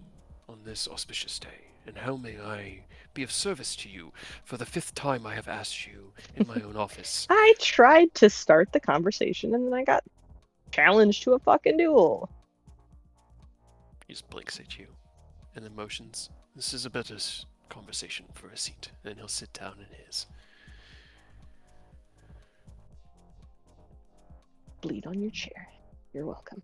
on this auspicious day, and how may I be of service to you for the 5th time I have asked you in my own office? I tried to start the conversation and then I got challenged to a fucking duel. He just blinks at you and then motions. This is a better conversation for a seat. And he'll sit down in his. Bleed on your chair. You're welcome.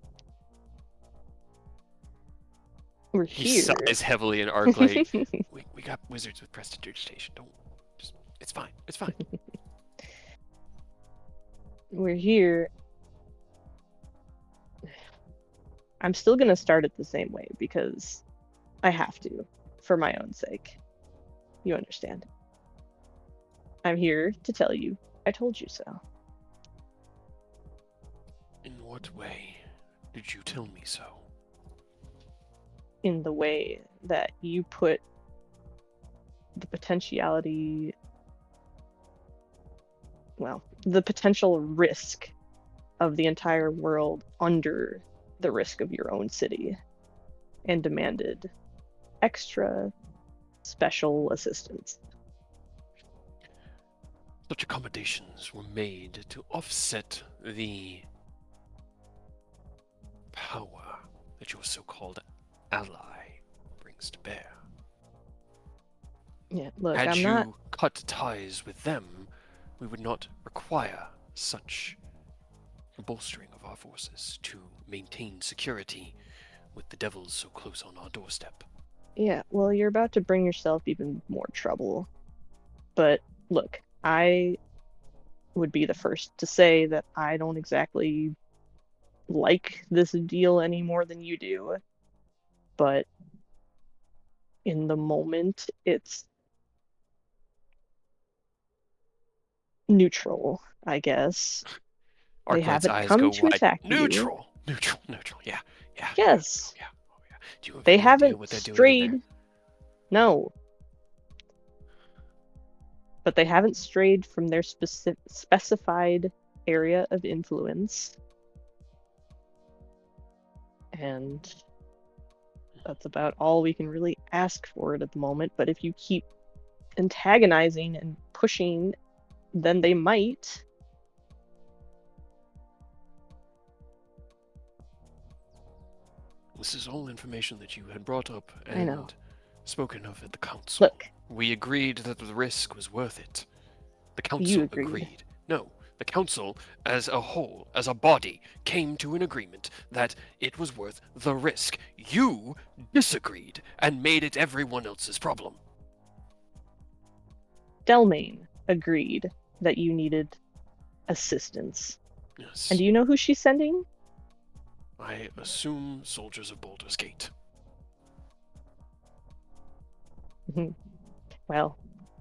We're He here. sighs heavily in Arclight. we got wizards with prestidigitation. Don't just. It's fine. It's fine. We're here. I'm still gonna start it the same way because I have to, for my own sake. You understand? I'm here to tell you I told you so. In what way did you tell me so? In the way that you put the potentiality, well, the potential risk of the entire world under the risk of your own city and demanded extra special assistance. Such accommodations were made to offset the power that your so-called ally brings to bear. Yeah, look, Had I'm you not. cut ties with them, we would not require such a bolstering of our forces to maintain security with the devils so close on our doorstep. Yeah, well, you're about to bring yourself even more trouble. But look, I would be the first to say that I don't exactly like this deal any more than you do. But in the moment, it's neutral, I guess. They Arclight's haven't eyes come go to wide. attack you. Neutral. Yeah. Yes. Yeah. Oh, yeah. Do you have They any idea haven't what they're doing in strayed. there? No. But they haven't strayed from their specified area of influence. And that's about all we can really ask for it at the moment. But if you keep antagonizing and pushing, then they might. This is all information that you had brought up I know. and spoken of at the council. Look, We agreed that the risk was worth it. The council agreed. No, the council as a whole, as a body, came to an agreement that it was worth the risk. You disagreed and made it everyone else's problem. Delmain agreed that you needed assistance. Yes. And do you know who she's sending? I assume soldiers of Baldur's Gate. Well,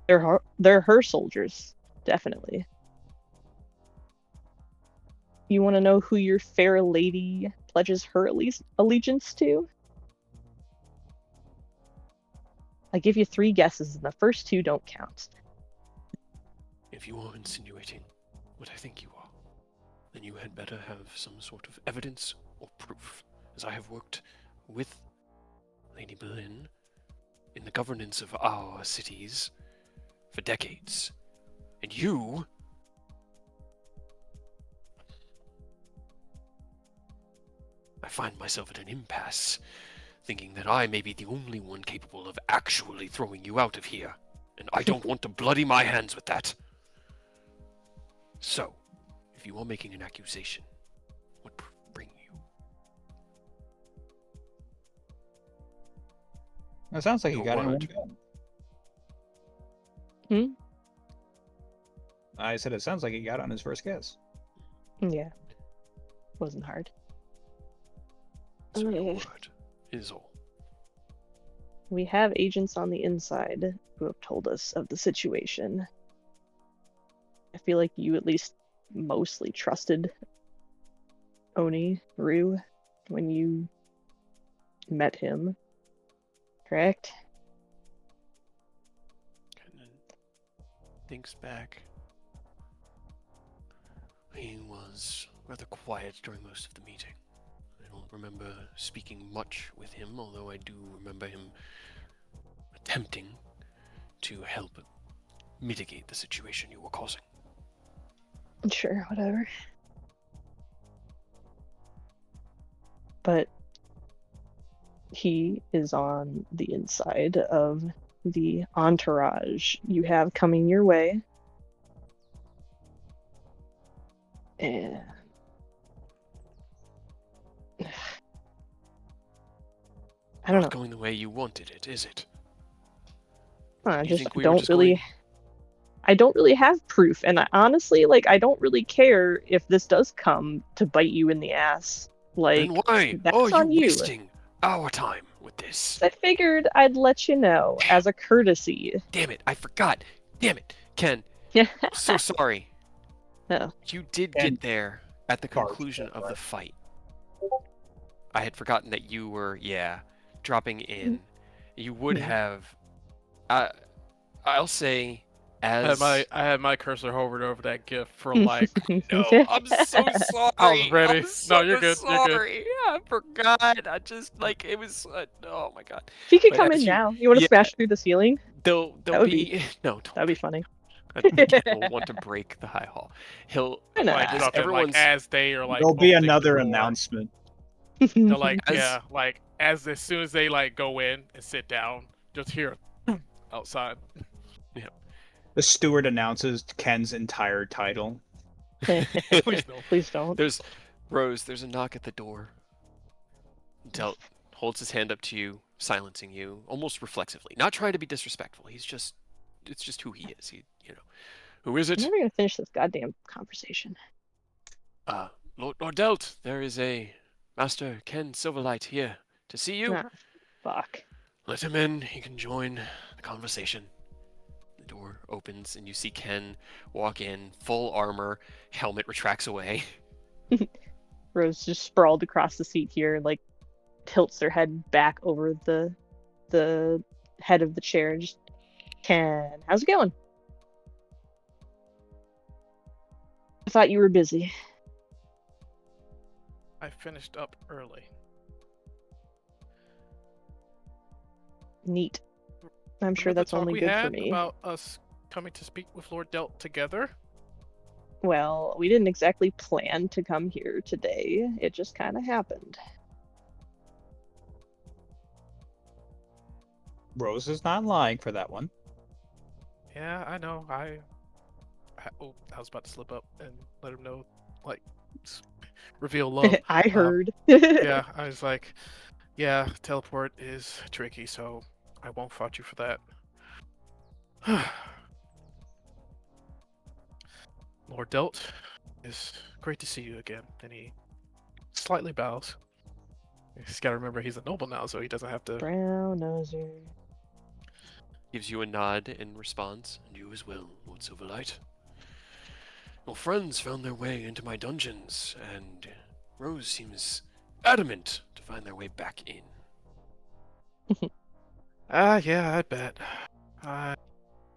they're her soldiers, definitely. You want to know who your fair lady pledges her allegiance to? I give you 3 guesses, and the first 2 don't count. If you are insinuating what I think you are, then you had better have some sort of evidence or proof, as I have worked with Lady Berlin in the governance of our cities for decades. And you... I find myself at an impasse, thinking that I may be the only one capable of actually throwing you out of here, and I don't want to bloody my hands with that. So, if you are making an accusation, what proof bring you? It sounds like Your you got it in one word. go. Hmm? I said it sounds like he got it on his first guess. Yeah. Wasn't hard. So your Okay. word is all. We have agents on the inside who have told us of the situation. I feel like you at least mostly trusted Oni Rue when you met him, correct? And then thinks back. He was rather quiet during most of the meeting. I don't remember speaking much with him, although I do remember him attempting to help mitigate the situation you were causing. Sure, whatever. But he is on the inside of the entourage you have coming your way. And I don't not know. going the way you wanted it, is it? I You just think we were don't just really. going- I don't really have proof, and honestly, like, I don't really care if this does come to bite you in the ass. Like, Then why that's are you on you. wasting our time with this? I figured I'd let you know as a courtesy. Damn it, I forgot. Damn it, Ken. So sorry. Oh. You did And- get there at the Cards, conclusion of the right. fight. I had forgotten that you were, dropping in. You would Hmm. have. I'll say, I as. had my cursor hovered over that GIF for like. No, I'm so sorry. I was ready. I'm so No, you're good. You're good. sorry. I forgot. I just like it was. Oh my god. If he could But come as in you- now, you want to yeah. smash through the ceiling? They'll would be no. Don't That'd be funny. Ken will want to break the high hall. He'll Why not? Like as drop it, like everyone's as they are like. There'll be opening the another door. announcement. They're like, As- yeah, like as soon as they like go in and sit down, just hear outside. The steward announces Ken's entire title. Please no. Please don't. There's Rose. There's a knock at the door. Delt holds his hand up to you, silencing you almost reflexively, not trying to be disrespectful. It's just who he is. Who is I'm it? never gonna finish this goddamn conversation. Lord Delt. There is a Master Ken Silverlight here to see you. Ah, fuck. Let him in. He can join the conversation. The door opens and you see Ken walk in, full armor, helmet retracts away. Rose just sprawled across the seat here, like tilts their head back over the head of the chair and just, Ken, how's it going? I thought you were busy. I finished up early. Neat. I'm sure Remember the that's talk only we good had for me. about us coming to speak with Lord Delt together. Well, we didn't exactly plan to come here today. It just kind of happened. Rose is not lying for that one. Yeah, I know. I was about to slip up and let him know, like, reveal love. I heard. Yeah, I was like, yeah, teleport is tricky, so I won't fault you for that. Lord Delt, it's great to see you again. And he slightly bows. He's got to remember he's a noble now, so he doesn't have to. Brown noser. Gives you a nod in response, and you as well, Lord Silverlight. Your friends found their way into my dungeons, and Rose seems adamant to find their way back in. Yeah, I bet.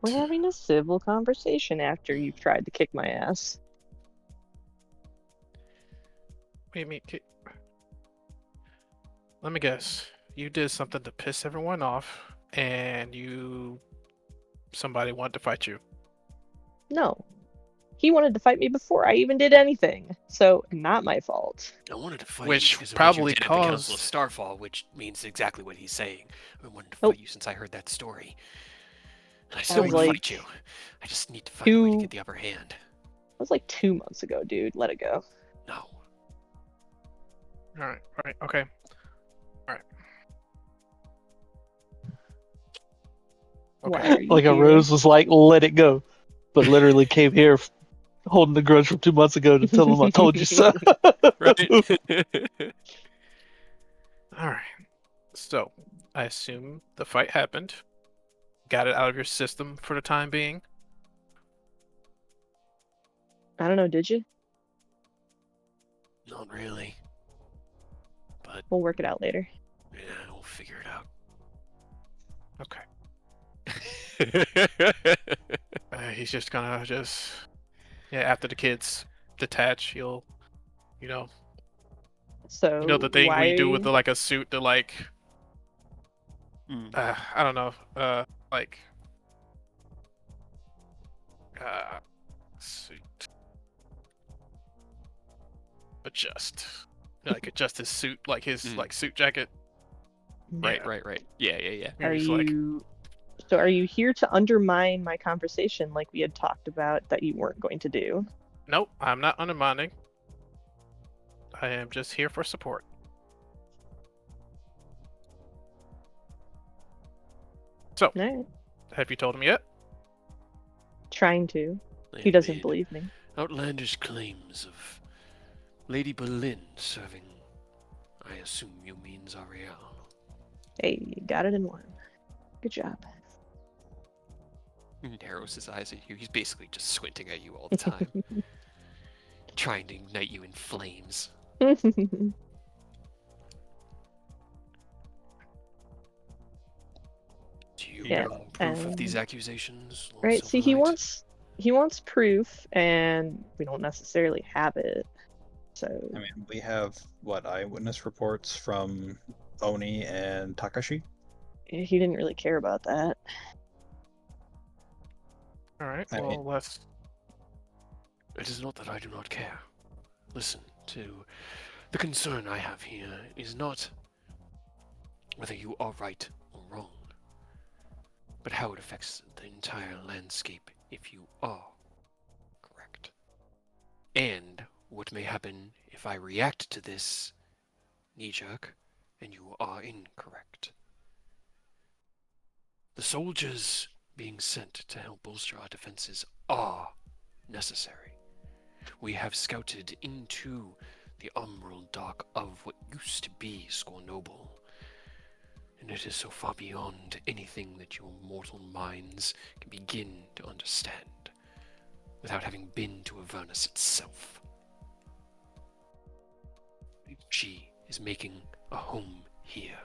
We're having a civil conversation after you've tried to kick my ass. Wait, let me guess. You did something to piss everyone off, and somebody wanted to fight you. No. He wanted to fight me before I even did anything. So, not my fault. I wanted to fight Which you because of probably what you did at the Council of caused- Starfall, which means exactly what he's saying. I wanted to Nope. fight you since I heard that story. And I That still was want to like fight you. I just need to find a way to two- get the upper hand. That was like 2 months ago, dude. Let it go. No. Alright, okay. Why Okay. are you Like a here? Rose was like, let it go. But literally came here holding the grudge from 2 months ago to tell him I told you so. Right? Alright. So, I assume the fight happened. Got it out of your system for the time being. I don't know, did you? Not really. But, We'll work it out later. yeah, we'll figure it out. Okay. He's just gonna after the kids detach, he'll, So, the thing why... we do with like a suit to like, Hmm. I don't know, suit. Adjust his suit, like his Mm. suit jacket. Right, Yeah. right. Yeah. Are He's like, you... So are you here to undermine my conversation like we had talked about that you weren't going to do? nope, I'm not undermining. I am just here for support. So, Alright. have you told him yet? Trying to. They He have doesn't made believe me. outlandish claims of Lady Boleyn serving, I assume you mean Zariel. Hey, you got it in one. Good job. He narrows his eyes at you. He's basically just squinting at you all the time, trying to ignite you in flames. Do you Yeah, bring proof of these accusations, Lord right, see, he Silverlight? wants proof, and we don't necessarily have it. So I mean, we have what eyewitness reports from Oni and Takashi. he didn't really care about that. All right. I Well, mean- let's. It is not that I do not care. Listen, the concern I have here is not whether you are right or wrong, but how it affects the entire landscape if you are correct. And what may happen if I react to this knee-jerk and you are incorrect. The soldiers being sent to help bolster our defenses are necessary. We have scouted into the umbral dark of what used to be Scornoble, and it is so far beyond anything that your mortal minds can begin to understand without having been to Avernus itself. She is making a home here,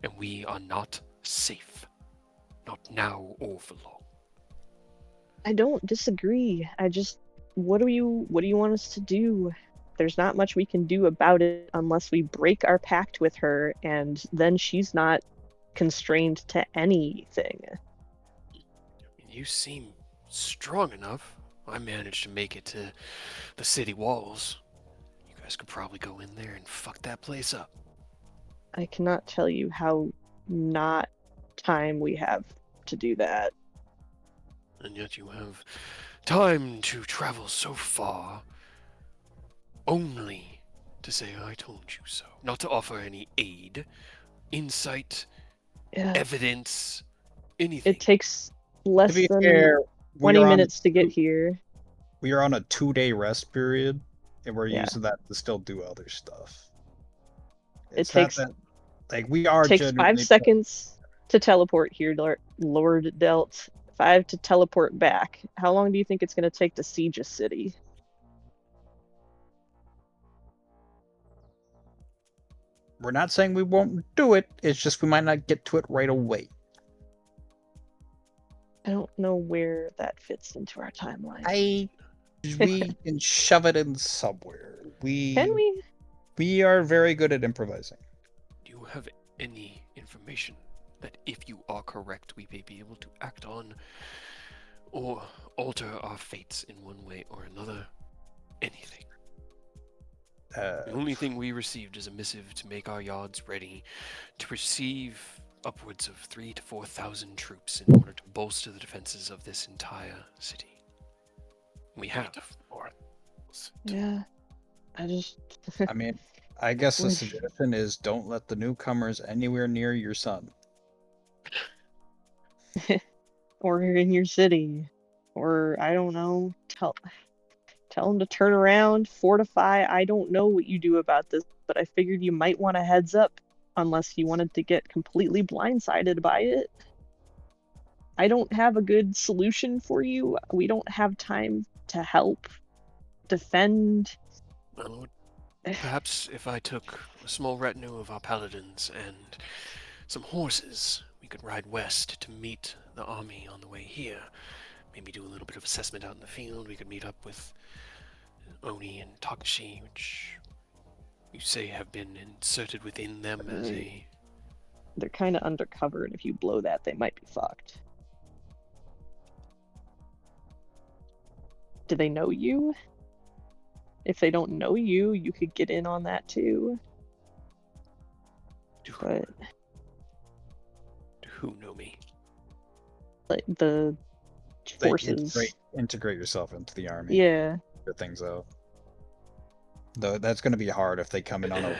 and we are not safe. Not now or for long. I don't disagree. What do you want us to do? There's not much we can do about it unless we break our pact with her, and then she's not constrained to anything. You seem strong enough. I managed to make it to the city walls. You guys could probably go in there and fuck that place up. I cannot tell you how not time we have to do that. And yet you have time to travel so far only to say I told you so. Not to offer any aid, insight, Yeah, evidence, anything. it takes less To be than fair, 20 minutes to get here. We are on a 2-day rest period, and we're Yeah. using that to still do other stuff. It It's not takes that, like, we are takes 5 genuinely seconds to teleport here, Lord Delt. 5 to teleport back. How long do you think it's going to take to siege a city? We're not saying we won't do it. It's just we might not get to it right away. I don't know where that fits into our timeline. We can shove it in somewhere. Can we? We are very good at improvising. Do you have any information that if you are correct, we may be able to act on or alter our fates in one way or another? Anything. The only thing we received is a missive to make our yards ready to receive upwards of 3,000 to 4,000 troops in order to bolster the defenses of this entire city. We have. Yeah. I just I mean, I guess the We're- suggestion is don't let the newcomers anywhere near your son. or in your city, or I don't know, tell them to turn around, fortify. I don't know what you do about this, but I figured you might want a heads up unless you wanted to get completely blindsided by it. I don't have a good solution for you. We don't have time to help defend. Well, perhaps if I took a small retinue of our paladins and some horses, we could ride west to meet the army on the way here. Maybe do a little bit of assessment out in the field. We could meet up with Oni and Takashi, which you say have been inserted within them as a... They're kind of undercover, and if you blow that, they might be fucked. Do they know you? If they don't know you, you could get in on that too. But Who know me? like the Like, forces, integrate yourself into the army. yeah. Figure things out. Though that's going to be hard if they come in on a.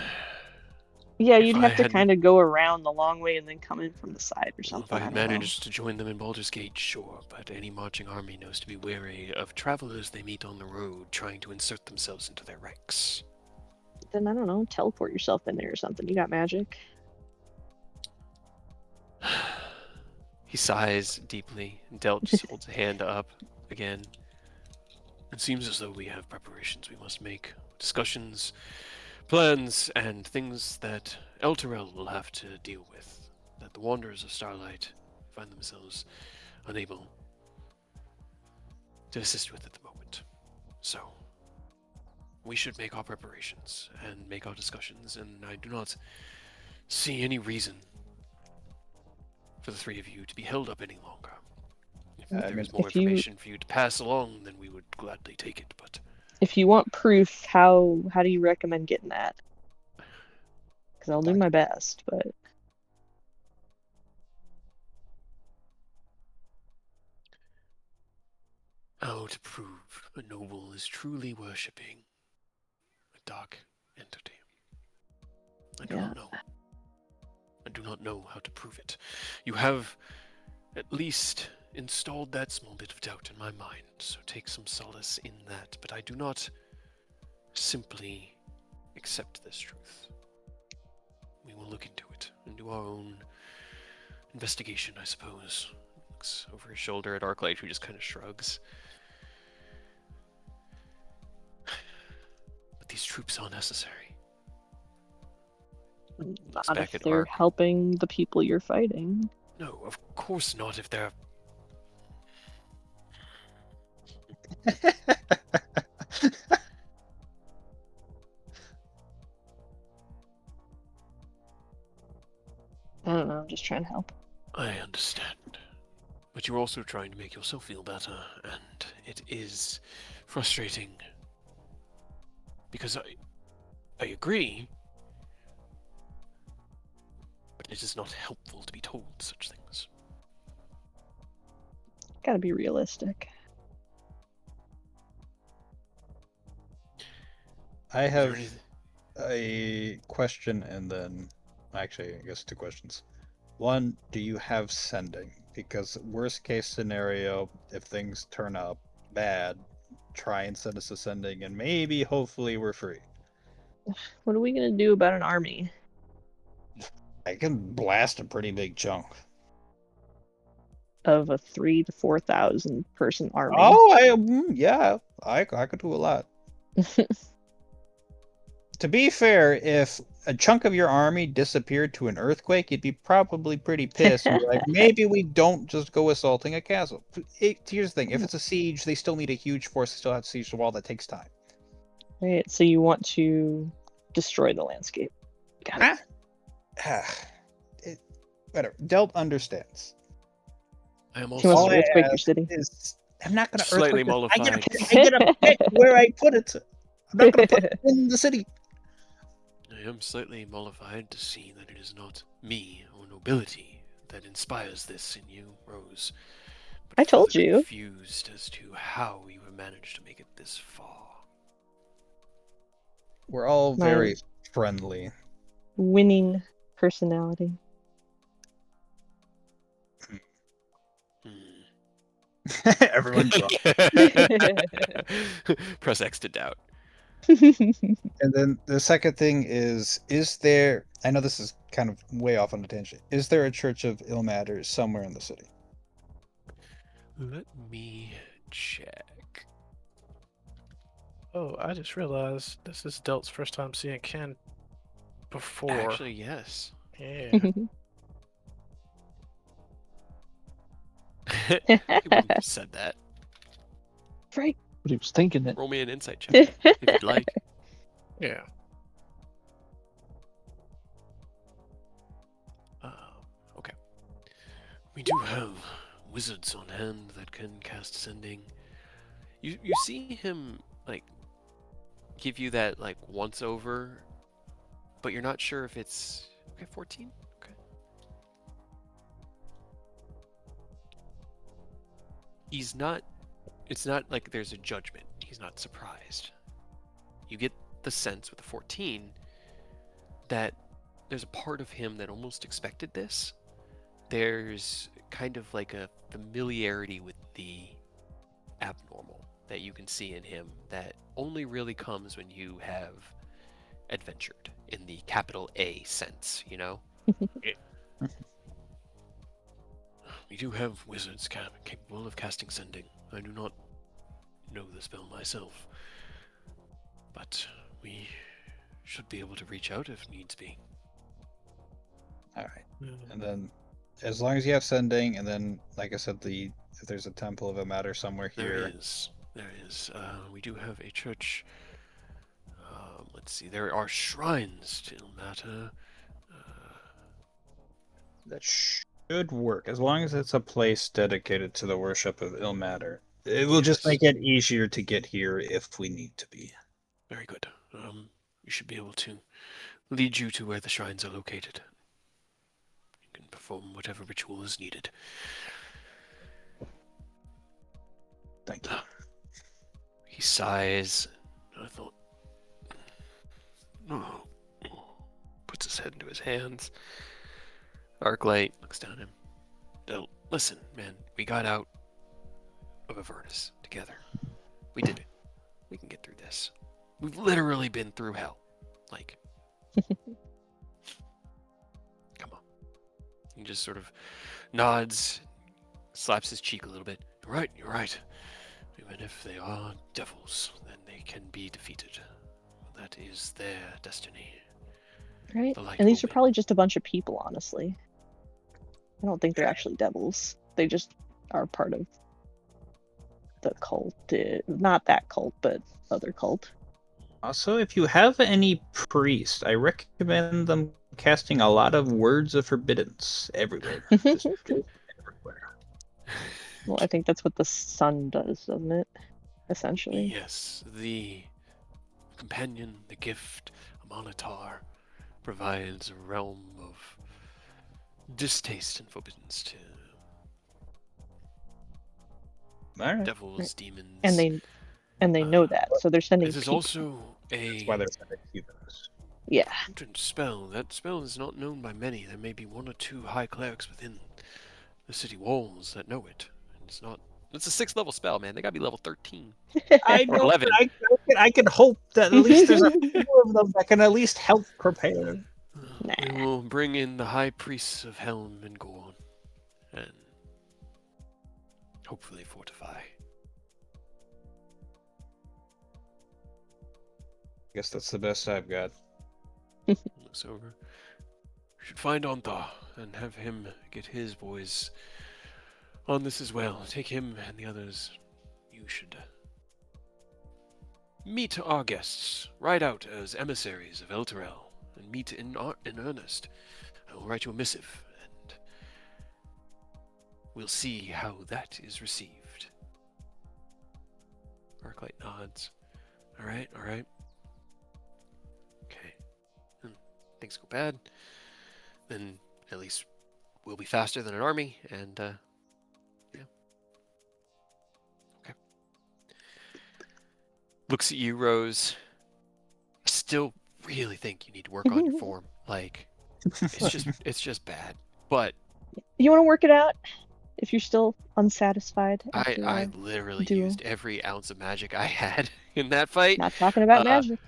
Yeah, If you'd I have to had- kind of go around the long way and then come in from the side or If something. I I had don't know. managed to join them in Baldur's Gate, sure, but any marching army knows to be wary of travelers they meet on the road trying to insert themselves into their ranks. Then I don't know, teleport yourself in there or something. You got magic. He sighs deeply, and Delt just holds a hand up again. It seems as though we have preparations we must make. Discussions, plans, and things that Elturel will have to deal with. That the Wanderers of Starlight find themselves unable to assist with at the moment. So, we should make our preparations and make our discussions, and I do not see any reason for the three of you to be held up any longer. If I there mean, is more if you- information for you to pass along, then we would gladly take it, but If you want proof, how do you recommend getting that? Because I'll do my best, but how to prove a noble is truly worshipping a dark entity? I do not know. I do not know how to prove it. You have at least installed that small bit of doubt in my mind, so take some solace in that, but I do not simply accept this truth. We will look into it and do our own investigation, I suppose. Looks over his shoulder at Arclight, who just kind of shrugs. But these troops are necessary. not back if at they're Ark. helping the people you're fighting. No, of course not if they're... I don't know, I'm just trying to help. I understand. But you're also trying to make yourself feel better, and it is frustrating. Because I agree, but it is not helpful to be told such things. Gotta be realistic. I Is there have anything... a question and then actually I guess two questions. One, do you have sending? Because worst case scenario, if things turn out bad, try and send us a sending and maybe hopefully we're free. What are we gonna do about an army? I can blast a pretty big chunk. Of a 3,000 to 4,000 person army. Oh, yeah, I could do a lot. To be fair, if a chunk of your army disappeared to an earthquake, you'd be probably pretty pissed. And be like, maybe we don't just go assaulting a castle. Here's the thing: if it's a siege, they still need a huge force. They still have to siege the wall. That takes time. Right, so you want to destroy the landscape. Got it. Whatever. Delt understands. I am He wants also to earthquake your city. I'm not gonna Slightly earthquake this. mollified. I get a pick where I put it. I'm not gonna put it in the city. I am slightly mollified to see that it is not me or nobility that inspires this in you, Rose. But I told further you. confused as to how you have managed to make it this far. We're all My- very friendly. Winning personality. Everyone dropped. Press X to doubt. And then the second thing is there, I know this is kind of way off on a tangent, is there a Church of Ilmater somewhere in the city? Let me check. Oh, I just realized this is Delt's first time seeing Ken before. Actually, yes. Yeah. He wouldn't have said that. Right. But he was thinking it. Roll me an insight check if you'd like. Yeah. Okay. We do have wizards on hand that can cast sending. You see him like give you that like once over, but you're not sure if it's 14. Okay. He's not. It's not like there's a judgment. He's not surprised. You get the sense with the 14 that there's a part of him that almost expected this. There's kind of like a familiarity with the abnormal that you can see in him that only really comes when you have adventured in the capital A sense, you know? We do have wizards capable of casting sending. I do not know the spell myself, but we should be able to reach out if needs be. All right. And then, as long as you have sending, and then, like I said, if there's a temple of a matter somewhere here. There is. We do have a church. Let's see. There are shrines to Ilmater. That should work, as long as it's a place dedicated to the worship of Ilmater. It will just make it easier to get here if we need to be. Very good. We should be able to lead you to where the shrines are located. You can perform whatever ritual is needed. Thank you. He sighs. I thought... Oh. Puts his head into his hands. Arclight looks down at him. Listen, man, we got out of Avernus together. We did it. We can get through this. We've literally been through hell. Like, come on. He just sort of nods, slaps his cheek a little bit. You're right. Even if they are devils, then they can be defeated. That is their destiny. Right? The light And these will are win. probably just a bunch of people, honestly. I don't think they're actually devils. They just are part of the cult. Not that cult, but other cult. Also, if you have any priest, I recommend them casting a lot of words of forbiddance everywhere. Just everywhere. Well, I think that's what the sun does, doesn't it? Essentially. Yes, the companion, the gift, a monitor, provides a realm of distaste and forbiddance to All right. devils, Right. demons. And they know that, so they're sending This is people. also That's a why they're sending heathens. Yeah. potent spell. That spell is not known by many. There may be one or two high clerics within the city walls that know it. And it's not. It's a 6th level spell, man. They gotta be level 13. I Or know, 11. I can hope that at least there's a few of them that can at least help prepare. We will bring in the high priests of Helm and Gorn, and hopefully fortify. I guess that's the best I've got. Looks over. We should find Ontha and have him get his boys on this as well. Take him and the others. You should meet our guests. Ride out as emissaries of Elturel and meet in earnest. I will write you a missive, and we'll see how that is received. Arclight nods. All right. Okay. Things go bad, then at least we'll be faster than an army, and yeah. Okay. Looks at you, Rose. I still really think you need to work on your form. Like, it's just bad. But You want to work it out? If you're still unsatisfied. I after literally duel. used every ounce of magic I had in that fight. Not talking about magic.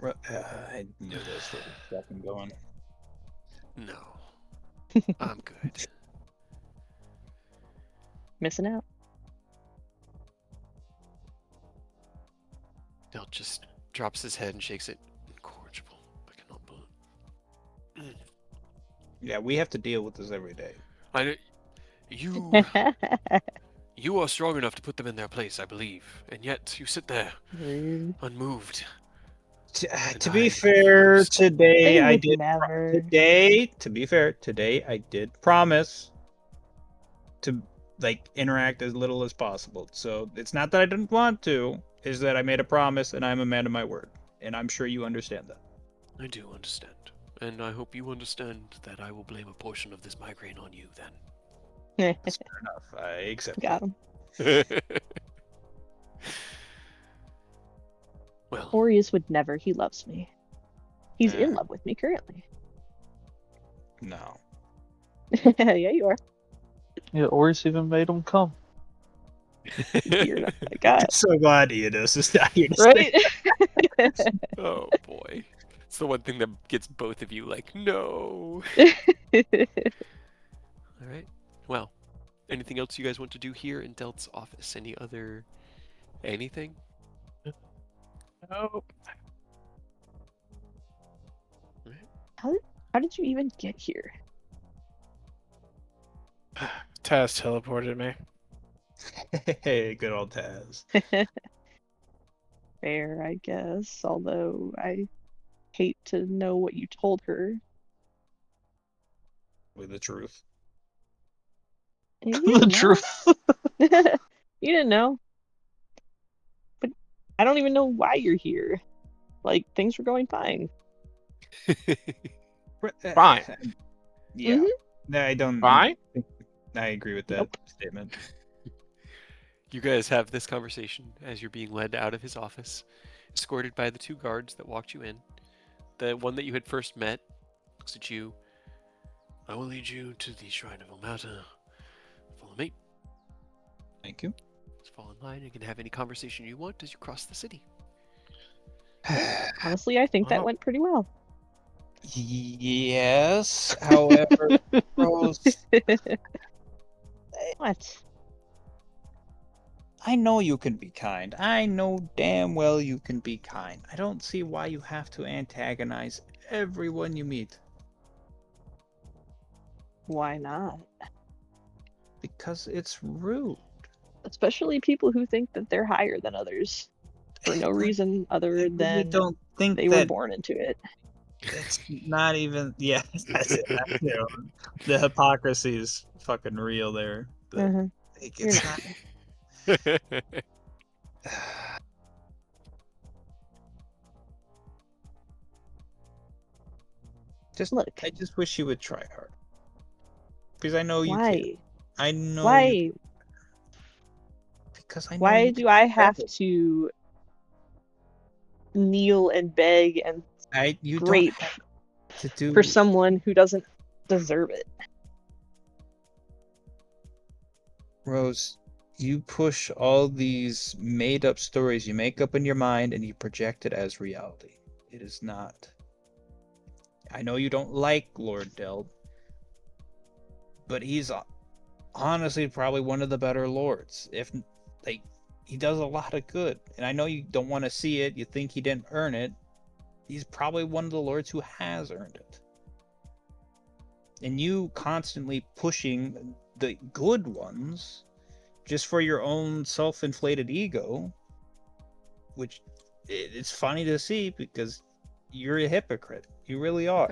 I knew this was fucking going. No, I'm good. Missing out. Del just drops his head and shakes it. Incorrigible. I cannot believe. Yeah, we have to deal with this every day. You are strong enough to put them in their place, I believe, and yet you sit there unmoved. To be fair, today I did. Never. To be fair, today I did promise to interact as little as possible. So it's not that I didn't want to; is that I made a promise and I'm a man of my word, and I'm sure you understand that. I do understand, and I hope you understand that I will blame a portion of this migraine on you then. That's fair enough. I accept. Got him. Well, Orius would never. He loves me. He's in love with me currently. No. Yeah, you are. Yeah, Oris even made him come. You're not that guy, I'm so glad Eodos is not here to right? Oh boy. It's the one thing that gets both of you like, no. All right. Well, anything else you guys want to do here in Delt's office? Any other anything? Oh, How did you even get here? Taz teleported me. Hey, good old Taz. Fair, I guess. Although I hate to know what you told her. With the truth. You The didn't know. truth. You didn't know. But I don't even know why you're here. Like, things were going fine. Fine. Yeah. Mhm. No, I don't Fine? think I agree with that Nope. statement. You guys have this conversation as you're being led out of his office, escorted by the two guards that walked you in. The one that you had first met looks at you. I will lead you to the Shrine of Ilmata. Follow me. Thank you. Just fall in line. You can have any conversation you want as you cross the city. Honestly, I think that Well. went pretty well. Yes. However, Rose, What? I know you can be kind. I know damn well you can be kind. I don't see why you have to antagonize everyone you meet. Why not? Because it's rude. Especially people who think that they're higher than others for no reason I other really than don't think they were that born into it. it's not even. Yeah, that's it. You know, the hypocrisy is fucking real there. But, Uh-huh. like, You're it's not. not. Look, I just wish you would try hard. Because I know you can. why? I know Why? you because I know Why you do can I do have better. to kneel and beg and You don't scrape have to do for someone who doesn't deserve it? Rose, you push all these made up stories you make up in your mind and you project it as reality. It is not. I know you don't like Lord Deld, but he's honestly probably one of the better lords. If like he does a lot of good. And I know you don't want to see it, you think he didn't earn it. He's probably one of the lords who has earned it. And you constantly pushing the good ones just for your own self-inflated ego, which it's funny to see because you're a hypocrite. You really are.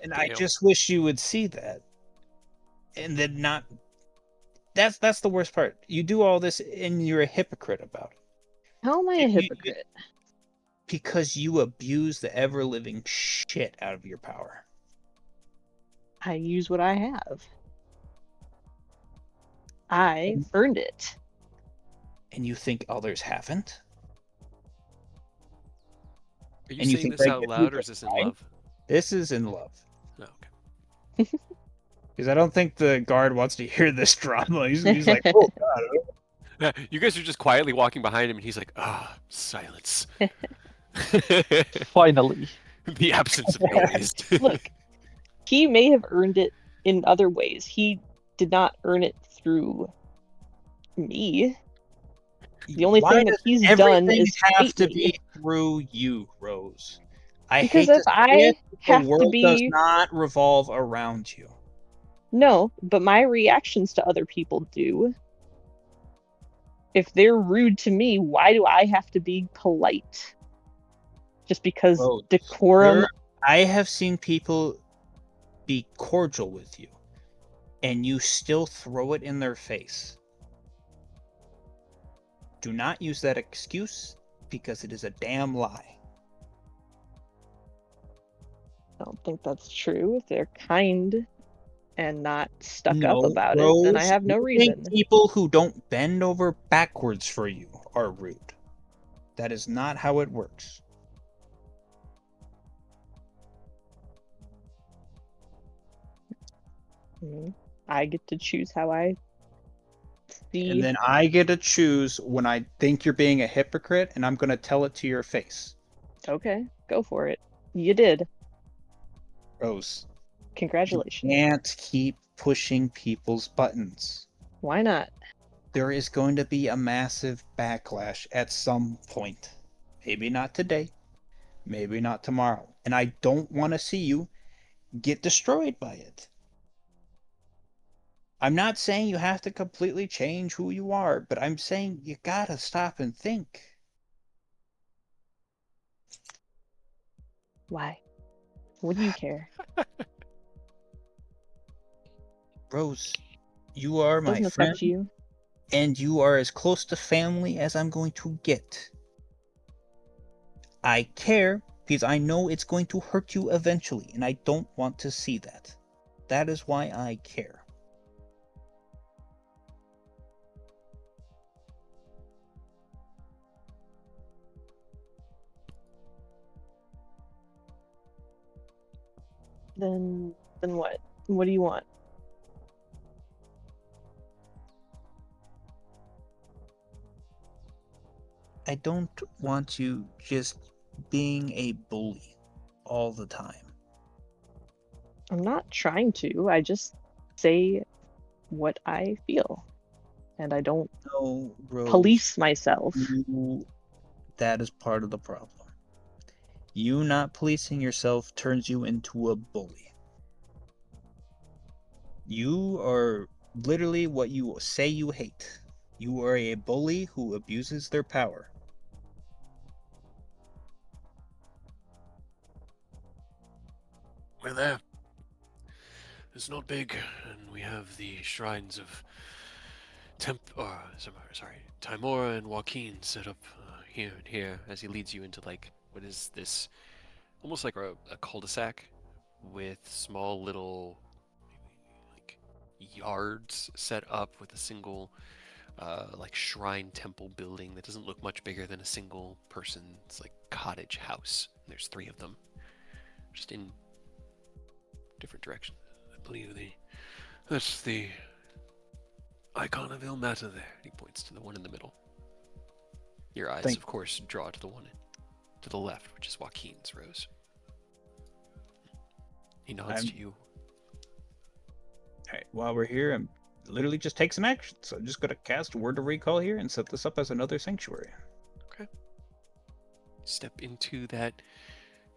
And I Damn. just wish you would see that. And then not that's the worst part. You do all this and you're a hypocrite about it. How am I a hypocrite? Because you abuse the ever-living shit out of your power. I use what I have. I earned it. And you think others haven't? Are you And you saying think this that out gets loud you or is this in right? love? This is in love. Oh, okay. Because I don't think the guard wants to hear this drama. He's like, oh god. Yeah, you guys are just quietly walking behind him and he's like, silence. Finally. The absence of noise. Look, he may have earned it in other ways. He did not earn it through me. The only Why thing that does he's everything done is have hate to me. be through you, Rose? I Because hate if to say I it, the have to world does be not revolve around you. no, but my reactions to other people do. If they're rude to me, why do I have to be polite? Just because Rose, decorum. I have seen people be cordial with you, and you still throw it in their face. Do not use that excuse because it is a damn lie. I don't think that's true. If they're kind and not stuck up No, about it, then I Rose, have no you reason. think people who don't bend over backwards for you are rude. That is not how it works. I get to choose how I see. And then I get to choose when I think you're being a hypocrite, and I'm going to tell it to your face. Okay, go for it. You did. Rose, you Congratulations. can't keep pushing people's buttons. Why not? There is going to be a massive backlash at some point. Maybe not today, maybe not tomorrow. And I don't want to see you get destroyed by it. I'm not saying you have to completely change who you are, but I'm saying you gotta stop and think. Why? What do you care? Rose, you are my Doesn't friend, affect you. and you are as close to family as I'm going to get. I care because I know it's going to hurt you eventually, and I don't want to see that. That is why I care. Then what? What do you want? I don't want you just being a bully all the time. I'm not trying to. I just say what I feel. And I don't No, Rose. police myself. That is part of the problem. You not policing yourself turns you into a bully. You are literally what you say you hate. You are a bully who abuses their power. We're there. It's not big, and we have the shrines of Timora and Joaquin set up here and here as he leads you into like what is this? Almost like a cul-de-sac with small little like yards set up with a single like shrine temple building that doesn't look much bigger than a single person's like cottage house. And there's 3 of them, just in different directions. I believe that's the icon of Ilmata there. He points to the one in the middle. Your eyes, of course, draw to the one to the left, which is Joaquin's, Rose. He nods to you. Alright, while we're here, I'm literally just take some action. So I'm just gonna cast Word of Recall here and set this up as another sanctuary. Okay. Step into that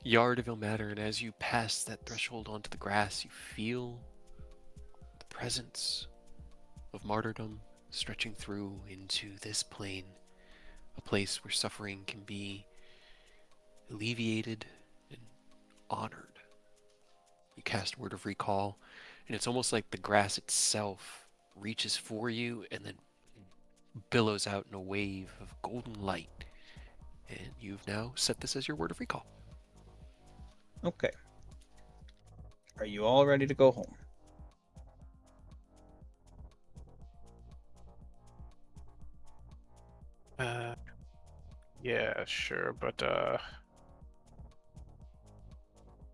yard of Ilmater, and as you pass that threshold onto the grass, you feel the presence of martyrdom stretching through into this plane, a place where suffering can be alleviated and honored. You cast Word of Recall, and it's almost like the grass itself reaches for you and then billows out in a wave of golden light. And you've now set this as your Word of Recall. Okay. Are you all ready to go home? Yeah, sure, but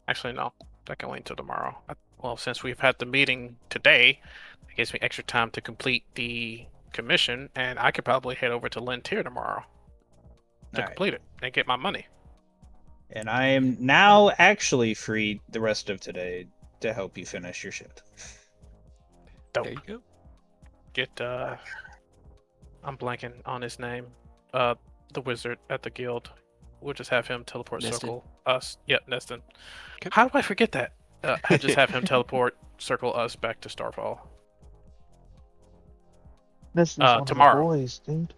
actually no, that can wait until tomorrow. Well, since we've had the meeting today, it gives me extra time to complete the commission, and I could probably head over to Lentier tomorrow to complete it and get my money. And I am now actually free the rest of today to help you finish your shit. Dope. There you go. Get I'm blanking on his name. The wizard at the guild. We'll just have him teleport Neston. circle us. Yep, Neston. Okay. How do I forget that? I just have him teleport circle us back to Starfall. This is one tomorrow. of the boys, dude.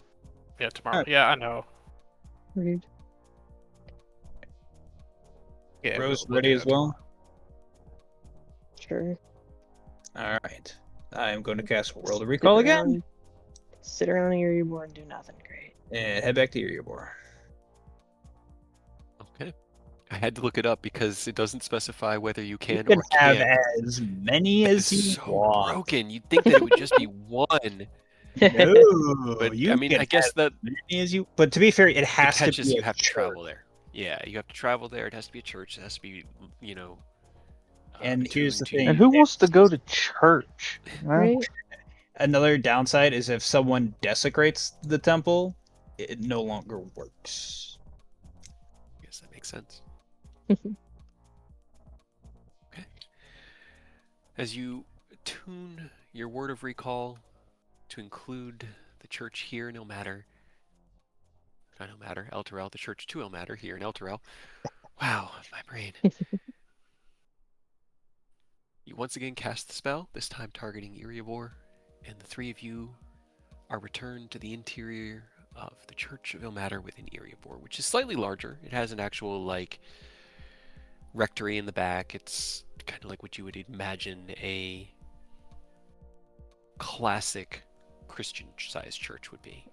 Yeah, tomorrow. Alright. Yeah, I know. Rude. Yeah, Rose we'll ready do as that well? Sure. Alright. I am going to cast World of Recall again. Sit around in Erebor and do nothing. Great. And head back to Erebor. Okay. I had to look it up because it doesn't specify whether you can You can or have can't. as many as It's you so want. broken. You'd think that it would just be one. No, But you I mean, can I guess have that as many as you. But to be fair, it the has to catch is be you a have to church. travel there. Yeah, you have to travel there. It has to be a church. It has to be, you know, And here's attuned the to. And thing: who wants to go to church? You know? Right? another downside is if someone desecrates the temple, it no longer works. I guess that makes sense. Okay. As you tune your word of recall to include the church here in Ilmater, not Ilmater, Elturel, the church to Ilmater here in Elturel. Wow, my brain. You once again cast the spell, this time targeting Iriabor, and the three of you are returned to the interior of the Church of Ilmater within Iriabor, which is slightly larger. It has an actual, like, rectory in the back. It's kind of like what you would imagine a classic Christian-sized church would be.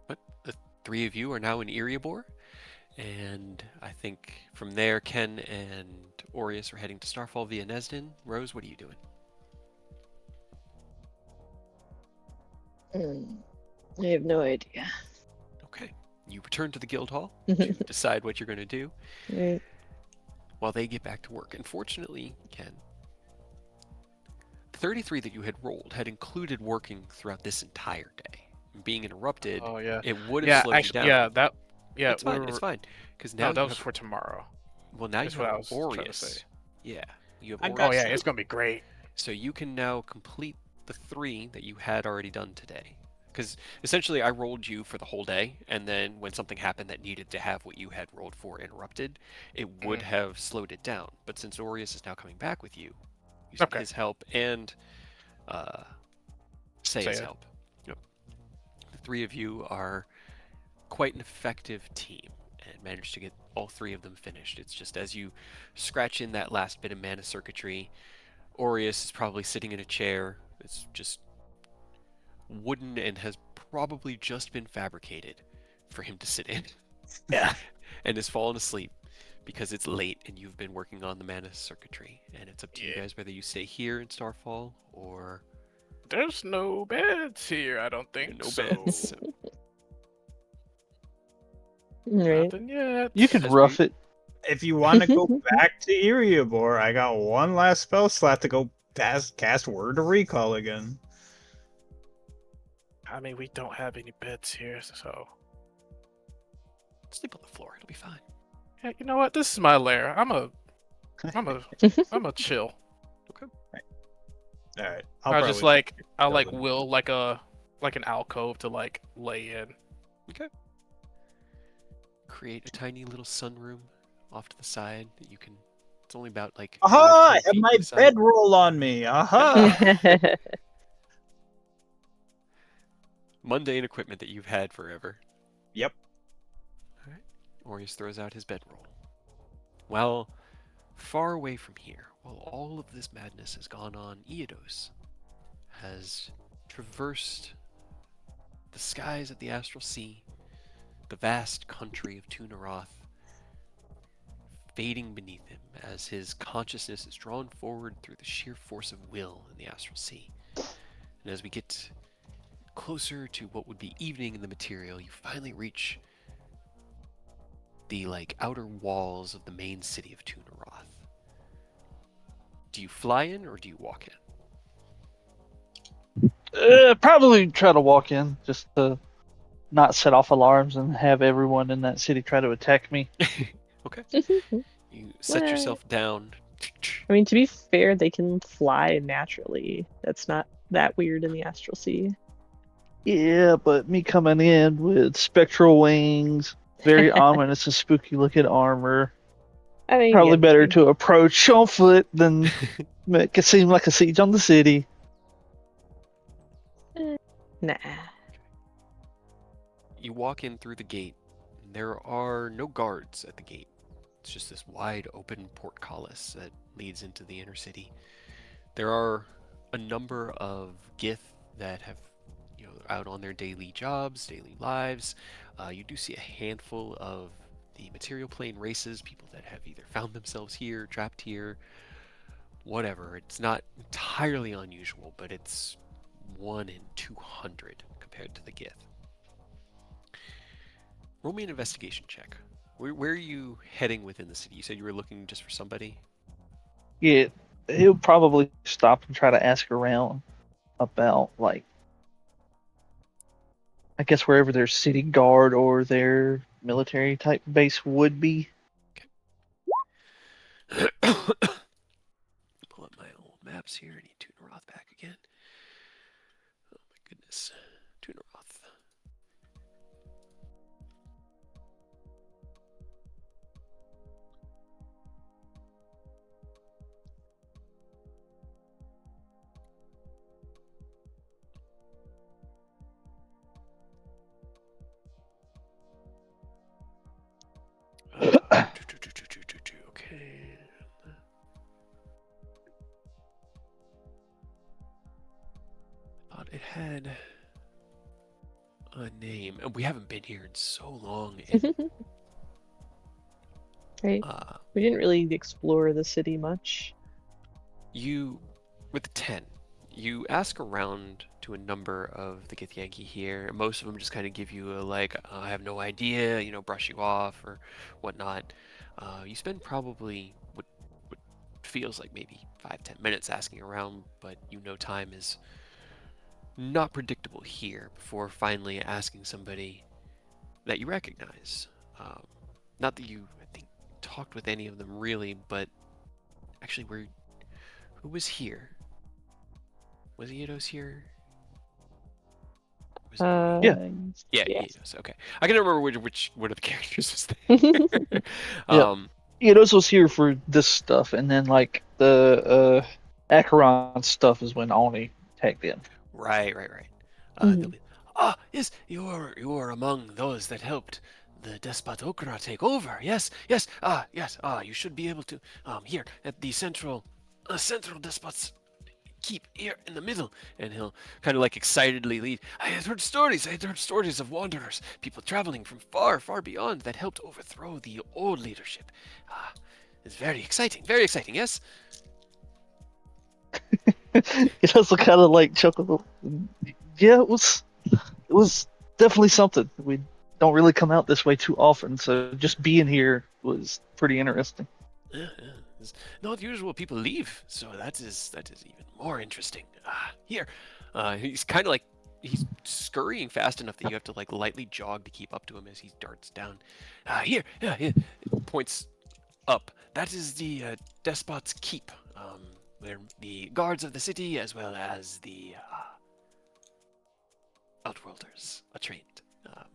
But the three of you are now in Iriabor, and I think from there, Ken and Aureus are heading to Starfall via Nesdin. Rose, what are you doing? I have no idea. Okay. You return to the guild hall to decide what you're going to do Right. while they get back to work. Unfortunately, Ken, the 33 that you had rolled had included working throughout this entire day. Being interrupted, Oh yeah. it would have Yeah, slowed actually, you down. yeah, that. Yeah, It's fine. It's fine. Because now No, that you was have. for tomorrow. Well, now That's you what have I was trying to Aureus. say. Yeah. You have I Aureus. got Oh yeah, you. it's gonna be great. So you can now complete the 3 that you had already done today. Because essentially I rolled you for the whole day, and then when something happened that needed to have what you had rolled for interrupted, it would have slowed it down. But since Aureus is now coming back with you, using Okay. his help and Saya's Saya. help, you know, the 3 of you are quite an effective team and managed to get all 3 of them finished. It's just as you scratch in that last bit of mana circuitry, Aureus is probably sitting in a chair. It's just wooden and has probably just been fabricated for him to sit in. Yeah. And has fallen asleep because it's late and you've been working on the mana circuitry. And it's up to you guys whether you stay here in Starfall or There's no beds here, I don't think. no so. beds. So Right. Nothing yet. You could As rough we- it. If you want to go back to Iriabor, I got one last spell slot to go cast Word of Recall again. I mean, we don't have any beds here, so. sleep on the floor. It'll be fine. Yeah, you know what? This is my lair. I'm a chill. All right, I'll just I'll go will like an alcove to like lay in. Okay. Create a tiny little sunroom off to the side that you can. It's only about like. Aha! 5-10 I have feet my to the side. bedroll on me. Aha! Mundane equipment that you've had forever. Yep. All right. Aureus throws out his bedroll. Well, far away from here, while all of this madness has gone on, Eodos has traversed the skies of the Astral Sea, the vast country of Tunaroth, fading beneath him as his consciousness is drawn forward through the sheer force of will in the Astral Sea. And as we get closer to what would be evening in the material, you finally reach the outer walls of the main city of Tunaroth. Do you fly in or do you walk in? Probably try to walk in just to not set off alarms and have everyone in that city try to attack me. Okay. You set yourself down. I mean, to be fair, they can fly naturally. That's not that weird in the Astral Sea. Yeah, but me coming in with spectral wings, very ominous and spooky looking armor. I mean, Probably yeah, better to approach on foot than make it seem like a siege on the city. Nah. You walk in through the gate. There are no guards at the gate. It's just this wide open portcullis that leads into the inner city. There are a number of Gith that have, out on their daily jobs, daily lives. You do see a handful of the material plane races, people that have either found themselves here, trapped here. whatever. It's not entirely unusual, but it's 1 in 200 compared to the Gith. Roll me an investigation check. Where are you heading within the city? You said you were looking just for somebody? Yeah, he'll probably stop and try to ask around about, like, I guess wherever their city guard or their military type base would be. Pull up my old maps here. I need Tuneroth back again. Oh my goodness. Tuneroth. Okay. Thought it had a name. And we haven't been here in so long. Right. Uh, We didn't really explore the city much. you, with the 10, you ask around to a number of the Githyanki here, and most of them just kind of give you a, like, I have no idea, brush you off or whatnot. You spend probably what feels like maybe 5-10 minutes asking around, but time is not predictable here before finally asking somebody that you recognize. Not that you, I think, talked with any of them really, but actually, who was here? Was Eidos here? Was it Oni? Yeah. Yeah, yeah. Eidos. Okay, I can remember which one of the characters was there. Yeah. Eidos was here for this stuff, and then like the Acheron stuff is when Oni tagged in. Right. Mhm. They'll be, yes, you are among those that helped the Despot Okra take over. Yes. Yes. You should be able to. Here at the central Despot's keep here in the middle, and he'll kind of like excitedly lead. I had heard stories of wanderers, people traveling from far, far beyond that helped overthrow the old leadership. It's very exciting, yes? It also kind of like chuckle. Yeah, it was definitely something. We don't really come out this way too often, so just being here was pretty interesting. Yeah. It's not usual people leave, so that is even more interesting. Here, he's kind of like he's scurrying fast enough that you have to like lightly jog to keep up to him as he darts down. Here, points up. That is the Despot's Keep, where the guards of the city as well as the Outworlders are trained.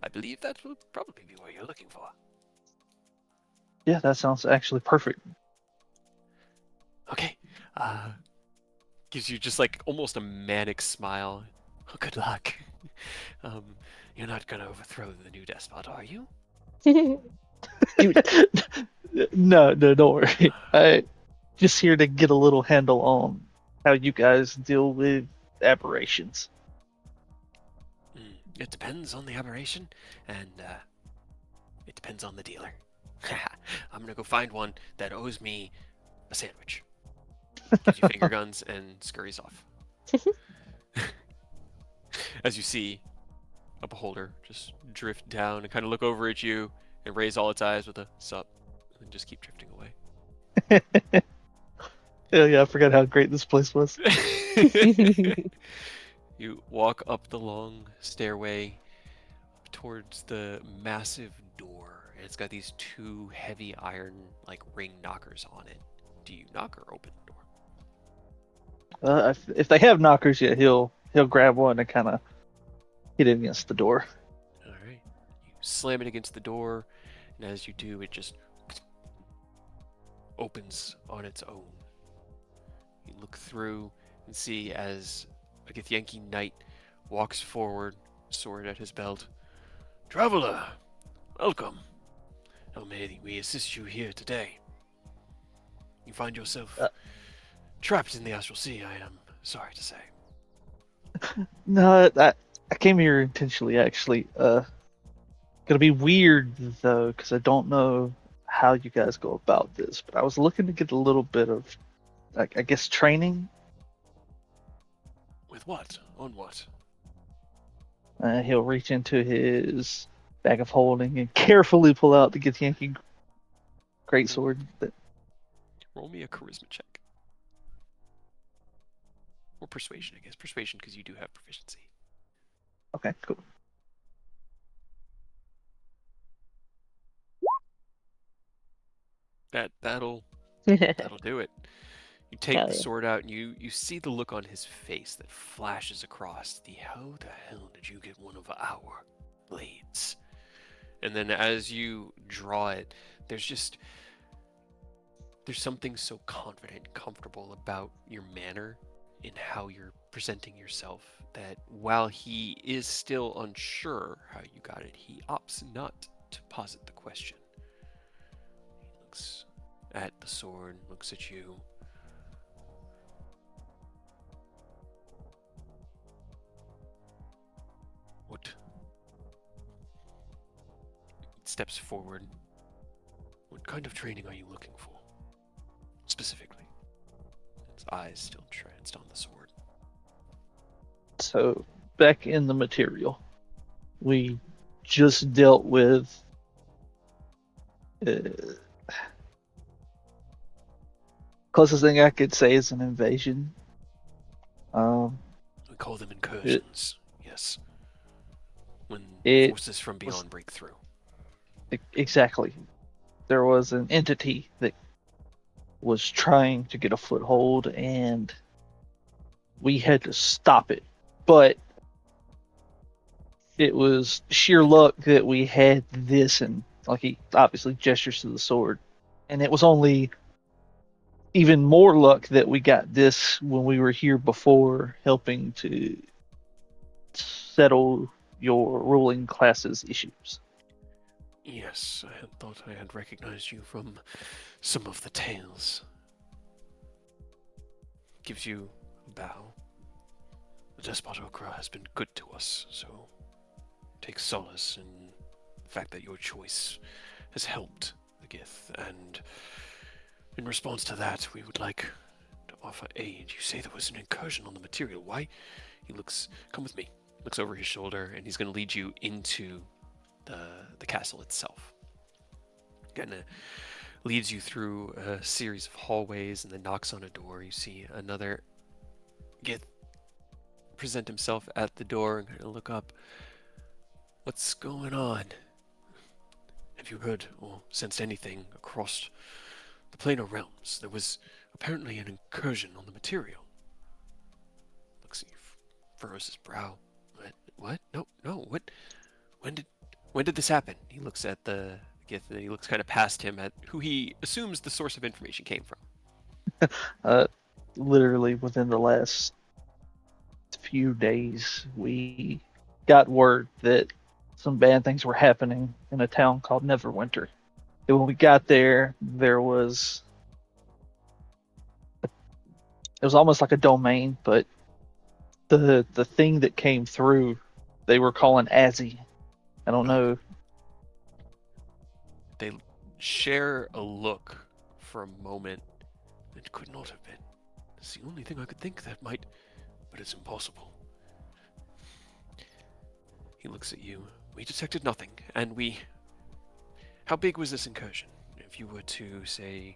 I believe that will probably be what you're looking for. Yeah, that sounds actually perfect. Okay. Gives you just like almost a manic smile. Oh, good luck. You're not gonna overthrow the new despot, are you? No, don't worry. I just here to get a little handle on how you guys deal with aberrations. It depends on the aberration, and it depends on the dealer. I'm gonna go find one that owes me a sandwich. Gives you finger guns and scurries off. As you see a beholder just drift down and kind of look over at you and raise all its eyes with a sup, and just keep drifting away. Yeah, I forgot how great this place was. You walk up the long stairway towards the massive door, and it's got these two heavy iron like ring knockers on it. Do you knock or open the door? If they have knockers, yeah, he'll grab one and kind of hit it against the door. All right. You slam it against the door, and as you do, it just opens on its own. You look through and see as a Githyanki knight walks forward, sword at his belt. Traveler, welcome. How may we assist you here today? You find yourself trapped in the Astral Sea, I am sorry to say. No, I came here intentionally, actually. Gonna be weird though, because I don't know how you guys go about this, but I was looking to get a little bit of I guess training. With what? On what? He'll reach into his bag of holding and carefully pull out the Githyanki greatsword. Roll me a charisma check. Or persuasion, I guess. Persuasion, because you do have proficiency. Okay, cool. That'll do it. You take Hell the yeah. sword out, and you see the look on his face that flashes across. How the hell did you get one of our blades? And then as you draw it, there's something so confident and comfortable about your manner in how you're presenting yourself that while he is still unsure how you got it, he opts not to posit the question. He looks at the sword, looks at you. What? Steps forward. What kind of training are you looking for? Specifically. His eyes still tranced on the sword. So back in the material, we just dealt with closest thing I could say is an invasion. We call them incursions, yes. When It forces from beyond break through. Exactly. There was an entity that was trying to get a foothold, and we had to stop it. But it was sheer luck that we had this, and like he obviously gestures to the sword. And it was only even more luck that we got this when we were here before, helping to settle your ruling class's issues. Yes, I had thought I had recognized you from some of the tales. Gives you a bow. The Despot Okra has been good to us, so take solace in the fact that your choice has helped the Gith, and in response to that, we would like to offer aid. You say there was an incursion on the material. Why? Come with me. Looks over his shoulder, and he's going to lead you into the castle itself. Kinda leads you through a series of hallways and then knocks on a door. You see another Gith present himself at the door and kind of look up. What's going on? Have you heard or sensed anything across the planar realms? There was apparently an incursion on the material. Looks at you, furrows his brow. What? No. What? When did this happen? He looks at the Gith, and he looks kind of past him at who he assumes the source of information came from. Literally within the last few days, we got word that some bad things were happening in a town called Neverwinter. And when we got there, it was almost like a domain, but the thing that came through, they were calling Azzy. I don't know. They share a look for a moment. It could not have been. It's the only thing I could think that might, but it's impossible. He looks at you. We detected nothing, and How big was this incursion? If you were to say,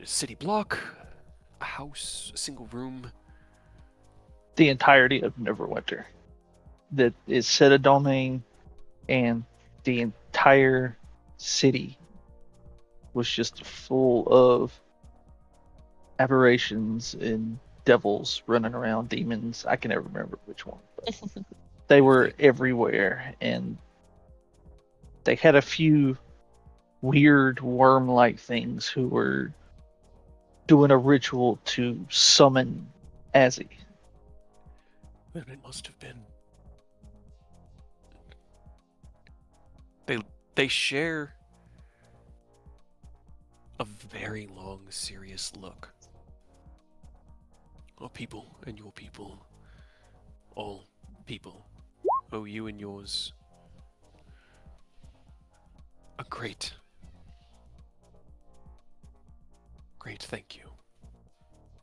a city block, a house, a single room? The entirety of Neverwinter. That is set a domain, and the entire city was just full of aberrations and devils running around, demons. I can never remember which one. But they were everywhere, and they had a few weird worm-like things who were doing a ritual to summon Azzy. Then it must have been. They share a very long, serious look. Our people and your people, all people, owe you and yours a great thank you.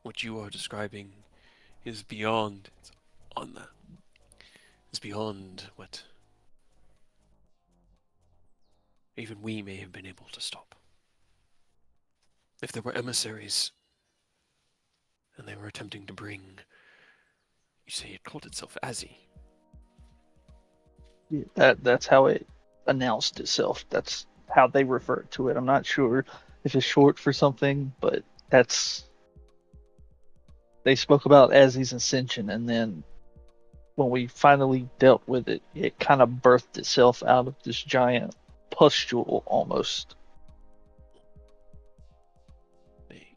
What you are describing is beyond, it's on the, is beyond what even we may have been able to stop. If there were emissaries, and they were attempting to bring, you say it called itself Azzy. Yeah, that's how it announced itself. That's how they refer to it. I'm not sure if it's short for something, but that's they spoke about Azzy's ascension, and then when we finally dealt with it, it kind of birthed itself out of this giant pustule almost. They,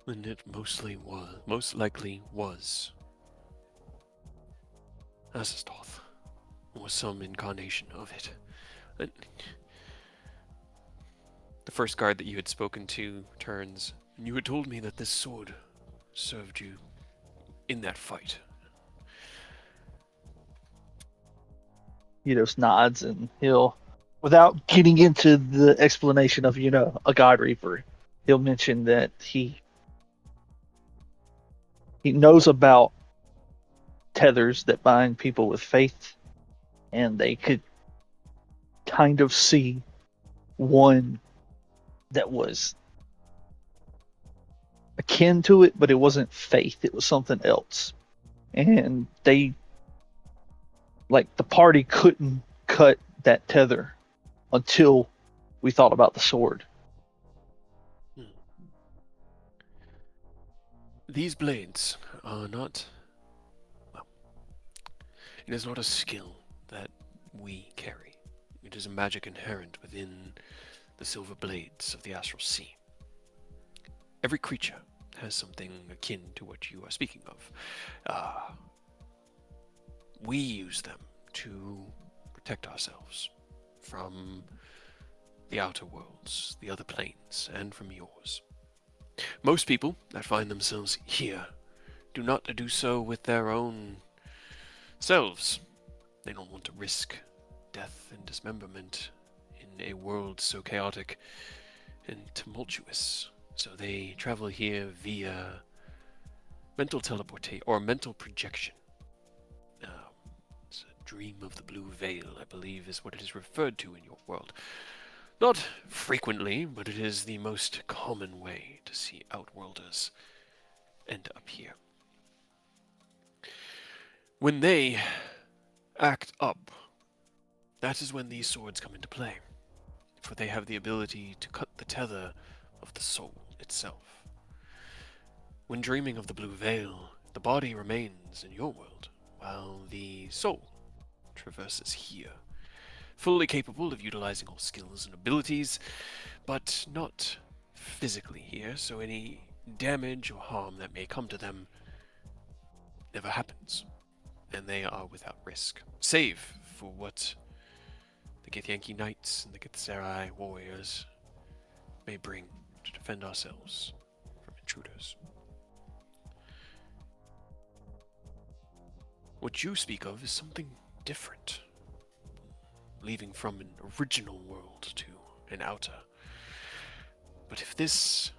and it most likely was Azistoth, or some incarnation of it. And the first guard that you had spoken to turns, and you had told me that this sword served you in that fight. Eidos nods and he'll, without getting into the explanation of, a God Reaper, he'll mention that he knows about tethers that bind people with faith, and they could kind of see one that was akin to it, but it wasn't faith, it was something else. And the party couldn't cut that tether until we thought about the sword. These blades are not, well, it is not a skill that we carry. It is a magic inherent within the silver blades of the astral sea. Every creature has something akin to what you are speaking of. We use them to protect ourselves from the outer worlds, the other planes, and from yours. Most people that find themselves here do not do so with their own selves. They don't want to risk death and dismemberment in a world so chaotic and tumultuous. So they travel here via mental teleportation or mental projection. It's a dream of the blue veil, I believe, is what it is referred to in your world. Not frequently, but it is the most common way to see outworlders end up here. When they act up, that is when these swords come into play, for they have the ability to cut the tether of the soul itself. When dreaming of the blue veil, the body remains in your world, while the soul traverses here, fully capable of utilizing all skills and abilities, but not physically here, so any damage or harm that may come to them never happens, and they are without risk, save for what the Githyanki Knights and the Githzerai warriors may bring to defend ourselves from intruders. What you speak of is something different, leaving from an original world to an outer. But if this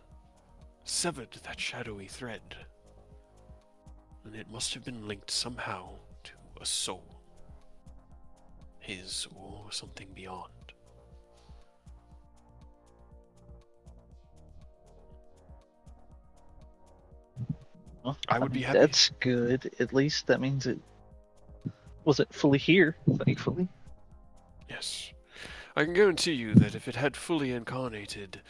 severed that shadowy thread, then it must have been linked somehow to a soul, his or something beyond. Well, I would be happy. That's good. At least that means it wasn't fully here, thankfully. Yes. I can guarantee you that if it had fully incarnated,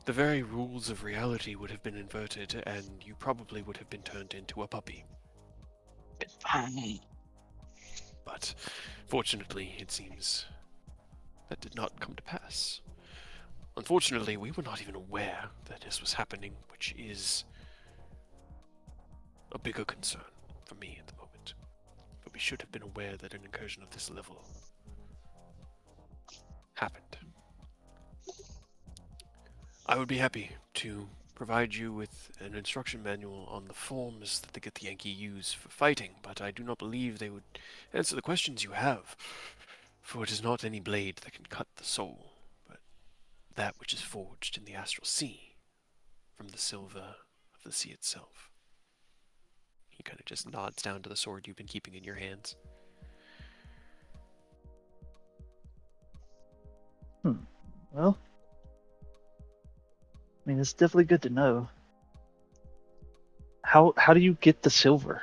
the very rules of reality would have been inverted, and you probably would have been turned into a puppy. But fortunately, it seems that did not come to pass. Unfortunately, we were not even aware that this was happening, which is a bigger concern for me at the moment. But we should have been aware that an incursion of this level happened. I would be happy to provide you with an instruction manual on the forms that the Githyanki use for fighting, but I do not believe they would answer the questions you have, for it is not any blade that can cut the soul, but that which is forged in the astral sea from the silver of the sea itself. He kind of just nods down to the sword you've been keeping in your hands. Well, I mean, it's definitely good to know. How do you get the silver?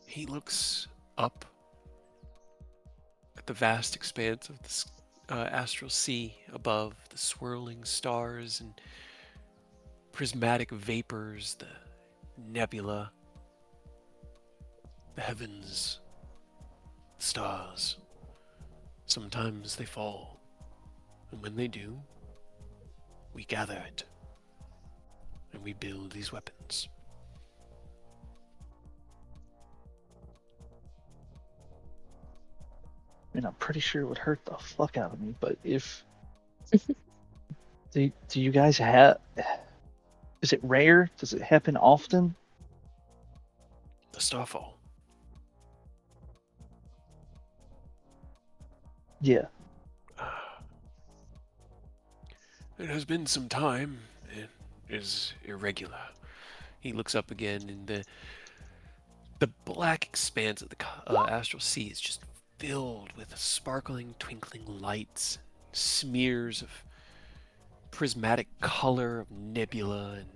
He looks up at the vast expanse of the astral sea above, the swirling stars and prismatic vapors, the nebula, the heavens, the stars. Sometimes they fall, and when they do, we gather it, and we build these weapons. I mean, I'm pretty sure it would hurt the fuck out of me, but if do you guys have? Is it rare? Does it happen often? The starfall. Yeah. It has been some time. It is irregular. He looks up again, and the black expanse of the astral sea is just filled with sparkling, twinkling lights, smears of prismatic color of nebula, and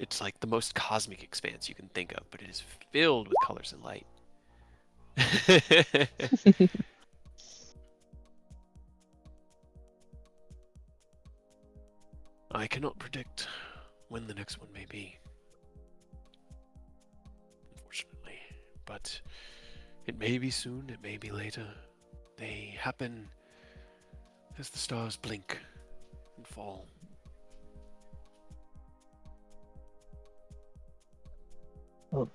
it's like the most cosmic expanse you can think of, but it is filled with colors and light. I cannot predict when the next one may be, unfortunately, but it may be soon, it may be later. They happen as the stars blink and fall. Well,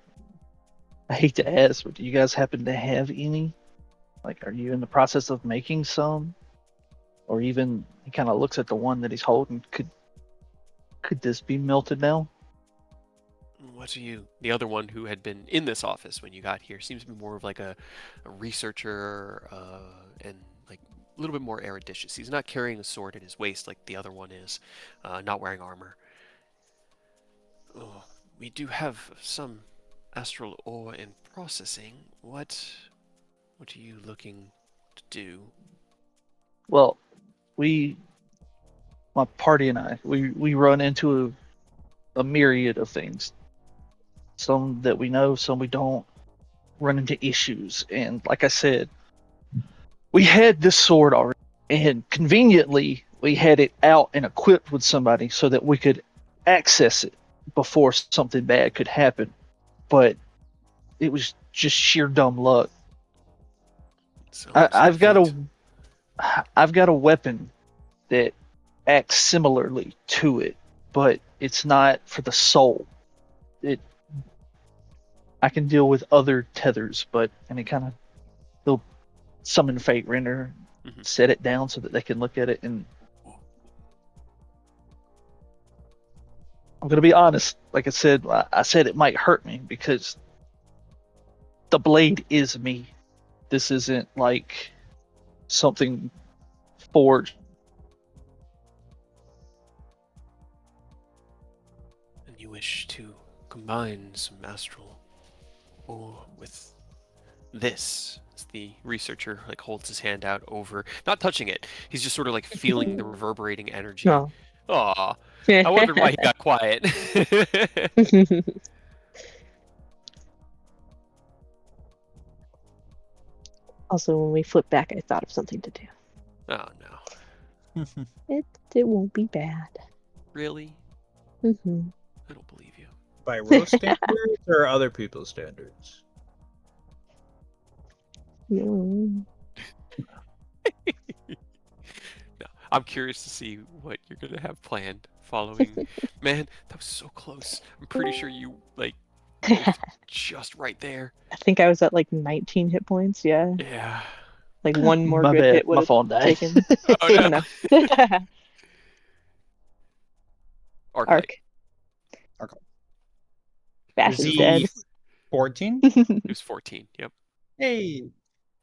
I hate to ask, but do you guys happen to have any? Like, are you in the process of making some? Or even he kind of looks at the one that he's holding. Could this be melted now? What are you? The other one who had been in this office when you got here seems to be more of like a researcher and like a little bit more eruditious. He's not carrying a sword at his waist like the other one is, not wearing armor. Oh, we do have some astral ore in processing. What are you looking to do? Well, my party and I, we run into a myriad of things. Some that we know, some we don't. Run into issues, and like I said, we had this sword already, and conveniently we had it out and equipped with somebody so that we could access it before something bad could happen. But it was just sheer dumb luck. Sounds like I've got fate. I've got a weapon that acts similarly to it, but it's not for the soul. I can deal with other tethers, and it kind of they'll summon Fate Render, Mhm. set it down so that they can look at it. And I'm gonna be honest. Like I said it might hurt me because the blade is me. This isn't like something forged. And you wish to combine some astral ore with this. As the researcher like holds his hand out over, not touching it. He's just sort of like feeling the reverberating energy. No. Aw, I wondered why he got quiet. Also, when we flip back, I thought of something to do. Oh no, It won't be bad. really? Mm-hmm. I don't believe you. By real standards or other people's standards? No. No, I'm curious to see what you're gonna have planned following. Man, that was so close. I'm pretty sure you like just right there. I think I was at like 19 hit points. Yeah, Yeah. like one more My good bad, hit would my have phone died. taken. Oh Oh no. no. Arclight. Arc. Arc. Bash Is is he dead. 14? He was 14. Yep. Hey.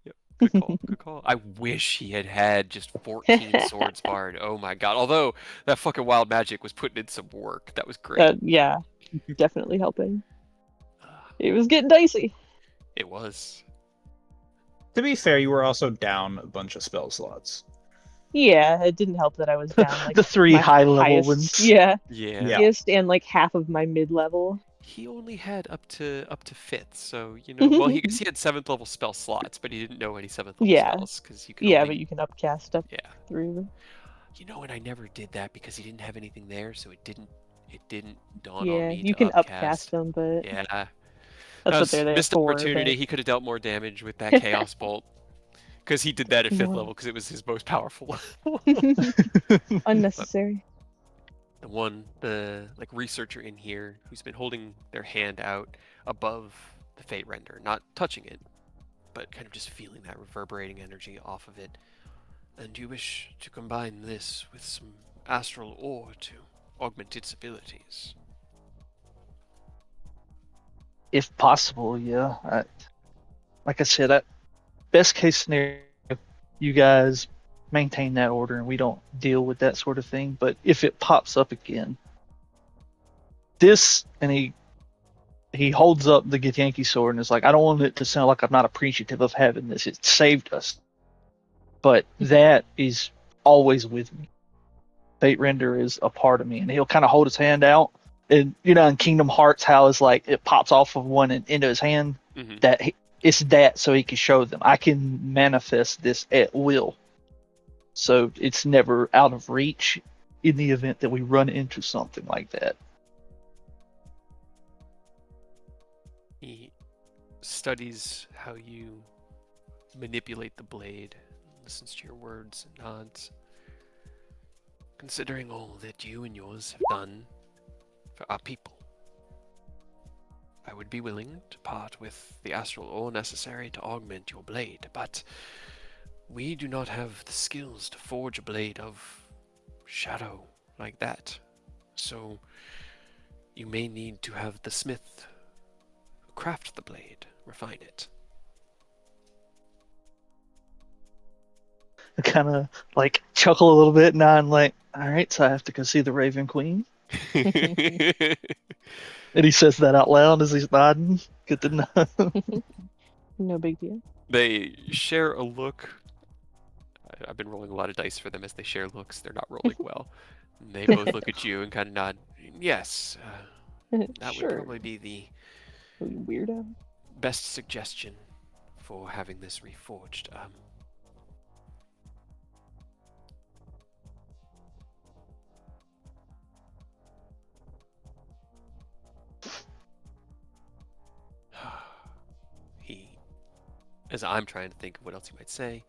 Yep. Good call. Good call. I wish he had had just 14 swords barred. Oh my god. Although that fucking wild magic was putting in some work. That was great. Yeah, definitely helping. It was getting dicey. It was. To be fair, you were also down a bunch of spell slots. Yeah, it didn't help that I was down like The 3 my high level highest, ones. yeah, Yeah. Yeah. highest and like half of my mid level. He only had up to 5th, so you know. Well, he had 7th level spell slots, but he didn't know any 7th level Yeah. spells because you could Yeah, only. but you can upcast up Yeah. through. You know, and I never did that because he didn't have anything there, so it didn't dawn on Yeah, me you to can upcast. them, but Yeah. that's That what was they're there missed for. opportunity. He could have dealt more damage with that Chaos Bolt. Because he did that at 5th No. level because it was his most powerful. But unnecessary. the like researcher in here who's been holding their hand out above the Fate Render, not touching it, but kind of just feeling that reverberating energy off of it. And you wish to combine this with some astral ore to augment its abilities. If possible, yeah. Like I said, best case scenario, you guys maintain that order and we don't deal with that sort of thing. But if it pops up again, and he holds up the Githyanki sword and is like, I don't want it to sound like I'm not appreciative of having this. It saved us. But that is always with me. Fate Render is a part of me, and he'll kind of hold his hand out. And you know, in Kingdom Hearts, how it's like it pops off of one and into his hand. Mm-hmm. It's that, so he can show them I can manifest this at will. So it's never out of reach in the event that we run into something like that. He studies how you manipulate the blade, listens to your words and nods. Considering all that you and yours have done for our people, I would be willing to part with the astral ore necessary to augment your blade, but we do not have the skills to forge a blade of shadow like that. So you may need to have the smith who craft the blade refine it. I kind of like chuckle a little bit, and I'm like, all right, so I have to go see the Raven Queen. And he says that out loud as he's nodding. Good to know. No big deal. They share a look. I've been rolling a lot of dice for them as they share looks. They're not rolling well. And they both look at you and kind of nod. Yes, that Sure. would probably be the Weirdo. best suggestion for having this reforged. He, as I'm trying to think of what else he might say,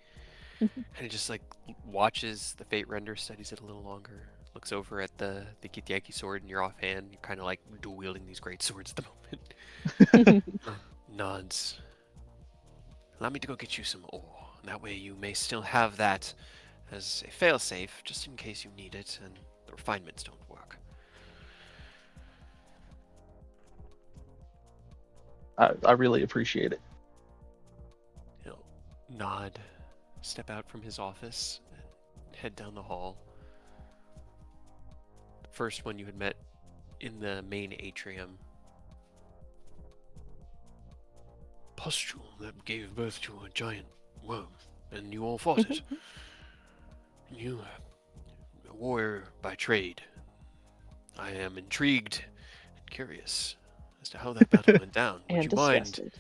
and he just like watches the Fate Render, studies it a little longer, looks over at the Githyanki sword in your offhand. You're kind of like dual wielding these great swords at the moment. Nods. Allow me to go get you some ore. That way you may still have that as a failsafe, just in case you need it and the refinements don't work. I really appreciate it. He'll nod, step out from his office, and head down the hall. The first one you had met in the main atrium. Pustule that gave birth to a giant worm, and you all fought it. You, a warrior by trade. I am intrigued and curious as to how that battle went down. Would And you mind disgusted.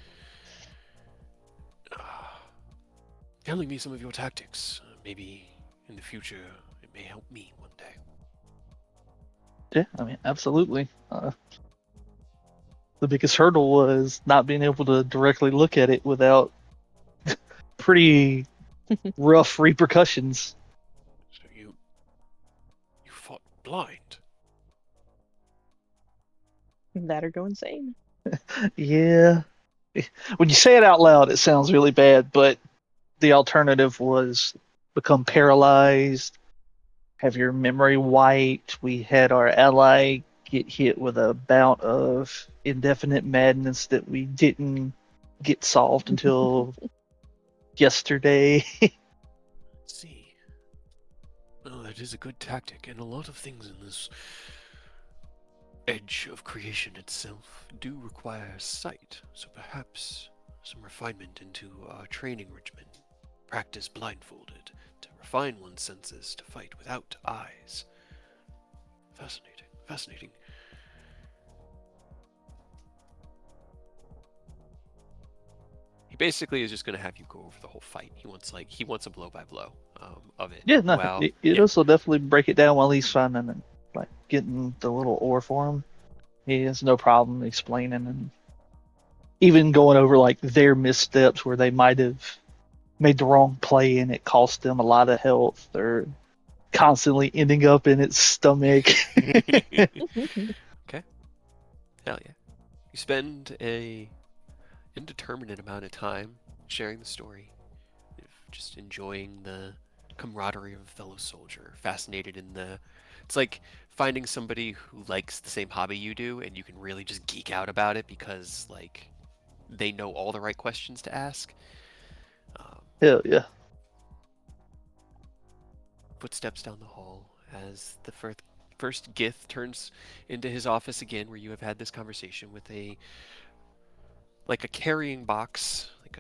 telling me some of your tactics? Maybe in the future it may help me one day. Yeah, I mean, absolutely. The biggest hurdle was not being able to directly look at it without pretty rough repercussions. So you fought blind. That or go insane. Yeah. When you say it out loud, it sounds really bad, but the alternative was become paralyzed, have your memory wiped. We had our ally get hit with a bout of indefinite madness that we didn't get solved until yesterday. See. Well, that is a good tactic, and a lot of things in this edge of creation itself do require sight, so perhaps some refinement into our training regimen. Practice blindfolded to refine one's senses to fight without eyes. Fascinating, fascinating. He basically is just going to have you go over the whole fight. He wants a blow by blow of it. Yeah, no, Wow. it also definitely break it down while he's finding and like getting the little ore for him. He has no problem explaining and even going over like their missteps where they might have made the wrong play and it cost them a lot of health or constantly ending up in its stomach. Okay. Hell yeah. You spend a indeterminate amount of time sharing the story, just enjoying the camaraderie of a fellow soldier, fascinated in the. It's like finding somebody who likes the same hobby you do, and you can really just geek out about it because like they know all the right questions to ask. Hell yeah. Footsteps down the hall as the first Gith turns into his office again, where you have had this conversation with a carrying box, like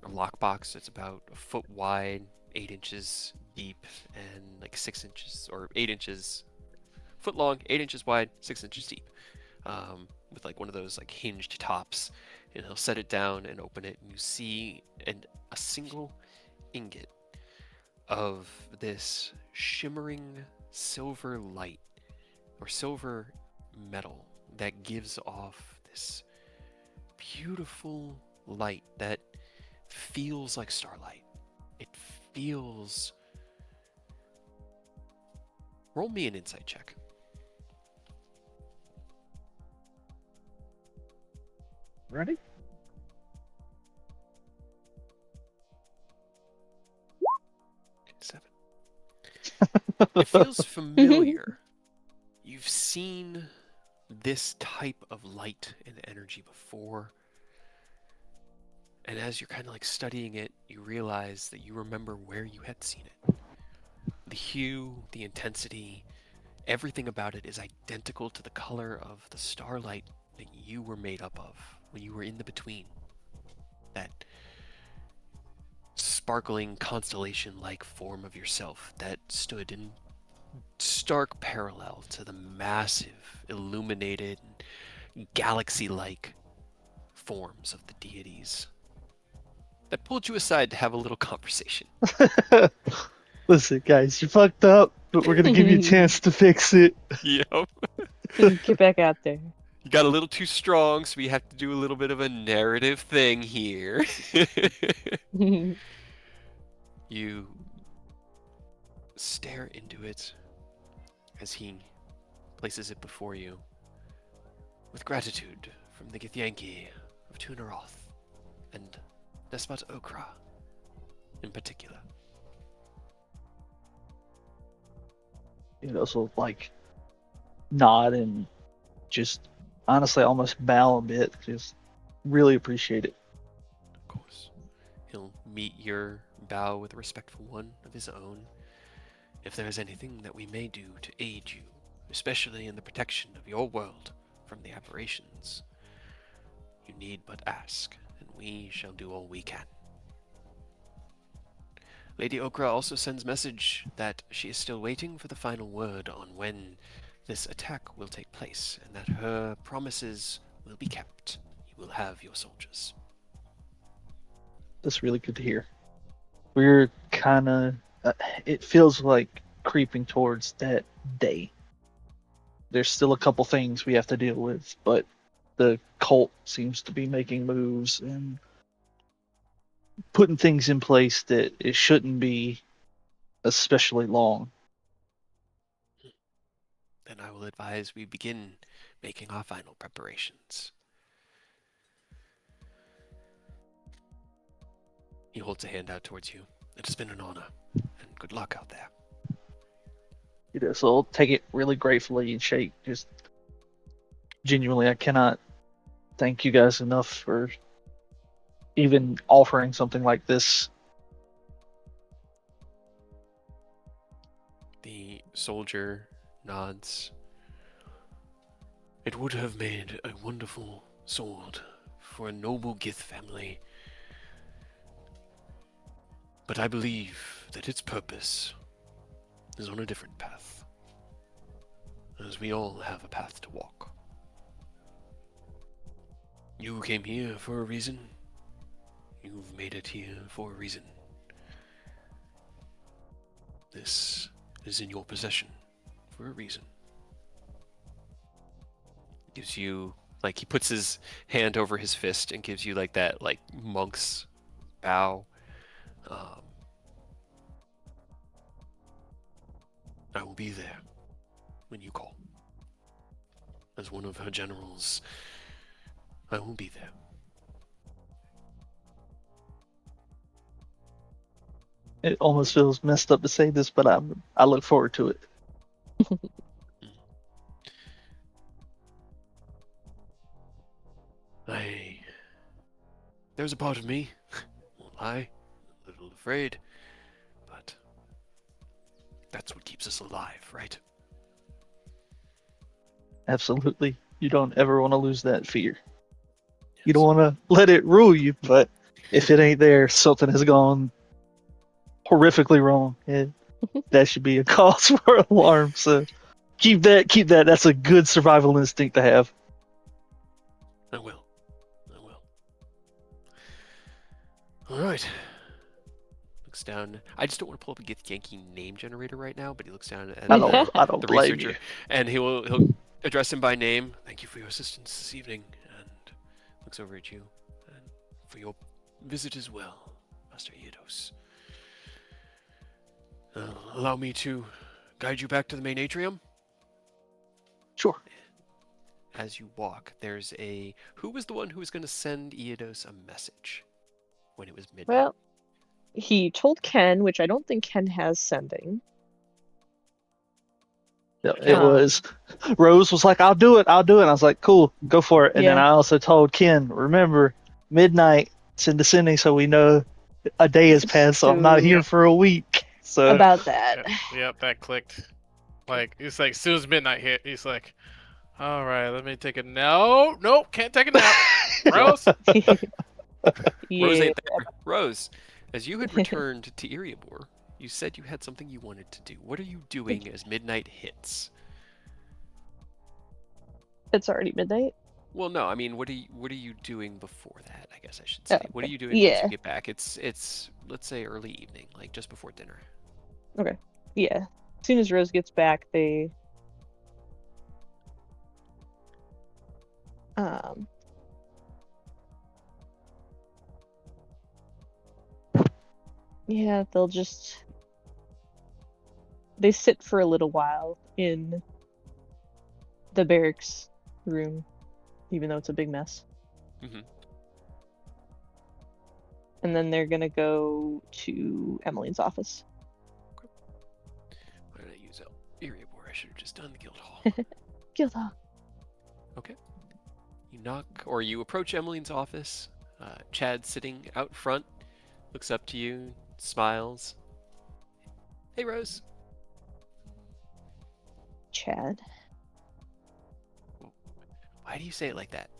a lock box that's about a foot wide, 8 inches deep, and like 6 inches or 8 inches, foot long, 8 inches wide, 6 inches deep, with like one of those like hinged tops. And he'll set it down and open it, and you see a single ingot of this shimmering silver light or silver metal that gives off this beautiful light that feels like starlight. It feels. Roll me an insight check. Ready? Seven. It feels familiar. You've seen this type of light and energy before. And as you're kind of like studying it, you realize that you remember where you had seen it. The hue, the intensity, everything about it is identical to the color of the starlight that you were made up of when you were in the between. That sparkling constellation-like form of yourself that stood in stark parallel to the massive, illuminated, galaxy-like forms of the deities that pulled you aside to have a little conversation. Listen, guys, you fucked up, but we're gonna give you a chance to fix it. Yep. Get back out there. You got a little too strong, so we have to do a little bit of a narrative thing here. You stare into it as he places it before you with gratitude from the Githyanki of Tunaroth and Despot Okra in particular. You'd also like nod and just honestly almost bow a bit. Just really appreciate it. Of course. He'll meet your bow with a respectful one of his own. If there is anything that we may do to aid you, especially in the protection of your world from the aberrations, you need but ask, and we shall do all we can. Lady Okra also sends message that she is still waiting for the final word on when this attack will take place, and that her promises will be kept. You will have your soldiers. That's really good to hear. We're kind of, it feels like creeping towards that day. There's still a couple things we have to deal with, but the cult seems to be making moves and putting things in place that it shouldn't be especially long. Then I will advise we begin making our final preparations. He holds a hand out towards you. It has been an honor, and good luck out there. You know, so I'll take it really gratefully and shake. Just genuinely, I cannot thank you guys enough for even offering something like this. The soldier nods. It would have made a wonderful sword for a noble Gith family, but I believe that its purpose is on a different path, as we all have a path to walk. You came here for a reason. You've made it here for a reason. This is in your possession for a reason. Gives you, like, he puts his hand over his fist and gives you, like, that, like, monk's bow. I will be there when you call. As one of her generals, I will be there. It almost feels messed up to say this, but I look forward to it. There's a part of me, won't lie, a little afraid, but that's what keeps us alive, right? Absolutely. You don't ever want to lose that fear. You don't want to let it rule you, but if it ain't there, something has gone horrifically wrong. And that should be a cause for alarm. So keep that. That's a good survival instinct to have. I will. All right. Looks down. I just don't want to pull up a Gith Yankee name generator right now, but he looks down at I don't the blame researcher, you. and he'll address him by name. Thank you for your assistance this evening, and looks over at you, and for your visit as well, Master Eidos. Allow me to guide you back to the main atrium. Sure. As you walk, there's a... Who was the one who was going to send Eidos a message when it was midnight? Well, he told Ken, which I don't think Ken has sending. It was Rose was like, I'll do it. And I was like, cool, go for it. And then Yeah. I also told Ken, remember, midnight, send descending so we know a day has passed, so I'm not here for a week. So About that. Yep, that clicked. Like, it's like, as soon as midnight hit, he's like, all right, let me take a... Nope, can't take a nap. Rose? Yeah. Rose ain't there. Rose, as you had returned to Eriabor, you said you had something you wanted to do. What are you doing as midnight hits? It's already midnight. Well, no, I mean, what are you doing before that? I guess I should say. Oh, What are you doing once yeah. you get back? It's let's say early evening, like just before dinner. Okay. Yeah. As soon as Rose gets back, they yeah, they sit for a little while in the barracks room, even though it's a big mess. Mm-hmm. And then they're gonna go to Emmeline's office. Why did I use Eriabor? I should have just done the guild hall. Guildhall. Okay. You knock, or you approach Emmeline's office. Chad sitting out front, looks up to you, smiles. Hey, Rose. Chad. Why do you say it like that?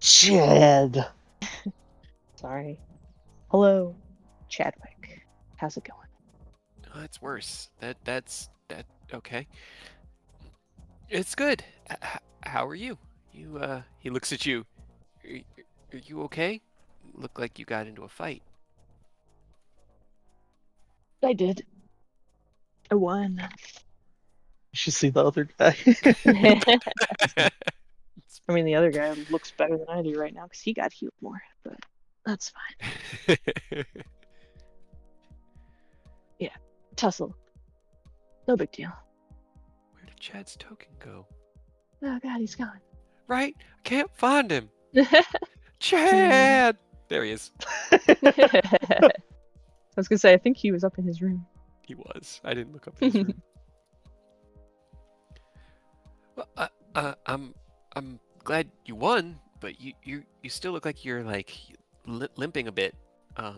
Chad. Sorry. Hello, Chadwick. How's it going? Oh, that's worse. That's okay. It's good. How are you? He looks at you. Are you okay? Look like you got into a fight. I did. I won. You should see the other guy. I mean, the other guy looks better than I do right now because he got healed more, but that's fine. Tussle. No big deal. Where did Chad's token go? Oh god, he's gone. Right? I can't find him. Chad! There he is. I was gonna say, I think he was up in his room. He was. I didn't look up his room. Well, I'm glad you won. but you still look like you're like limping a bit. Ah,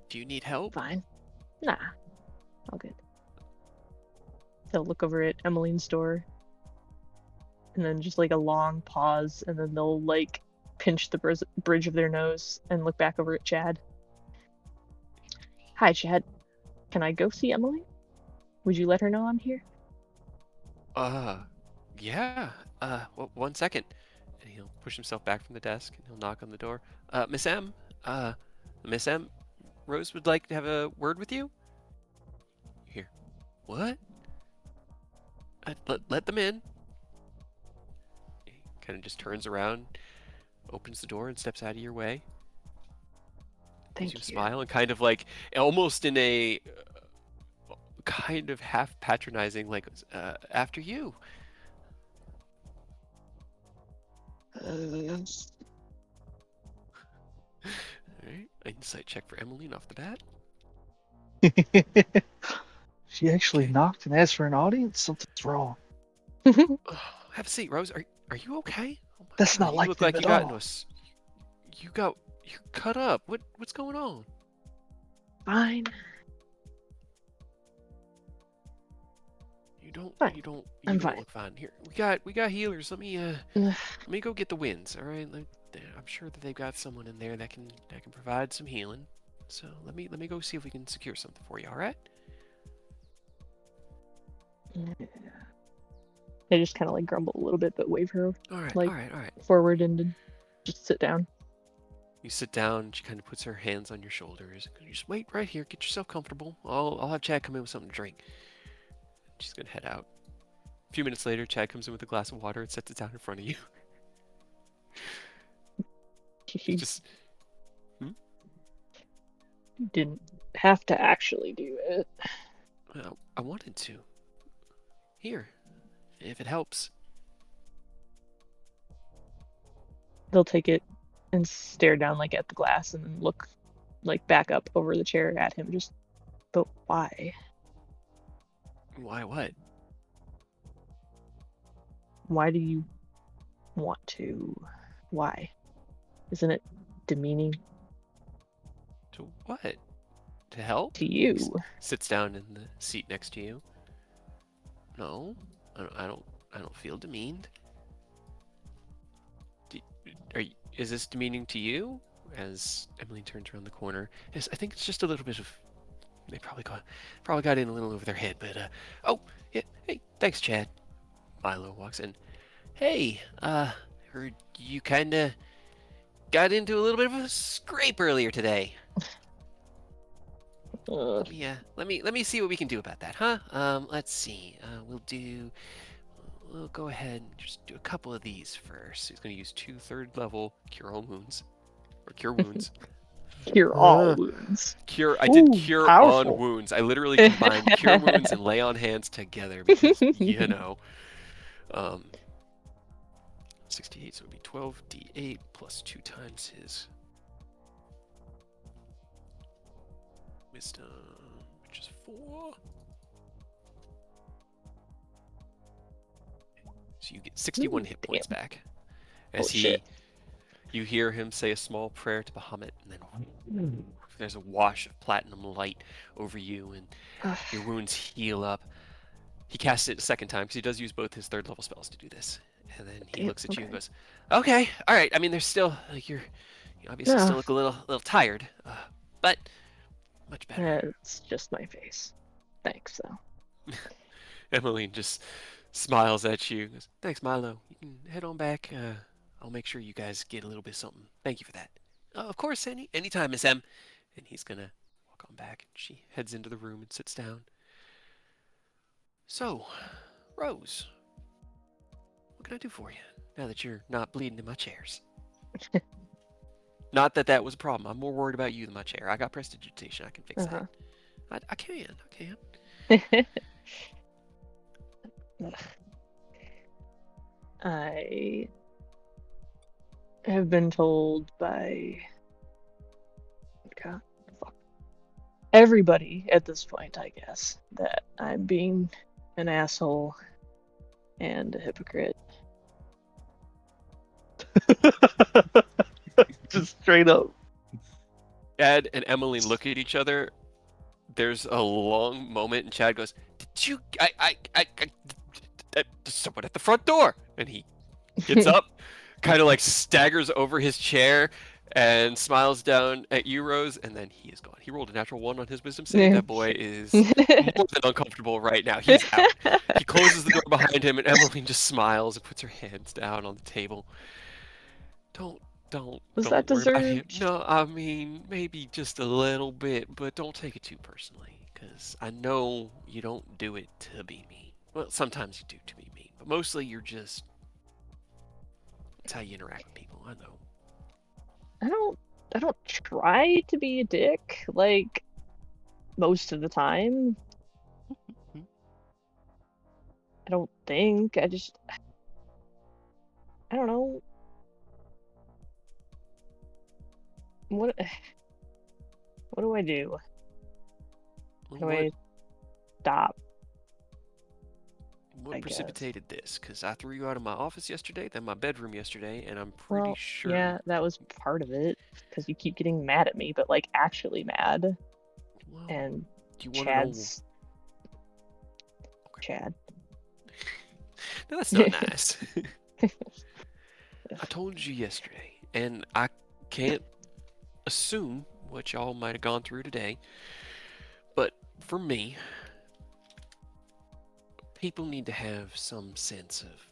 Do you need help? fine. Nah, all good. They'll look over at Emmeline's door, and then just like a long pause, and then they'll like pinch the bridge of their nose and look back over at Chad. Hi, Chad. Can I go see Emily? Would you let her know I'm here? Yeah. One second. And he'll push himself back from the desk and he'll knock on the door. Miss M. Miss M. Rose would like to have a word with you. Here. What? Let them in. He kind of just turns around, opens the door, and steps out of your way. Thank Gives you. you a smile and kind of like, almost in a kind of half patronizing, like, after you. All right, insight check for Emmeline off the bat. She actually Okay. knocked and asked for an audience. Something's wrong. Oh, have a seat, Rose. Are you okay? Oh my That's God, not you like look them like at you got all. into you're cut up. What's going on? Fine. Fine. You don't I'm don't fine. look fine. Here, we got healers. Let me go get the winds. All right. I'm sure that they've got someone in there that can provide some healing. So let me go see if we can secure something for you. All right. They just kind of like grumble a little bit, but wave her All right. like All right. forward and then just sit down. You sit down. She kind of puts her hands on your shoulders. You just wait right here. Get yourself comfortable. I'll have Chad come in with something to drink. She's gonna head out. A few minutes later, Chad comes in with a glass of water and sets it down in front of you. He Just didn't have to actually do it. well, I wanted to. Here, if it helps. They'll take it and stare down like at the glass and then look like back up over the chair at him. Just, but why? Why? What? Why do you want to? Why? Isn't it demeaning To what? To help? to you? Sits down in the seat next to you. No, I don't feel demeaned. Is this demeaning to you? As Emily turns around the corner, yes, I think it's just a little bit of. They probably got in a little over their head, but oh yeah, hey, thanks, Chad. Milo walks in. Hey, heard you kinda got into a little bit of a scrape earlier today. Ugh. Let me see what we can do about that, huh? Let's see. We'll go ahead and just do a couple of these first. He's gonna use 2 3rd level cure all wounds, or cure wounds. Cure all wounds. Cure. I did Ooh, cure powerful. on wounds. I literally combined cure wounds and lay on hands together because you know. 68, so it would be 12d8 plus 2 times his wisdom, which is 4. So you get 61 hit points back. As shit. you hear him say a small prayer to Bahamut, and then there's a wash of platinum light over you, and your wounds heal up. He casts it a second time because he does use both his 3rd level spells to do this. And then he looks at you and goes, "Okay, all right. I mean, there's still like you obviously still look a little tired, but much better." It's just my face. Thanks, though. Emmeline just smiles at you. Goes, "Thanks, Milo. You can head on back. I'll make sure you guys get a little bit of something. Thank you for that." Of course, anytime, Miss M. And he's gonna walk on back. She heads into the room and sits down. So, Rose, what can I do for you now that you're not bleeding in my chairs? Not that that was a problem. I'm more worried about you than my chair. I got prestidigitation. I can fix that. I can. I have been told by everybody at this point, I guess, that I'm being an asshole and a hypocrite. Just straight up. Chad and Emmeline look at each other. There's a long moment, and Chad goes, "Did you? There's someone at the front door." And he gets up, kind of like staggers over his chair, and smiles down at you, Rose. And then he is gone. He rolled a natural 1 on his wisdom save. Yeah. That boy is more than uncomfortable right now. He's out. He closes the door behind him, and Emmeline just smiles and puts her hands down on the table. Don't Was don't that worry about him. deserved? No, I mean maybe just a little bit, but don't take it too personally, because I know you don't do it to be mean. Well, sometimes you do to be mean, but mostly you're just that's how you interact with people. I know. I don't try to be a dick, like, most of the time. I don't think. I don't know. What do I do? Well, How do I stop? what I guess. precipitated this? Because I threw you out of my office yesterday, then my bedroom yesterday, and I'm pretty Well, sure. yeah, that was part of it, because you keep getting mad at me, but like actually mad. Well, And do you want to know? Chad's Chad. No, that's not nice. I told you yesterday, and I can't assume what y'all might have gone through today, but for me, people need to have some sense of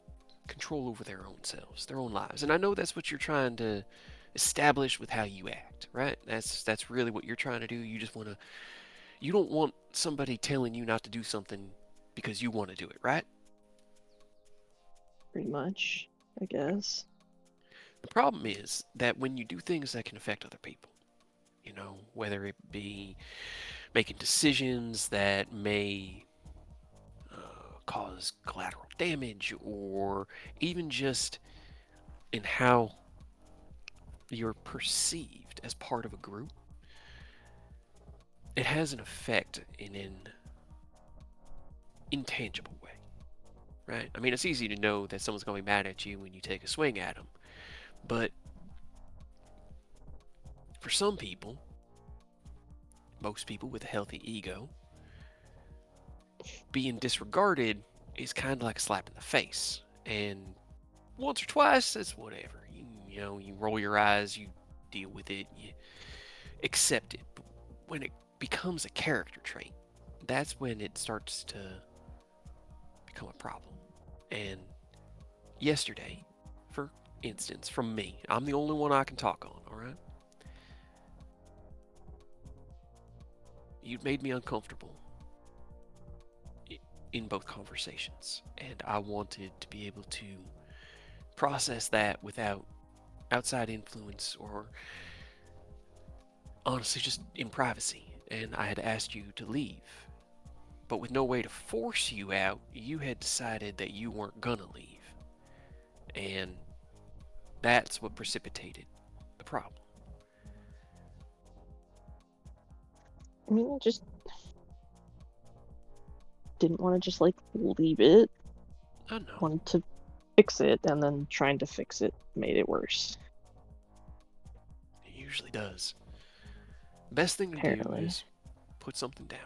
control over their own selves, their own lives. And I know that's what you're trying to establish with how you act, right? That's really what you're trying to do. You just want to you don't want somebody telling you not to do something because you want to do it, right? Pretty much, I guess. The problem is that when you do things that can affect other people, whether it be making decisions that may cause collateral damage, or even just in how you're perceived as part of a group, it has an effect in an intangible way, right? I mean, it's easy to know that someone's going to be mad at you when you take a swing at them, but for some people, most people with a healthy ego, being disregarded is kind of like a slap in the face. And once or twice, it's whatever. You roll your eyes, you deal with it, you accept it. But when it becomes a character trait, that's when it starts to become a problem. And yesterday, for instance, from me, I'm the only one I can talk on, all right? You'd made me uncomfortable in both conversations, and I wanted to be able to process that without outside influence, or honestly just in privacy. And I had asked you to leave, but with no way to force you out, you had decided that you weren't gonna leave, and that's what precipitated the problem. I mean, I just didn't want to just like leave it. I know. Wanted to fix it, and then trying to fix it made it worse. It usually does. Best thing to do Apparently. is put something down,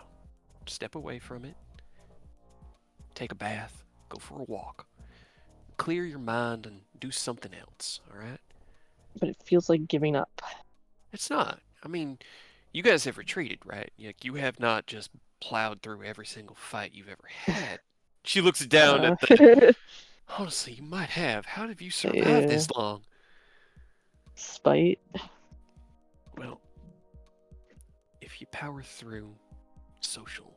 step away from it, take a bath, go for a walk, clear your mind, and do something else, all right? But it feels like giving up. It's not. I mean, you guys have retreated, right? You have not just plowed through every single fight you've ever had. She looks down at the... Honestly, you might have. How have you survived this long? Spite. Well, if you power through social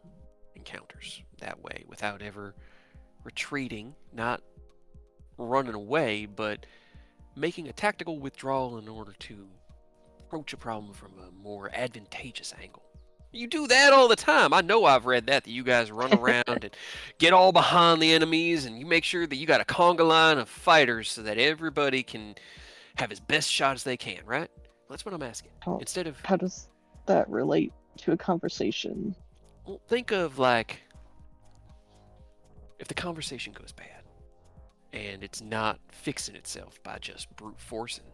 encounters that way without ever retreating, not running away, but making a tactical withdrawal in order to approach a problem from a more advantageous angle. You do that all the time. I know I've read that you guys run around and get all behind the enemies, and you make sure that you got a conga line of fighters so that everybody can have as best shot as they can, right? That's what I'm asking. How- Instead of, How does that relate to a conversation? well, think of like, if the conversation goes bad, and it's not fixing itself by just brute forcing.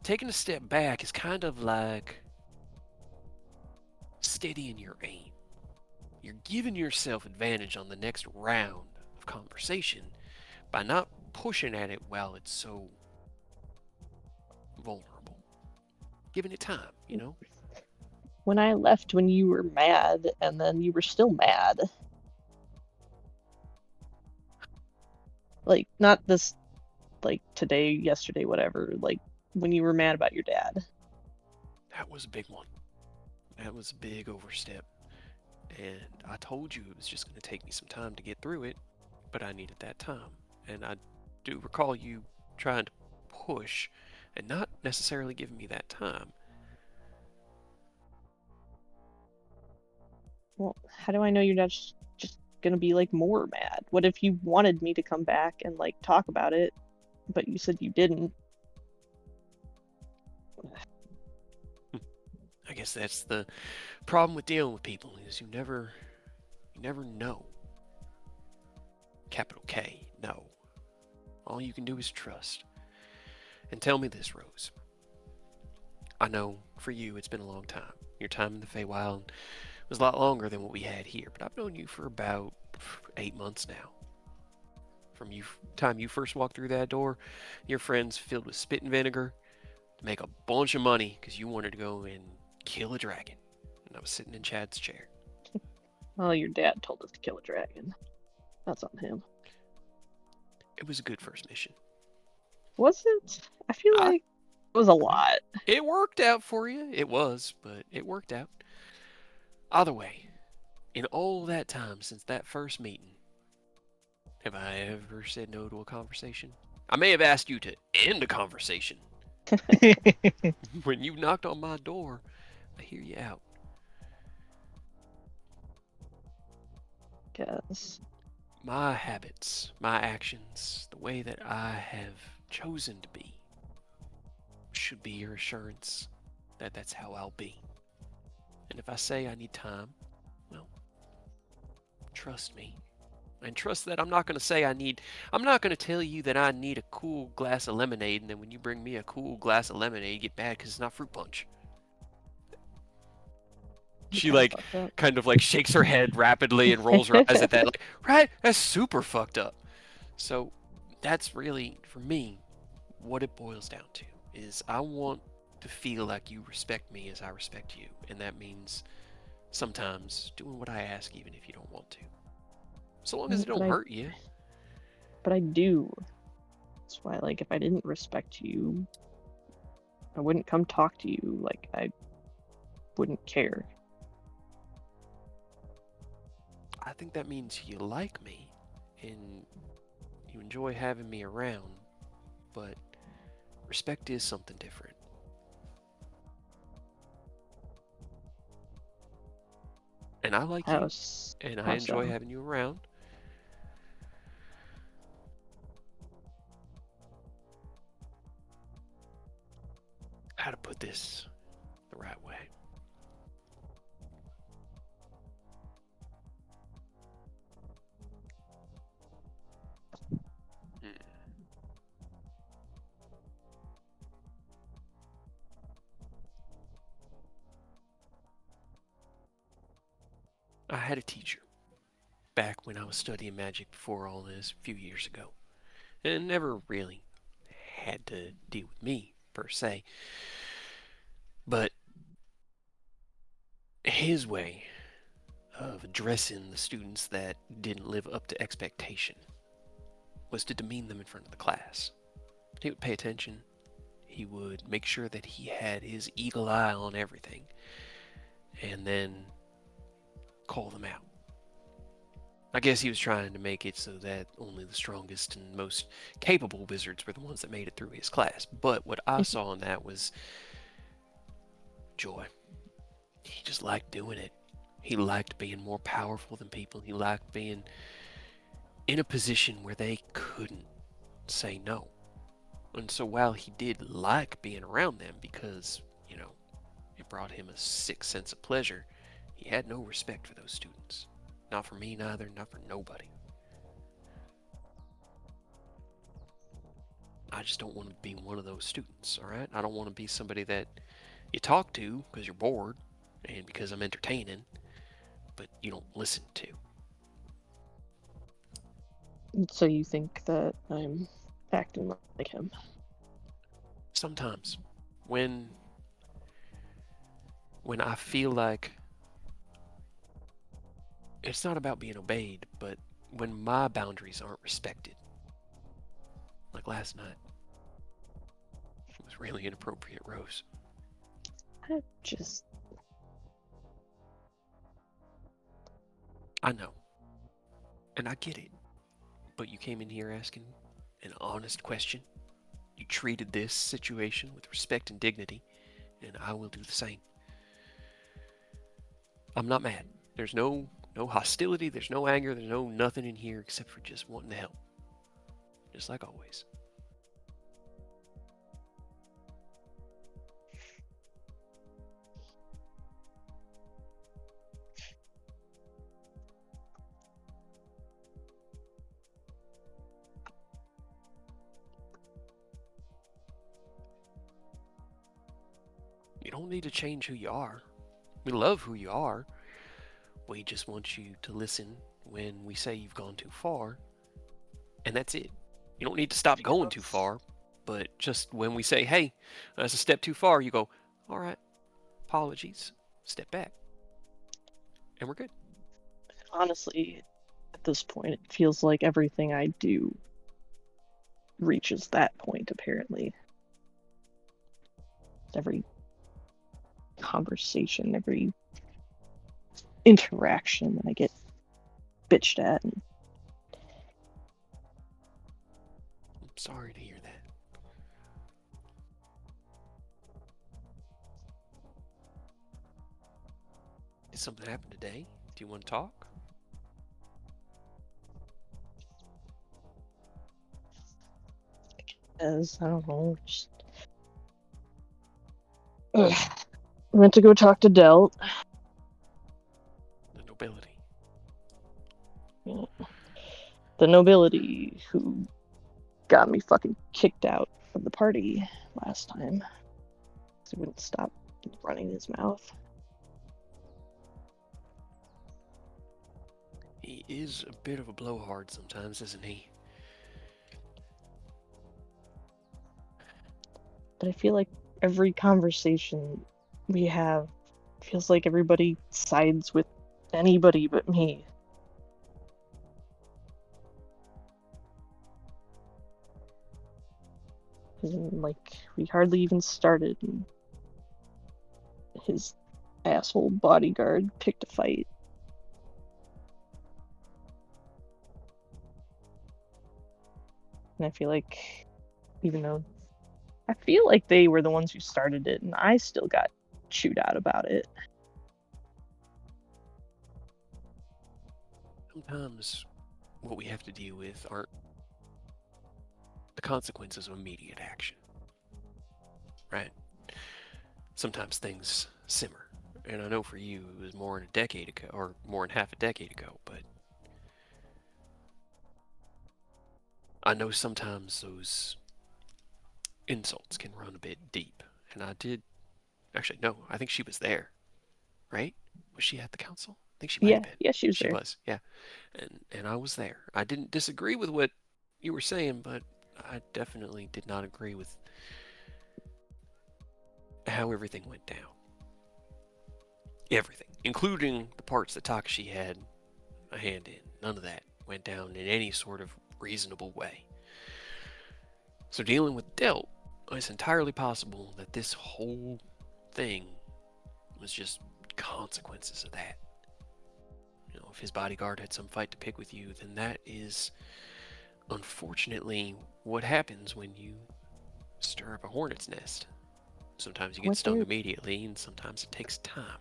Taking a step back is kind of like steadying your aim. You're giving yourself advantage on the next round of conversation by not pushing at it while it's so vulnerable. Giving it time, you know? When I left when you were mad, and then you were still mad. Like, not this, like, today, yesterday, whatever. Like, when you were mad about your dad. That was a big one. That was a big overstep. And I told you it was just going to take me some time to get through it, but I needed that time. And I do recall you trying to push and not necessarily giving me that time. Well, how do I know you're not just gonna be, like, more mad? What if you wanted me to come back and, like, talk about it, but you said you didn't? I guess that's the problem with dealing with people is you never know. Capital K, no. All you can do is trust. And tell me this, Rose. I know for you it's been a long time. Your time in the Feywild was a lot longer than what we had here, but I've known you for about 8 months now. From you time you first walked through that door, your friends filled with spit and vinegar to make a bunch of money because you wanted to go and kill a dragon. And I was sitting in Chad's chair. Well, your dad told us to kill a dragon. That's on him. It was a good first mission. Was it? I feel I- like it was a lot. It worked out for you. It was, but it worked out. Either way, in all that time since that first meeting, have I ever said no to a conversation? I may have asked you to end a conversation. When you knocked on my door, I hear you out. Guess. My habits, my actions, the way that I have chosen to be, should be your assurance that that's how I'll be. And if I say I need time, well, trust me. And trust that I'm not going to say I'm not going to tell you that I need a cool glass of lemonade, and then when you bring me a cool glass of lemonade, you get mad because it's not fruit punch. She Kinda like fucked up. kind of like shakes her head rapidly and rolls her eyes at that. Like, right? That's super fucked up. So that's really, for me, what it boils down to is I want to feel like you respect me as I respect you. And that means sometimes doing what I ask even if you don't want to. So long as it But don't hurt you. But I do. That's why, like, if I didn't respect you, I wouldn't come talk to you. Like, I wouldn't care. I think that means you like me and you enjoy having me around, but respect is something different. And I like you, and I How enjoy so? having you around. How to put this the right way. I had a teacher back when I was studying magic before all this a few years ago, and never really had to deal with me per se. But his way of addressing the students that didn't live up to expectation was to demean them in front of the class. He would pay attention. He would make sure that he had his eagle eye on everything, and then call them out. I guess he was trying to make it so that only the strongest and most capable wizards were the ones that made it through his class. But what I saw in that was joy. He just liked doing it. He liked being more powerful than people. He liked being in a position where they couldn't say no. And so while he did like being around them because, it brought him a sick sense of pleasure, he had no respect for those students. Not for me neither, not for nobody. I just don't want to be one of those students, all right? I don't want to be somebody that you talk to because you're bored and because I'm entertaining, but you don't listen to. So you think that I'm acting like him? Sometimes when I feel like it's not about being obeyed, but when my boundaries aren't respected. Like last night. It was really inappropriate, Rose. I just... I know. And I get it. But you came in here asking an honest question. You treated this situation with respect and dignity, and I will do the same. I'm not mad. There's no hostility, there's no anger, there's no nothing in here except for just wanting to help. Just like always. You don't need to change who you are. We love who you are. We just want you to listen when we say you've gone too far. And that's it. You don't need to stop going too far, but just when we say, hey, that's a step too far, you go, all right, apologies, step back. And we're good. Honestly, at this point, it feels like everything I do reaches that point, apparently. Every conversation, every interaction that I get bitched at. And I'm sorry to hear that. Did something happen today? Do you want to talk? as I don't know, just I went to go talk to Delt. The nobility. Yeah. The nobility who got me fucking kicked out of the party last time. He wouldn't stop running his mouth. He is a bit of a blowhard sometimes, isn't he? But I feel like every conversation we have feels like everybody sides with anybody but me. And, like, we hardly even started, and his asshole bodyguard picked a fight. And I feel like, even though I feel like they were the ones who started it, and I still got chewed out about it. Sometimes what we have to deal with aren't the consequences of immediate action. Right? Sometimes things simmer. And I know for you it was more than a decade ago, or more than half a decade ago, but I know sometimes those insults can run a bit deep. And I did, actually, no, I think she was there, right? Was she at the council? I think she might have been. Yeah, she was She there. was, yeah. And I was there. I didn't disagree with what you were saying, but I definitely did not agree with how everything went down. Everything, including the parts that Takashi had a hand in. None of that went down in any sort of reasonable way. So dealing with Delt, it's entirely possible that this whole thing was just consequences of that. You know, if his bodyguard had some fight to pick with you, then that is unfortunately what happens when you stir up a hornet's nest. Sometimes you get stung immediately, and sometimes it takes time.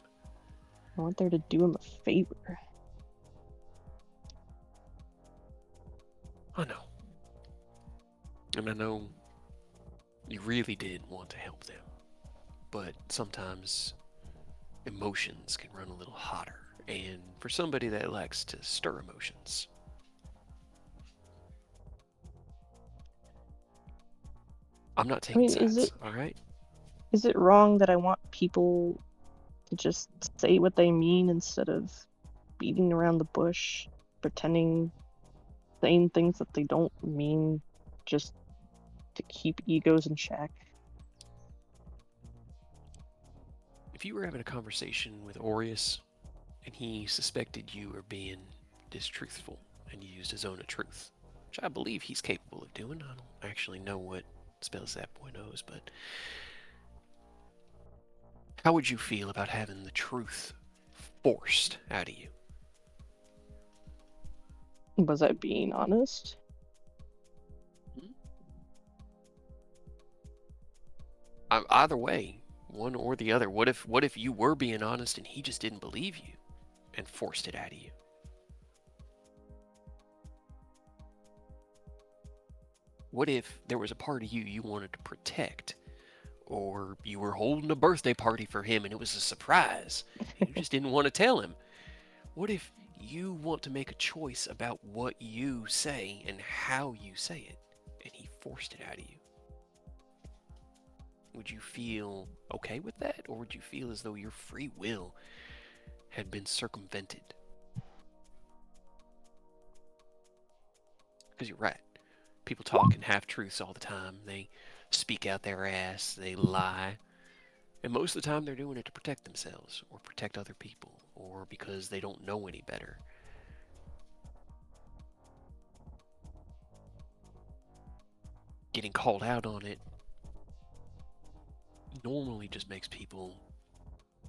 I went there to do him a favor. I know. And I know you really did want to help them. But sometimes emotions can run a little hotter. And for somebody that likes to stir emotions, I'm not taking mean, sides, all right? is it wrong that I want people to just say what they mean instead of beating around the bush, pretending, saying things that they don't mean just to keep egos in check? If you were having a conversation with Aureus and he suspected you were being distruthful and used his own truth, which I believe he's capable of doing. I don't actually know what spells that boy knows, but how would you feel about having the truth forced out of you? Was I being honest? Either way, one or the other. What if you were being honest and he just didn't believe you and forced it out of you? What if there was a part of you wanted to protect, or you were holding a birthday party for him and it was a surprise and you just didn't want to tell him? What if you want to make a choice about what you say and how you say it, and he forced it out of you? Would you feel okay with that, or would you feel as though your free will had been circumvented? Because you're right. People talk in half-truths all the time. They speak out their ass. They lie. And most of the time they're doing it to protect themselves or protect other people or because they don't know any better. Getting called out on it normally just makes people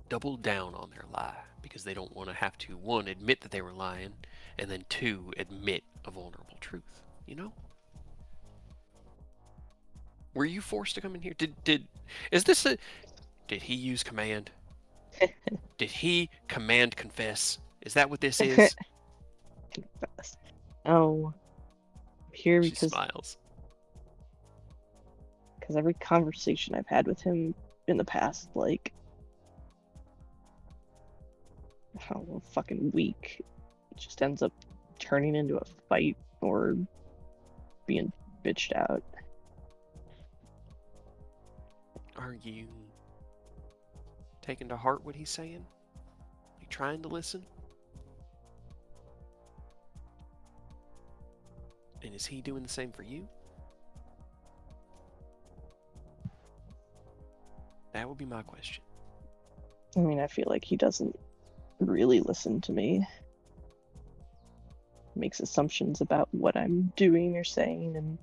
double down on their lie because they don't want to have to, one, admit that they were lying, and then two, admit a vulnerable truth, you know? Were you forced to come in here? Did he use command? Did he command confess? Is that what this is? Confess. Oh, I'm here She because smiles. every conversation I've had with him in the past, like, I don't know, fucking week, it just ends up turning into a fight or being bitched out. Are you taking to heart what he's saying? Are you trying to listen? And is he doing the same for you? That would be my question. I mean, I feel like he doesn't really listen to me. Makes assumptions about what I'm doing or saying, and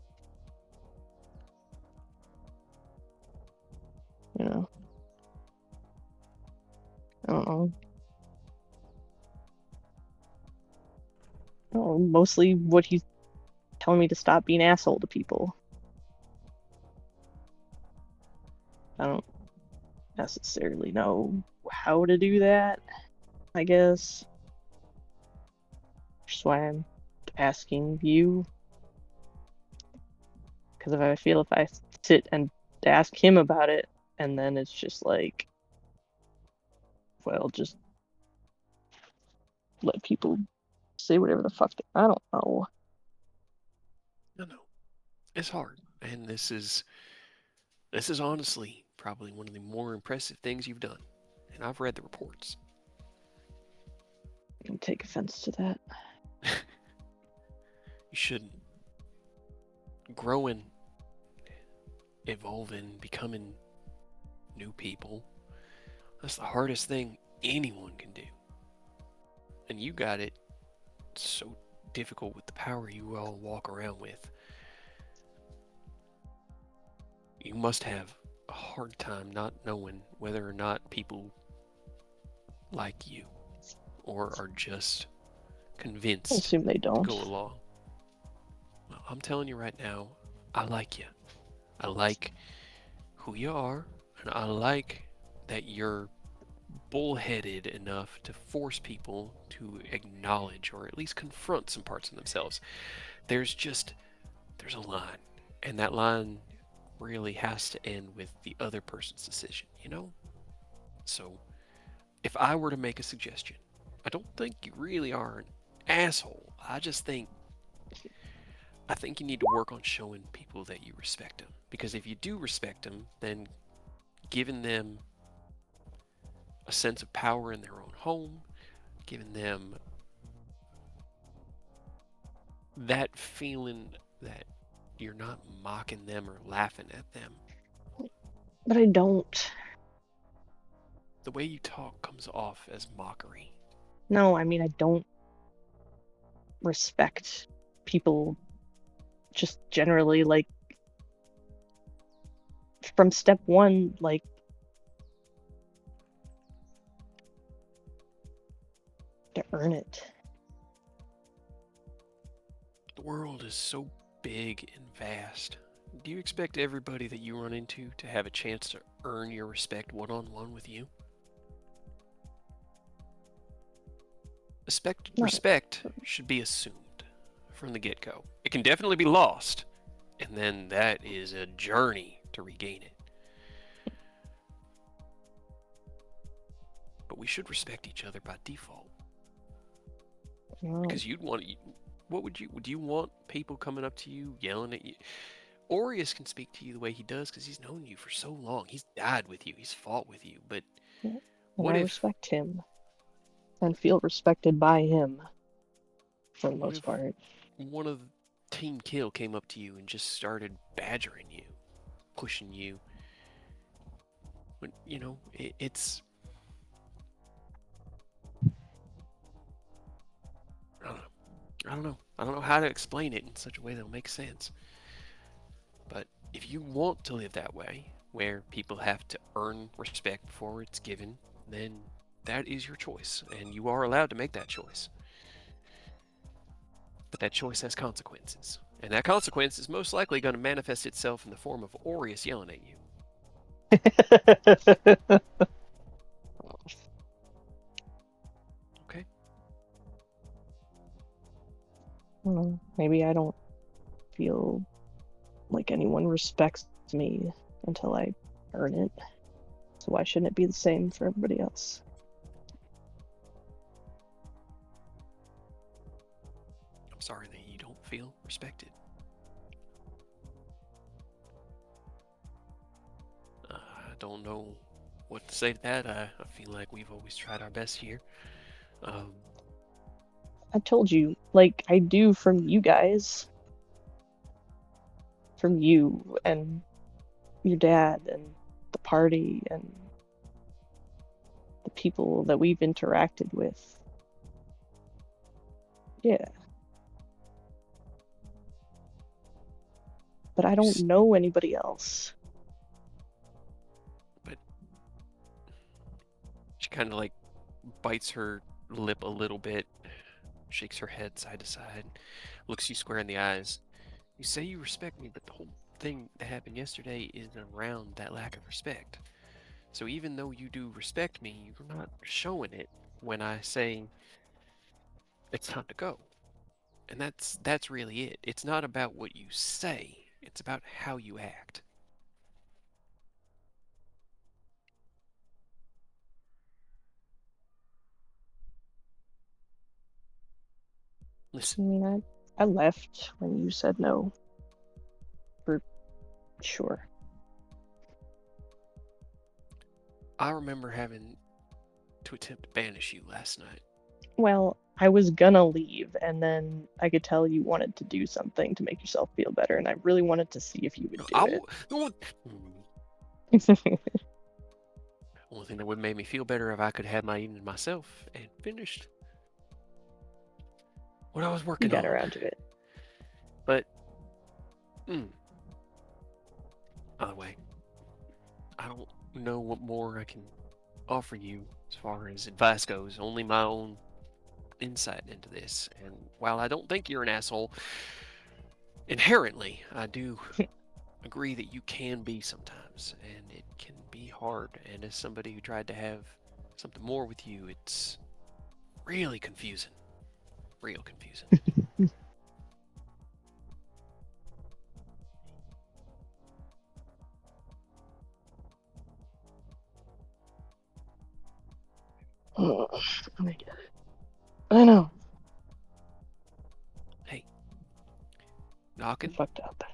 you know, I don't know. Oh, mostly what he's telling me to stop being an asshole to people. I don't necessarily know how to do that, I guess. That's why I'm asking you. Because if I sit and ask him about it, and then it's just like, well, just let people say whatever the fuck. I don't know. No, it's hard, and this is honestly probably one of the more impressive things you've done. And I've read the reports. I can take offense to that. You shouldn't. Growing, evolving, becoming new people, that's the hardest thing anyone can do. And you got it so difficult with the power you all walk around with. You must have a hard time not knowing whether or not people like you or are just I convinced assume they to don't. go along. Well, I'm telling you right now, I like you. I like who you are, and I like that you're bullheaded enough to force people to acknowledge or at least confront some parts of themselves. There's a line, and that line really has to end with the other person's decision, you know? So, if I were to make a suggestion, I don't think you really are an asshole. I I think you need to work on showing people that you respect them. Because if you do respect them, then giving them a sense of power in their own home, giving them that feeling that you're not mocking them or laughing at them. But I don't. The way you talk comes off as mockery. No, I mean, I don't respect people just generally, like, from step one, like, to earn it. The world is so big and vast. Do you expect everybody that you run into to have a chance to earn your respect one-on-one with you? No. Respect should be assumed from the get-go. It can definitely be lost, and then that is a journey to regain it. But we should respect each other by default. No. Because would you want people coming up to you, yelling at you? Aureus can speak to you the way he does because he's known you for so long. He's died with you. He's fought with you. But And what I if respect him and feel respected by him for the What most if- part. one of Team Kill came up to you and just started badgering you, pushing you? When it's I don't know. I don't know how to explain it in such a way that'll make sense. But if you want to live that way, where people have to earn respect before it's given, then that is your choice, and you are allowed to make that choice. But that choice has consequences, and that consequence is most likely going to manifest itself in the form of Aureus yelling at you. Okay? Maybe I don't feel like anyone respects me until I earn it. So why shouldn't it be the same for everybody else? I'm sorry that you don't feel respected. I don't know what to say to that. I feel like we've always tried our best here. I told you, like, I do from you guys. From you and your dad and the party and the people that we've interacted with. Yeah. But I don't know anybody else. But she kind of like bites her lip a little bit, shakes her head side to side, looks you square in the eyes. You say you respect me, but the whole thing that happened yesterday is around that lack of respect. So even though you do respect me, you're not showing it when I say it's time to go. And that's really it. It's not about what you say, it's about how you act. I Listen, mean, I left when you said no. For sure. I remember having to attempt to banish you last night. Well, I was gonna leave, and then I could tell you wanted to do something to make yourself feel better, and I really wanted to see if you would do it. Only thing that would make me feel better if I could have my evening myself and finished what I was You working got on. around to it. But, either way, I don't know what more I can offer you as far as advice goes. Only my own insight into this. And while I don't think you're an asshole, inherently, I do agree that you can be sometimes, and it can be hard. And as somebody who tried to have something more with you, it's really confusing. Real confusing. I get it. I know. Hey, knocking. Fucked up.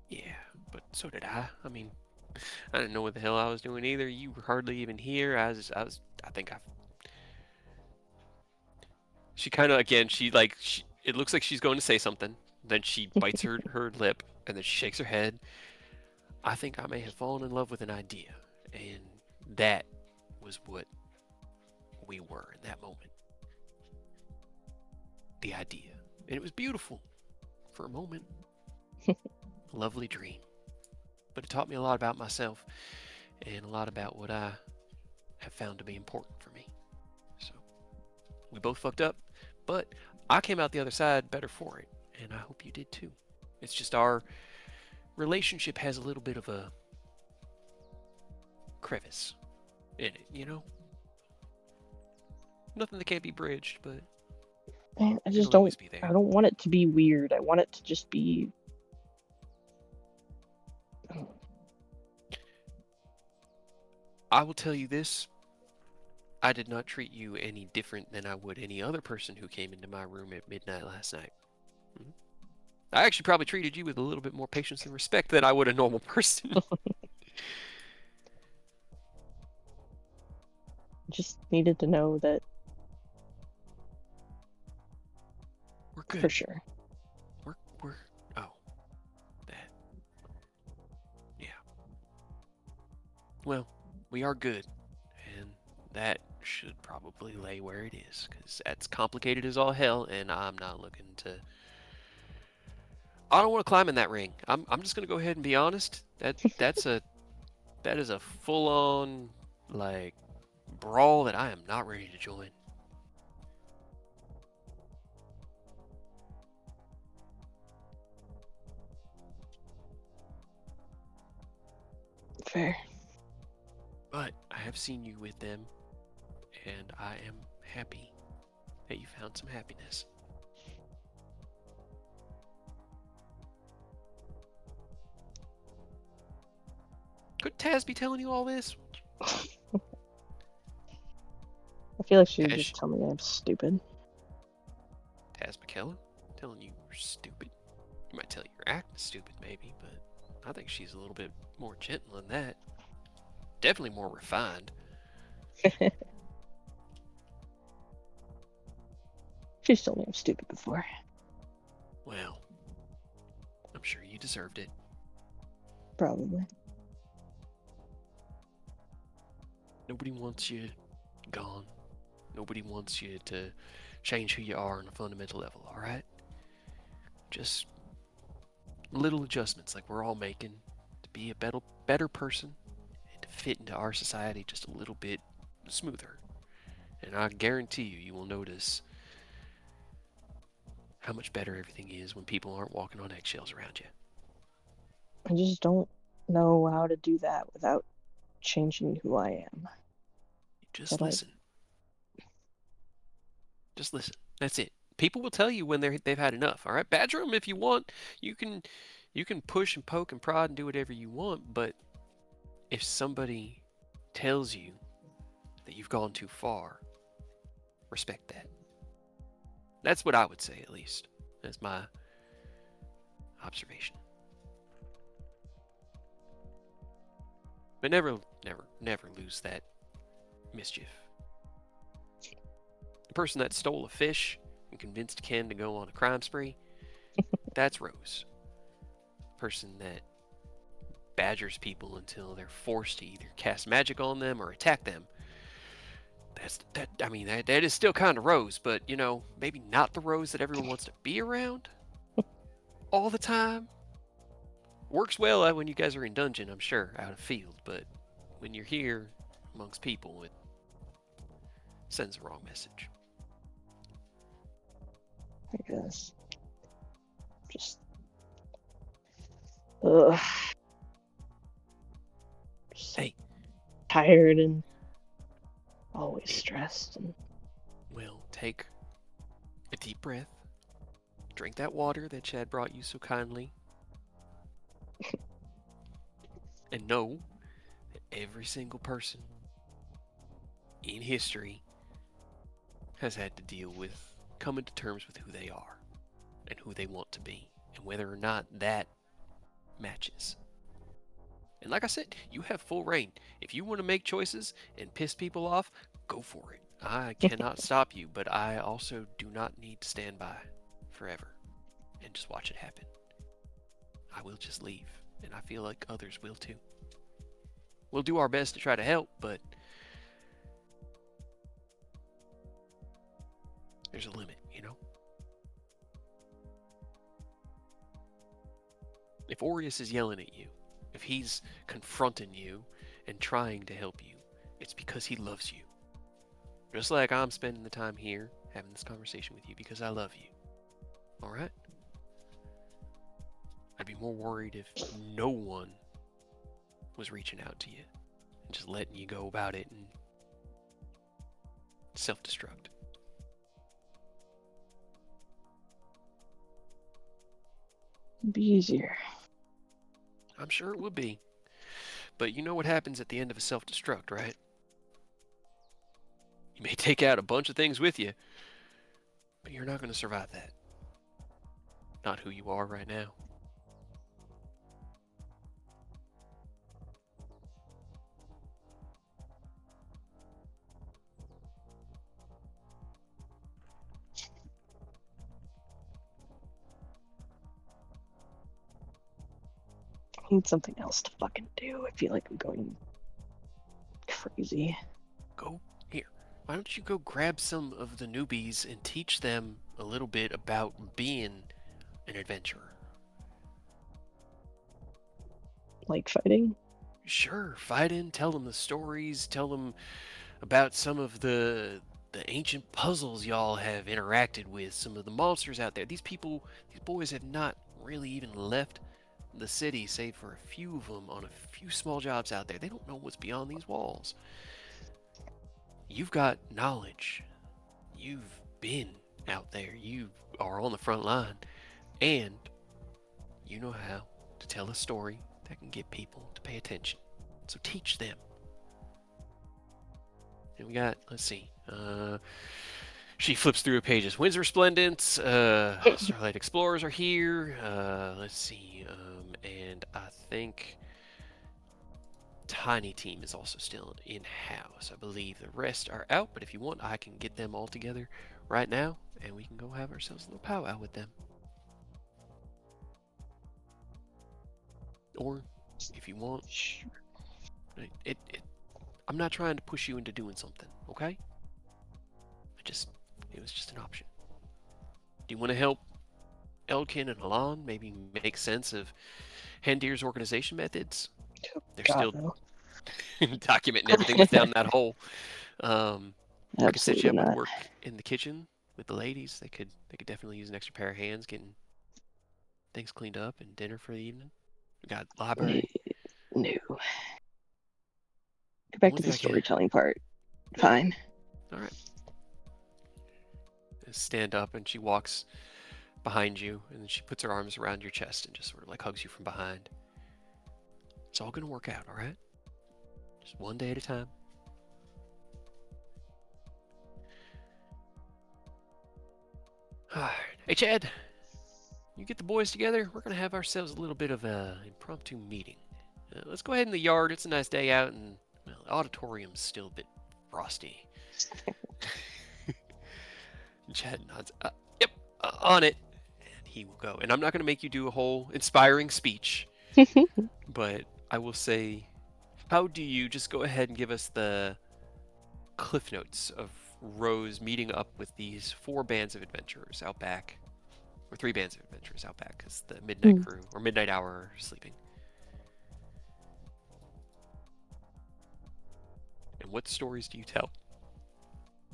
Yeah, but so did I. I mean, I didn't know what the hell I was doing either. You were hardly even here. I think I. She kind of, again, it looks like she's going to say something. Then she bites her lip, and then she shakes her head. I think I may have fallen in love with an idea, and that was what we were in that moment. The idea. And it was beautiful for a moment. A lovely dream. But it taught me a lot about myself and a lot about what I have found to be important for me. So we both fucked up, but I came out the other side better for it, and I hope you did too. It's just our relationship has a little bit of a crevice in it, you know? Nothing that can't be bridged, but Man, I just it'll always don't. be I there. don't want it to be weird. I want it to just be. I will tell you this. I did not treat you any different than I would any other person who came into my room at midnight last night. I actually probably treated you with a little bit more patience and respect than I would a normal person. Just needed to know that We're good. for sure. We're oh, that. Yeah. Well, we are good, and that should probably lay where it is, because that's complicated as all hell, and I'm not looking to. I don't want to climb in that ring. I'm just gonna go ahead and be honest. That is a full-on like brawl that I am not ready to join. Fair. But I have seen you with them, and I am happy that you found some happiness. Could Taz be telling you all this? I feel like she would Has just she- tell me I'm stupid. Taz McKellen telling you you're stupid? You might tell you you're acting stupid, maybe, but I think she's a little bit more gentle than that. Definitely more refined. She's told me I'm stupid before. Well, I'm sure you deserved it. Probably. Nobody wants you gone. Nobody wants you to change who you are on a fundamental level, alright? Just little adjustments like we're all making to be a better person and to fit into our society just a little bit smoother. And I guarantee you will notice how much better everything is when people aren't walking on eggshells around you. I just don't know how to do that without changing who I am. Just But, like- listen. Just listen. That's it. People will tell you when they've had enough. All right, badger them if you want. You can push and poke and prod and do whatever you want. But if somebody tells you that you've gone too far, respect that. That's what I would say, at least. That's my observation. But never lose that mischief. The person that stole a fish and convinced Ken to go on a crime spree, that's Rose. The person that badgers people until they're forced to either cast magic on them or attack them, that is still kind of Rose, but you know, maybe not the Rose that everyone wants to be around all the time. Works well when you guys are in dungeon, I'm sure, out of field, but when you're here amongst people, it sends the wrong message. I guess. Just. Ugh. Just Hey, tired and always stressed and well, take a deep breath. Drink that water that Chad brought you so kindly. And know that every single person in history has had to deal with coming to terms with who they are. and who they want to be, and whether or not that matches. And like I said, you have full reign. If you want to make choices and piss people off, go for it. I cannot stop you, but I also do not need to stand by forever and just watch it happen. I will just leave, and I feel like others will too. We'll do our best to try to help, but there's a limit, you know? If Aureus is yelling at you, if he's confronting you and trying to help you, it's because he loves you. Just like I'm spending the time here having this conversation with you because I love you. Alright? I'd be more worried if no one was reaching out to you and just letting you go about it and self-destruct. It'd be easier. I'm sure it would be. But you know what happens at the end of a self-destruct, right? You may take out a bunch of things with you, but you're not going to survive that. Not who you are right now. I need something else to fucking do. I feel like I'm going crazy. Go here. Why don't you go grab some of the newbies and teach them a little bit about being an adventurer? Like fighting? Sure, fight in, tell them the stories, tell them about some of the ancient puzzles y'all have interacted with, some of the monsters out there. These boys have not really even left the city, save for a few of them on a few small jobs out there. They don't know what's beyond these walls. You've got knowledge. You've been out there. You are on the front line. And you know how to tell a story that can get people to pay attention. So teach them. And we got, let's see. She flips through pages. Winds Resplendent, Starlight Explorers are here. Let's see. And I think Tiny Team is also still in-house. I believe the rest are out, but if you want, I can get them all together right now, and we can go have ourselves a little powwow with them. Or, if you want, I'm not trying to push you into doing something, okay? It was just an option. Do you want to help Elkin and Alon maybe make sense of Hendir's organization methods? They're God, still no. documenting everything that's down that hole. I could set you Absolutely up with not. work in the kitchen with the ladies. They could definitely use an extra pair of hands getting things cleaned up and dinner for the evening. We got library. No. Go back Only to thing the I can- storytelling part. Fine. All right. Stand up, and she walks behind you, and then she puts her arms around your chest and just sort of like hugs you from behind. It's all gonna work out, all right? Just one day at a time. Hey, Chad, you get the boys together. We're gonna have ourselves a little bit of a impromptu meeting. Let's go ahead in the yard. It's a nice day out, and well, the auditorium's still a bit frosty. Chad nods. Yep, on it. And he will go. And I'm not going to make you do a whole inspiring speech, but I will say, how do you just go ahead and give us the cliff notes of Rose meeting up with these 4 bands of adventurers out back, or 3 bands of adventurers out back, because the midnight crew or midnight hour are sleeping. And what stories do you tell?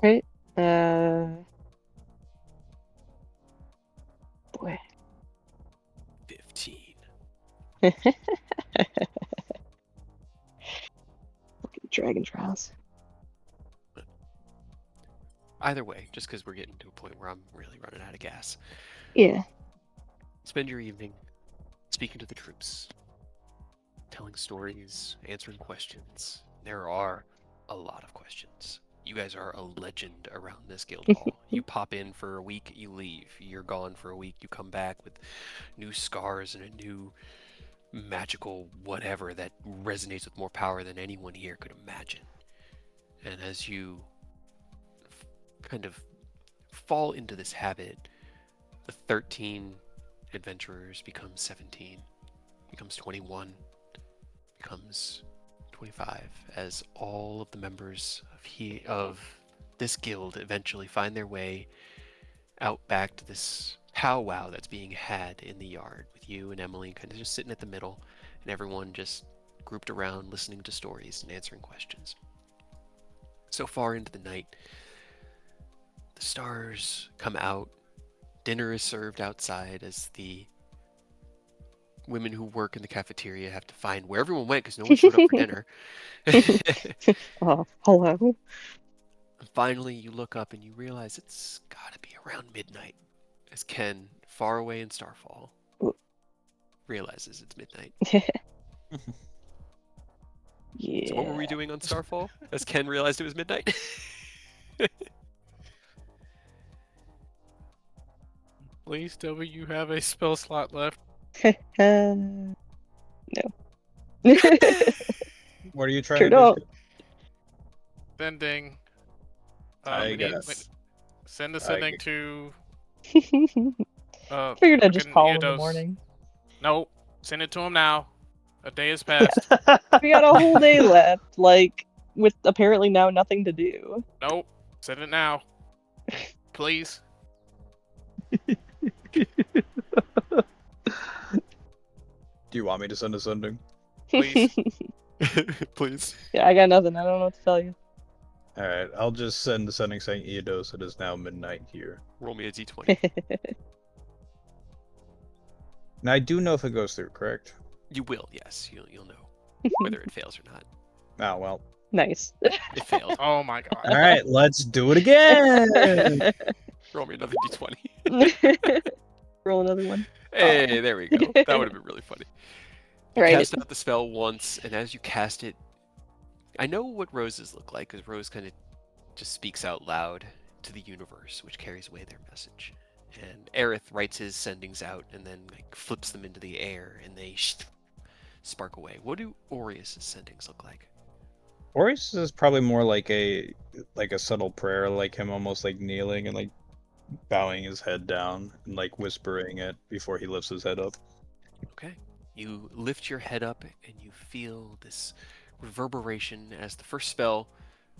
Right? Boy. 15. Dragon Trials. Either way, just because we're getting to a point where I'm really running out of gas. Yeah. Spend your evening speaking to the troops, telling stories, answering questions. There are a lot of questions. you guys are a legend around this guild hall. You pop in for a week, you leave. You're gone for a week, you come back with new scars and a new magical whatever that resonates with more power than anyone here could imagine. And as you kind of fall into this habit, the 13 adventurers become 17, becomes 21, becomes 25, as all of the members of this guild eventually find their way out back to this powwow that's being had in the yard with you and Emily kind of just sitting at the middle and everyone just grouped around listening to stories and answering questions. So far into the night, the stars come out. Dinner is served outside as the women who work in the cafeteria have to find where everyone went because no one showed up for dinner. Hello. Finally, you look up and you realize it's gotta be around midnight as Ken, far away in Starfall, realizes it's midnight. Yeah. So what were we doing on Starfall as Ken realized it was midnight? Please tell me you have a spell slot left. No. What are you trying Sure to don't. do? Sending. I we guess. send the I sending guess. to. Figured I'd just fucking call in the Eodos. morning. No, send it to him now. A day has passed. We got a whole day left, like, with apparently now nothing to do. Nope, send it now. Please. Do you want me to send a sending? Please. Please. Yeah, I got nothing. I don't know what to tell you. Alright, I'll just send the sending saying Eodos, it is now midnight here. Roll me a d20. Now I do know if it goes through, correct? You will, yes. You'll know whether it fails or not. Oh, well. Nice. It failed. Oh my god. Alright, let's do it again! Roll me another d20. Roll another one. Hey, there we go. That would have been really funny. You Right. cast out the spell once, and as you cast it, I know what roses look like, because Rose kind of just speaks out loud to the universe, which carries away their message. And Aerith writes his sendings out, and then like flips them into the air, and they spark away. What do Aureus' sendings look like? Orius is probably more like a subtle prayer, like him almost like kneeling and like bowing his head down and like whispering it before he lifts his head up. Okay. You lift your head up, and you feel this reverberation as the first spell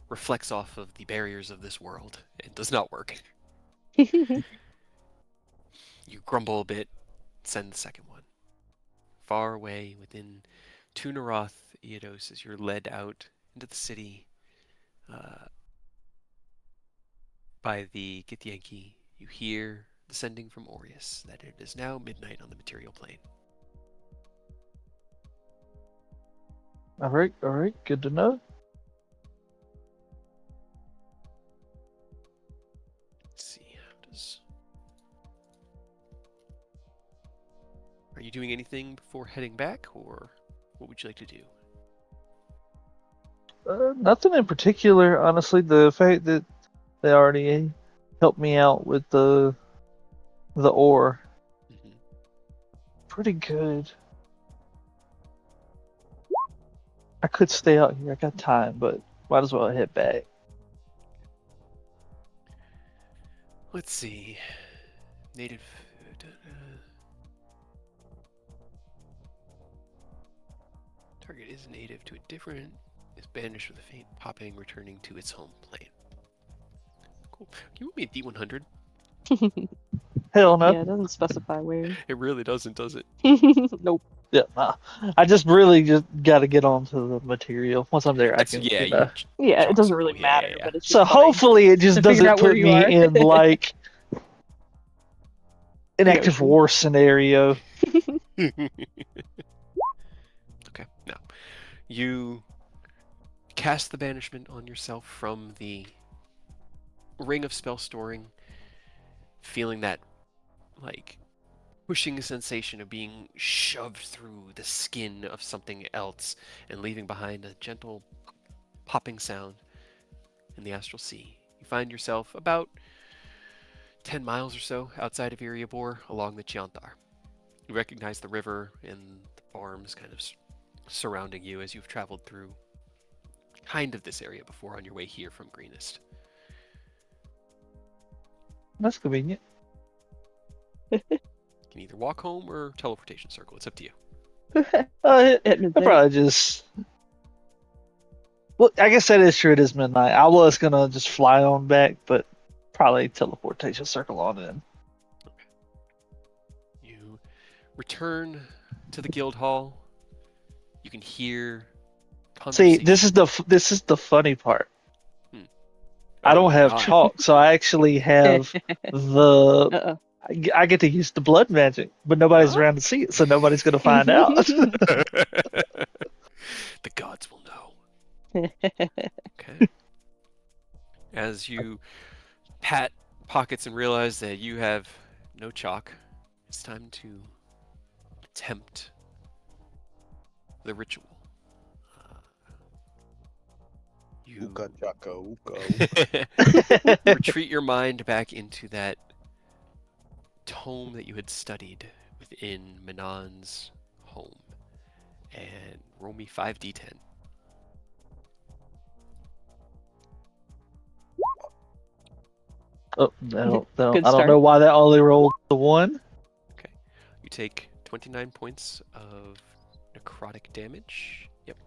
reflects off of the barriers of this world and does not work. You grumble a bit, send the second one. Far away within Tunaroth, Eodos, as you're led out into the city by the Githyanki, you hear the sending from Aureus that it is now midnight on the material plane. All right, good to know. Let's see, Are you doing anything before heading back, or what would you like to do? Nothing in particular, honestly. The fact that they already helped me out with the ore, Mhm. pretty good. I could stay out here. I got time, but might as well head back. Let's see. Native food. Target is native to a different. Is banished with a faint popping, returning to its home plane. Cool. Can you move me a D100? Hell no. Yeah, it doesn't specify where. It really doesn't, does it? Nope. Yeah, nah. I just really just got to get onto the material. Once I'm there, That's, I can. yeah, You know. Yeah, Jog it doesn't circle, really yeah, matter, yeah, yeah. but it's just So funny hopefully it just to figure doesn't out where put you me are. in like an The active ocean. war scenario. Okay, now you cast the banishment on yourself from the ring of spell storing, feeling that like pushing sensation of being shoved through the skin of something else and leaving behind a gentle popping sound. in the Astral Sea. You find yourself about 10 miles or so outside of Iriabor along the Chiantar. You recognize the river and the farms kind of surrounding you as you've traveled through kind of this area before on your way here from Greenest. That's convenient. You can either walk home or teleportation circle. It's up to you. At I midnight. probably just. Well, I guess that is true. It is midnight. I was gonna just fly on back, but probably teleportation circle on in. You return to the guild hall. You can hear See, conversation. this is the funny part. I Oh, don't have God. chalk, so I actually have the. Uh-oh. I get to use the blood magic, but nobody's Oh. around to see it, so nobody's gonna find out. The gods will know. Okay. As you pat pockets and realize that you have no chalk, it's time to attempt the ritual. You Ooka chaka ooka. retreat your mind back into that tome that you had studied within Manon's home and roll me 5d10. Oh no, no! Good I don't start. know why that only rolled the one. You take 29 points of necrotic damage. Yep.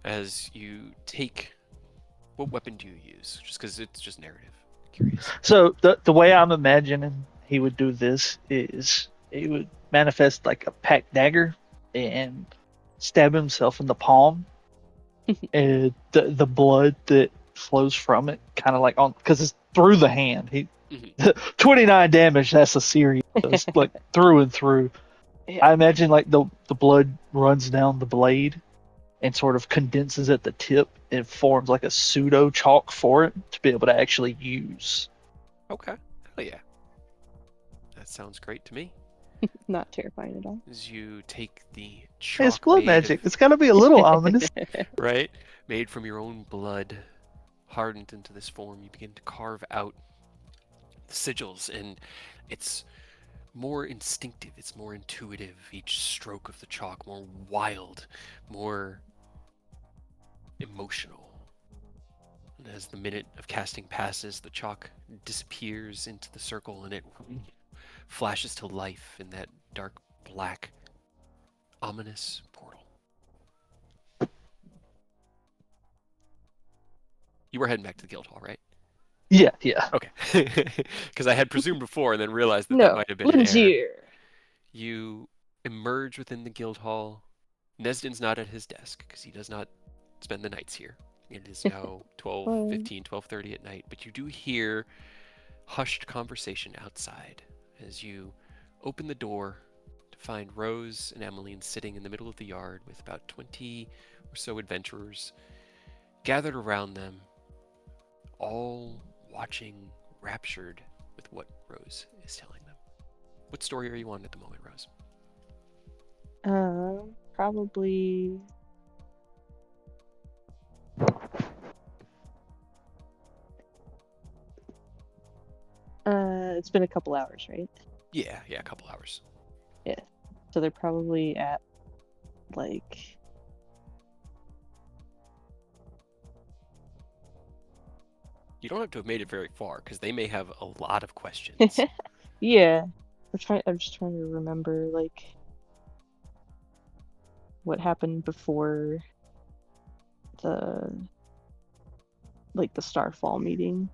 As you take, what weapon do you use? Just because it's just narrative. Curious. So the way I'm imagining he would do this is he would manifest like a packed dagger and stab himself in the palm, and the blood that flows from it, kind of like on because it's through the hand. He Mhm. 29 damage. That's a serious, like through and through. Yeah. I imagine like the blood runs down the blade and sort of condenses at the tip and forms like a pseudo chalk for it to be able to actually use. Okay. Hell yeah. That sounds great to me. Not terrifying at all. As you take the Hey, chalk it's blood made magic. It's got to be a little ominous. right? Made from your own blood, hardened into this form, you begin to carve out the sigils, and it's more instinctive, it's more intuitive. Each stroke of the chalk, more wild, more emotional. And as the minute of casting passes, the chalk disappears into the circle and it flashes to life in that dark black, ominous portal. You were heading back to the guild hall, right? Yeah. Okay. Because I had presumed before and then realized that No, might have been an Lynn's error. here. You emerge within the guild hall. Nesdin's not at his desk because he does not spend the nights here. It is now 12:15, 12:30 at night, but you do hear hushed conversation outside as you open the door to find Rose and Emmeline sitting in the middle of the yard with about 20 or so adventurers gathered around them, all watching, raptured with what Rose is telling them. What story are you on at the moment, Rose? Probably. It's been a couple hours, right? Yeah, a couple hours. So they're probably at like You don't have to have made it very far because they may have a lot of questions. yeah. I'm just trying to remember like what happened before the Starfall meeting.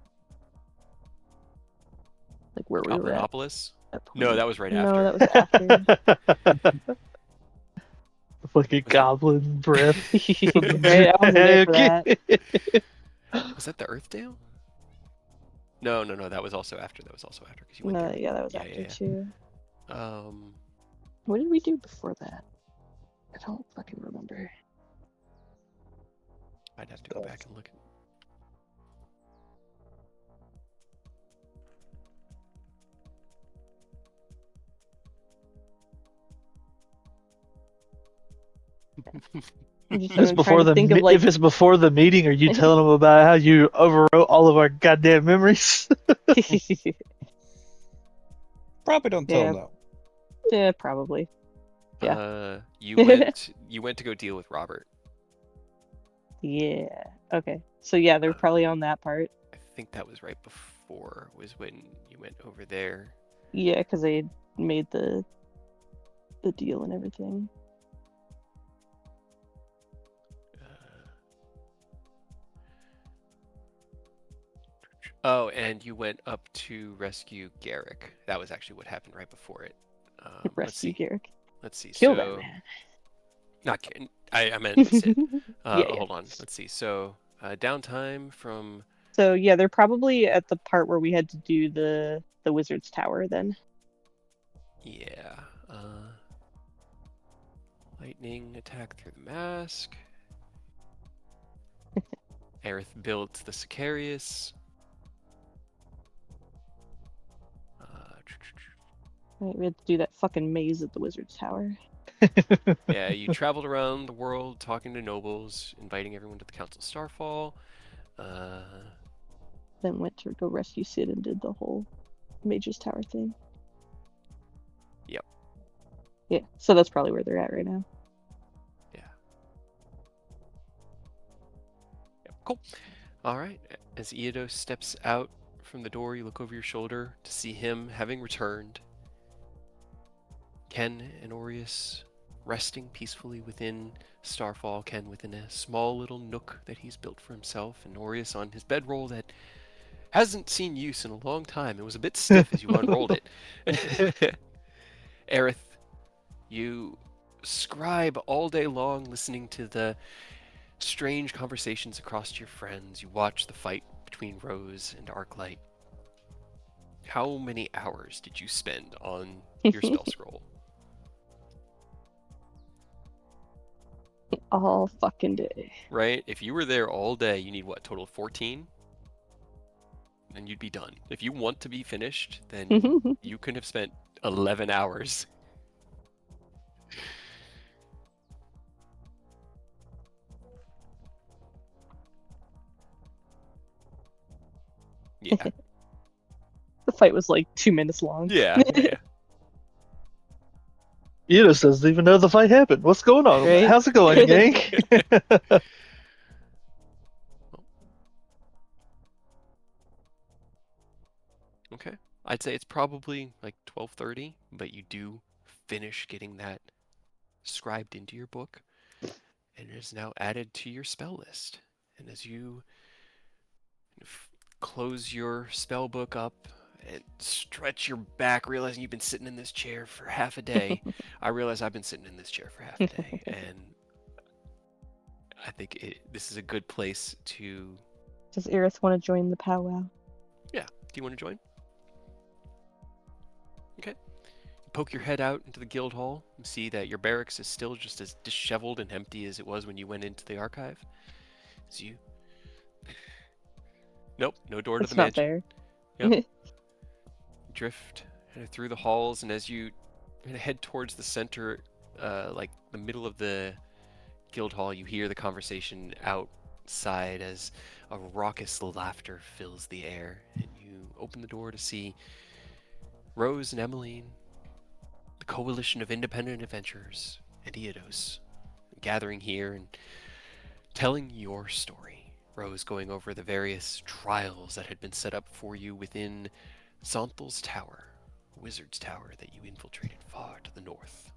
Like where we were at. Goblinopolis? That No, point. that was right No, after. that was after. Fucking goblin breath. from the Right, I wasn't there for that. Was that the Earthdale? No, that was also after. That was also after because you went No, there. yeah, that was Yeah, after yeah. too. Um, What did we do before that? I don't fucking remember. I'd have to go back and look. I'm just If it's trying before to the think of like if it's before the meeting, are you telling them about how you overwrote all of our goddamn memories? Probably don't tell Yeah. him that. yeah, probably. Yeah. You went to go deal with Robert. Yeah. Okay. So yeah, they're probably Uh, on that part. I think that was right before was when you went over there. Yeah, because they made the deal and everything. Oh, and you went up to rescue Garrick. That was actually what happened right before it. Let's Rescue see. Garrick. Let's see. Kill So, that man. not kidding. I meant Sid. Yeah, yeah. Hold on. Let's see. So, downtime from. So yeah, they're probably at the part where we had to do the wizard's tower then. Yeah. Lightning attack through the mask. Aerith builds the Sicarius. Right, we had to do that fucking maze at the wizard's tower. Yeah, you traveled around the world talking to nobles, inviting everyone to the Council of Starfall. Then went to go rescue Sid and did the whole mage's tower thing. Yep. Yeah, so that's probably where they're at right now. Yeah. Yep, cool. All right. As Eodos steps out from the door, you look over your shoulder to see him having returned. Ken and Aureus resting peacefully within Starfall. Ken within a small little nook that he's built for himself, and Aureus on his bedroll that hasn't seen use in a long time. It was a bit stiff as you unrolled it. Aerith, you scribe all day long listening to the strange conversations across your friends. You watch the fight between Rose and Arclight. How many hours did you spend on your spell scroll? All fucking day. Right? If you were there all day, you need what, total of 14? Then you'd be done. If you want to be finished, then you could have spent 11 hours. Yeah. The fight was like 2 minutes long. Yeah. Enos doesn't even know the fight happened. What's going on? Right? How's it going, gang? Okay. I'd say it's probably like 12:30, but you do finish getting that scribed into your book, and it is now added to your spell list. And as you close your spell book up and stretch your back, realizing you've been sitting in this chair for half a day, I realize I've been sitting in this chair for half a day, and I think this is a good place to. Does Aerith want to join the powwow? Yeah. Do you want to join? Okay. You poke your head out into the guild hall and see that your barracks is still just as disheveled and empty as it was when you went into the archive. So you. Nope, no door to It's the not mansion. there. Yep. Drift through the halls, and as you head towards the center, like the middle of the guild hall, you hear the conversation outside as a raucous laughter fills the air, and you open the door to see Rose and Emmeline, the coalition of independent adventurers, and Eodos gathering here and telling your story. Rose going over the various trials that had been set up for you within Zonthal's Tower, Wizard's Tower that you infiltrated far to the north.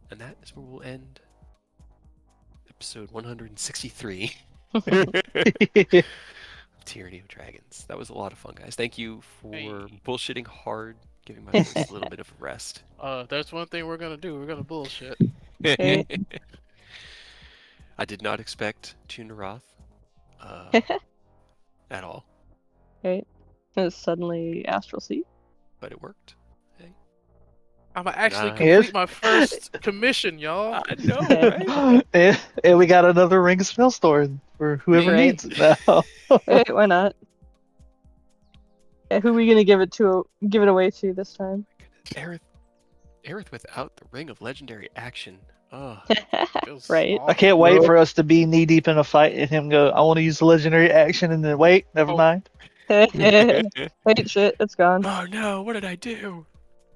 And that is where we'll end episode 163 Tyranny of Dragons. That was a lot of fun, guys. Thank you for bullshitting hard, giving my voice a little bit of a rest. That's one thing we're gonna do. We're gonna bullshit. Right. I did not expect Tunaroth at all, Right. And suddenly Astral Sea. but it worked. Hey. I'm gonna actually Nice. complete my first commission, y'all. I know, right? and we got another ring of spell store for whoever Right. needs it now. Right, why not? Yeah, who are we gonna give it away to this time? Aerith without the Ring of Legendary Action Oh, Feels Right. I can't wait Bro. for us to be knee deep in a fight and him go, I want to use the legendary action, and then wait, never Oh. mind. Wait, shit, it's gone. oh no! What did I do?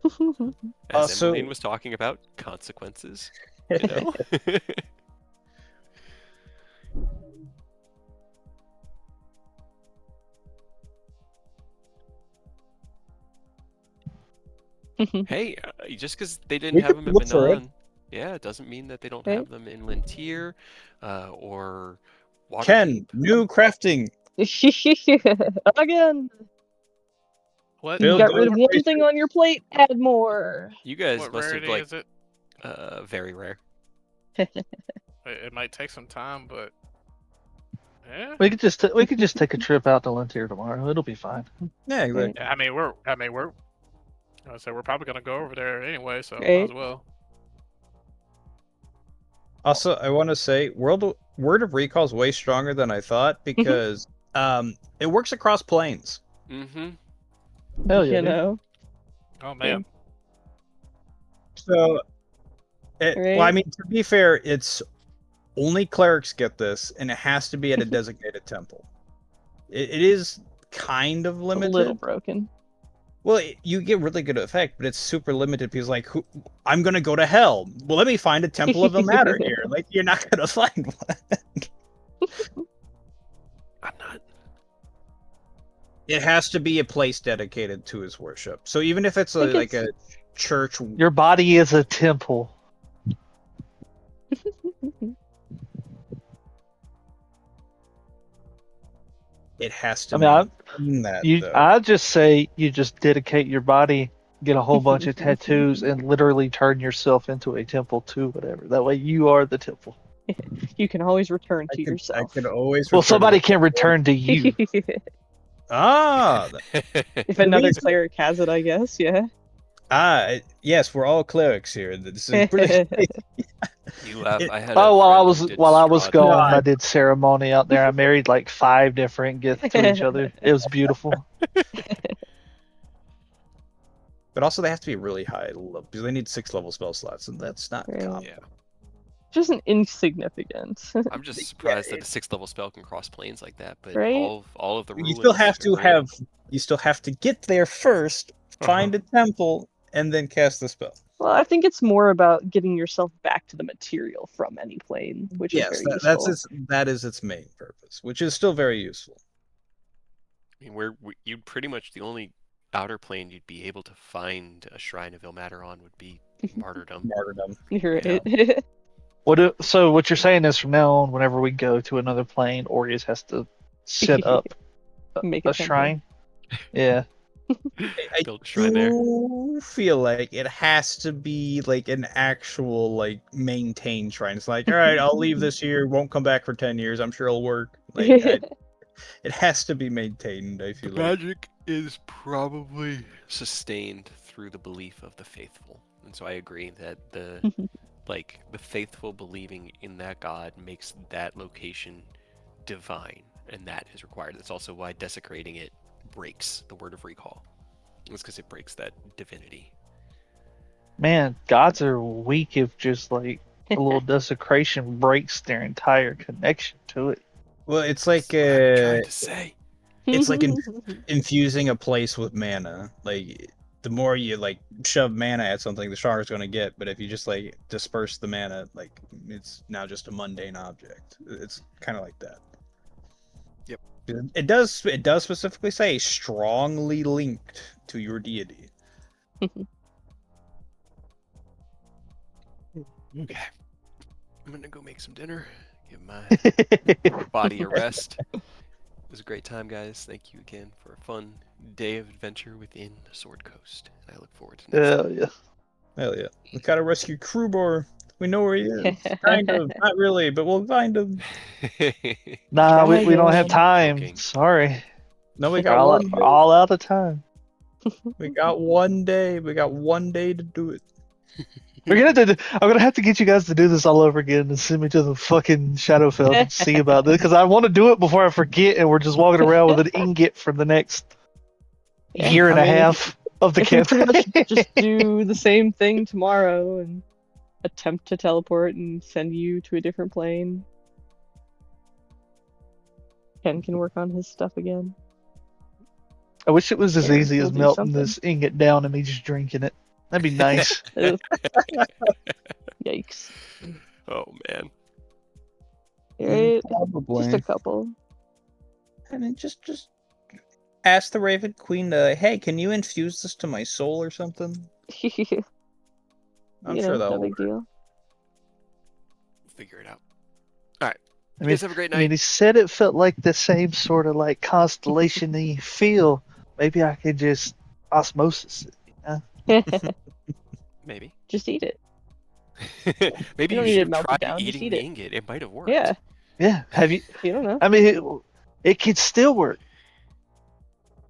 Uh, As so- Emmeline was talking about consequences, you know. Hey, just because they didn't We have could them in look for it. Manon, yeah, it doesn't mean that they don't Right. have them in Lintier, or Ken, Waterdeep. new crafting. Again. What? You Bill, got do rid of it. one thing on your plate, add more. You guys What must have rarity like is it? very rare. It might take some time, but yeah. We could just take a trip out to Lintier tomorrow. It'll be fine. Yeah, exactly. Yeah, I mean, we're probably gonna go over there anyway, so might Right. as well. Also, I want to say, Word of Recall is way stronger than I thought because it works across planes. Mm-hmm. Hell yeah, You dude. know. Oh man. So, well, I Right. mean, to be fair, it's only clerics get this, and it has to be at a designated temple. It is kind of A limited. little broken. Well, you get really good effect, but it's super limited because, like, I'm gonna go to hell. Well, let me find a temple of Ilmater here. Like, you're not gonna find one. I'm not. It has to be a place dedicated to his worship. So even if it's think like a it's- church, Your body is a temple. it has to. I mean, mean that. though. I just say you just dedicate your body, get a whole bunch of tattoos, and literally turn yourself into a temple too, whatever. That way you are the temple. You can always return to I yourself. could always. Well, return to somebody my- can return to you. Ah, If another reason- cleric has it, I guess. Yeah. Yes, we're all clerics here. This is pretty. You laugh. It- I had. a Oh, friend who did while I was Strahd. gone, No, I did ceremony out there. I married like 5 different gifts to each other. It was beautiful. but also, they have to be really high level because they need 6-level spell slots, and that's not Right. common. Yeah. Just an insignificant. I'm just surprised that a 6th-level spell can cross planes like that. But Right? all of the ruins. You still have are to great. have. You still have to get there first, find a temple, and then cast the spell. Well, I think it's more about getting yourself back to the material from any plane, which Yes, is very that's useful. that is its main purpose, which is still very useful. I mean, you'd pretty much the only outer plane you'd be able to find a shrine of Ilmater on would be martyrdom. Martyrdom. You're Yeah. right. So what you're saying is from now on, whenever we go to another plane, Orius has to set up Make a a temple. shrine. Yeah. I Build shrine there. do feel like it has to be like an actual like maintained shrine. It's like, all right, I'll leave this here, won't come back for 10 years. I'm sure it'll work. Like, it has to be maintained. I The feel like. magic is probably sustained through the belief of the faithful, and so I agree that the faithful believing in that god makes that location divine, and that is required. That's also why desecrating it breaks the word of recall. It's because it breaks that divinity. Man, gods are weak if just like a little desecration breaks their entire connection to it. Well, it's like That's what I'm trying to say. It's like infusing a place with mana. Like the more you like shove mana at something, the stronger it's going to get. But if you just like disperse the mana, like it's now just a mundane object. It's kind of like that. Yep. It does specifically say strongly linked to your deity. Okay. I'm gonna go make some dinner. Give my body a rest. It was a great time, guys. Thank you again for a fun day of adventure within Sword Coast. And I look forward to next Hell time. yeah. Hell yeah. We gotta rescue Krubor. We know where he is. Kind of. Not really, but we'll find him. Nah, we don't have Dragon. time. Joking. Sorry. No, we We're got one day. all out of time. We got one day. We got one day to do it. I'm gonna have to get you guys to do this all over again and send me to the fucking Shadowfell and see about this because I want to do it before I forget and we're just walking around with an ingot for the next Yeah, year and I a mean, half of the if we pretty campaign. much just do the same thing tomorrow, and attempt to teleport and send you to a different plane. Ken can work on his stuff again. I wish it was as Here, easy we'll as do melting something. this ingot down and me just drinking it. That'd be nice. Ugh. Yikes. Oh man. Right? Probably. Just a couple. And then just ask the Raven Queen to, hey, can you infuse this to my soul or something? I'm You sure know, that'll no big work. deal. Figure it out. All right. I You mean, guys have a great I mean, night. he said it felt like the same sort of like constellation-y feel. Maybe I could just osmosis it. Maybe. Just eat it. Maybe You you don't need should it have melted tried down, just eating eat the it. ingot. It might have worked. Yeah, Yeah. Have you? you don't know. I mean, it could still work.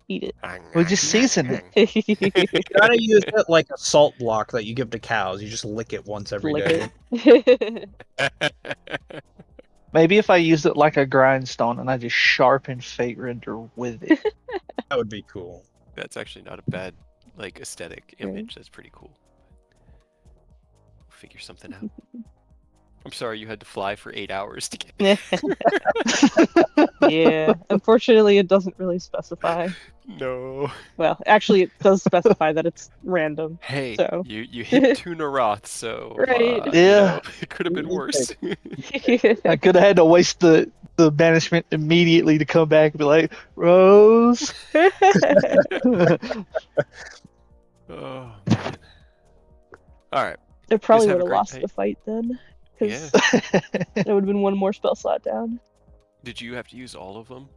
Eat it. We just season it. You gotta use it like a salt block that you give to cows. You just lick it once every Lick day. it. Maybe if I used it like a grindstone and I just sharpen Fate Render with it. That would be cool. That's actually not a bad like aesthetic Right. image. That's pretty cool. We'll figure something out. I'm sorry you had to fly for 8 hours to get. Yeah, unfortunately, it doesn't really specify. No. Well, actually, it does specify that it's random. Hey, So. you hit 2 Naroth, so Right. you Yeah. know, it could have been worse. I could have had to waste the banishment immediately to come back and be like, Rose. Oh man. All right. It probably have would a have great lost night. the fight then. Yeah. Because it would have been one more spell slot down. Did you have to use all of them?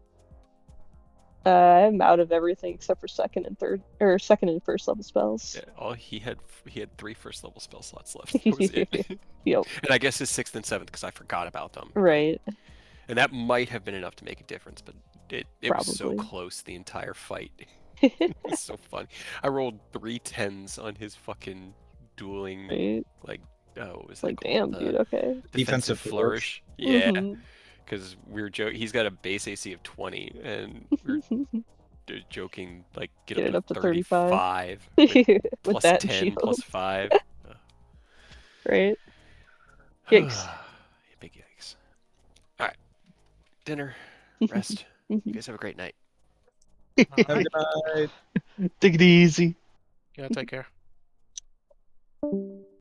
I'm out of everything except for second and first level spells. Yeah. All he had 3 first level spell slots left. That was it. Yep. And I guess his 6th and 7th because I forgot about them. Right. And that might have been enough to make a difference, but it was so Probably. close the entire fight. It was so fun. I rolled 3 10s on his fucking dueling Right. like what was It's that like, called? damn, dude, okay. Defensive Defensive flourish. Yeah, Mhm. because we were joking. He's got a base AC of 20, and we were joking like get Get it up up to to 35. 35 with With plus that 10 shield. plus 5. Right. Yikes. Big yikes. All right, dinner, rest. You guys have a great night. Have a good night. Take it easy. Yeah, take care.